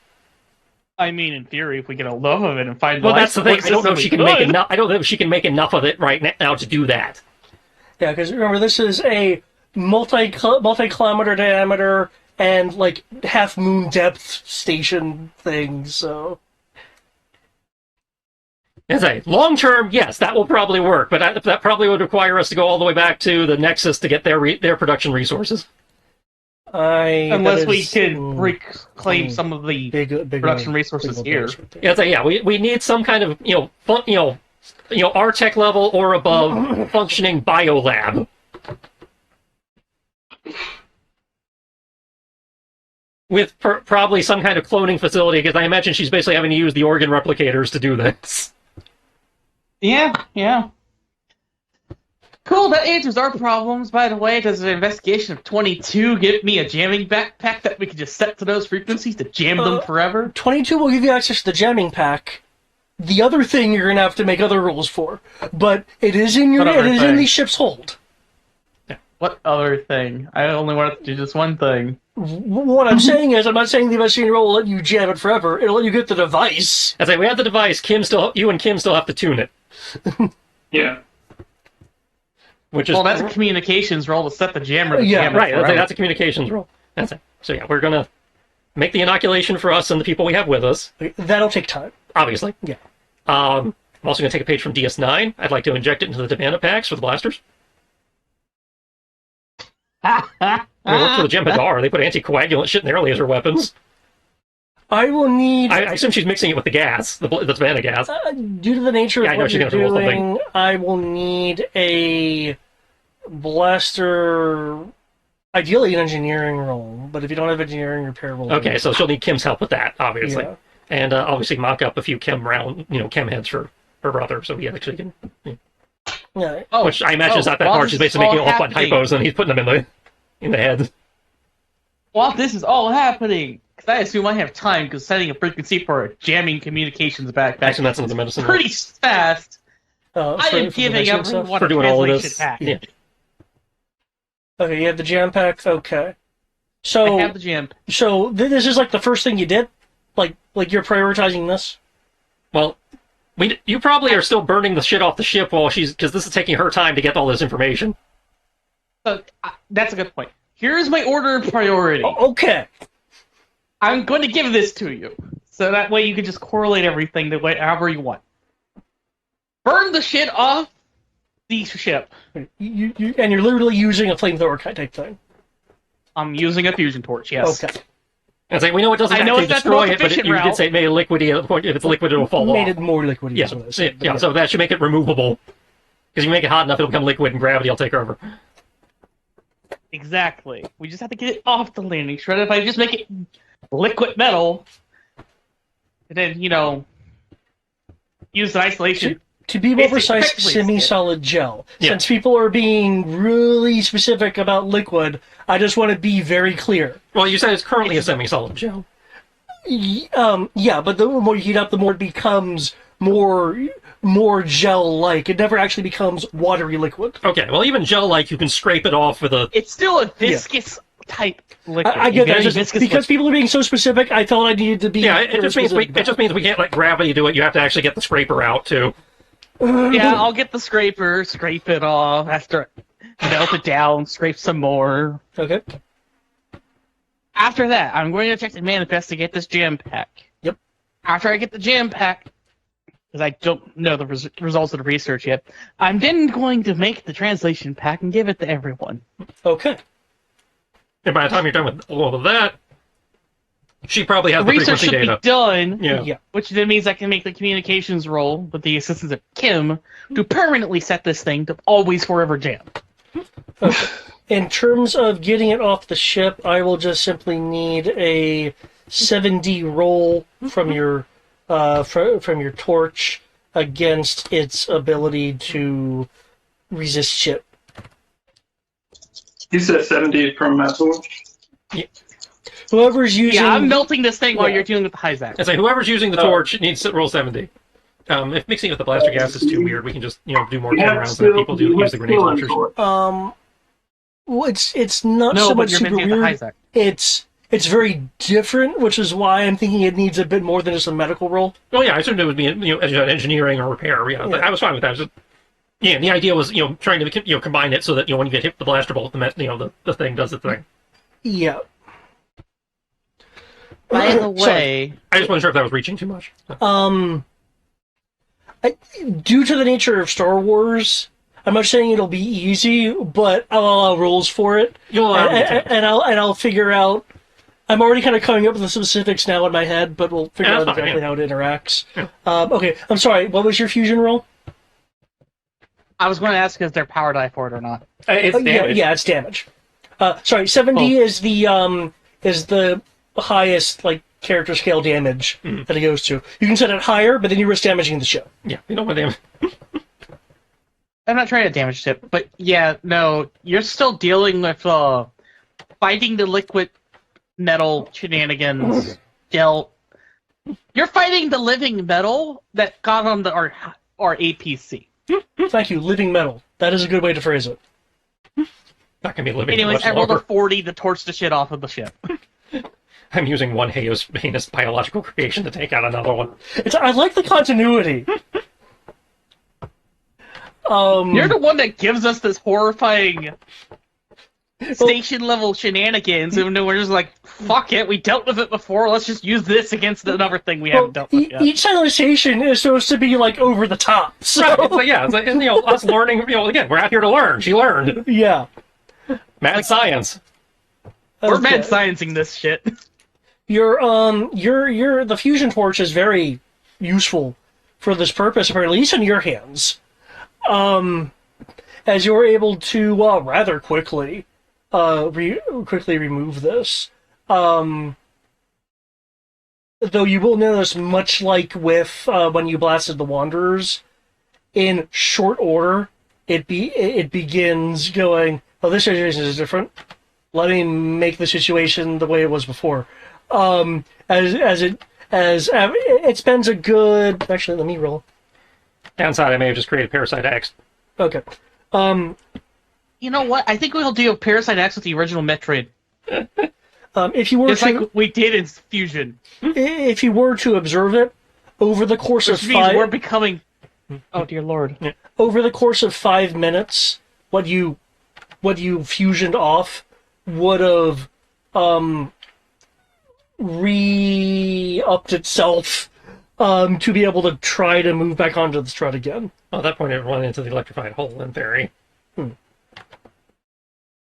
I mean, in theory, if we get a loaf of it and find Well, life that's the thing. I don't know if support she can system, make we could. enough. I don't know if she can make enough of it right now to do that. Yeah, because remember, this is a multi-kilometer diameter and like half moon depth station thing, so. As I say, long term, yes, that will probably work, but that probably would require us to go all the way back to the Nexus to get their production resources. Unless we could mm, reclaim some of the production resources here. Yeah, so yeah, we need some kind of R-Tech level or above functioning biolab. With probably some kind of cloning facility, because I imagine she's basically having to use the organ replicators to do this. Yeah. Cool, that answers our problems. By the way, does an investigation of 22 give me a jamming backpack that we can just set to those frequencies to jam them forever? 22 will give you access to the jamming pack. The other thing you're gonna have to make other rules for, but it is in What other in thing? the ship's hold. What other thing? I only wanted to do just one thing. What I'm saying is, I'm not saying the investigation roll will let you jam it forever. It'll let you get the device. As I say, we have the device. You and Kim still have to tune it, Yeah. which is Well, that's a communications roll to set the jammer to Yeah, jam it right. forever. That's a communications role. That's it. So yeah, we're gonna make the inoculation for us and the people we have with us. That'll take time. Obviously. Yeah. I'm also going to take a page from DS9. I'd like to inject it into the Divana packs for the blasters. I mean, look for the Jem'Hadar. They put anticoagulant shit in their laser weapons. I will need, I assume she's mixing it with the gas, the Divana gas. due to the nature Yeah, I of know what she's you're gonna roll doing, I will need a blaster, ideally an engineering roll, but if you don't have engineering, repair roll. Okay, so she'll need Kim's help with that, obviously. Yeah. And obviously mock up a few chem heads for her brother, so he actually can. Yeah. Oh, Which I imagine is not that while hard. this She's is basically making all all fun happening- hypos and he's putting them in the head. While this is all happening, because I assume I have time, because setting a frequency for a jamming communications backpack Actually, that's another medicine. pretty fast. I am for giving the stuff. everyone For a doing all of translation this. pack. Yeah. Okay, you have the jam pack. Okay. I So, have the jam. this is like the first thing you did? Like you're prioritizing this? Well, you probably are still burning the shit off the ship because this is taking her time to get all this information. So, that's a good point. Here's my order of priority. Okay. I'm going to give this to you, so that way you can just correlate everything the way however you want. Burn the shit off the ship. You and you're literally using a flamethrower type thing. I'm using a fusion torch. Yes. Okay. And so we know it doesn't I know actually it's not the destroy most it, but efficient you did route. say it made it liquidy at the point if it's liquid it'll fall Made off. it more liquidy. Yeah, is what I so, said, but yeah, so that should make it removable. Because you make it hot enough, it'll become liquid, and gravity will take over. Exactly. We just have to get it off the landing shred. If I just make it liquid metal, and then use the isolation. To be more It's precise, effectively semi-solid gel. Yeah. Since people are being really specific about liquid, I just want to be very clear. Well, you said it's currently a semi-solid gel. Yeah, but the more you heat up, the more it becomes more gel-like. It never actually becomes watery liquid. Okay, well, even gel-like, you can scrape it off with a... It's still a viscous type liquid. I get that. Very Just viscous because people are being so specific, I felt I needed to be. Yeah, it very just means specific we can't let gravity do it. You have to actually get the scraper out, too. Yeah, I'll get the scraper, scrape it off, after melt it down, scrape some more. Okay. After that, I'm going to check the manifest to get this jam pack. Yep. After I get the jam pack, because I don't know the results of the research yet, I'm then going to make the translation pack and give it to everyone. Okay. And by the time you're done with all of that, she probably has The the research frequency should data. be done, Yeah. which then means I can make the communications role with the assistance of Kim to permanently set this thing to always forever jam. In terms of getting it off the ship, I will just simply need a 7D roll from your from your torch against its ability to resist ship. You said 70 from my torch? Whoever's using Yeah, I'm melting this thing while Yeah. you're dealing with the Hyzak. And say whoever's using the torch needs to roll 70. If mixing it with the blaster gas is too weird, we can just do more 10 rounds than people do use the grenade launchers. well, it's not No, so but much you're super mixing with weird. the Hyzak. It's very different, which is why I'm thinking it needs a bit more than just a medical roll. Oh yeah, I assumed it would be engineering or repair. Yeah, Yeah. I was fine with that. Yeah, the idea was trying to combine it so that when you get hit with the blaster bolt, the thing does the thing. Yeah. By the Sorry. way, I just wasn't sure if that was reaching too much. Due to the nature of Star Wars, I'm not saying it'll be easy, but I'll allow rules for it, You'll allow me to. and I'll figure out. I'm already kind of coming up with the specifics now in my head, but we'll figure Yeah, out that's fine, exactly yeah. how it interacts. Yeah. Okay, I'm sorry. What was your fusion roll? I was going to ask if they're power die for it or not. It's damage. Yeah, it's damage. Sorry, 7D is the highest character scale damage that it goes to. You can set it higher, but then you risk damaging the ship. Yeah, you don't want damage. I'm not trying to damage it, but yeah, no, you're still dealing with fighting the liquid metal shenanigans dealt. You're fighting the living metal that got on our APC. Thank you, living metal. That is a good way to phrase it. Not gonna be living Anyways, much I rolled a longer. 40 to torch the shit off of the ship. I'm using one heinous biological creation to take out another one. I like the continuity. You're the one that gives us this horrifying station level shenanigans, and then we're just like, fuck it, we dealt with it before, let's just use this against another thing we haven't dealt with yet. Each civilization is supposed to be over the top. So Right, it's like, yeah, it's like, and, us learning, again, we're out here to learn. She learned. yeah. Mad science. We're Okay. mad sciencing this shit. The fusion torch is very useful for this purpose, or at least in your hands. As you're able to rather quickly remove this. Though you will notice, much like with when you blasted the Wanderers, in short order, it begins going, oh, this situation is different. Let me make the situation the way it was before. It spends a good. Actually, let me roll. Downside, I may have just created Parasite X. Okay. You know what? I think we'll do a Parasite X with the original Metroid. If you were Just to, like we did in Fusion. if you were to observe it over the course Which of means we're 5, becoming... Oh, dear lord. over the course of 5 minutes, what you fusioned off would have re-upped itself to be able to try to move back onto the strut again. Well, at that point, it run into the electrified hole, in theory.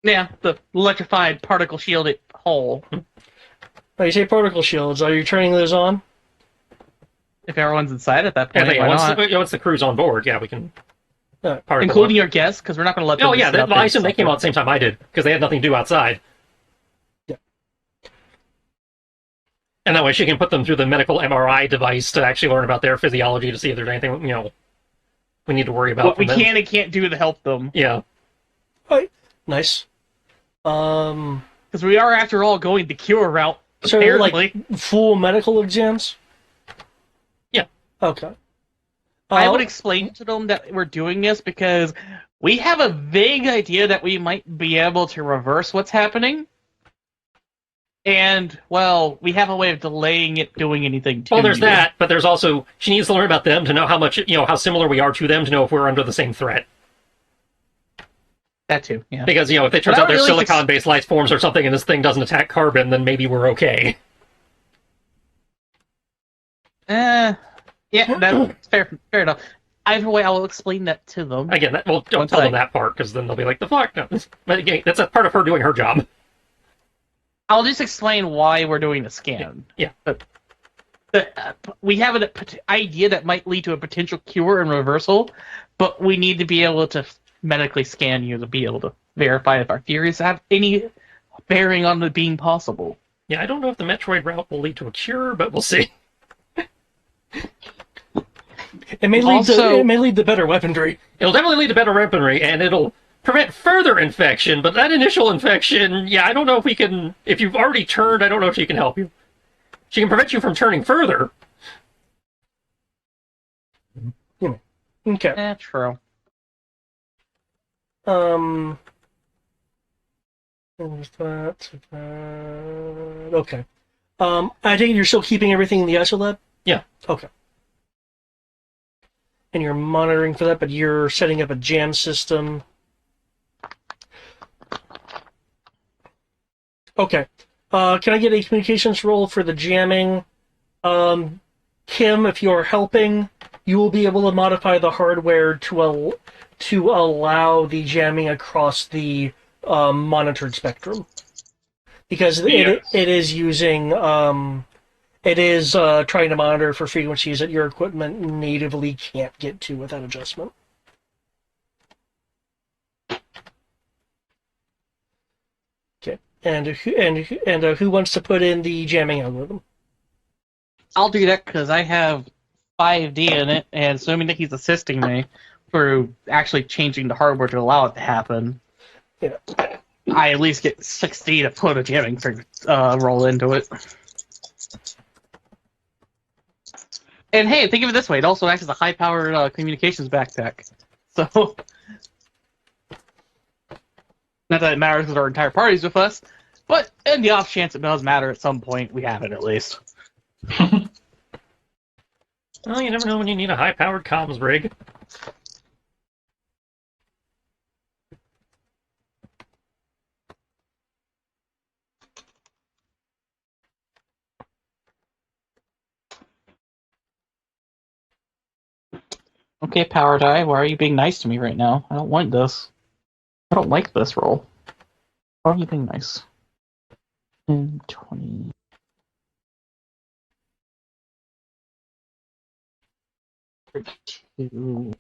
Yeah, the electrified particle shielded hole. Now, you say particle shields. Are you turning those on? If everyone's inside at that Yeah, point, why not? once the crew's on board, yeah, we can. Yeah. particle Including your guests, because we're not going to let them... Oh, yeah, sit up I there assume they and came out suffer. at the same time I did, because they had nothing to do outside. Yeah. And that way she can put them through the medical MRI device to actually learn about their physiology to see if there's anything, we need to worry about. What we from them. can and can't do to help them. Yeah. Right. Nice. Because we are, after all, going the cure route, So, apparently. full medical exams? Yeah. Okay. I would explain to them that we're doing this because we have a vague idea that we might be able to reverse what's happening. And, well, we have a way of delaying it doing anything to Well, there's you. that, but there's also she needs to learn about them to know how much how similar we are to them to know if we're under the same threat. That too, yeah. Because if it turns But I out there's really silicon-based life forms or something, and this thing doesn't attack carbon, then maybe we're okay. Yeah, that's fair enough. Either way, I will explain that to them. Again, don't Once tell them I- that part, because then they'll be like, "The fuck?" No. But again, that's a part of her doing her job. I'll just explain why we're doing the scan. Yeah. We have an idea that might lead to a potential cure and reversal, but we need to be able to medically scan you to be able to verify if our theories have any bearing on it being possible. Yeah, I don't know if the Metroid route will lead to a cure, but we'll see. It may lead Also- to better weaponry. It'll definitely lead to better weaponry, and it'll prevent further infection, but that initial infection, yeah, I don't know if we can... If you've already turned, I don't know if she can help you. She can prevent you from turning further. Okay. True. There's that. Okay. I think you're still keeping everything in the ISO lab? Yeah. Okay. And you're monitoring for that, but you're setting up a jam system. Okay. Can I get a communications roll for the jamming? Kim, if you're helping, you will be able to modify the hardware to allow the jamming across the monitored spectrum, because Yes. it is using it is trying to monitor for frequencies that your equipment natively can't get to without adjustment. Okay, and who wants to put in the jamming algorithm? I'll do that because I have 5D in it, and assuming that he's assisting me through actually changing the hardware to allow it to happen, Yeah. I at least get 6D to put a jamming roll into it. And hey, think of it this way: it also acts as a high-powered communications backpack. So, not that it matters because our entire party's with us, but in the off chance it does matter at some point, we have it at least. Well, you never know when you need a high-powered comms rig. Okay, Power Die, why are you being nice to me right now? I don't want this. I don't like this roll. Why are you being nice? 10, 20. Two.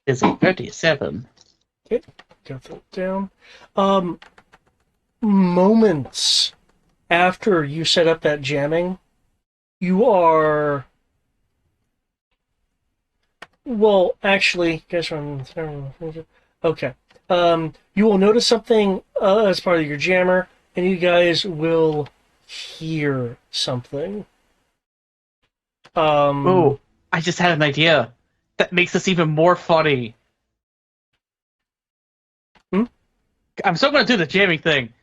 Is it 37? Got that down. Moments after you set up that jamming, you are... Well, actually, guys, okay. You will notice something as part of your jammer, and you guys will hear something. Oh, I just had an idea. That makes this even more funny. I'm still going to do the jamming thing.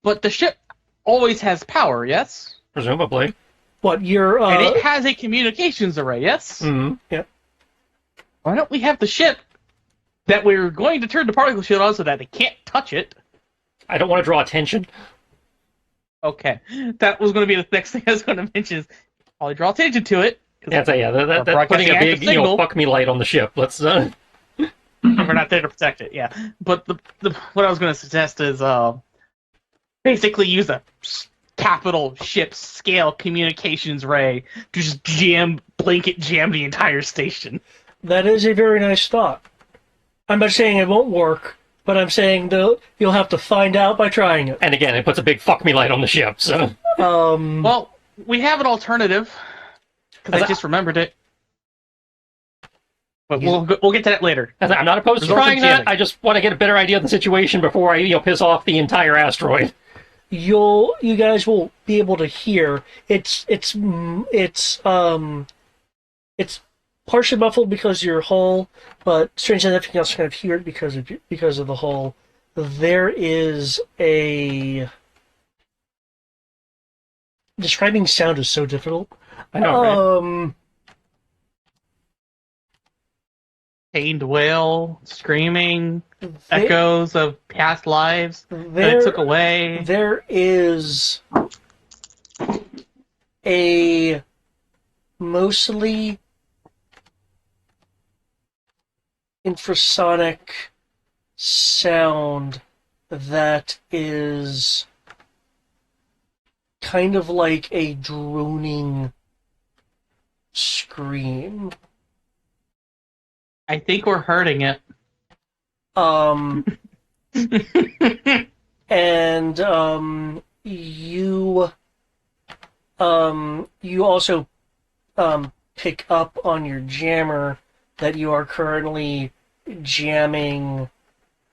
But the ship always has power, yes? Presumably. What, your... And it has a communications array, yes? Mm-hmm. Why don't we have the ship that we're going to turn the particle shield on so that they can't touch it? I don't want to draw attention. Okay. That was going to be the next thing I was going to mention is probably draw attention to it. Yeah, that's broadcasting putting a big, active signal. fuck me light on the ship. Let's, We're not there to protect it, yeah. But what I was going to suggest is basically use a capital ship scale communications ray to just blanket jam the entire station. That is a very nice thought. I'm not saying it won't work, but I'm saying you'll have to find out by trying it. and again, it puts a big fuck me light on the ship, so... Well, we have an alternative because I As just remembered it. But we'll get to that later. I'm not opposed to Results trying in that. jamming. I just want to get a better idea of the situation before I, piss off the entire asteroid. You guys will be able to hear it's partially muffled because of your hull, but strange enough, you can also kind of hear it because of the hull. There is a describing sound is so difficult. I know, right? Pained wail, screaming, There- echoes of past lives that there, it took away. there is a mostly infrasonic sound that is kind of like a droning scream. I think we're hurting it. Um, and you also pick up on your jammer that you are currently jamming,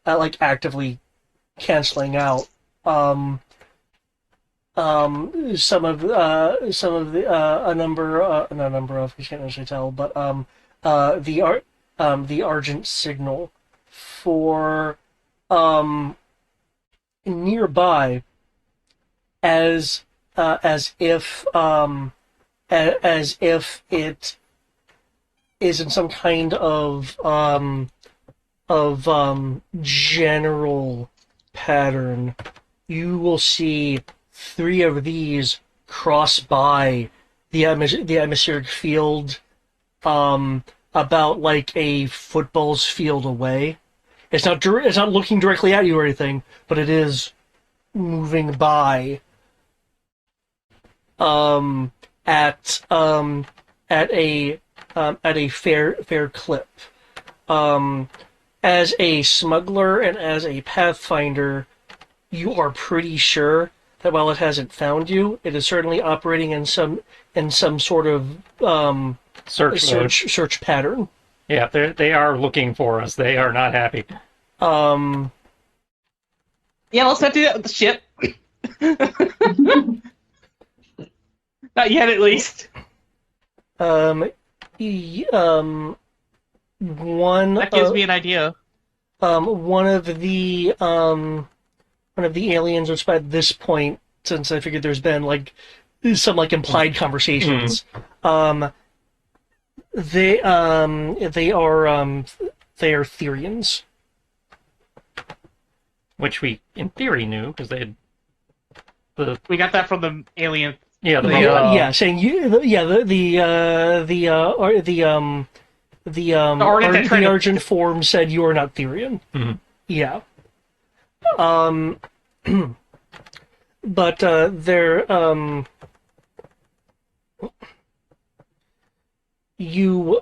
like actively canceling out. Some of the a number not a number of, you can't actually tell, but the Argent signal for nearby as if it is in some kind of general pattern. You will see 3 of these cross by the atmospheric field, about like a football's field away. It's not looking directly at you or anything, but it is moving by. At a fair clip. As a smuggler and as a pathfinder, you are pretty sure that while it hasn't found you, it is certainly operating in some sort of Search mode. search pattern. Yeah, they are looking for us. They are not happy. Yeah, let's not do that with the ship. Not yet, at least. One That gives me an idea. one of the aliens, which by this point, since I figured there's been like some like implied conversations, they are Therians. Which we, in theory, knew because they had We got that from the alien. the Yeah, saying you. Yeah, the Argent form said you are not Therian. Mhm. Yeah. But they're you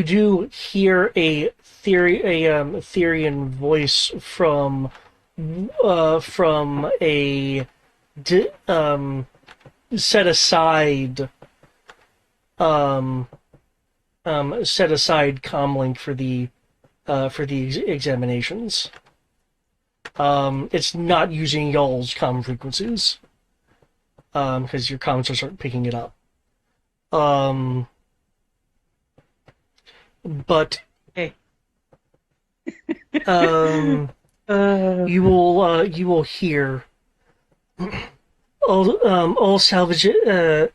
do hear a Therian voice from a set aside comlink for the examinations. It's not using y'all's comm frequencies because your comms will start picking it up. But Hey. you will hear all salvaging and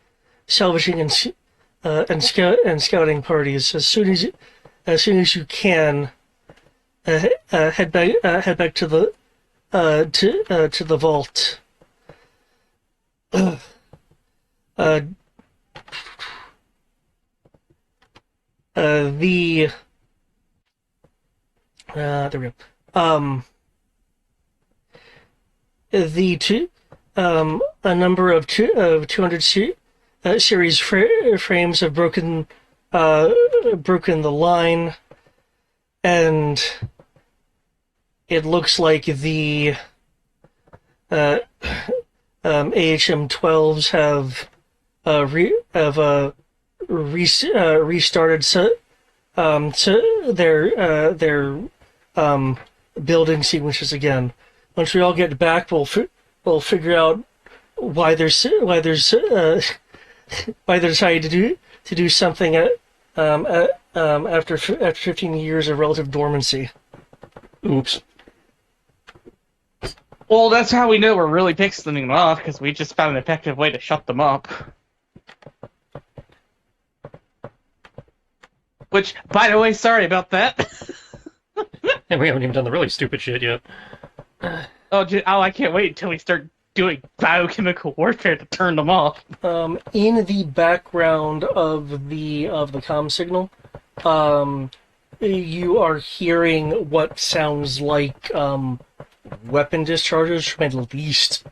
scouting parties as soon as you can head back to the vault. There we go. A number of 200 series frames have broken the line, and it looks like the AHM-12s have restarted their building sequences again. Once we all get back, we'll figure out why there's why there's why they decided to do something after 15 years of relative dormancy. Oops. Well, that's how we know we're really pissing them off, because we just found an effective way to shut them up. Which, by the way, sorry about that. And we haven't even done the really stupid shit yet. I can't wait until we start doing biochemical warfare to turn them off. In the background of the comm signal, you are hearing what sounds like weapon discharges from at least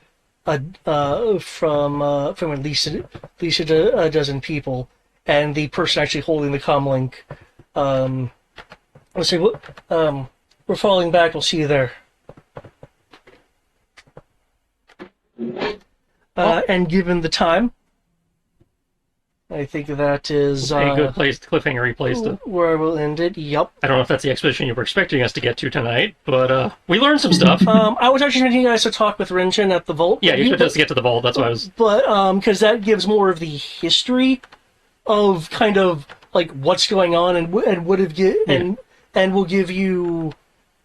a dozen people, and the person actually holding the comm link. Let's see. We're falling back. We'll see you there. And given the time, I think that is A good place, cliffhanger place to. where I will end it. Yup. I don't know if that's the expedition you were expecting us to get to tonight, but we learned some stuff. I was actually expecting you guys to talk with Rinchen at the vault. Yeah, you expected us to get to the vault. That's why I was. But because that gives more of the history of kind of like what's going on and would have and will give you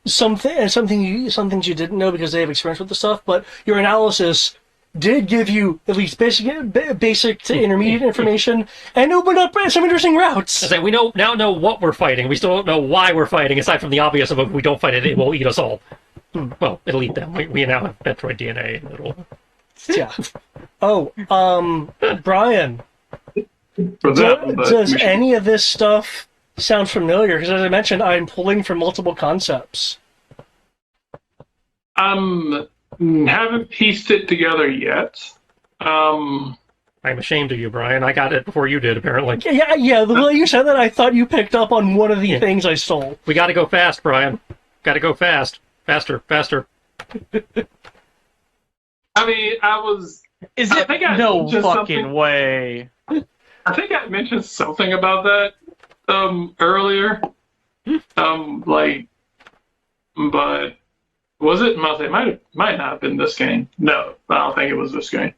some things you didn't know because they have experience with the stuff. But your analysis did give you at least basic to intermediate information and opened up some interesting routes. I say we now know what we're fighting. We still don't know why we're fighting, aside from the obvious of if we don't fight it, it will eat us all. Well, it'll eat them. We now have Metroid DNA, and it'll. Yeah. Oh, Brian. For that, but Does we should- any of this stuff sound familiar? Because as I mentioned, I'm pulling from multiple concepts. haven't pieced it together yet. I'm ashamed of you, Brian. I got it before you did, apparently. Yeah. The way you said that, I thought you picked up on one of the things I stole. We gotta go fast, Brian. Gotta go fast. Faster. I mean, Is I it? think I No just fucking something- way. I think I mentioned something about that earlier. But was it? It might not have been this game. No, I don't think it was this game.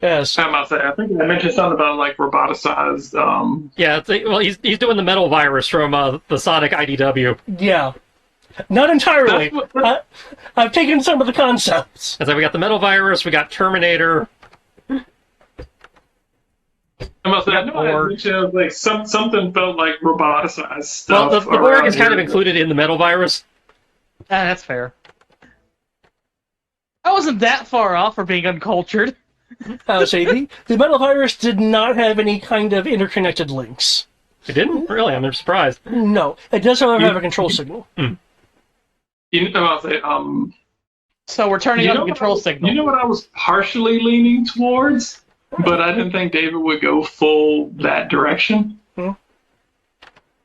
Yes. I think I mentioned something about like roboticized. Yeah, well, he's doing the metal virus from the Sonic IDW. Yeah. Not entirely. That's what- I've taken some of the concepts. As we got the metal virus, we got Terminator. I know I mentioned like something felt like roboticized Well, stuff. the Borg around is kind of here. included in the metal virus. That's fair. I wasn't that far off for being uncultured. I would say the metal virus did not have any kind of interconnected links. It didn't? Really? I'm surprised. No. It does, however, have a control signal. So we're turning on the control signal. You know what I was partially leaning towards, but I didn't think David would go full that direction.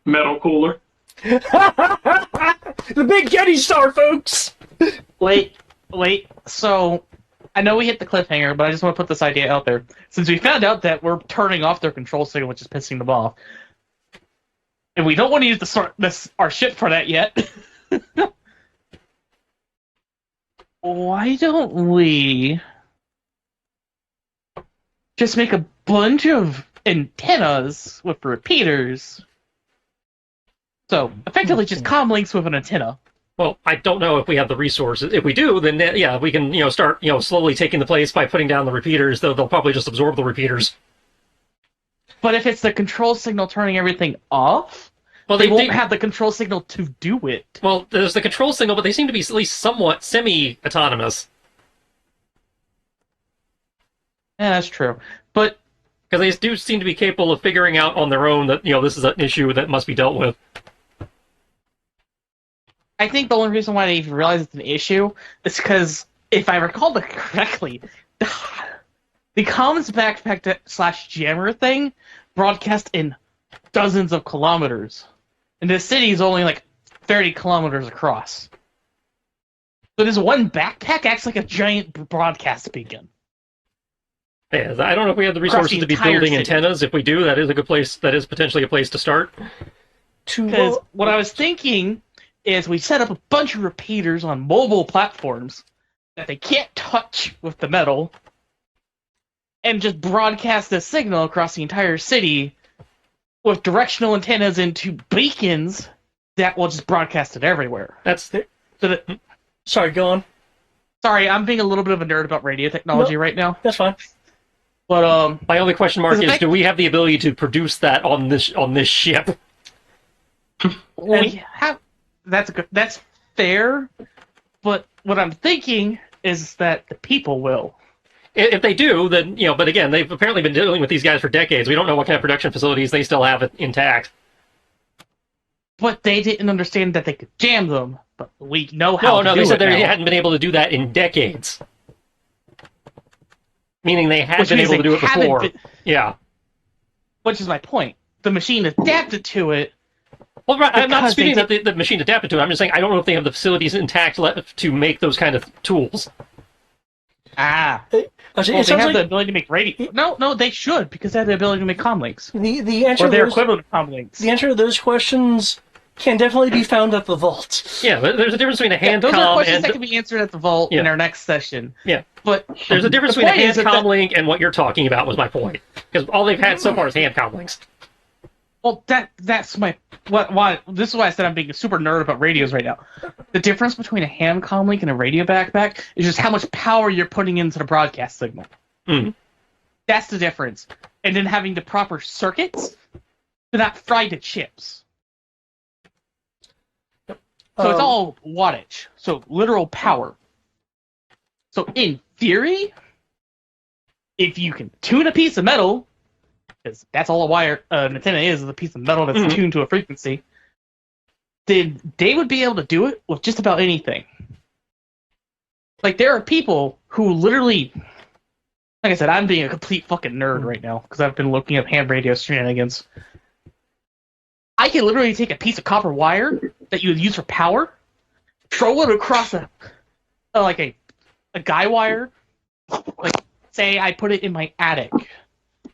Metal cooler. The big Getty Star, folks! Wait. So, I know we hit the cliffhanger, but I just want to put this idea out there. Since we found out that we're turning off their control signal, which is pissing them off, and we don't want to use our ship for that yet, why don't we just make a bunch of antennas with repeaters? So, effectively, just comm links with an antenna. Well, I don't know if we have the resources. If we do, then yeah, we can start slowly taking the place by putting down the repeaters. They'll probably just absorb the repeaters. But if it's the control signal turning everything off, Well, they won't have the control signal to do it. Well, there's the control signal, but they seem to be at least somewhat semi-autonomous. Yeah, that's true. But because they do seem to be capable of figuring out on their own that this is an issue that must be dealt with. I think the only reason why they even realize it's an issue is because, if I recall correctly, the comms backpack / jammer thing broadcast in dozens of kilometers, and the city is only like 30 kilometers across. So this one backpack acts like a giant broadcast beacon. Yeah, I don't know if we have the resources to be entire building city. antennas. If we do, that is a good place. That is potentially a place to start. Because what I was thinking is we set up a bunch of repeaters on mobile platforms that they can't touch with the metal, and just broadcast this signal across the entire city with directional antennas into beacons that will just broadcast it everywhere. That's So that, Sorry, go on. sorry, I'm being a little bit of a nerd about radio technology No. right now. That's fine. But my only question mark Because is: do we have the ability to produce that on this ship? we have that's fair. But what I'm thinking is that the people will. If they do, then But again, they've apparently been dealing with these guys for decades. We don't know what kind of production facilities they still have intact. But they didn't understand that they could jam them. But we know how. No, to they do said it they now. hadn't been able to do that in decades. Meaning they had Which been means able to they do it haven't before. been- Yeah. Which is my point. The machine adapted to it. Well, right, I'm not Because they disputing that the machine adapted to it. I'm just saying I don't know if they have the facilities intact left to make those kind of tools. Actually, Well, it they sounds have like the ability to make radio. No, they should because they have the ability to make comlinks, the answer or to their those, equivalent of comlinks. the answer to those questions can definitely be found at the vault. Yeah, but there's a difference between a Yeah, hand those are comm questions and that can be answered at the vault in Yeah. our next session. Yeah. But there's a difference the between a point hand is that comm link and what you're talking about. Was my point, because all they've had so far is hand comm links. Well, that's my why. This is why I said I'm being a super nerd about radios right now. The difference between a ham comlink and a radio backpack is just how much power you're putting into the broadcast signal. Mhm. That's the difference. And then having the proper circuits to not fry to chips. So it's all wattage. So literal power. So in theory, if you can tune a piece of metal, because that's all a wire an antenna is a piece of metal that's Mhm. tuned to a frequency, then they would be able to do it with just about anything. Like there are people who literally, like I said, I'm being a complete fucking nerd right now because I've been looking at ham radio shenanigans. I can literally take a piece of copper wire that you would use for power, throw it across a guy wire. Like, say I put it in my attic,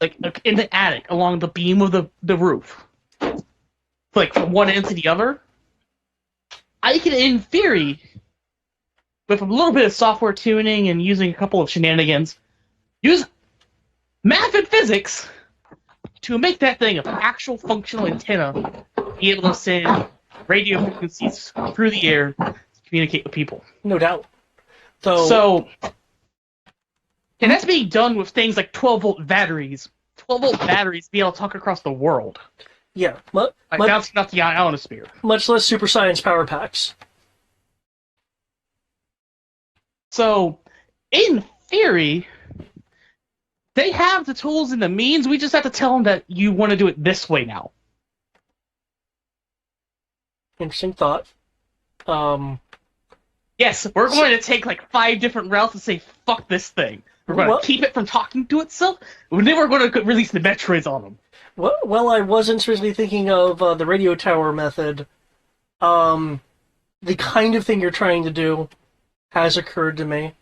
like in the attic along the beam of the roof, like from one end to the other. I can, in theory, with a little bit of software tuning and using a couple of shenanigans, use math and physics to make that thing an actual functional antenna, be able to send radio frequencies through the air to communicate with people. No doubt. Though, So, and that's being done with things like 12-volt batteries. 12-volt batteries be able to talk across the world, yeah, like bouncing off the ionosphere. much less super science power packs. So, in theory, they have the tools and the means. We just have to tell them that you want to do it this way now. Interesting thought. Yes, we're going to take like 5 different routes and say, fuck this thing. We're going Well- to keep it from talking to itself, and then we're going to release the Metroids on them. Well, I wasn't seriously thinking of the radio tower method. The kind of thing you're trying to do has occurred to me,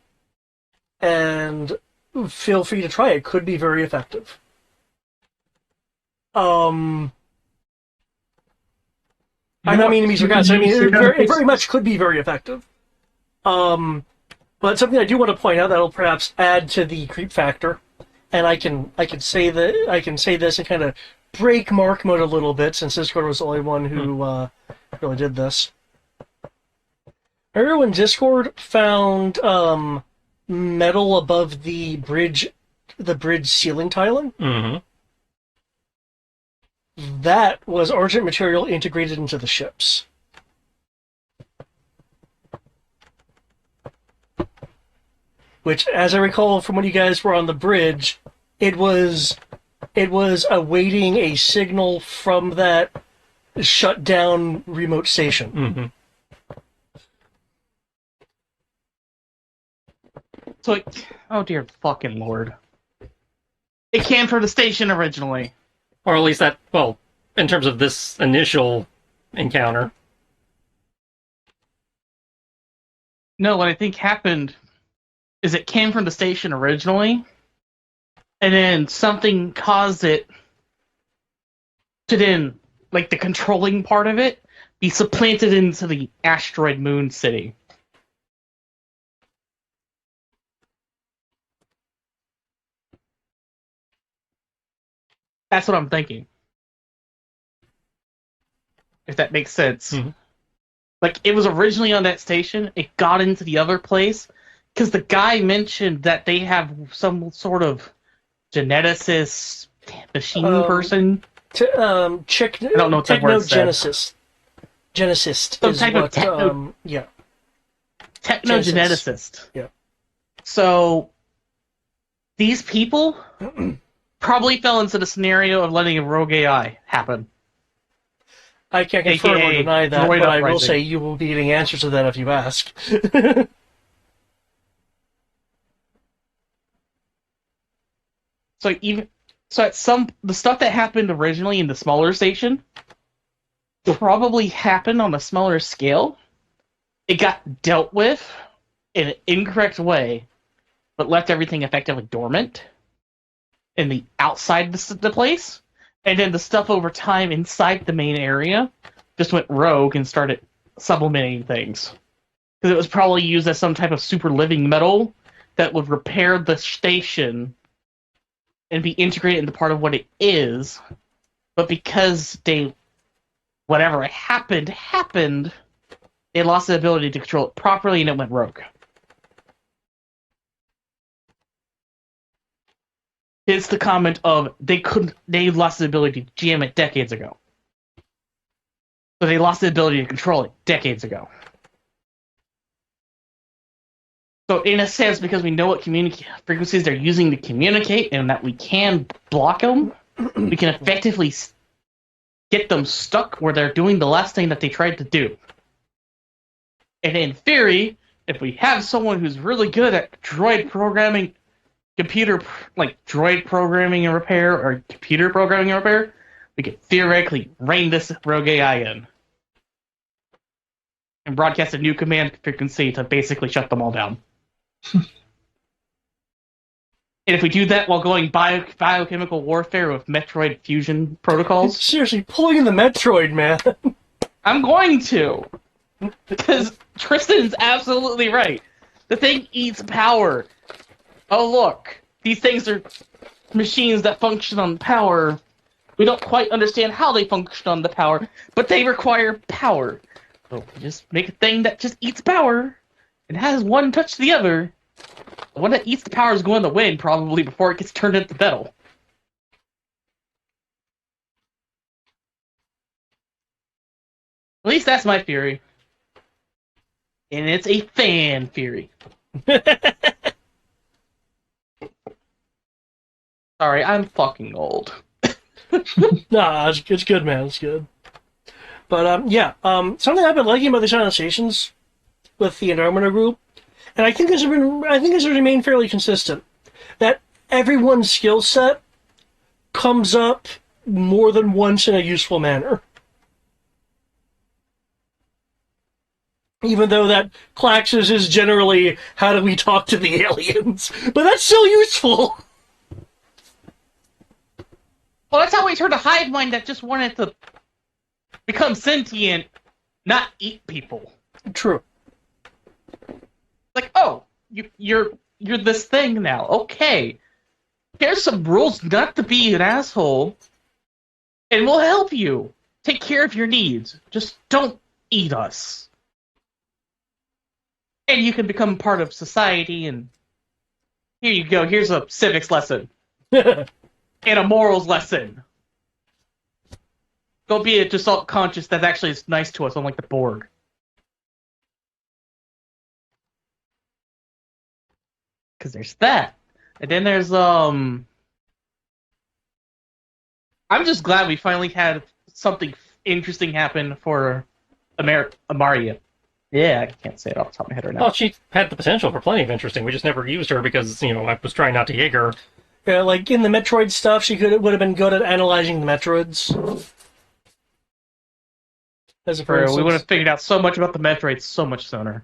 and feel free to try it. Could be very effective. I'm not meaning to be sarcastic. I mean, it very much could be very effective. But something I do want to point out that'll perhaps add to the creep factor, and I can say this and kind of break Mark mode a little bit, since Discord was the only one who really did this. Remember when Discord found metal above the bridge ceiling tiling? Mm-hmm. That was Argent material integrated into the ships. Which, as I recall from when you guys were on the bridge, it was awaiting a signal from that shut down remote station. Mm-hmm. So, oh dear fucking lord. It came from the station originally. Or at least that, well, in terms of this initial encounter. No, what I think happened is it came from the station originally, and then something caused it to then, like the controlling part of it, be supplanted into the asteroid moon city. That's what I'm thinking. If that makes sense. Mhm. Like, it was originally on that station, it got into the other place, because the guy mentioned that they have some sort of geneticist machine person. Chick, I don't know what that word said. Geneticist Some is type of what, yeah. Technogeneticist. Yeah. So, these people probably fell into the scenario of letting a rogue AI happen. I can't confirm or AKA deny that, droid but I will uprising. say you will be getting answers to that if you ask. The stuff that happened originally in the smaller station probably happened on a smaller scale. It got dealt with in an incorrect way, but left everything effectively dormant in the outside the place. And then the stuff over time inside the main area just went rogue and started sublimating things. Because it was probably used as some type of super living metal that would repair the station and be integrated into part of what it is. But because whatever happened, they lost the ability to control it properly and it went rogue. It's the comment of they lost the ability to jam it decades ago. So they lost the ability to control it decades ago. So in a sense, because we know what frequencies they're using to communicate and that we can block them, we can effectively get them stuck where they're doing the last thing that they tried to do. And in theory, if we have someone who's really good at droid programming, droid programming and repair, or computer programming and repair, we could theoretically rein this rogue AI in. And broadcast a new command frequency to basically shut them all down. And if we do that while going biochemical warfare with Metroid fusion protocols... Seriously, pulling the Metroid, man. I'm going to! Because Tristan's absolutely right. The thing eats power. Oh look, these things are machines that function on power. We don't quite understand how they function on the power, but they require power. So just make a thing that just eats power and has one touch the other. The one that eats the power is going to win, probably, before it gets turned into metal. At least that's my theory. And it's a fan theory. Sorry, I'm fucking old. Nah, it's good, man. It's good. But something I've been liking about these conversations with the Andromeda group, and I think this has remained fairly consistent, that everyone's skill set comes up more than once in a useful manner. Even though that Klax's is generally, how do we talk to the aliens? But that's still useful! Well, that's how we turned a hive mind that just wanted to become sentient, not eat people. True. Like, oh, you're this thing now. Okay, here's some rules not to be an asshole, and we'll help you take care of your needs. Just don't eat us, and you can become part of society. And here you go. Here's a civics lesson and a morals lesson. Go be a just conscious that actually is nice to us, unlike the Borg. Because there's that. And then there's, I'm just glad we finally had something interesting happen for Amaria. Yeah, I can't say it off the top of my head right now. Well, she had the potential for plenty of interesting. We just never used her because, I was trying not to Jaeger. Yeah, like in the Metroid stuff, she would have been good at analyzing the Metroids. As a for We instance. would have figured out so much about the Metroids so much sooner.